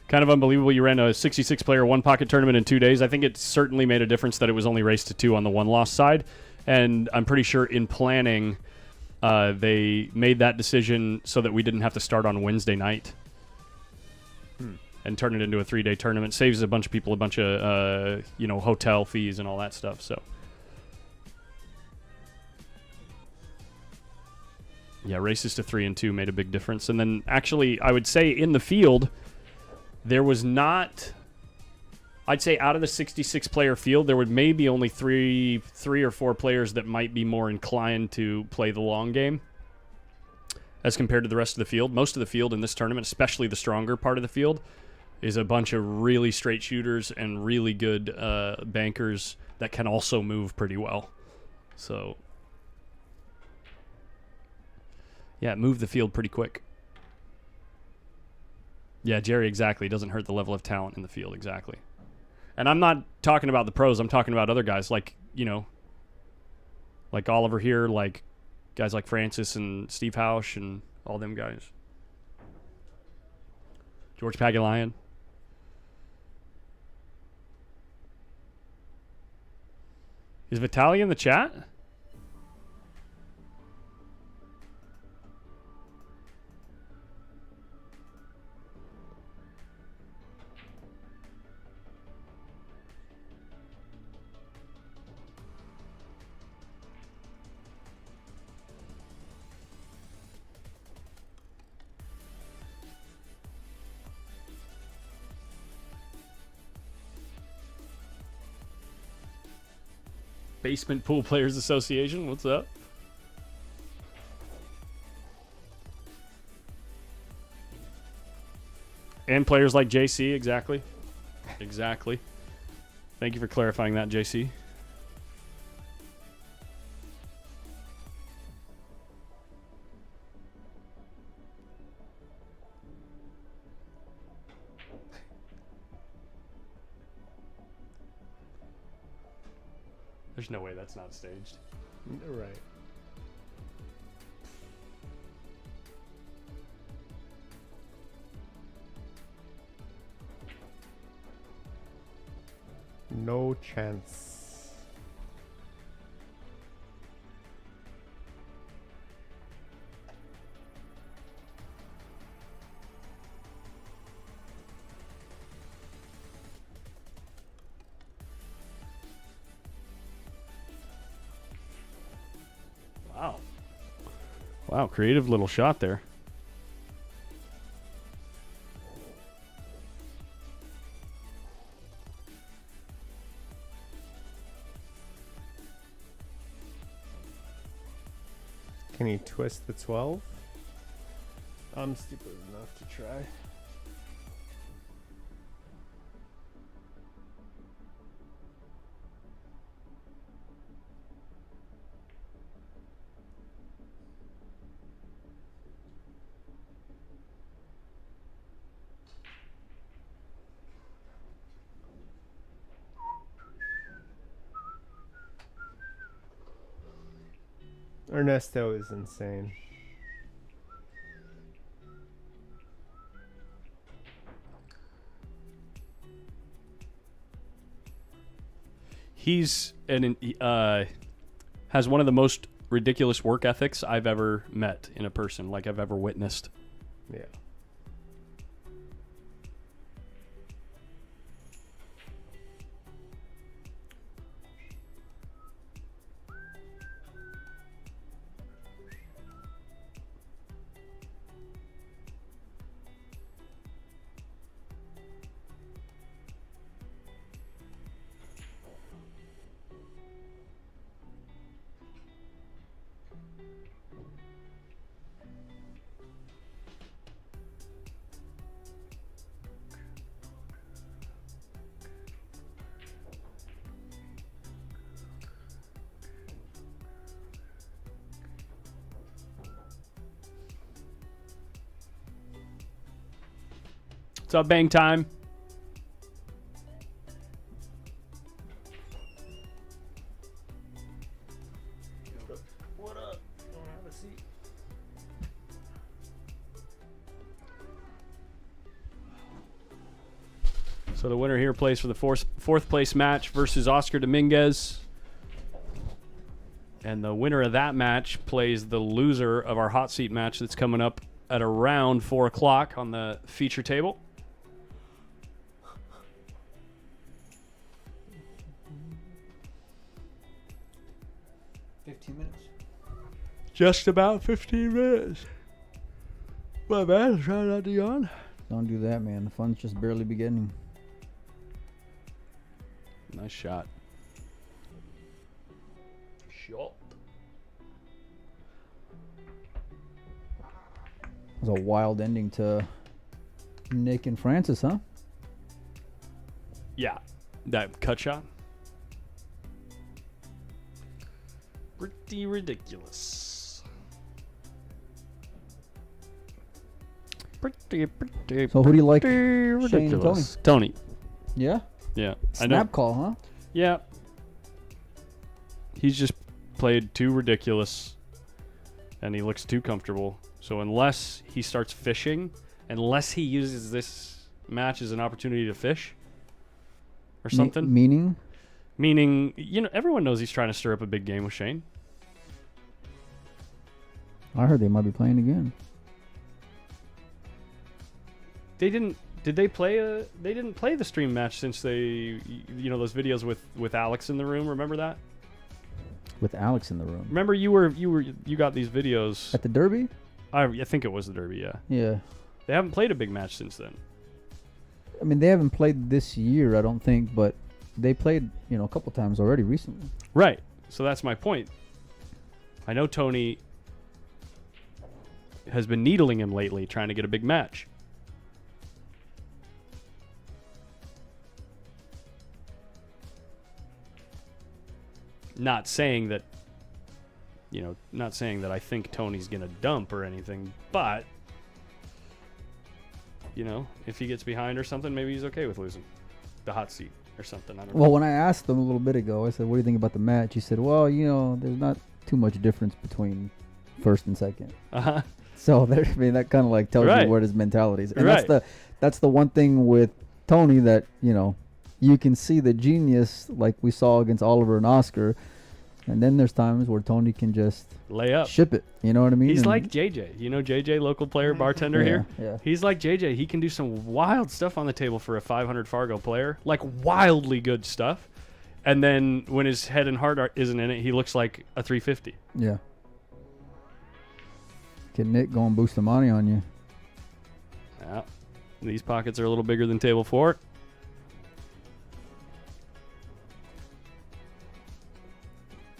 Kind of unbelievable you ran a 66-player one-pocket tournament in 2 days. I think it certainly made a difference that it was only raced to 2 on the one-loss side. And I'm pretty sure in planning, they made that decision so that we didn't have to start on Wednesday night. And turn it into a 3-day tournament. Saves a bunch of people a bunch of, hotel fees and all that stuff. So, yeah, races to 3 and 2 made a big difference. And then, actually, I would say in the field, there was not. I'd say out of the 66-player field, there would maybe only three or 4 players that might be more inclined to play the long game as compared to the rest of the field. Most of the field in this tournament, especially the stronger part of the field, is a bunch of really straight shooters and really good bankers that can also move pretty well. So, yeah, it moved the field pretty quick. Yeah, Jerry, exactly. It doesn't hurt the level of talent in the field, exactly. And I'm not talking about the pros. I'm talking about other guys like, like Oliver here, like guys like Francis and Steve Hausch and all them guys. George Pagulayan. Is Vitaly in the chat? Basement Pool Players Association, what's up? And players like JC, exactly. Exactly. Thank you for clarifying that, JC. There's no way that's not staged. Right. No chance. Wow. Wow, creative little shot there. Can he twist the 12? I'm stupid enough to try. Ernesto is insane. He's has one of the most ridiculous work ethics I've ever met in a person, like I've ever witnessed. Yeah. What's up, Bang Time? What up? Don't have a seat. So the winner here plays for the fourth place match versus Oscar Dominguez. And the winner of that match plays the loser of our hot seat match that's coming up at around 4 o'clock on the feature table. Just about 15 minutes. My bad. Try not to yawn. Don't do that, man. The fun's just barely beginning. Nice shot. Shot. It was a wild ending to Nick and Francis, huh? Yeah. That cut shot. Pretty ridiculous. So who do you like? ridiculous. Tony. Yeah. Yeah. I know. Snap call, huh? Yeah. He's just played too ridiculous, and he looks too comfortable. So unless he starts fishing, unless he uses this match as an opportunity to fish or something. Meaning? Meaning, everyone knows he's trying to stir up a big game with Shane. I heard they might be playing again. They didn't. Did they play They didn't play the stream match since they, those videos with Alex in the room. Remember that? With Alex in the room. Remember you got these videos At the Derby? I think it was the Derby. Yeah. Yeah. They haven't played a big match since then. I mean, they haven't played this year, I don't think, but they played, a couple times already recently. Right. So that's my point. I know Tony has been needling him lately, trying to get a big match. Not saying that I think Tony's going to dump or anything, but, if he gets behind or something, maybe he's okay with losing the hot seat or something. I don't know. Well, when I asked him a little bit ago, I said, what do you think about the match? He said, well, there's not too much difference between first and second. Uh-huh. So, that kind of like tells Right. you where his mentality is. And Right. that's the one thing with Tony that, you can see the genius like we saw against Oliver and Oscar. And then there's times where Tony can just Lay up. ship it. You know what I mean? He's And- like JJ. JJ, local player, bartender here? Yeah. He's like JJ. He can do some wild stuff on the table for a 500 Fargo player. Like wildly good stuff. And then when his head and heart isn't in it, he looks like a 350. Yeah. Can Nick go and boost the money on you? Yeah. These pockets are a little bigger than table 4.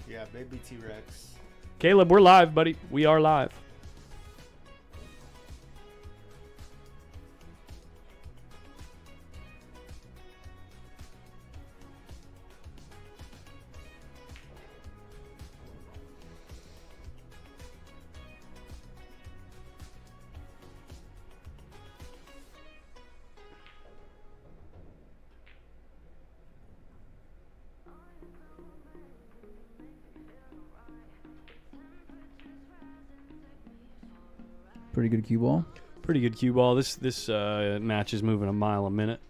Yeah, baby T-Rex. Caleb, we're live, buddy. We are live. Pretty good cue ball. Pretty good cue ball. This match is moving a mile a minute.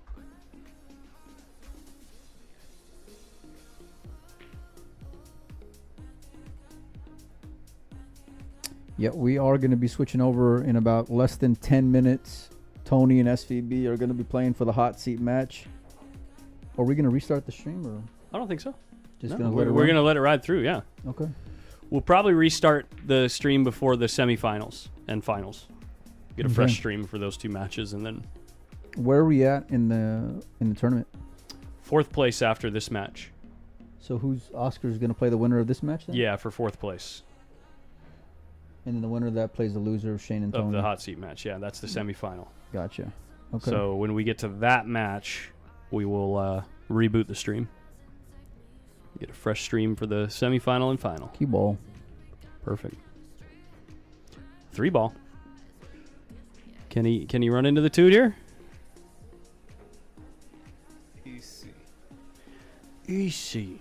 Yeah, we are going to be switching over in about less than 10 minutes. Tony and SVB are going to be playing for the hot seat match. Are we going to restart the stream or I don't think so. just No, going to we're let it we're run? gonna let it ride through. Yeah, Okay. we'll probably restart the stream before the semifinals and finals. Get a fresh Okay. stream for those two matches, and then Where are we at in the tournament? 4th place after this match. So who's Oscar's going to play the winner of this match then? Yeah, for 4th place And then the winner of that plays the loser of Shane and of Tony. the hot seat match. Yeah, that's the semifinal. Gotcha. Okay. So when we get to that match, we will reboot the stream. Get a fresh stream for the semifinal and final. cue ball. Perfect. 3 ball. Can he run into the toot here? Easy. Easy.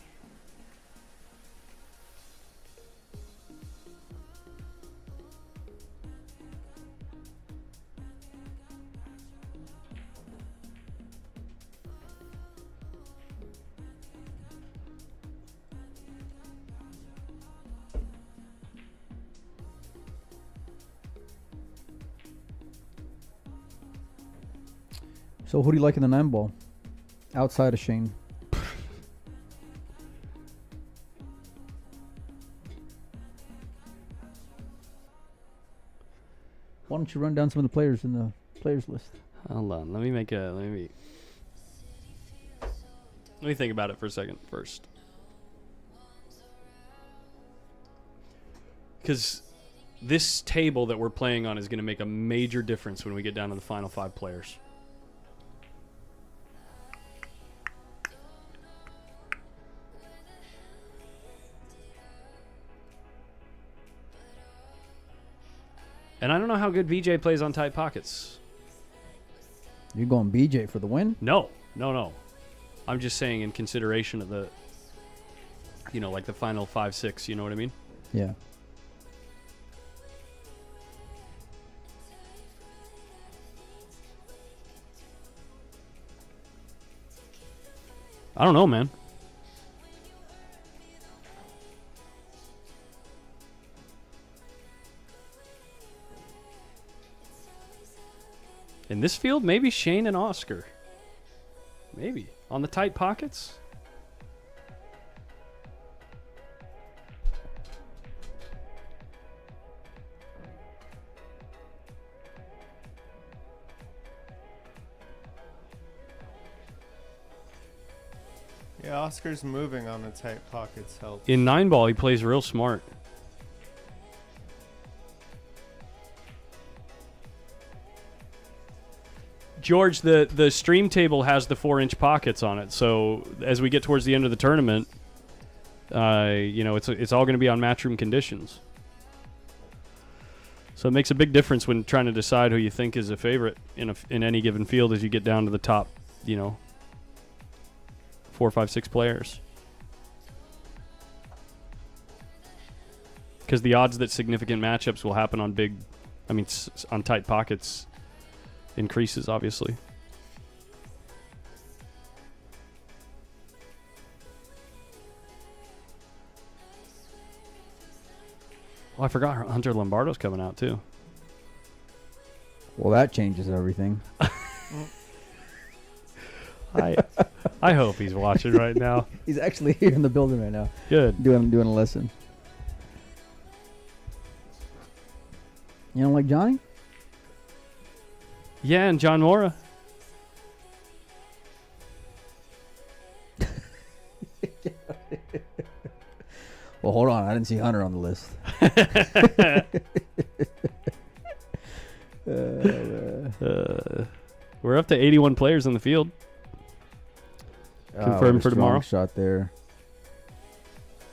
So who do you like in the 9 ball? Outside of Shane. Why don't you run down some of the players in the players list? Hold on. Let me think about it for a second first. Because this table that we're playing on is going to make a major difference when we get down to the final 5 players. And I don't know how good VJ plays on tight pockets. You're going BJ for the win? No. I'm just saying in consideration of the, like the final 5-6, you know what I mean? Yeah. I don't know, man. In this field, maybe Shane and Oscar. Maybe. On the tight pockets? Yeah, Oscar's moving on the tight pockets helps. In 9-ball, he plays real smart. George, the stream table has the 4-inch pockets on it, so as we get towards the end of the tournament, it's all going to be on matchroom conditions. So it makes a big difference when trying to decide who you think is a favorite in any given field as you get down to the top, 4, 5, 6 players. Because the odds that significant matchups will happen on on tight pockets increases, obviously. Well, I forgot Hunter Lombardo's coming out, too. Well, that changes everything. I hope he's watching right now. He's actually here in the building right now. Good. Doing a lesson. You don't like Johnny? Yeah, and John Mora. Well, hold on. I didn't see Hunter on the list. We're up to 81 players in the field. Confirmed what a for strong tomorrow. Shot there.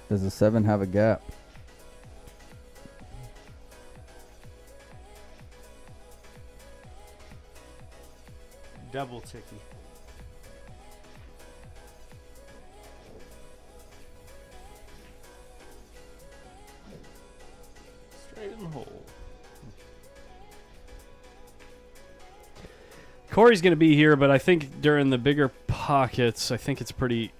Does the 7 have a gap? Double ticky. Straight in the hole. Corey's going to be here, but I think during the bigger pockets, I think it's pretty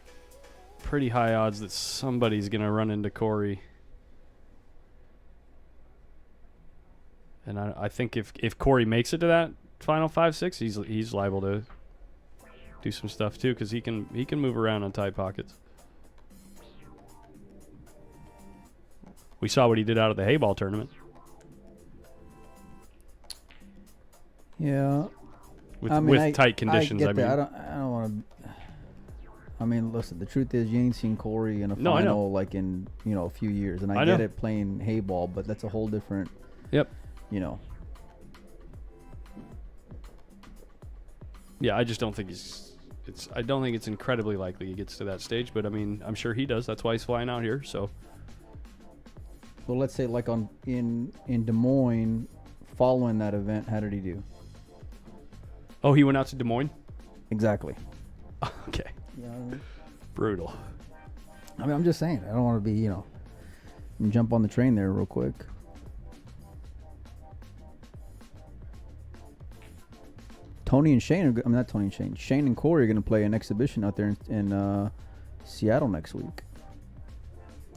high odds that somebody's going to run into Corey. And I think if Corey makes it to that final 5-6, he's liable to do some stuff too, because he can move around on tight pockets. We saw what he did out of the Hayball tournament. Yeah. With tight conditions, I get that. I don't want to. I mean, listen. The truth is, you ain't seen Corey in a final like in a few years, and I get it playing Hayball, but that's a whole different. Yep. Yeah, I just don't think I don't think it's incredibly likely he gets to that stage, but I mean, I'm sure he does. That's why he's flying out here. So. Well, let's say like in Des Moines, following that event, how did he do? Oh, he went out to Des Moines? Exactly. Okay. You know what I mean? Brutal. I mean, I'm just saying. I don't want to be, jump on the train there real quick. Shane and Corey are going to play an exhibition out there in Seattle next week.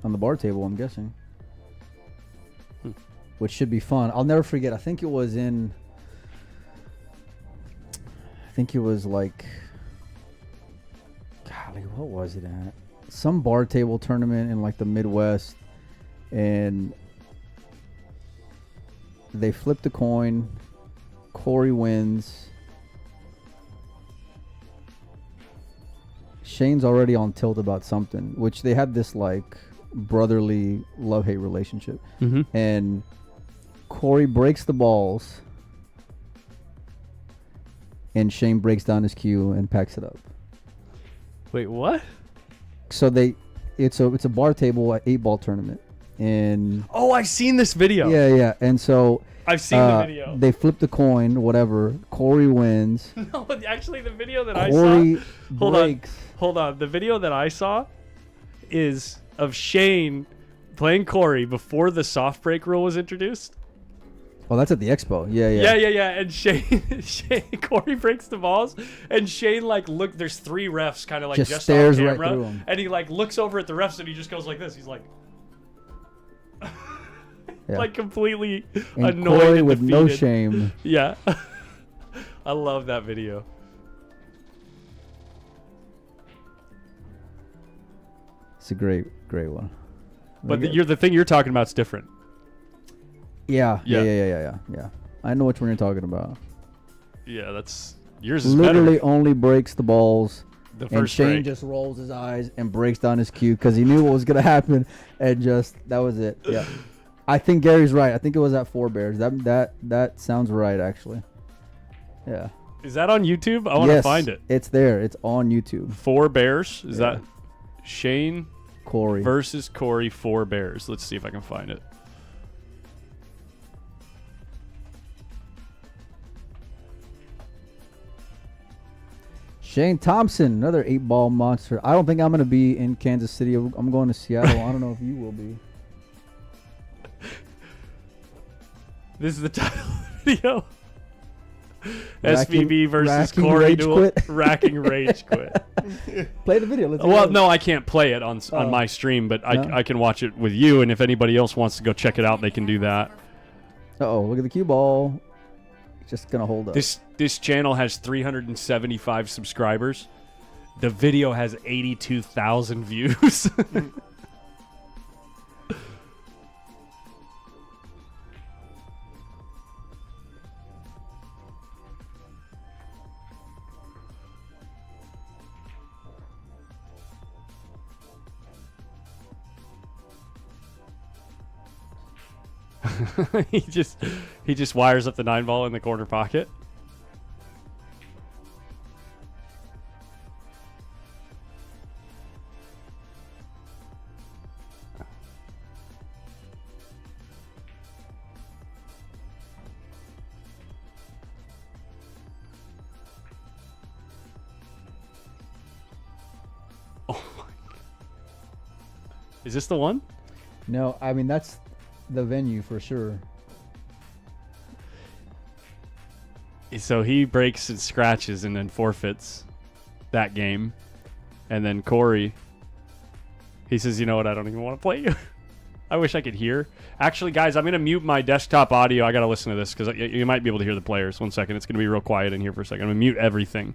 On the bar table, I'm guessing. Which should be fun. I'll never forget. I think it was like, golly, what was it at? Some bar table tournament in like the Midwest, and they flipped a coin. Corey wins. Shane's already on tilt about something, which they had this like brotherly love-hate relationship. Mm-hmm. And Corey breaks the balls, and Shane breaks down his cue and packs it up. Wait, what? So it's a bar table at 8-ball tournament, in. Oh, I've seen this video. Yeah. And so I've seen the video. they flip the coin, whatever. Corey wins. No, actually, the video that I Corey saw. Hold on. breaks. Hold on. The video that I saw is of Shane playing Corey before the soft break rule was introduced. Oh, that's at the expo. Yeah. Yeah. And Shane Corey breaks the balls, and Shane look. There's 3 refs kind of Just just stares on right camera, through 'em. and he looks over at the refs, and he just goes like this. He's like, Yeah. completely And annoyed Corey and with no defeated. shame. Yeah, I love that video. It's a great one. But the thing you're talking about is different. Yeah. Yeah. I know which one you're talking about. Yeah, that's yours is Literally better. only breaks the balls. The And first Shane break. just rolls his eyes and breaks down his cue because he knew what was going to happen. And that was it. Yeah. I think Gary's right. I think it was at 4 Bears. That sounds right, actually. Yeah. Is that on YouTube? I want to find it. It's there. It's on YouTube. 4 Bears. Is Yeah. that Shane Corey. versus Corey 4 Bears? Let's see if I can find it. Shane Thompson, another 8-ball monster. I don't think I'm going to be in Kansas City. I'm going to Seattle. I don't know if you will be. This is the title of the video. Racking- SVB versus racking Corey rage duel. quit. Racking rage quit. Play the video. Let's Well, hear it. no, I can't play it on my stream, but No? I can watch it with you, and if anybody else wants to go check it out, they can do that. Uh-oh, look at the cue ball. Just going to hold up. This channel has 375 subscribers. The video has 82,000 views. he just wires up the 9-ball in the corner pocket. Oh my God. Is this the one? No, I mean, that's the venue for sure. So he breaks and scratches and then forfeits that game. And then Corey, he says, you know what, I don't even want to play you. I wish I could hear. Actually, guys, I'm going to mute my desktop audio. I got to listen to this because you might be able to hear the players. 1 second. It's going to be real quiet in here for a second. I'm going to mute everything.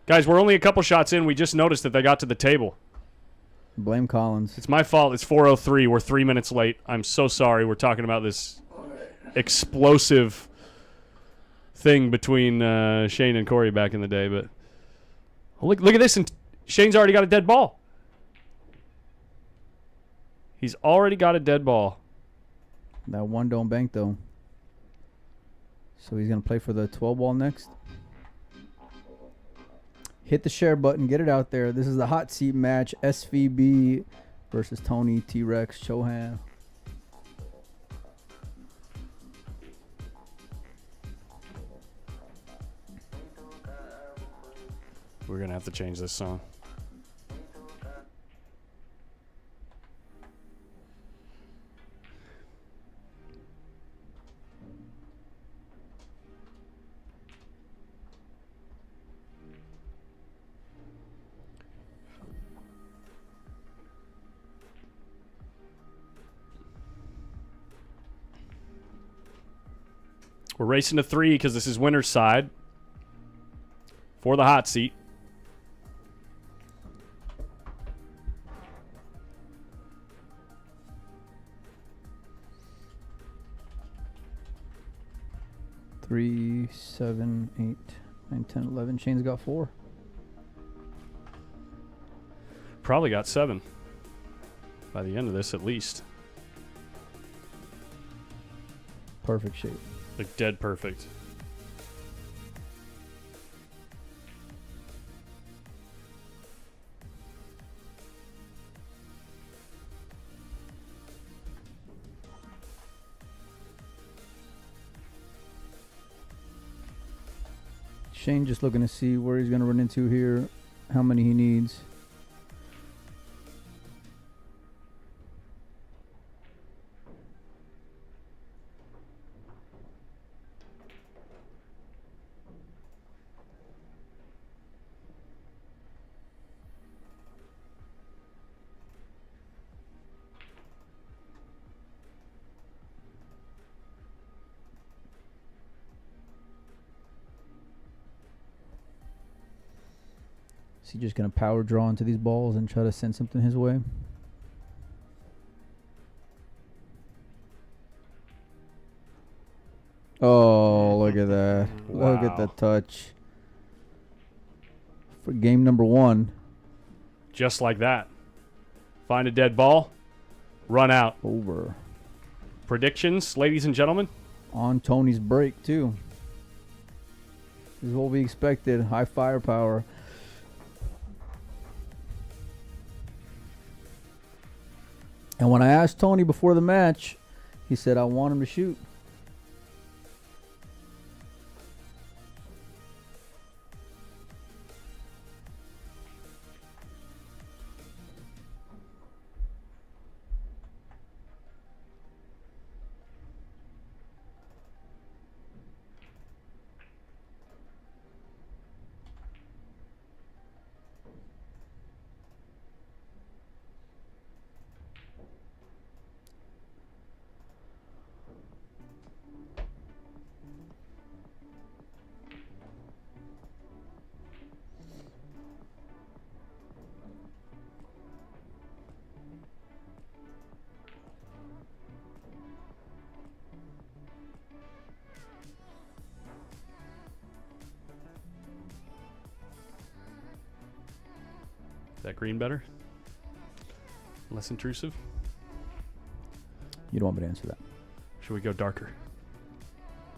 Guys, we're only a couple shots in. We just noticed that they got to the table. Blame Collins. It's my fault. It's 4:03. We're 3 minutes late. I'm so sorry. We're talking about this explosive thing between Shane and Corey back in the day. But look at this. And Shane's already got a dead ball. He's already got a dead ball. That one don't bank, though. So he's going to play for the 12 ball next. Hit the share button. Get it out there. This is the hot seat match. SVB versus Tony T-Rex Chohan. We're going to have to change this song. We're racing to 3 because this is winner's side for the hot seat. 3, 7, 8, 9, 10, 11. Shane's got 4. Probably got 7 by the end of this, at least. Perfect shape. Like dead perfect. Shane just looking to see where he's going to run into here, how many he needs. Is he just going to power draw into these balls and try to send something his way? Oh, look at that. Look at the Wow. touch. For game number 1. Just like that. Find a dead ball. Run out. Over. Predictions, ladies and gentlemen? On Tony's break, too. This is what we expected. High firepower. And when I asked Tony before the match, he said, I want him to shoot. Is that green better? Less intrusive? You don't want me to answer that. Should we go darker?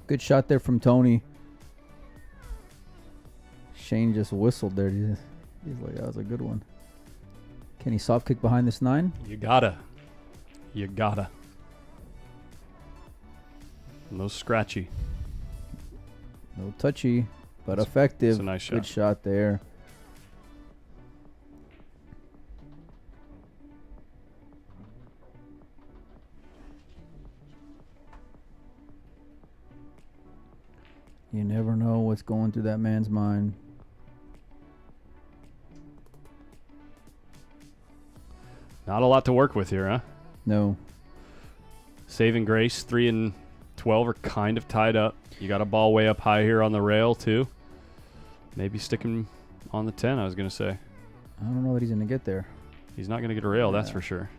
Good shot there from Tony. Shane just whistled there. He's like, that was a good one. Can he soft kick behind this 9? You gotta. You gotta. No scratchy. No touchy, but It's- effective. it's a nice Good shot. shot there. You never know what's going through that man's mind. Not a lot to work with here, huh? No. Saving grace, 3 and 12 are kind of tied up. You got a ball way up high here on the rail, too. Maybe stick him on the 10, I was going to say. I don't know that he's going to get there. He's not going to get a rail, that's Yeah. for sure.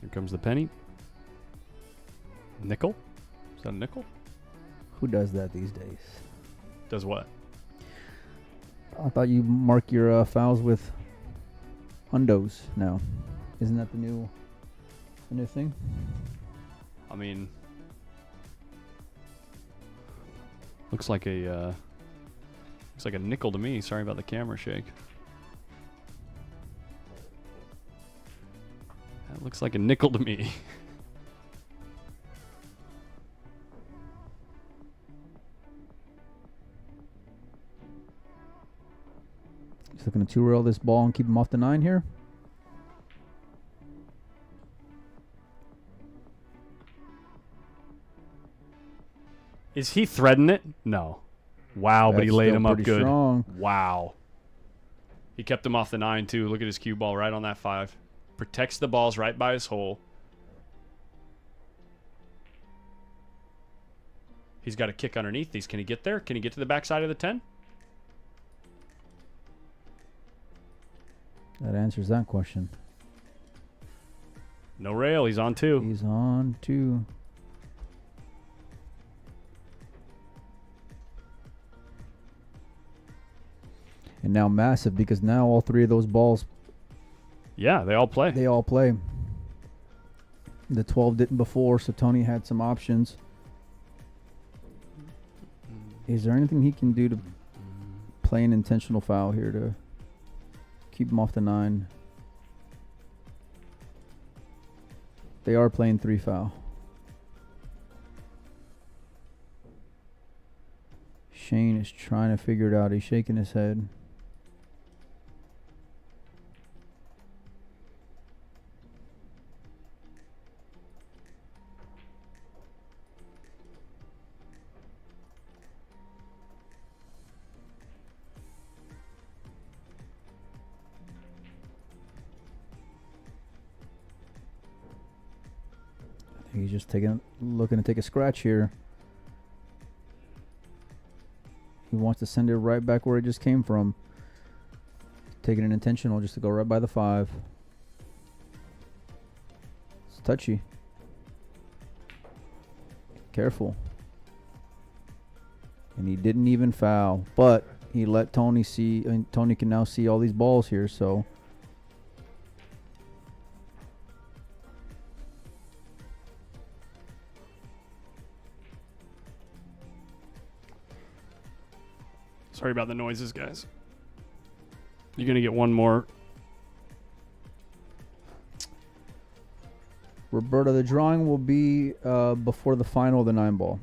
Here comes the penny. Nickel? Is that a nickel? Who does that these days? Does what? I thought you mark your fouls with hundos now. Isn't that the new thing? I mean, looks like a nickel to me. Sorry about the camera shake. That looks like a nickel to me. Just looking to 2-rail this ball and keep him off the 9 here. Is he threading it? No. Wow, but he That's laid still him up pretty good. strong. Wow. He kept him off the 9, too. Look at his cue ball right on that 5. Protects the balls right by his hole. He's got a kick underneath these. Can he get there? Can he get to the backside of the 10? That answers that question. No rail. He's on 2. He's on 2. And now massive because now all three of those balls, Yeah, they all play. they all play. The 12 didn't before, so Tony had some options. Is there anything he can do to play an intentional foul here to keep him off the 9? They are playing 3 foul. Shane is trying to figure it out. He's shaking his head. I think he's just looking to take a scratch here. He wants to send it right back where it just came from. Taking an intentional just to go right by the 5. It's touchy. Careful. And he didn't even foul, but he let Tony see, and Tony can now see all these balls here, so. Sorry about the noises, guys. You're going to get one more. Roberta, the drawing will be before the final of the 9 ball.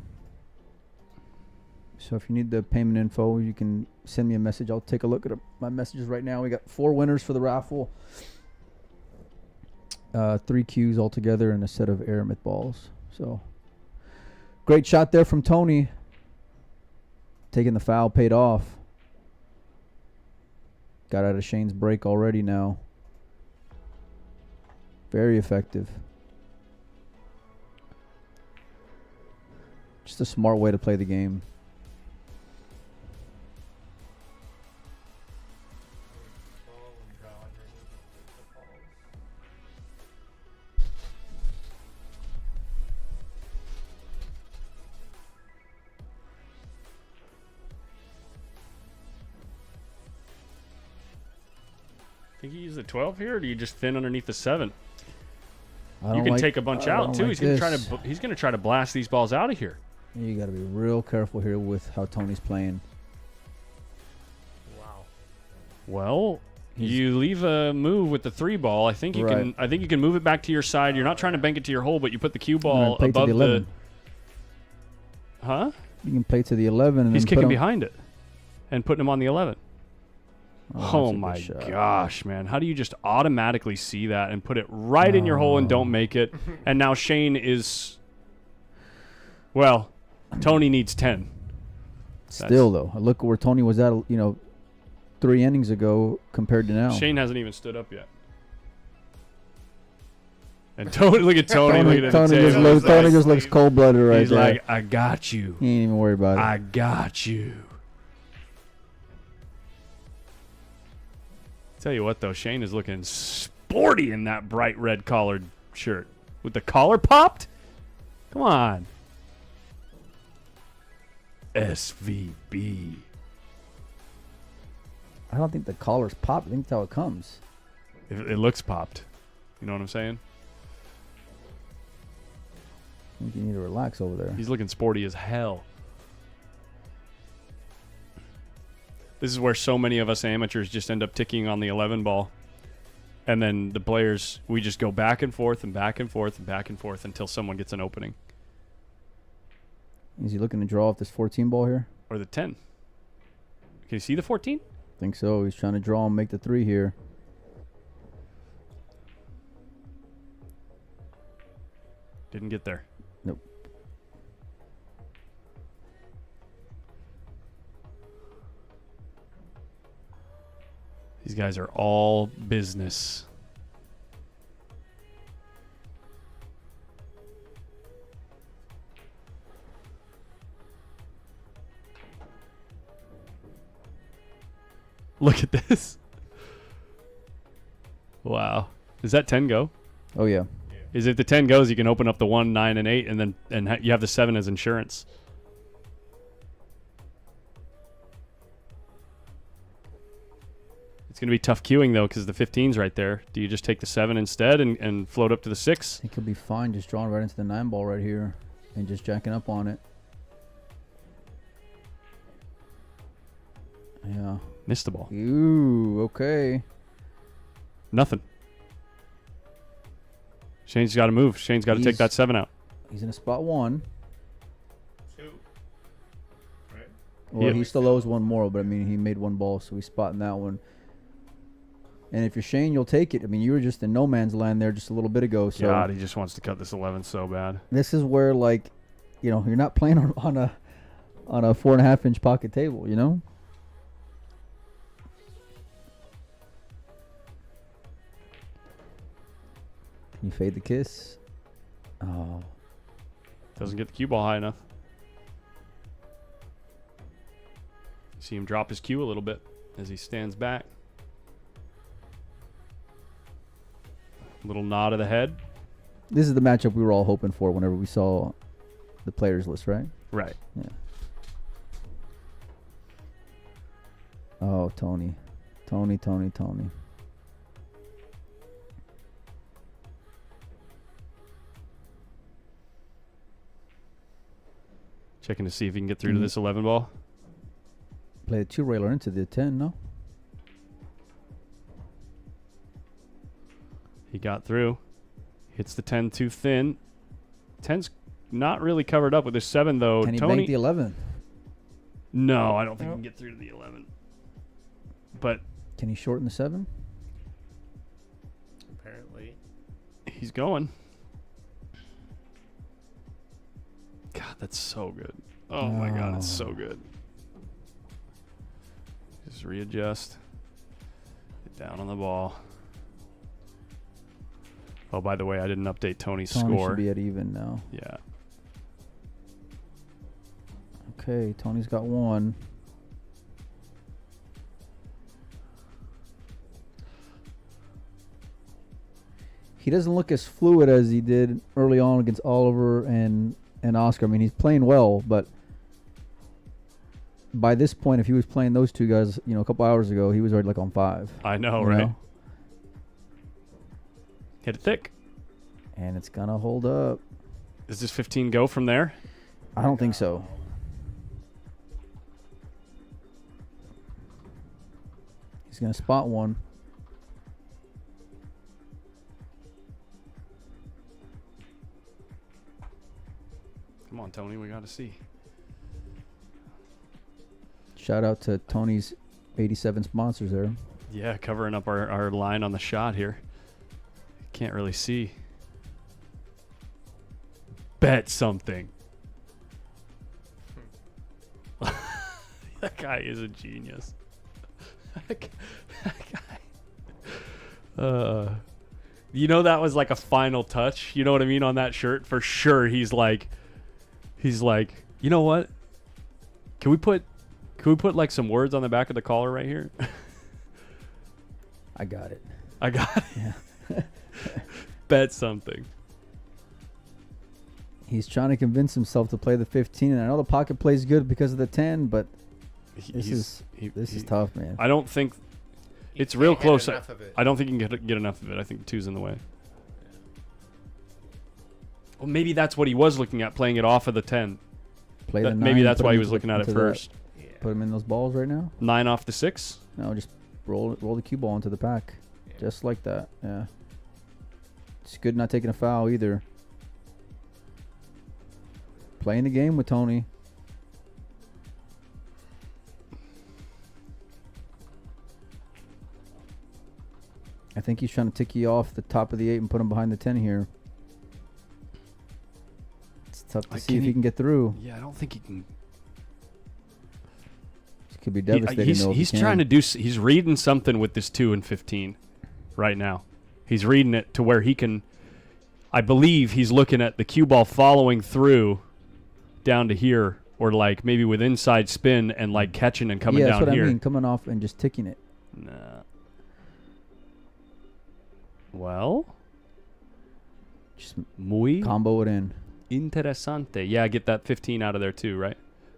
So if you need the payment info, you can send me a message. I'll take a look at my messages right now. We got 4 winners for the raffle. 3 Qs altogether and a set of Aramith balls. So great shot there from Tony. Taking the foul, paid off. Got out of Shane's break already now. Very effective. Just a smart way to play the game. Think you use the 12 here, or do you just thin underneath the 7? I You don't can like- take a bunch I out don't too. like He's gonna try to blast these balls out of here. You got to be real careful here with how Tony's playing. Wow. Well, He's- you leave a move with the 3 ball. I think you Right. can move it back to your side. You're not trying to bank it to your hole, but you put the cue ball Play to above the 11. Huh? You can play to the 11. And He's then kicking put him, behind it and putting him on the 11. that's Oh a good my shot. gosh, man. How do you just automatically see that and put it right in your hole and don't make it? And now Shane is, well, Tony needs 10. Still, though, look where Tony was at, 3 innings ago compared to now. Shane hasn't even stood up yet. And Tony, look at Tony. Look at Tony, the table. Tony just looks cold-blooded right He's there. like, I got you. He ain't even worried about it. I got you. Tell you what, though, Shane is looking sporty in that bright red collared shirt. With the collar popped? Come on. SVB. I don't think the collar's popped. I think that's how it comes. It looks popped. You know what I'm saying? I think you need to relax over there. He's looking sporty as hell. This is where so many of us amateurs just end up ticking on the 11 ball. And then the players, we just go back and forth and back and forth and back and forth until someone gets an opening. Is he looking to draw off this 14 ball here? Or the 10. Can you see the 14? I think so. He's trying to draw and make the 3 here. Didn't get there. Nope. These guys are all business. Look at this. Wow. Does that 10 go? Oh, yeah. Is if the 10 goes, you can open up the 1, 9, and 8, and then you have the 7 as insurance. It's going to be tough queuing, though, because the 15's right there. Do you just take the 7 instead and float up to the 6? I think he'll be fine just drawing right into the 9 ball right here and just jacking up on it. Yeah. Missed the ball. Ooh, okay. Nothing. Shane's got to move. Shane's got to take He's- that 7 out. He's in a spot 1. 2. Right? Well, Yeah. he still owes one more, but I mean, he made one ball, so he's spotting that one. And if you're Shane, you'll take it. I mean, you were just in no man's land there just a little bit ago. So God, he just wants to cut this 11 so bad. this is where, like, you know, you're not playing on a 4.5 inch pocket table, you know. Can you fade the kiss? Oh, Doesn't get the cue ball high enough. See him drop his cue a little bit as he stands back. Little nod of the head. this is the matchup we were all hoping for whenever we saw the players list, right? Right. Yeah. Oh, Tony. Tony. Checking to see if he can get through to this 11 ball. Play the 2-railer into the 10, no? He got through. Hits the 10 too thin. 10's not really covered up with his 7, though. Can he Tony, bank the 11? no, I don't think he can get through to the 11. But Can he shorten the 7? Apparently. he's going. God, that's so good. Oh my God, it's so good. Just readjust. Get down on the ball. Oh, by the way, I didn't update Tony's Tony score. should be at even now. Yeah. Okay, Tony's got 1. He doesn't look as fluid as he did early on against Oliver and Oscar. I mean, he's playing well, but by this point, if he was playing those two guys, you know, a couple hours ago, he was already like on 5. I know, you right? know? Hit it thick. And it's gonna hold up. Does this 15 go from there? I don't think so. He's gonna spot 1. Come on, Tony, we got to see. Shout out to Tony's 87 sponsors there. Yeah, covering up our line on the shot here. Can't really see. Bet something. That guy is a genius. That guy. You know, that was like a final touch. You know what I mean on that shirt? For sure, he's like, you know what? Can we put like some words on the back of the collar right here? I got it. I got it. Yeah. Bet something. He's trying to convince himself to play the 15, and I know the pocket plays good because of the 10, but this is tough, man. I don't think He it's real can't get close. enough of it. I don't think you can get enough of it. I think 2's in the way. Well, maybe that's what he was looking at, playing it off of the 10. Play the 9, Maybe that's put why him he was looking at it into that. first. Yeah. Put him in those balls right now. 9 off the 6. No, just roll the cue ball into the pack, just like that. Yeah. It's good not taking a foul either. Playing the game with Tony. I think he's trying to tick you off the top of the 8 and put him behind the 10 here. It's tough to see if he can get through. Yeah, I don't think he can. It could be devastating. though, if He's he trying can. to do. He's reading something with this 2 and 15 right now. He's reading it to where he can. I believe he's looking at the cue ball following through down to here, or like maybe with inside spin and like catching and coming yeah, down that's what here. I mean. Coming off and just ticking it. Nah. Well, Just muy combo it in. interesante. Yeah, get that 15 out of there too, right?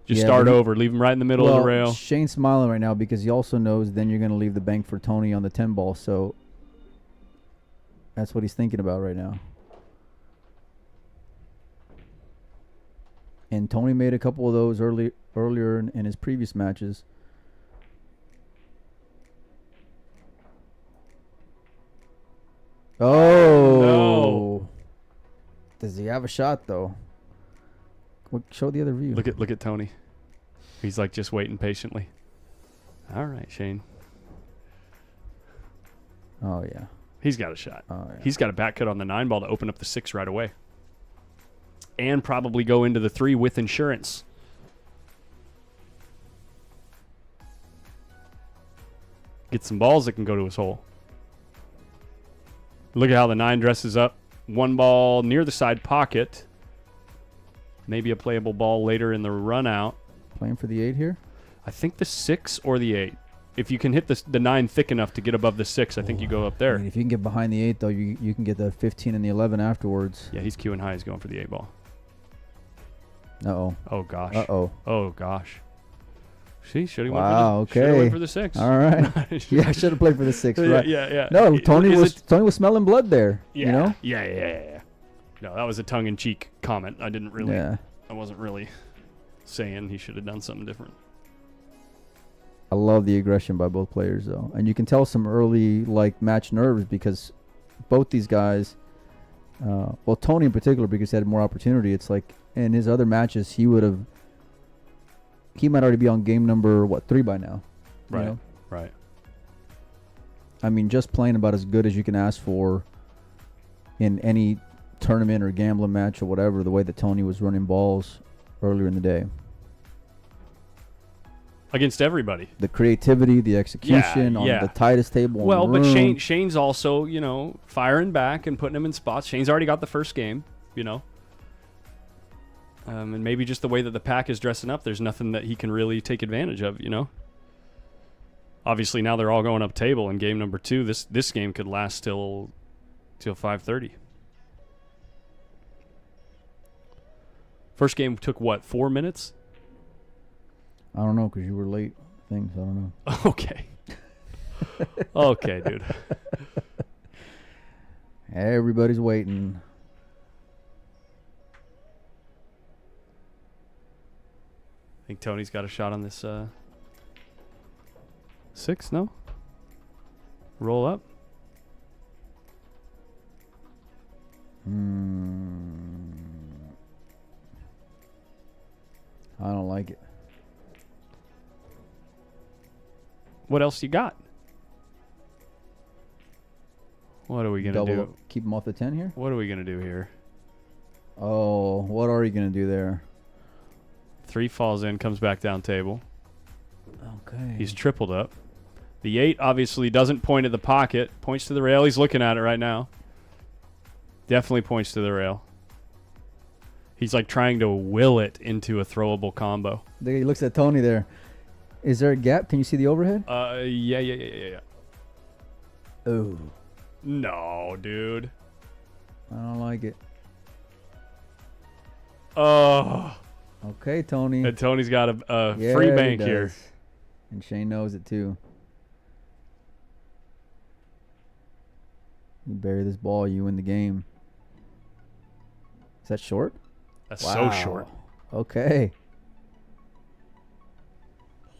Just Yeah, start but he- over. Leave him right in the middle of the rail. Shane's smiling right now because he also knows then you're going to leave the bank for Tony on the 10 ball. So that's what he's thinking about right now. And Tony made a couple of those earlier in his previous matches. Oh. No. Does he have a shot though? Show the other view. Look at Tony. He's like just waiting patiently. All right, Shane. Oh yeah. He's got a shot. Oh yeah. He's got a back cut on the 9 ball to open up the 6 right away. And probably go into the 3 with insurance. Get some balls that can go to his hole. Look at how the 9 dresses up. 1 ball near the side pocket. Maybe a playable ball later in the run out. Playing for the 8 here. I think the 6 or the 8. If you can hit the 9 thick enough to get above the 6, I think you go up there. I mean, if you can get behind the 8 though, you can get the 15 and the 11 afterwards. Yeah, he's queuing high. He's going for the 8 ball. Uh-oh. Oh, gosh. Uh-oh. Oh, gosh. See, should have Wow, went okay. for the 6. All right. Yeah, I should have played for the 6, right? Yeah. No, Tony Is was it- smelling blood there. Yeah, You know? yeah. No, that was a tongue-in-cheek comment. I didn't really. Yeah. I wasn't really saying he should have done something different. I love the aggression by both players though. And you can tell some early like match nerves because both these guys well Tony in particular because he had more opportunity. It's like in his other matches he might already be on game number 3 by now. you Right. know? Right. I mean just playing about as good as you can ask for in any tournament or gambling match or whatever, the way that Tony was running balls earlier in the day. Against everybody. The creativity, the execution Yeah, on yeah. the tightest table Well, in the but room. Shane's also, firing back and putting him in spots. Shane's already got the first game, and maybe just the way that the pack is dressing up, there's nothing that he can really take advantage of, Obviously, now they're all going up table in game number 2. This game could last till 5:30. First game took, 4 minutes? I don't know because you were late. Things I don't know. Okay. Okay, dude. Everybody's waiting. I think Tony's got a shot on this 6, no? Roll up. I don't like it. What else you got? What are we going to Double do? up, keep him off the 10 here. What are we going to do here? Oh, what are you going to do there? 3 falls in, comes back down table. Okay. He's tripled up. The 8 obviously doesn't point at the pocket. Points to the rail. He's looking at it right now. Definitely points to the rail. He's like trying to will it into a throwable combo. He looks at Tony there. Is there a gap? Can you see the overhead? Yeah. Oh, No, dude. I don't like it. Oh. Okay, Tony. And Tony's got a Yeah, free he bank here. does. And Shane knows it too. You bury this ball, you win the game. Is that short? That's Wow. so short. Okay.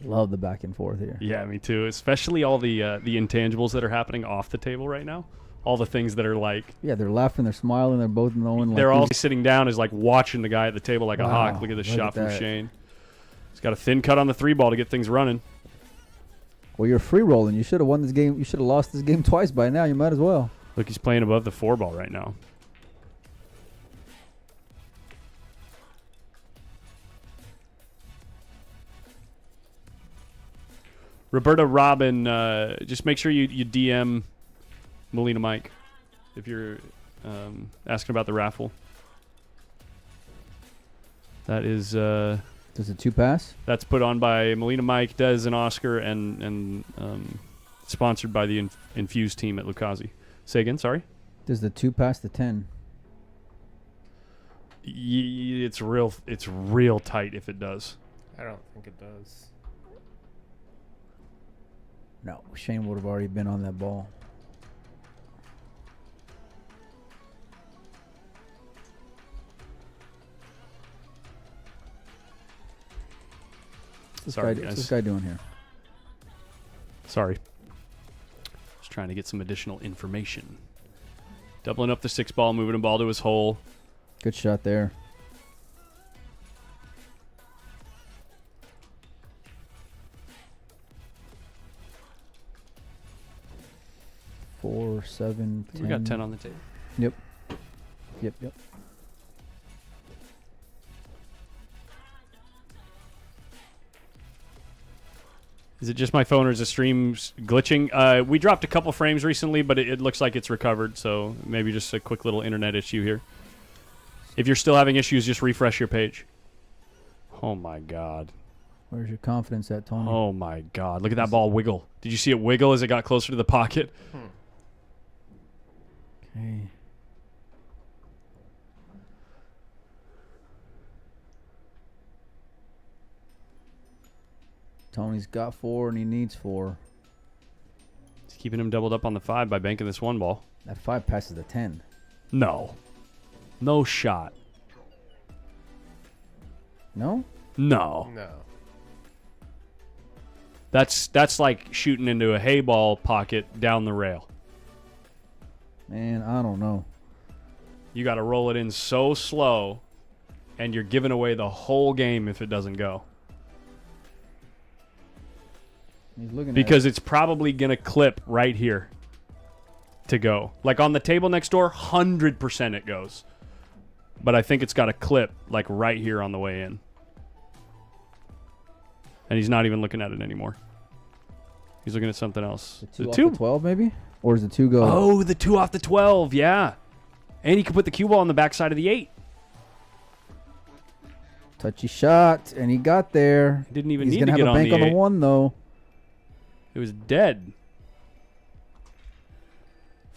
Love the back and forth here. Yeah, me too. Especially all the intangibles that are happening off the table right now. All the things that are like Yeah, they're laughing, they're smiling, they're both knowing. they're like all who's- sitting down, is like watching the guy at the table like a Wow, hawk. Look at this look shot at from that. Shane. He's got a thin cut on the 3 ball to get things running. Well, you're free rolling. You should have won this game. You should have lost this game twice by now. You might as well. Look, he's playing above the 4 ball right now. Roberta Robin, just make sure you DM Molina Mike if you're asking about the raffle. That is Does it 2 pass? that's put on by Molina Mike, Dez, and Oscar, and sponsored by the Infused team at Lucasi. Say again, sorry. Does the 2 pass the 10? It's real tight if it does. I don't think it does. No, Shane would have already been on that ball. Sorry, What's guys. this guy doing here? Sorry. Just trying to get some additional information. Doubling up the 6 ball, moving a ball to his hole. Good shot there. Four, 7, 10. We got 10 on the table. Yep. Is it just my phone or is the stream glitching? We dropped a couple frames recently, but it looks like it's recovered, so maybe just a quick little internet issue here. If you're still having issues, just refresh your page. Oh, my God. Where's your confidence at, Tony? Oh, my God. Look at that ball wiggle. Did you see it wiggle as it got closer to the pocket? Okay. Tony's got 4 and he needs 4. He's keeping him doubled up on the 5 by banking this 1 ball. That 5 passes the 10. No. No shot. No? No. No. That's like shooting into a hay ball pocket down the rail. Man, I don't know. You got to roll it in so slow, and you're giving away the whole game if it doesn't go. He's looking Because it's probably going to clip right here to go. Like on the table next door, 100% it goes. But I think it's got a clip like right here on the way in. And he's not even looking at it anymore. He's looking at something else. The 2 off the 12 maybe? Or does the 2 go? Oh, the 2 off the 12, yeah. And he could put the cue ball on the backside of the 8. Touchy shot, and he got there. He didn't even He's need to gonna get have a on bank the on the 8. 1 though. It was dead.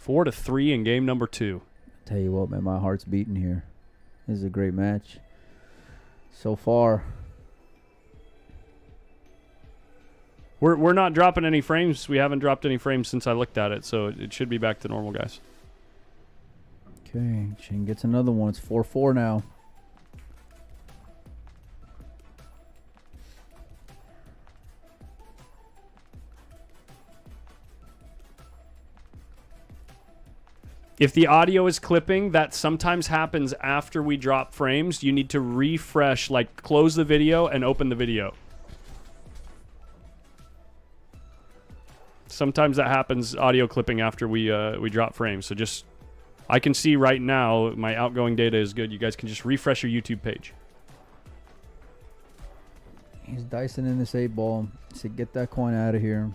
4-3 in game number 2. Tell you what, man, my heart's beating here. This is a great match so far. We're not dropping any frames. We haven't dropped any frames since I looked at it, so it should be back to normal, guys. Okay, Shane gets another one. It's 4-4 now. If the audio is clipping, that sometimes happens after we drop frames. You need to refresh, like close the video and open the video. Sometimes that happens, audio clipping after we drop frames. So just, I can see right now my outgoing data is good. You guys can just refresh your YouTube page. He's dicing in this 8 ball. So get that coin out of here.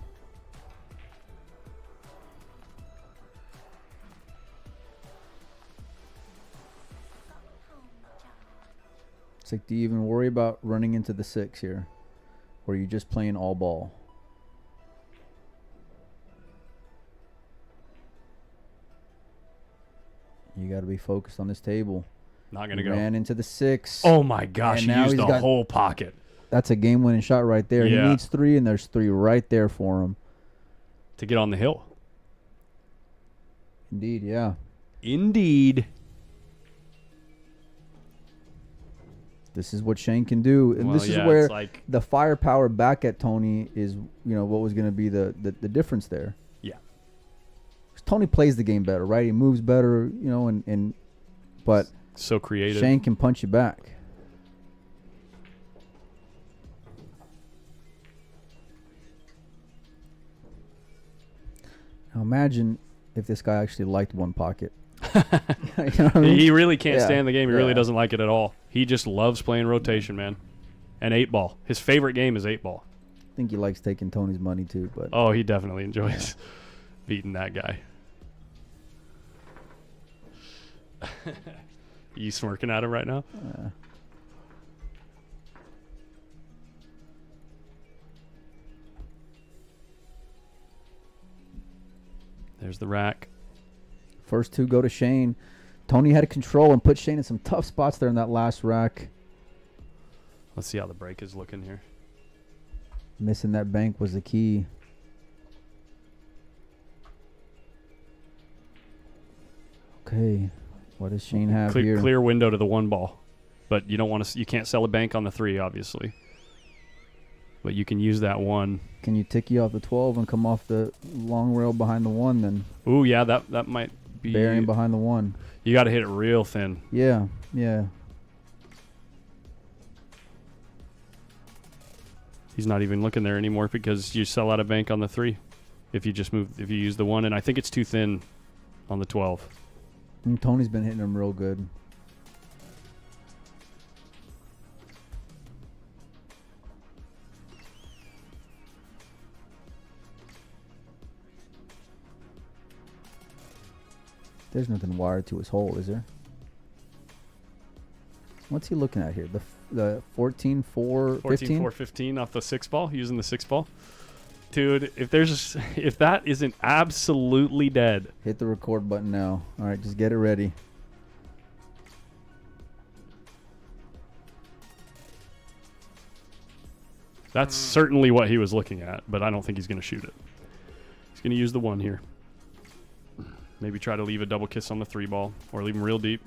It's like, do you even worry about running into the 6 here? Or are you just playing all ball? You got to be focused on this table. Not going to He go. ran into the 6. Oh my gosh, And he now used he's the got- whole pocket. That's a game-winning shot right there. Yeah. He needs 3, and there's 3 right there for him. To get on the hill. Indeed, yeah. Indeed. This is what Shane can do. And Well, this is yeah, where it's like, the firepower back at Tony is, what was going to be the difference there. yeah. 'Cause Tony plays the game better, right? He moves better, but So creative. Shane can punch you back. Now imagine if this guy actually liked one pocket. You know what I mean? He really can't Yeah, stand the game. He really yeah. doesn't like it at all. He just loves playing rotation, man. And 8 ball. His favorite game is 8 ball. I think he likes taking Tony's money too, but Oh, he definitely enjoys beating that guy. You smirking at him right now? There's the rack. first 2 go to Shane. Tony had to control and put Shane in some tough spots there in that last rack. Let's see how the break is looking here. Missing that bank was the key. Okay. What does Shane have here? Clear window to the 1 ball. But you don't want to. You can't sell a bank on the 3, obviously. But you can use that 1. Can you ticky off the 12 and come off the long rail behind the 1 then? Ooh, yeah, that might be. Bearing behind the 1. You got to hit it real thin. Yeah, yeah. He's not even looking there anymore because you sell out a bank on the 3 if you use the 1, and I think it's too thin on the 12. And Tony's been hitting them real good. There's nothing wired to his hole, is there? What's he looking at here? The 14 4 15? 14-4 15 off the 6 ball, using the 6 ball. Dude, if that isn't absolutely dead. Hit the record button now. All right, just get it ready. That's certainly what he was looking at, but I don't think he's going to shoot it. He's going to use the 1 here. Maybe try to leave a double kiss on the 3 ball or leave him real deep.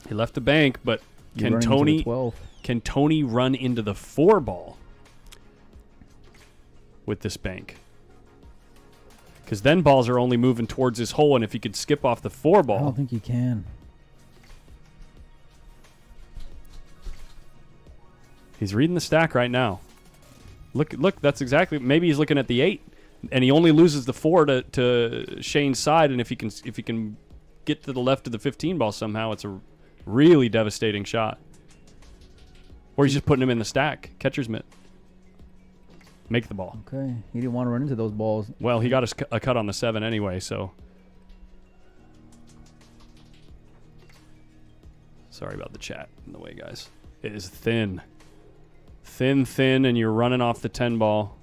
He left the bank, but can Tony run into the 4 ball with this bank? Because then balls are only moving towards his hole, and if he could skip off the 4 ball. I don't think you can. He's reading the stack right now. Look, that's exactly. Maybe he's looking at the 8, and he only loses the 4 to Shane's side. And if he can get to the left of the 15 ball somehow, it's a really devastating shot. Or he's just putting him in the stack, catcher's mitt. Make the ball. Okay, he didn't want to run into those balls. Well, he got a cut on the 7 anyway, so. Sorry about the chat in the way, guys. It is thin. Thin, and you're running off the 10 ball.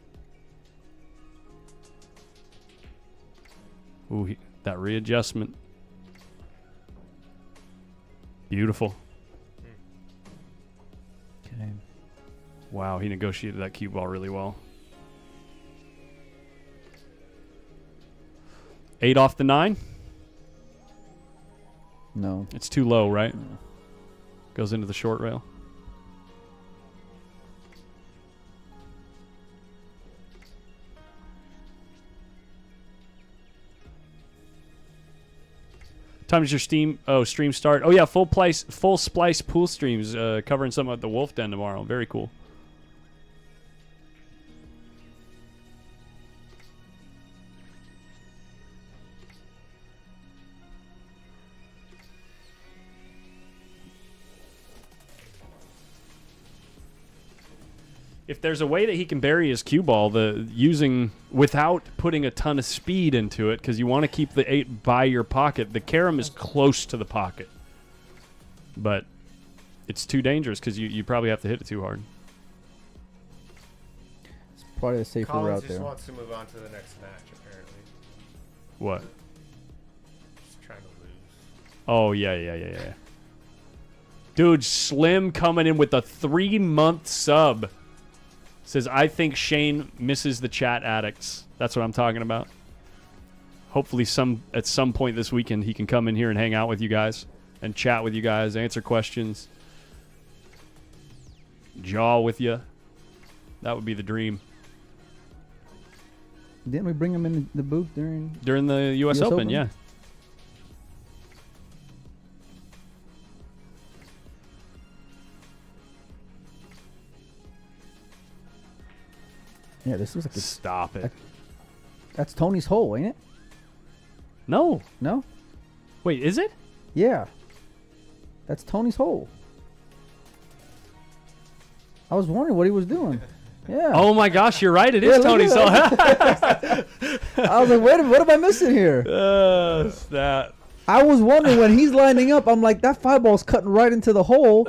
Ooh, that readjustment. Beautiful. Okay. Wow, he negotiated that cue ball really well. 8 off the 9? No. It's too low, right? No. Goes into the short rail. Time does your stream start? Oh yeah, full splice pool streams covering some at the Wolf Den tomorrow. Very cool. If there's a way that he can bury his cue ball, without putting a ton of speed into it, because you want to keep the 8 by your pocket. The carom is close to the pocket, but it's too dangerous because you probably have to hit it too hard. It's probably the safer Collins route just there. wants to move on to the next match, apparently. What? Just trying to lose. Oh yeah. Dude, Slim coming in with a 3-month sub. Says, I think Shane misses the chat addicts. That's what I'm talking about. Hopefully at some point this weekend he can come in here and hang out with you guys and chat with you guys, answer questions, jaw with you. That would be the dream. Didn't we bring him in the booth during the US Open? Yeah. Yeah, this looks like Stop it. That's Tony's hole, ain't it? No. No? Wait, is it? Yeah. That's Tony's hole. I was wondering what he was doing. Yeah. Oh my gosh, you're right. It is look Tony's. at I was like, wait a minute, what am I missing here? That. I was wondering when he's lining up, I'm like, that 5 ball's cutting right into the hole.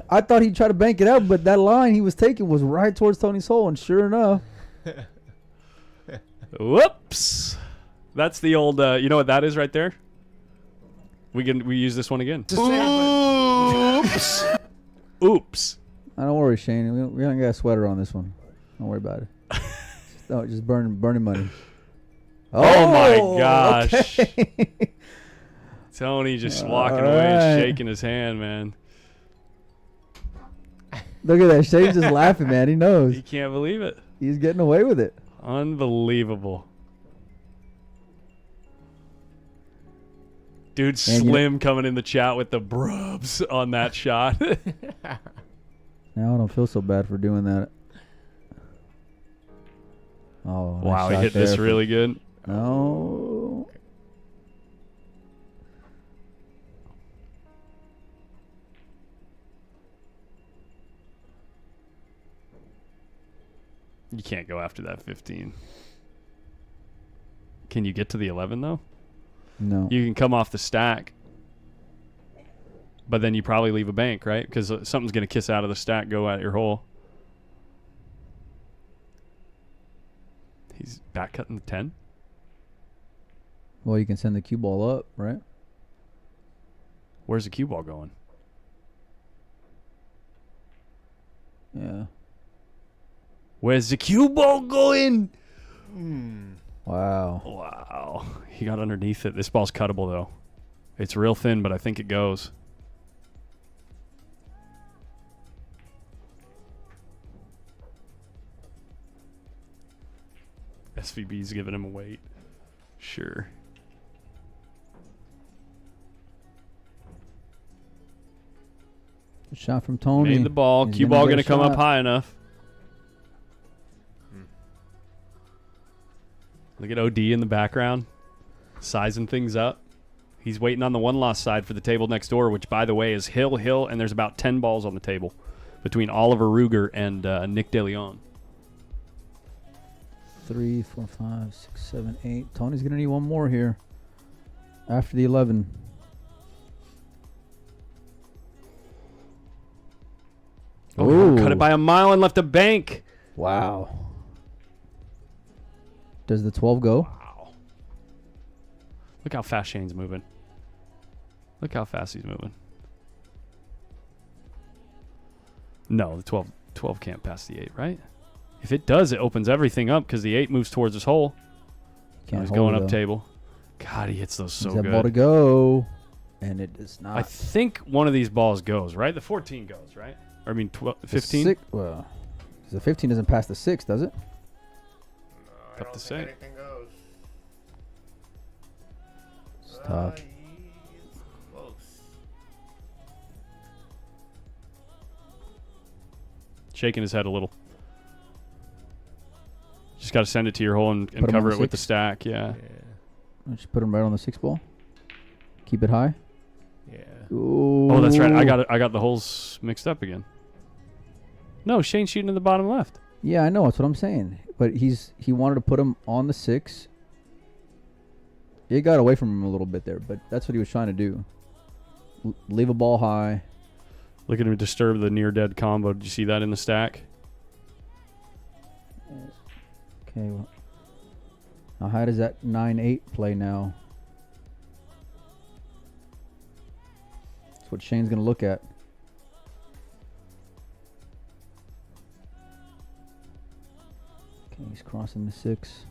I thought he'd try to bank it out, but that line he was taking was right towards Tony's hole, and sure enough. Whoops. That's the old, you know what that is right there? We use this one again. Oops. Oops. Don't worry, Shane. We don't got a sweater on this one. Don't worry about it. just burning money. Oh my gosh. Okay. Tony just walking away and shaking his hand, man. Look at that. Shane's just laughing, man. He knows. He can't believe it. He's getting away with it. Unbelievable. Dude, And Slim coming in the chat with the brubs on that shot. Now I don't feel so bad for doing that. Oh, Wow, nice he shot hit this there for- really good. No. You can't go after that 15. Can you get to the 11, though? No. You can come off the stack. But then you probably leave a bank, right? Because something's going to kiss out of the stack, go at your hole. He's back cutting the 10. Well, you can send the cue ball up, right? Where's the cue ball going? Yeah. Where's the cue ball going? Wow. Wow. He got underneath it. This ball's cuttable, though. It's real thin, but I think it goes. SVB's giving him a weight. Sure. Good shot from Tony. Made the ball. He's Cue ball get going a to come up shot. high enough. Look at OD in the background, sizing things up. He's waiting on the one-loss side for the table next door, which, by the way, is Hill, and there's about 10 balls on the table between Oliver Ruger and Nick DeLeon. 3, 4, 5, 6, 7, 8. Tony's gonna need one more here. After the 11. Oh, cut it by a mile and left a bank. Wow. Does the 12 go? Wow. Look how fast Shane's moving. Look how fast he's moving. No, the 12 can't pass the 8, right? If it does, it opens everything up because the 8 moves towards his hole. Can't He's hold going it, up though. table. God, he hits those so Needs that good. ball to go, and it does not. I think one of these balls goes, right? The 14 goes, right? Or I mean, 15? Well, the 15 doesn't pass the 6, does it? I Tough don't to think say. anything goes. It's tough. It's close. Shaking his head a little. Just got to send it to your hole and Put 'em cover on it the with the 6. stack, yeah. Just put him right on the 6 ball. Keep it high. Yeah. Ooh. Oh, that's right. I got the holes mixed up again. No, Shane's shooting in the bottom left. Yeah, I know. That's what I'm saying. But he wanted to put him on the 6. It got away from him a little bit there, but that's what he was trying to do. Leave a ball high. Look at him disturb the near dead combo. Did you see that in the stack? Okay. Well, now how does that 9-8 play now? That's what Shane's going to look at. Okay, he's crossing the 6.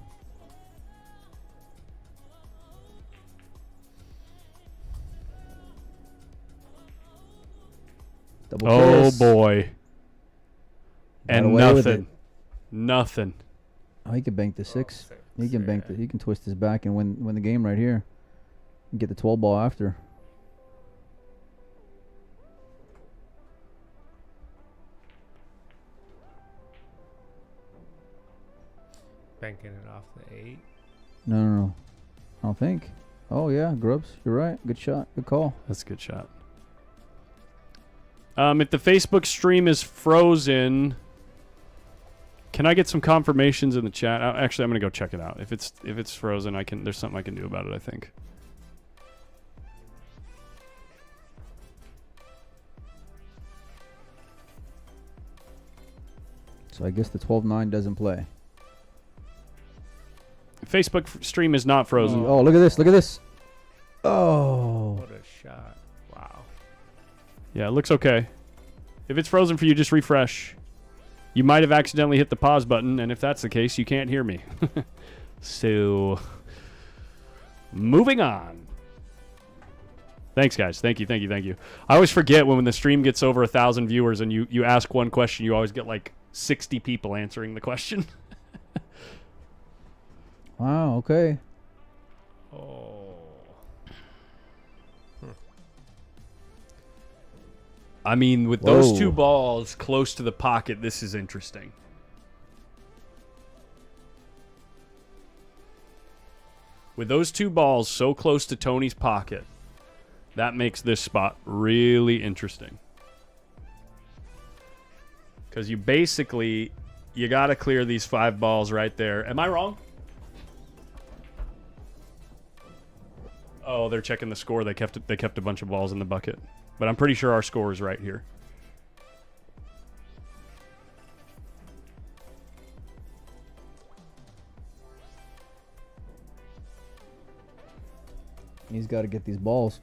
Double Oh, kiss. boy. Got And away with nothing. it. Nothing. Oh, he can bank the 6. six, He can bank yeah. the. He can twist his back and win the game right here. And get the 12 ball after. Banking it off the 8. No. I don't think. Oh yeah, Grubbs, you're right. Good shot. Good call. That's a good shot. If the Facebook stream is frozen, can I get some confirmations in the chat? Actually, I'm gonna go check it out. If it's frozen, there's something I can do about it, I think. So I guess the 12-9 doesn't play. Facebook stream is not frozen. Oh, look at this. Look at this. Oh. What a shot. Wow. Yeah, it looks okay. If it's frozen for you, just refresh. You might have accidentally hit the pause button, and if that's the case, you can't hear me. So, moving on. Thanks, guys. Thank you. I always forget when the stream gets over 1,000 viewers and you ask one question, you always get like 60 people answering the question. Wow, okay. Oh. I mean, with those two balls close to the pocket, this is interesting. With those two balls so close to Tony's pocket, that makes this spot really interesting. Because you got to clear these 5 balls right there. Am I wrong? Oh, they're checking the score. They kept a bunch of balls in the bucket. But I'm pretty sure our score is right here. He's got to get these balls.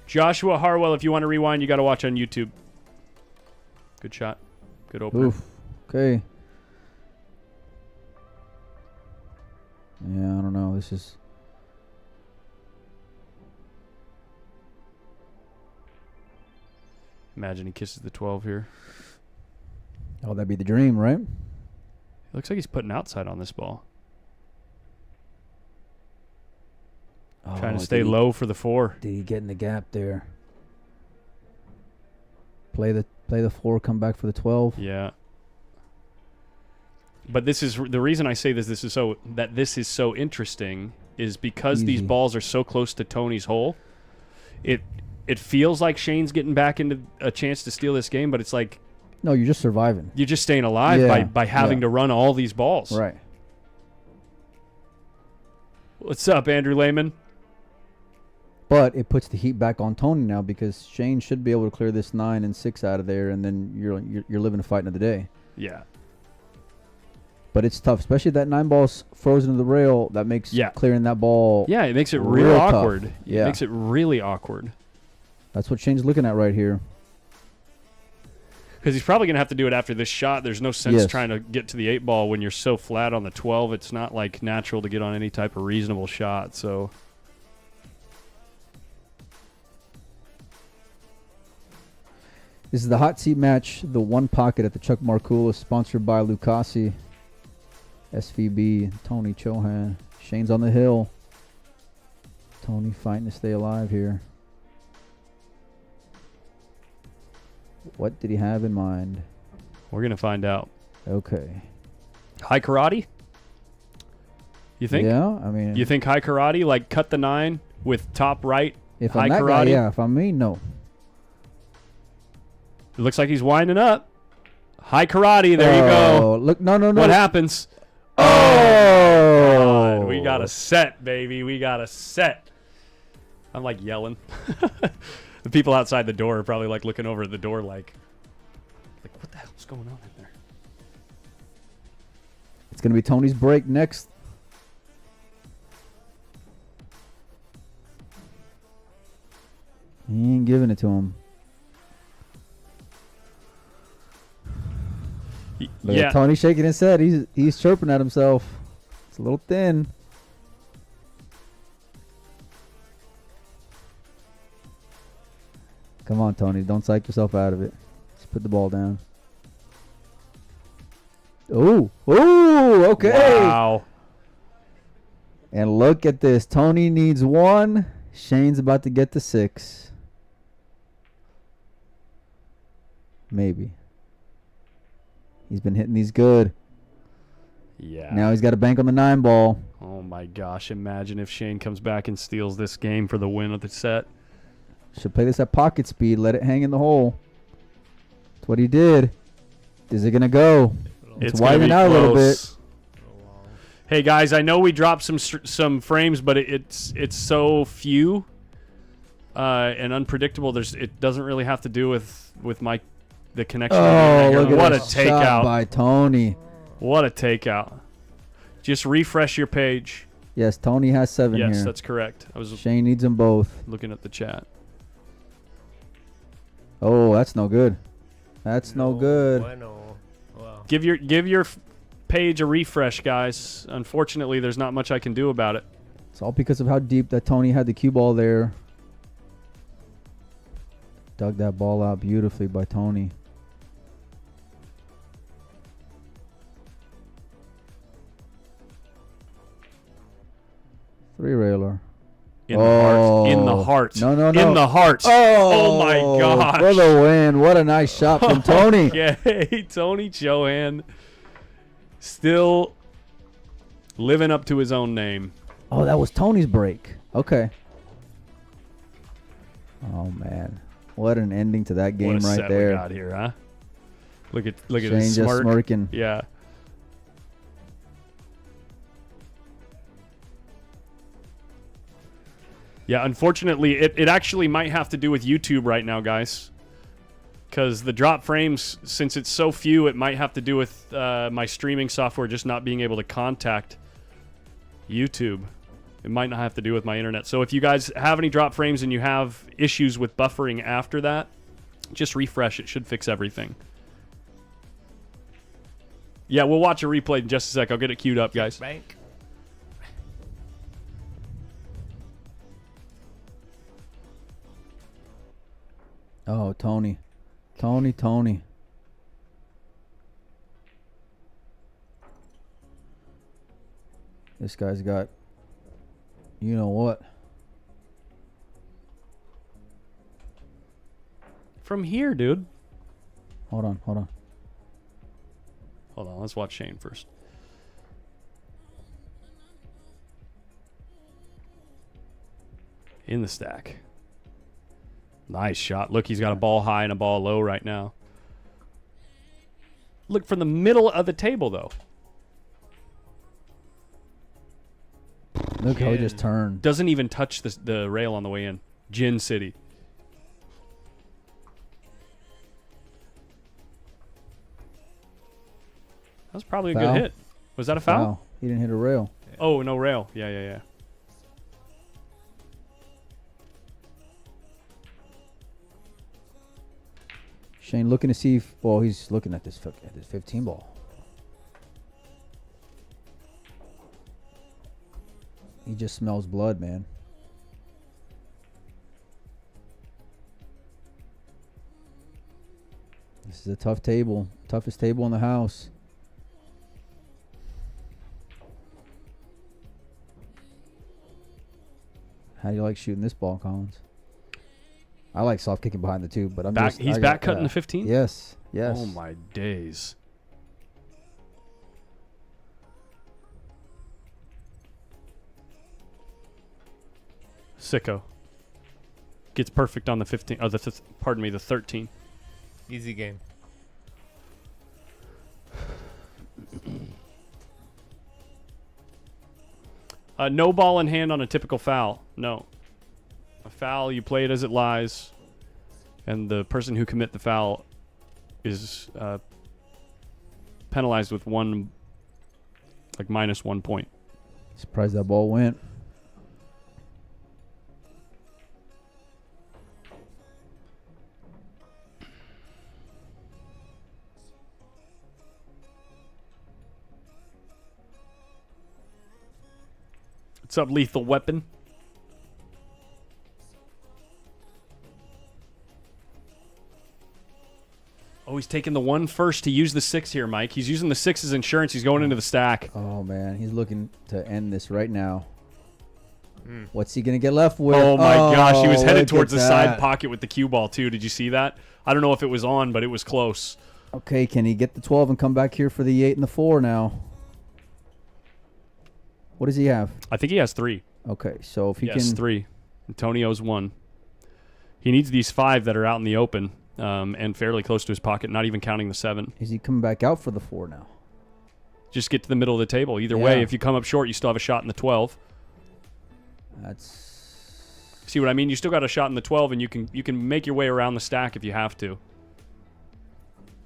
Joshua Harwell, if you want to rewind, you got to watch on YouTube. Good shot. Good opener. Oof. Okay. Yeah, I don't know. This is... Imagine he kisses the 12 here. Oh, that'd be the dream, right? It looks like he's putting outside on this ball. Trying to stay low for the 4. Did he get in the gap there? Play the 4, come back for the 12. Yeah. But this is the reason I say this is so interesting is because these balls are so close to Tony's hole. It feels like Shane's getting back into a chance to steal this game, but it's like no, you're just surviving. You're just staying alive by having to run all these balls. Right. What's up, Andrew Lehman? But it puts the heat back on Tony now because Shane should be able to clear this 9 and 6 out of there, and then you're living a fight another day. Yeah. But it's tough, especially that 9 ball's frozen to the rail. That makes clearing that ball. Yeah, it makes it real awkward. Yeah. It makes it really awkward. That's what Shane's looking at right here. Because he's probably going to have to do it after this shot. There's no sense trying to get to the 8 ball when you're so flat on the 12. It's not like natural to get on any type of reasonable shot. So this is the hot seat match, the 1 pocket at the Chuck Markulis, sponsored by Lucasi, SVB, Tony Chohan. Shane's on the hill. Tony fighting to stay alive here. What did he have in mind? we're going to find out. Okay. High karate? You think? Yeah, I mean... You think high karate, like cut the 9 with top right, if high I'm that karate? guy, yeah. If I'm me, no. It looks like he's winding up. High karate, there you go. Look, no. What happens? Oh! God, we got a set, baby. We got a set. I'm like yelling. The people outside the door are probably like looking over at the door like what the hell's going on in there? It's going to be Tony's break next. He ain't giving it to him. Look at Tony shaking his head. He's chirping at himself. It's a little thin. Come on, Tony. Don't psych yourself out of it. Just put the ball down. Oh, okay. Wow. And look at this. Tony needs 1. Shane's about to get to 6. Maybe. He's been hitting these good. Yeah. Now he's got to bank on the 9 ball. Oh my gosh. Imagine if Shane comes back and steals this game for the win of the set. Should play this at pocket speed. Let it hang in the hole. That's what he did. Is it going to go? It's widening out a little bit. Hey guys, I know we dropped some frames, but it's so few and unpredictable. It doesn't really have to do with the connection. Oh, what a takeout by Tony! What a takeout! Just refresh your page. Yes, Tony has 7 here. Yes, that's correct. Shane needs them both. Looking at the chat. Oh, that's no good. That's no good. Bueno. Well, Give your page a refresh, guys. Unfortunately, there's not much I can do about it. It's all because of how deep that Tony had the cue ball there. Dug that ball out beautifully by Tony. Three-railer. In the heart. In the heart. No. In the heart. Oh, my gosh. For the win. What a nice shot from Tony. Yay, Tony Chohan. Still living up to his own name. Oh, that was Tony's break. Okay. Oh, man. What an ending to that game What a right set there. we got here, huh? Look at Shane his just smirk. smirking. Yeah. Yeah, unfortunately, it actually might have to do with YouTube right now, guys. Because the drop frames, since it's so few, it might have to do with my streaming software just not being able to contact YouTube. It might not have to do with my internet. So if you guys have any drop frames and you have issues with buffering after that, just refresh. It should fix everything. Yeah, we'll watch a replay in just a sec. I'll get it queued up, guys. bank. Oh, Tony. Tony. This guy's got, you know what? From here, dude. Hold on. Hold on, let's watch Shane first. In the stack. Nice shot. Look, he's got a ball high and a ball low right now. Look from the middle of the table, though. Look how he just turned. Doesn't even touch the rail on the way in. Gin City. That was probably a Foul. good hit. Was that a foul? Wow. He didn't hit a rail. Oh, no rail. Yeah. Shane looking to see if, well, he's looking at this 15 ball. He just smells blood, man. This is a tough table. Toughest table in the house. How do you like shooting this ball, Collins? I like soft kicking behind the tube, but He's back cutting the 15? Yes. Oh, my days. Sicko. Gets perfect on the 15. Oh, pardon me, the 13. Easy game. No ball in hand on a typical foul. No. A foul, you play it as it lies, and the person who commit the foul is penalized with minus 1 point. Surprised that ball went. What's up, Lethal Weapon? Oh, he's taking the 1 first to use the 6 here, Mike. He's using the 6 as insurance. He's going into the stack. Oh, man. He's looking to end this right now. What's he going to get left with? Oh, my gosh. He was headed look towards at the side that. pocket with the cue ball, too. Did you see that? I don't know if it was on, but it was close. Okay, can he get the 12 and come back here for the 8 and the 4 now? What does he have? I think he has 3. Okay, so if he Yes, can... 3. Antonio's 1. He needs these 5 that are out in the open and fairly close to his pocket, not even counting the 7. Is he coming back out for the 4 now? Just get to the middle of the table. Either Yeah. way, if you come up short, you still have a shot in the 12. That's... See what I mean? You still got a shot in the 12, and you can make your way around the stack if you have to.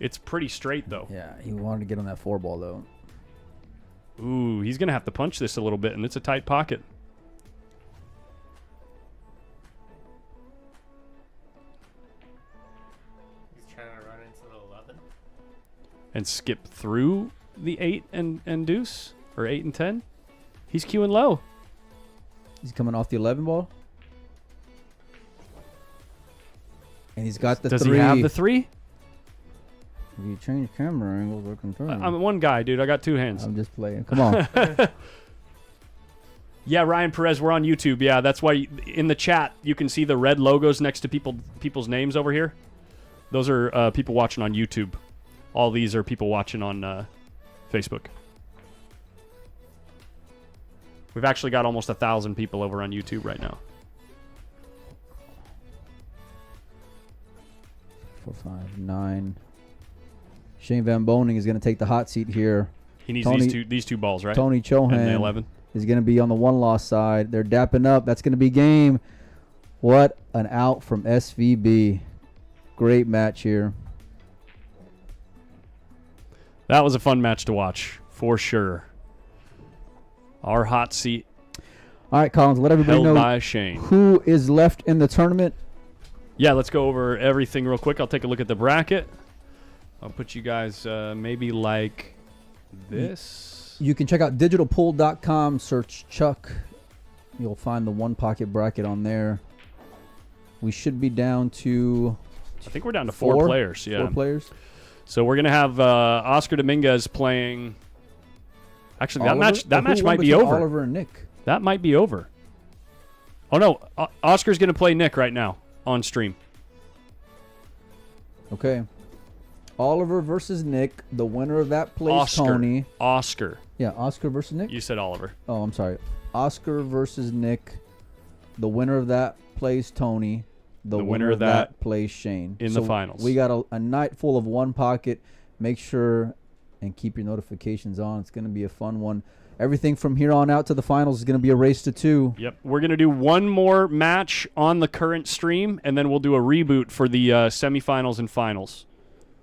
It's pretty straight, though. Yeah, he wanted to get on that 4 ball, though. Ooh, he's going to have to punch this a little bit, and it's a tight pocket. and skip through the 8 and deuce, or 8 and 10. He's queuing low. He's coming off the 11 ball. And he's got the Does 3. he have the 3? If you change camera angles, I can turn. I'm one guy, dude. I got 2 hands. I'm just playing. Come on. Yeah, Ryan Perez, we're on YouTube. Yeah, that's why in the chat you can see the red logos next to people's names over here. Those are people watching on YouTube. All these are people watching on Facebook. We've actually got almost 1,000 people over on YouTube right now. 4, 5, 9. Shane Van Boning is going to take the hot seat here. He needs Tony- these two balls, right? Tony And the Chohan 11. is going to be on the one-loss side. They're dapping up. That's going to be game. What an out from SVB. Great match here. That was a fun match to watch, for sure. Our hot seat All right, Collins, let everybody held know by Shane. who is left in the tournament. Yeah, let's go over everything real quick. I'll take a look at the bracket. I'll put you guys maybe like this. You can check out digitalpool.com, search Chuck. You'll find the one pocket bracket on there. We should be down to I think we're down to 4 players. Yeah. 4 players. So we're gonna have Oscar Dominguez playing. Actually, Oliver? that Who match won might be between over. Oliver and Nick. That might be over. Oh no, Oscar's gonna play Nick right now on stream. Okay. Oliver versus Nick. The winner of that plays Oscar. Tony. Oscar. Yeah, Oscar versus Nick. You said Oliver. Oh, I'm sorry. Oscar versus Nick. The winner of that plays Tony. The winner of that plays Shane. in the finals. We got a night full of one pocket. Make sure and keep your notifications on. It's going to be a fun one. Everything from here on out to the finals is going to be a race to 2. Yep. We're going to do one more match on the current stream, and then we'll do a reboot for the semifinals and finals.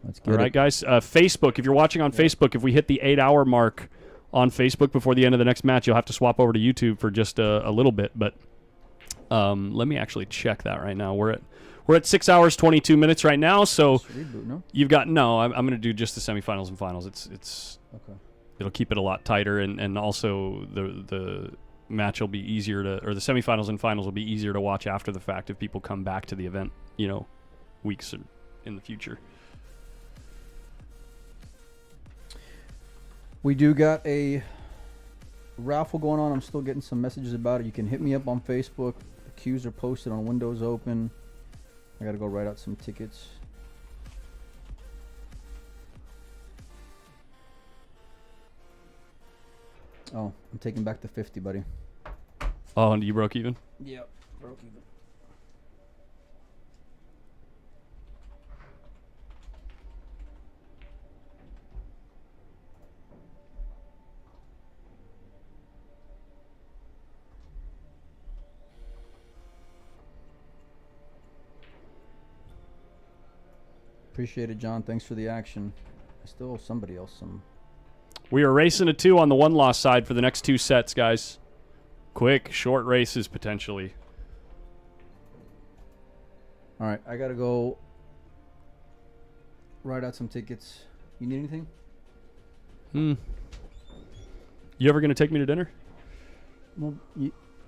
Let's get All right, it. guys. Facebook, if you're watching on Facebook, if we hit the 8-hour mark on Facebook before the end of the next match, you'll have to swap over to YouTube for just a little bit. But let me actually check that right now. We're at 6 hours, 22 minutes right now, so Reboot, no? you've got... No, I'm going to do just the semifinals and finals. Okay. It'll keep it a lot tighter, and also the match will be easier to... Or the semifinals and finals will be easier to watch after the fact if people come back to the event, weeks in the future. We do got a raffle going on. I'm still getting some messages about it. You can hit me up on Facebook. The queues are posted on Windows Open. I got to go write out some tickets. Oh, I'm taking back the 50, buddy. Oh, and you broke even? Yep, broke even. Appreciate it, John. Thanks for the action. I still owe somebody else some. We are racing to 2 on the one-loss side for the next 2 sets, guys. Quick, short races, potentially. All right, I got to go write out some tickets. You need anything? You ever going to take me to dinner? Well,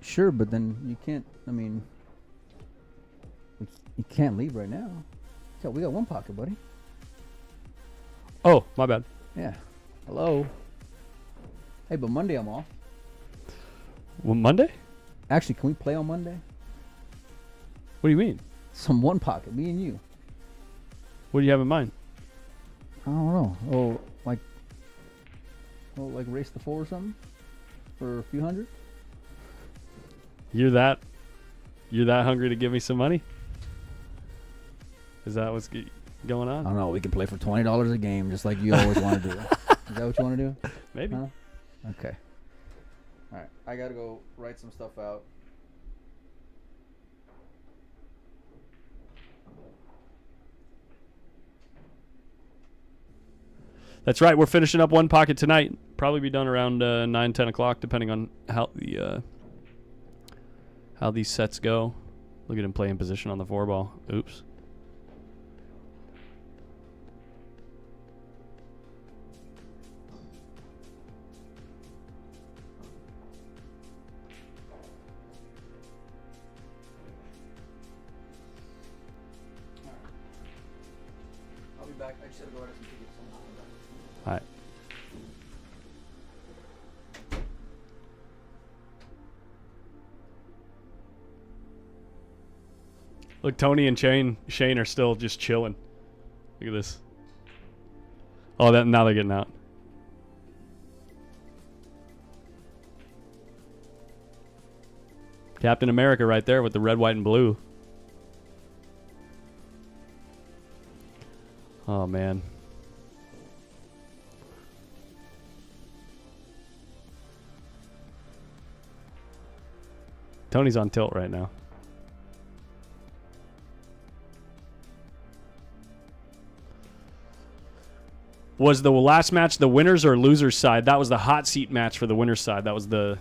sure, but then you can't. I mean, you can't leave right now. Yeah, we got one pocket, buddy. Oh, my bad. Yeah. Hello. Hey, but Monday I'm off. Well, Monday? Actually, can we play on Monday? What do you mean? Some one pocket, me and you. What do you have in mind? I don't know. Oh, like race the 4 or something for a few hundred. You're that hungry to give me some money? Is that what's going I on? don't know. We can play for $20 a game, just like you always want to do. Is that what you want to do? Maybe. Huh? Okay. All right. I gotta go write some stuff out. That's right. We're finishing up one pocket tonight. Probably be done around 9, 10 o'clock, depending on how these sets go. Look at him playing position on the 4-ball. Oops. back. I just gotta go out some tickets. All right. Look, Tony and Shane are still just chilling. Look at this. Oh, now they're getting out. Captain America right there with the red, white, and blue. Oh, man. Tony's on tilt right now. Was the last match the winners or losers side? That was the hot seat match for the winners side. That was the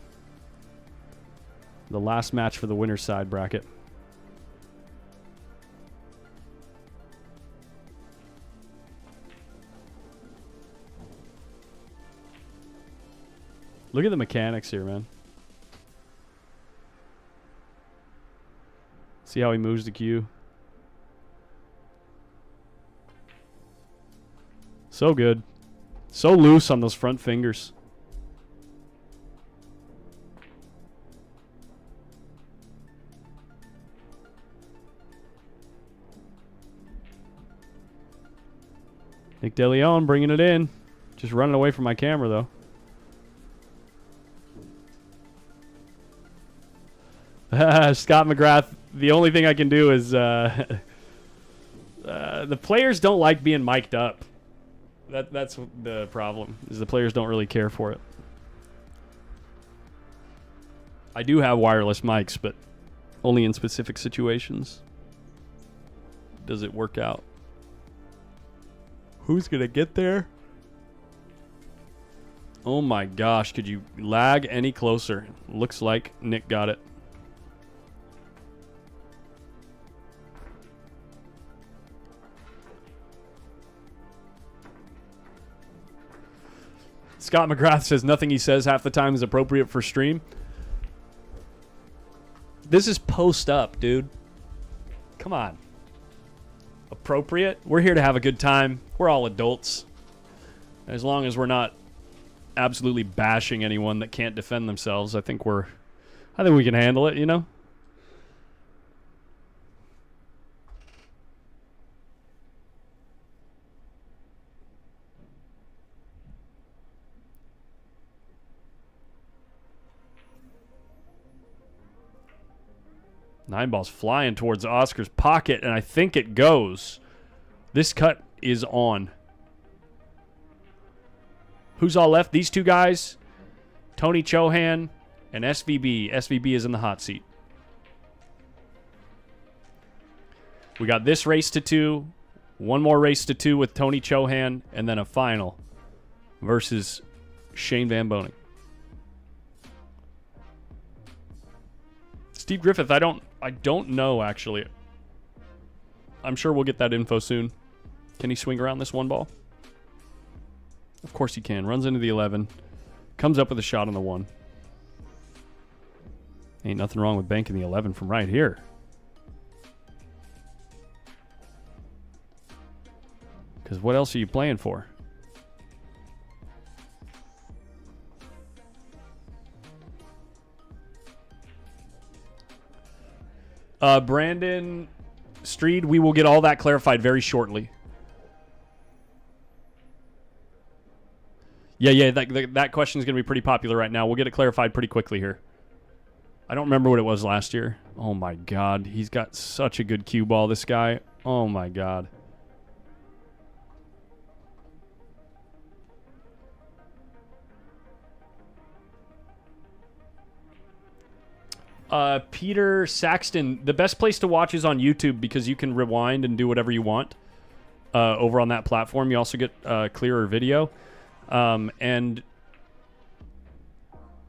last match for the winners side bracket. Look at the mechanics here, man. See how he moves the cue? So good. So loose on those front fingers. Nick DeLeon bringing it in. Just running away from my camera, though. Scott McGrath, the only thing I can do is the players don't like being mic'd up. That's the problem, is the players don't really care for it. I do have wireless mics, but only in specific situations does it work out. Who's going to get there? Oh my gosh, could you lag any closer? Looks like Nick got it. Scott McGrath says nothing he says half the time is appropriate for stream. This is post up, dude. Come on. Appropriate? We're here to have a good time. We're all adults. As long as we're not absolutely bashing anyone that can't defend themselves, I think we can handle it, you know? Nine ball's flying towards Oscar's pocket, and I think it goes. This cut is on. Who's all left? These two guys, Tony Chohan and SVB. SVB is in the hot seat. We got this race to 2, one more race to 2 with Tony Chohan, and then a final versus Shane Van Boning. Steve Griffith, I don't know, actually. I'm sure we'll get that info soon. Can he swing around this one ball? Of course he can. Runs into the 11. Comes up with a shot on the 1. Ain't nothing wrong with banking the 11 from right here. Because what else are you playing for? Brandon Streed, we will get all that clarified very shortly. Yeah, that question is going to be pretty popular right now. We'll get it clarified pretty quickly here. I don't remember what it was last year. Oh, my God. He's got such a good cue ball, this guy. Oh, my God. Peter Saxton, the best place to watch is on YouTube because you can rewind and do whatever you want over on that platform. You also get clearer video. And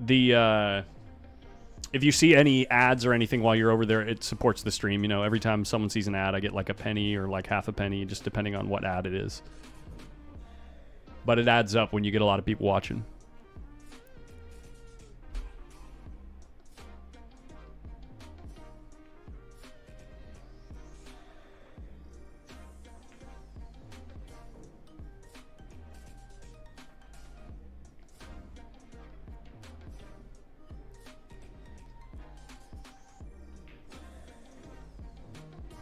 the if you see any ads or anything while you're over there, it supports the stream. You know, every time someone sees an ad, I get like a penny or like half a penny, just depending on what ad it is. But it adds up when you get a lot of people watching.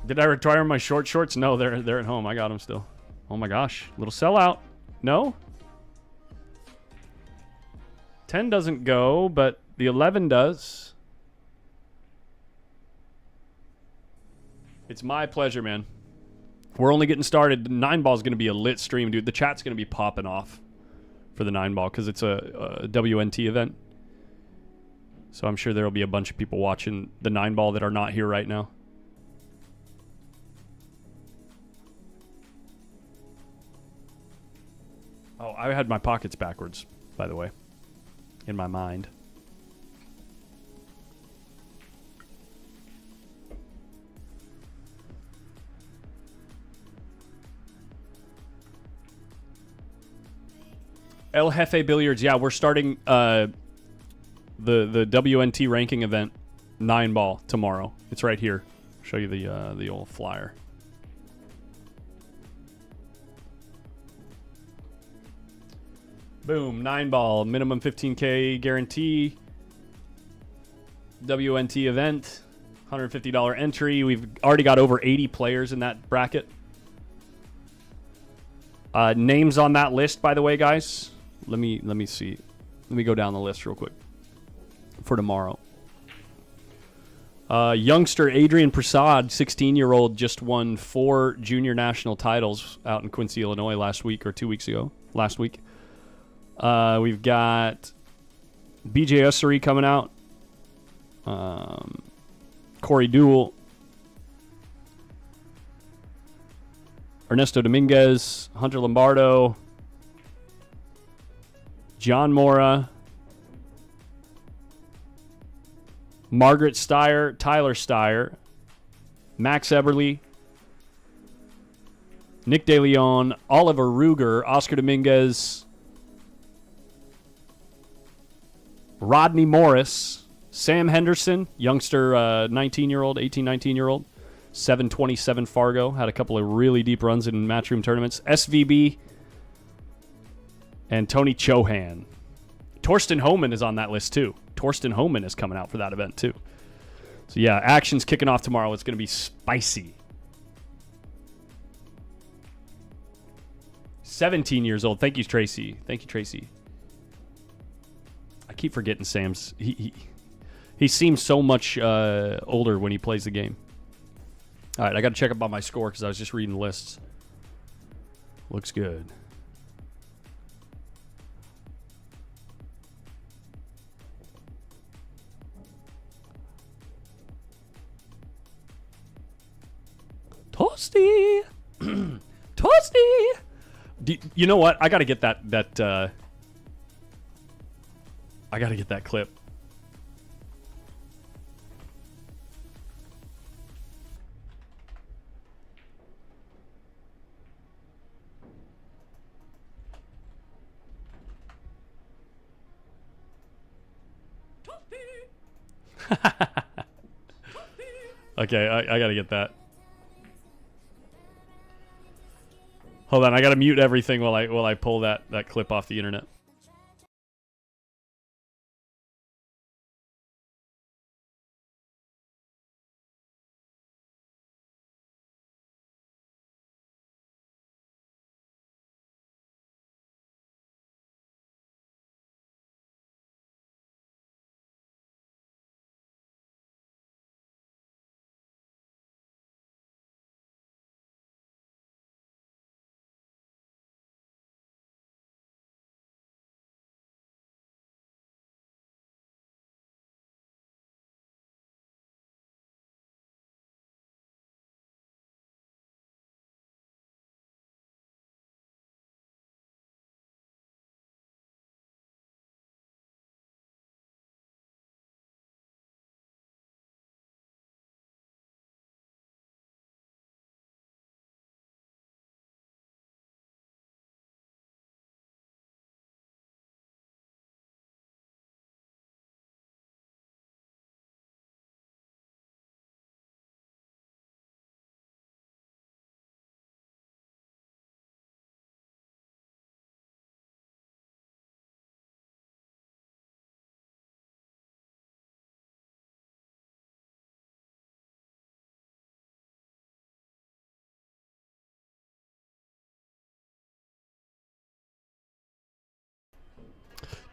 Did I retire my short shorts? No, they're at home. I got them still. Oh my gosh. Little sellout. No? 10 doesn't go, but the 11 does. It's my pleasure, man. We're only getting started. The 9 ball is going to be a lit stream, dude. The chat's going to be popping off for the 9 ball because it's a WNT event. So I'm sure there will be a bunch of people watching the 9 ball that are not here right now. Oh, I had my pockets backwards, by the way, in my mind. El Jefe Billiards, yeah, we're starting the WNT ranking event, 9 ball tomorrow. It's right here. I'll show you the old flyer. Boom, 9 ball, minimum 15K guarantee. WNT event, $150 entry. We've already got over 80 players in that bracket. Names on that list, by the way, guys. Let me see. Let me go down the list real quick for tomorrow. Youngster Adrian Prasad, 16-year-old, just won 4 junior national titles out in Quincy, Illinois last week or 2 weeks ago. Last week. We've got BJ Ussery coming out. Corey Duell. Ernesto Dominguez. Hunter Lombardo. John Mora. Margaret Steyer. Tyler Steyer. Max Eberly. Nick DeLeon. Oliver Ruger. Oscar Dominguez. Rodney Morris, Sam Henderson, youngster 19-year-old, 18, 19-year-old, 727 Fargo, had a couple of really deep runs in Matchroom tournaments. SVB, and Tony Chohan. Torsten Homan is on that list too. Torsten Homan is coming out for that event too. So yeah, action's kicking off tomorrow. It's going to be spicy. 17 years old. Thank you, Tracy. Thank you, Tracy. I keep forgetting Sam's. He seems so much older when he plays the game. All right, I got to check up on my score because I was just reading lists. Looks good. Toasty! Toasty! You know what? I got to get that I got to get that clip. Okay, I got to get that. Hold on, I got to mute everything while I pull that clip off the internet.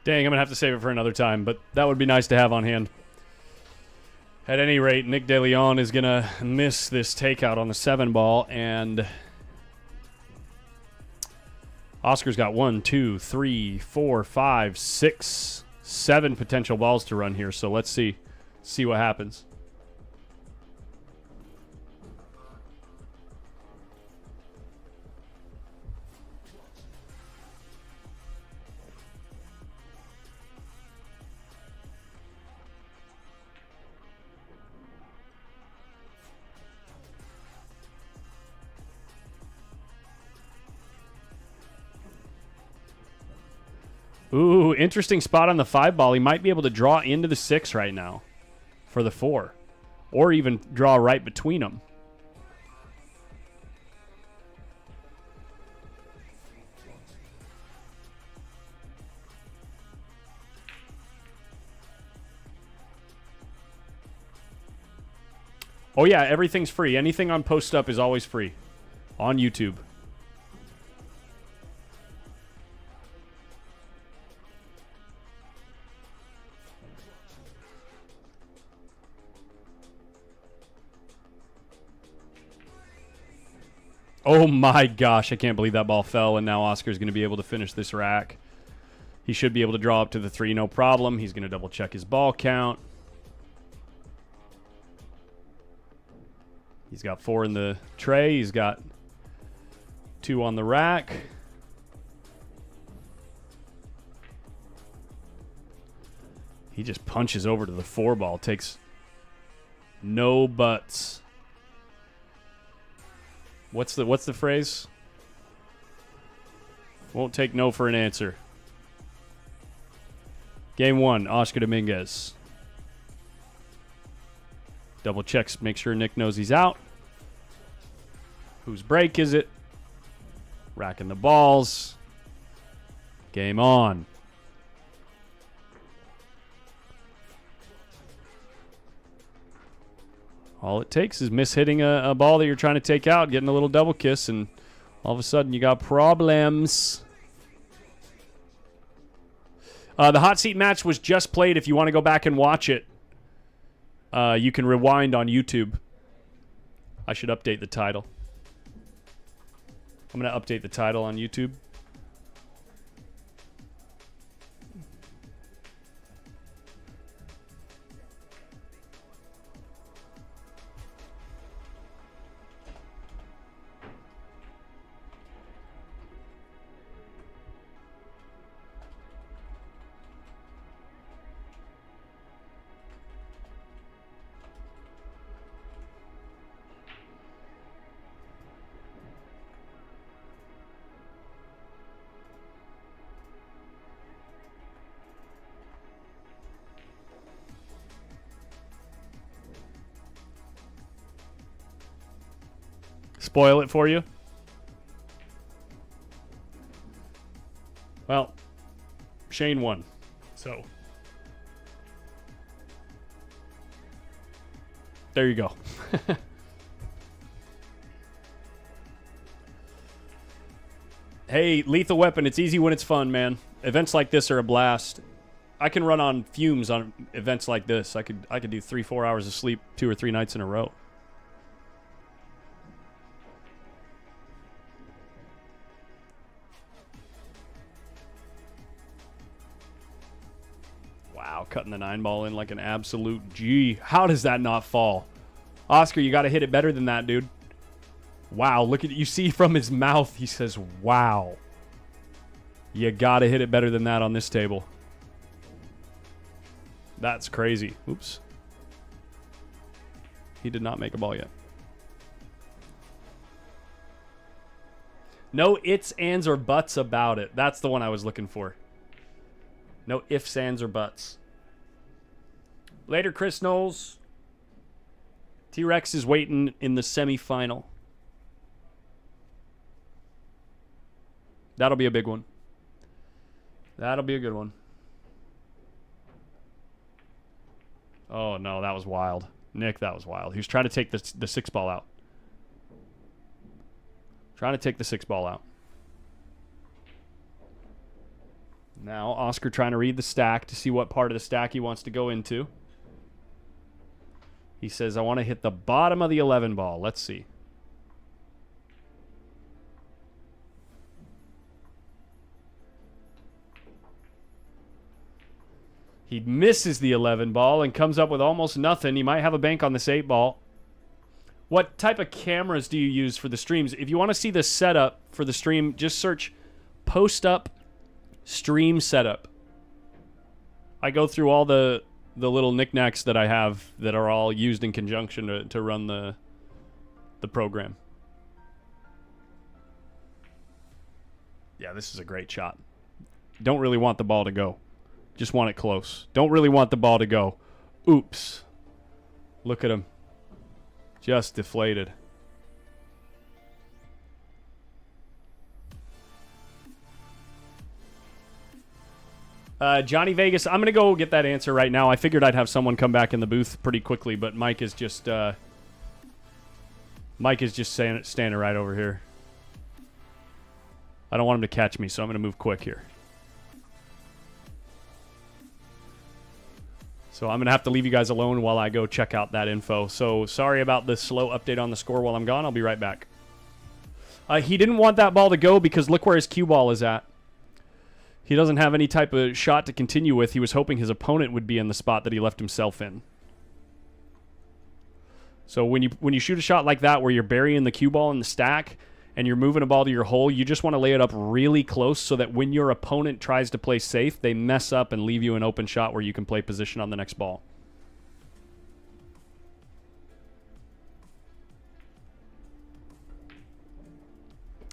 Dang, I'm going to have to save it for another time, but that would be nice to have on hand. At any rate, Nick DeLeon is going to miss this takeout on the 7 ball, and Oscar's got 1, 2, 3, 4, 5, 6, 7 potential balls to run here, so let's see what happens. Ooh, interesting spot on the 5 ball. He might be able to draw into the 6 right now for the 4. Or even draw right between them. Oh yeah, everything's free. Anything on PostUp is always free on YouTube. Oh my gosh, I can't believe that ball fell, and now Oscar's going to be able to finish this rack. He should be able to draw up to the 3, no problem. He's going to double check his ball count. He's got 4 in the tray. He's got 2 on the rack. He just punches over to the 4 ball, takes no buts. What's the phrase? Won't take no for an answer. Game 1, Oscar Dominguez. Double checks, make sure Nick knows he's out. Whose break is it? Racking the balls. Game on. All it takes is mishitting a ball that you're trying to take out, getting a little double kiss, and all of a sudden you got problems. The hot seat match was just played. If you want to go back and watch it, you can rewind on YouTube. I should update the title. I'm going to update the title on YouTube. Spoil it for you? Well, Shane won. So, there you go. Hey, Lethal Weapon, it's easy when it's fun, man. Events like this are a blast. I can run on fumes on events like this. I could do 3-4 hours of sleep 2 or 3 nights in a row. Wow, cutting the 9 ball in like an absolute G. How does that not fall? Oscar, you got to hit it better than that, dude. Wow, look at it. You see from his mouth, he says, wow. You got to hit it better than that on this table. That's crazy. Oops. He did not make a ball yet. No ifs, ands, or buts about it. That's the one I was looking for. No ifs, ands, or buts. Later, Chris Knowles. T-Rex is waiting in the semifinal. That'll be a big one. That'll be a good one. Oh, no, that was wild. Nick, that was wild. He was trying to take the 6 ball out. Trying to take the 6 ball out. Now Oscar trying to read the stack to see what part of the stack he wants to go into. He says, I want to hit the bottom of the 11 ball. Let's see. He misses the 11 ball and comes up with almost nothing. He might have a bank on this 8 ball. What type of cameras do you use for the streams? If you want to see the setup for the stream, just search PostUpStream setup. I go through all the little knickknacks that I have that are all used in conjunction to run the program. Yeah, this is a great shot. Don't really want the ball to go. Just want it close. Don't really want the ball to go. Oops. Look at him. Just deflated. Johnny Vegas, I'm going to go get that answer right now. I figured I'd have someone come back in the booth pretty quickly, but Mike is just standing right over here. I don't want him to catch me, so I'm going to move quick here. So I'm going to have to leave you guys alone while I go check out that info. So sorry about the slow update on the score while I'm gone. I'll be right back. He didn't want that ball to go because look where his cue ball is at. He doesn't have any type of shot to continue with. He was hoping his opponent would be in the spot that he left himself in. So when you shoot a shot like that where you're burying the cue ball in the stack and you're moving a ball to your hole, you just want to lay it up really close so that when your opponent tries to play safe, they mess up and leave you an open shot where you can play position on the next ball.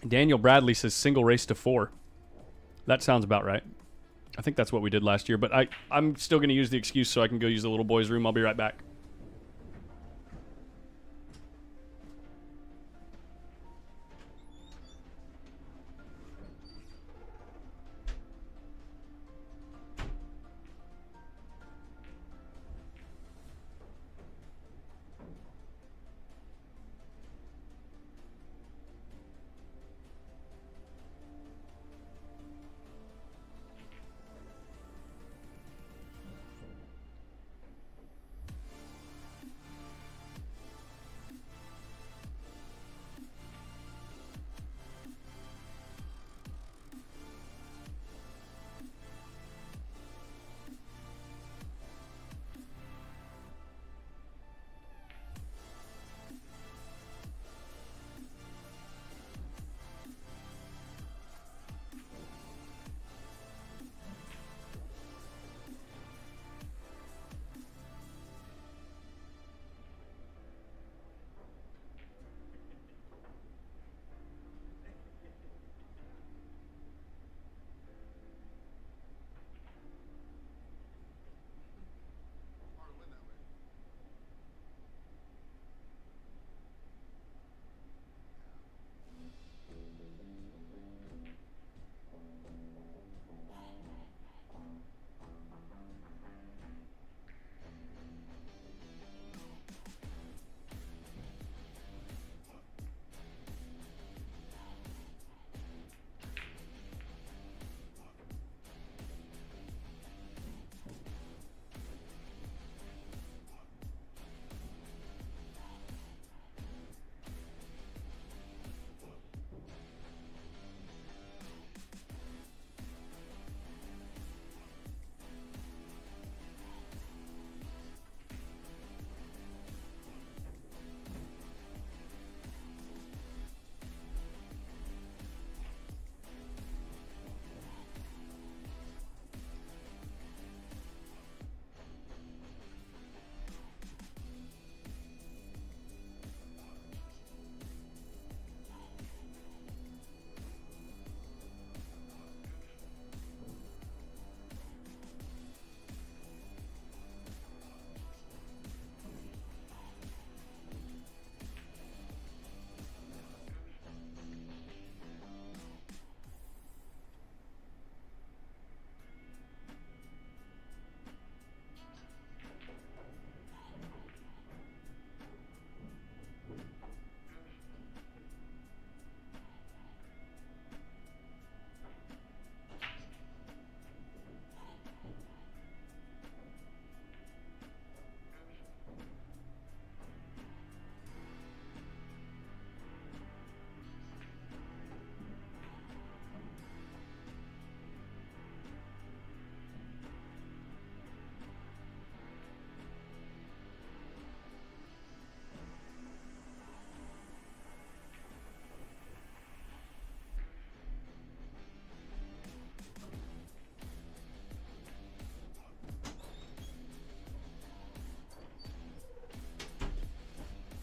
Daniel Bradley says single race to 4. That sounds about right. I think that's what we did last year, but I'm still going to use the excuse so I can go use the little boy's room. I'll be right back.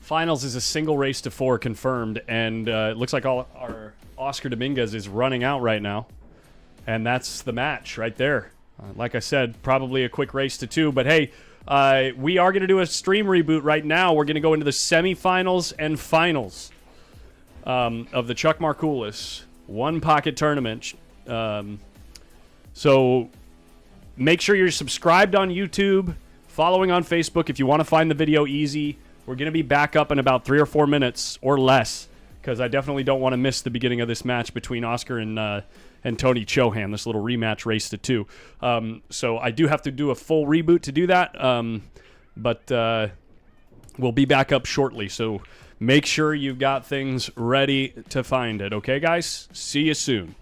Finals is a single race to 4 confirmed, and it looks like all our Oscar Dominguez is running out right now. And that's the match right there. Like I said, probably a quick race to 2. But hey, we are going to do a stream reboot right now. We're going to go into the semifinals and finals of the Chuck Markulis One Pocket Tournament. So make sure you're subscribed on YouTube, following on Facebook if you want to find the video easy. We're going to be back up in about 3 or 4 minutes or less, because I definitely don't want to miss the beginning of this match between Oscar and Tony Chohan, this little rematch race to 2. So I do have to do a full reboot to do that, but we'll be back up shortly. So make sure you've got things ready to find it. Okay, guys? See you soon.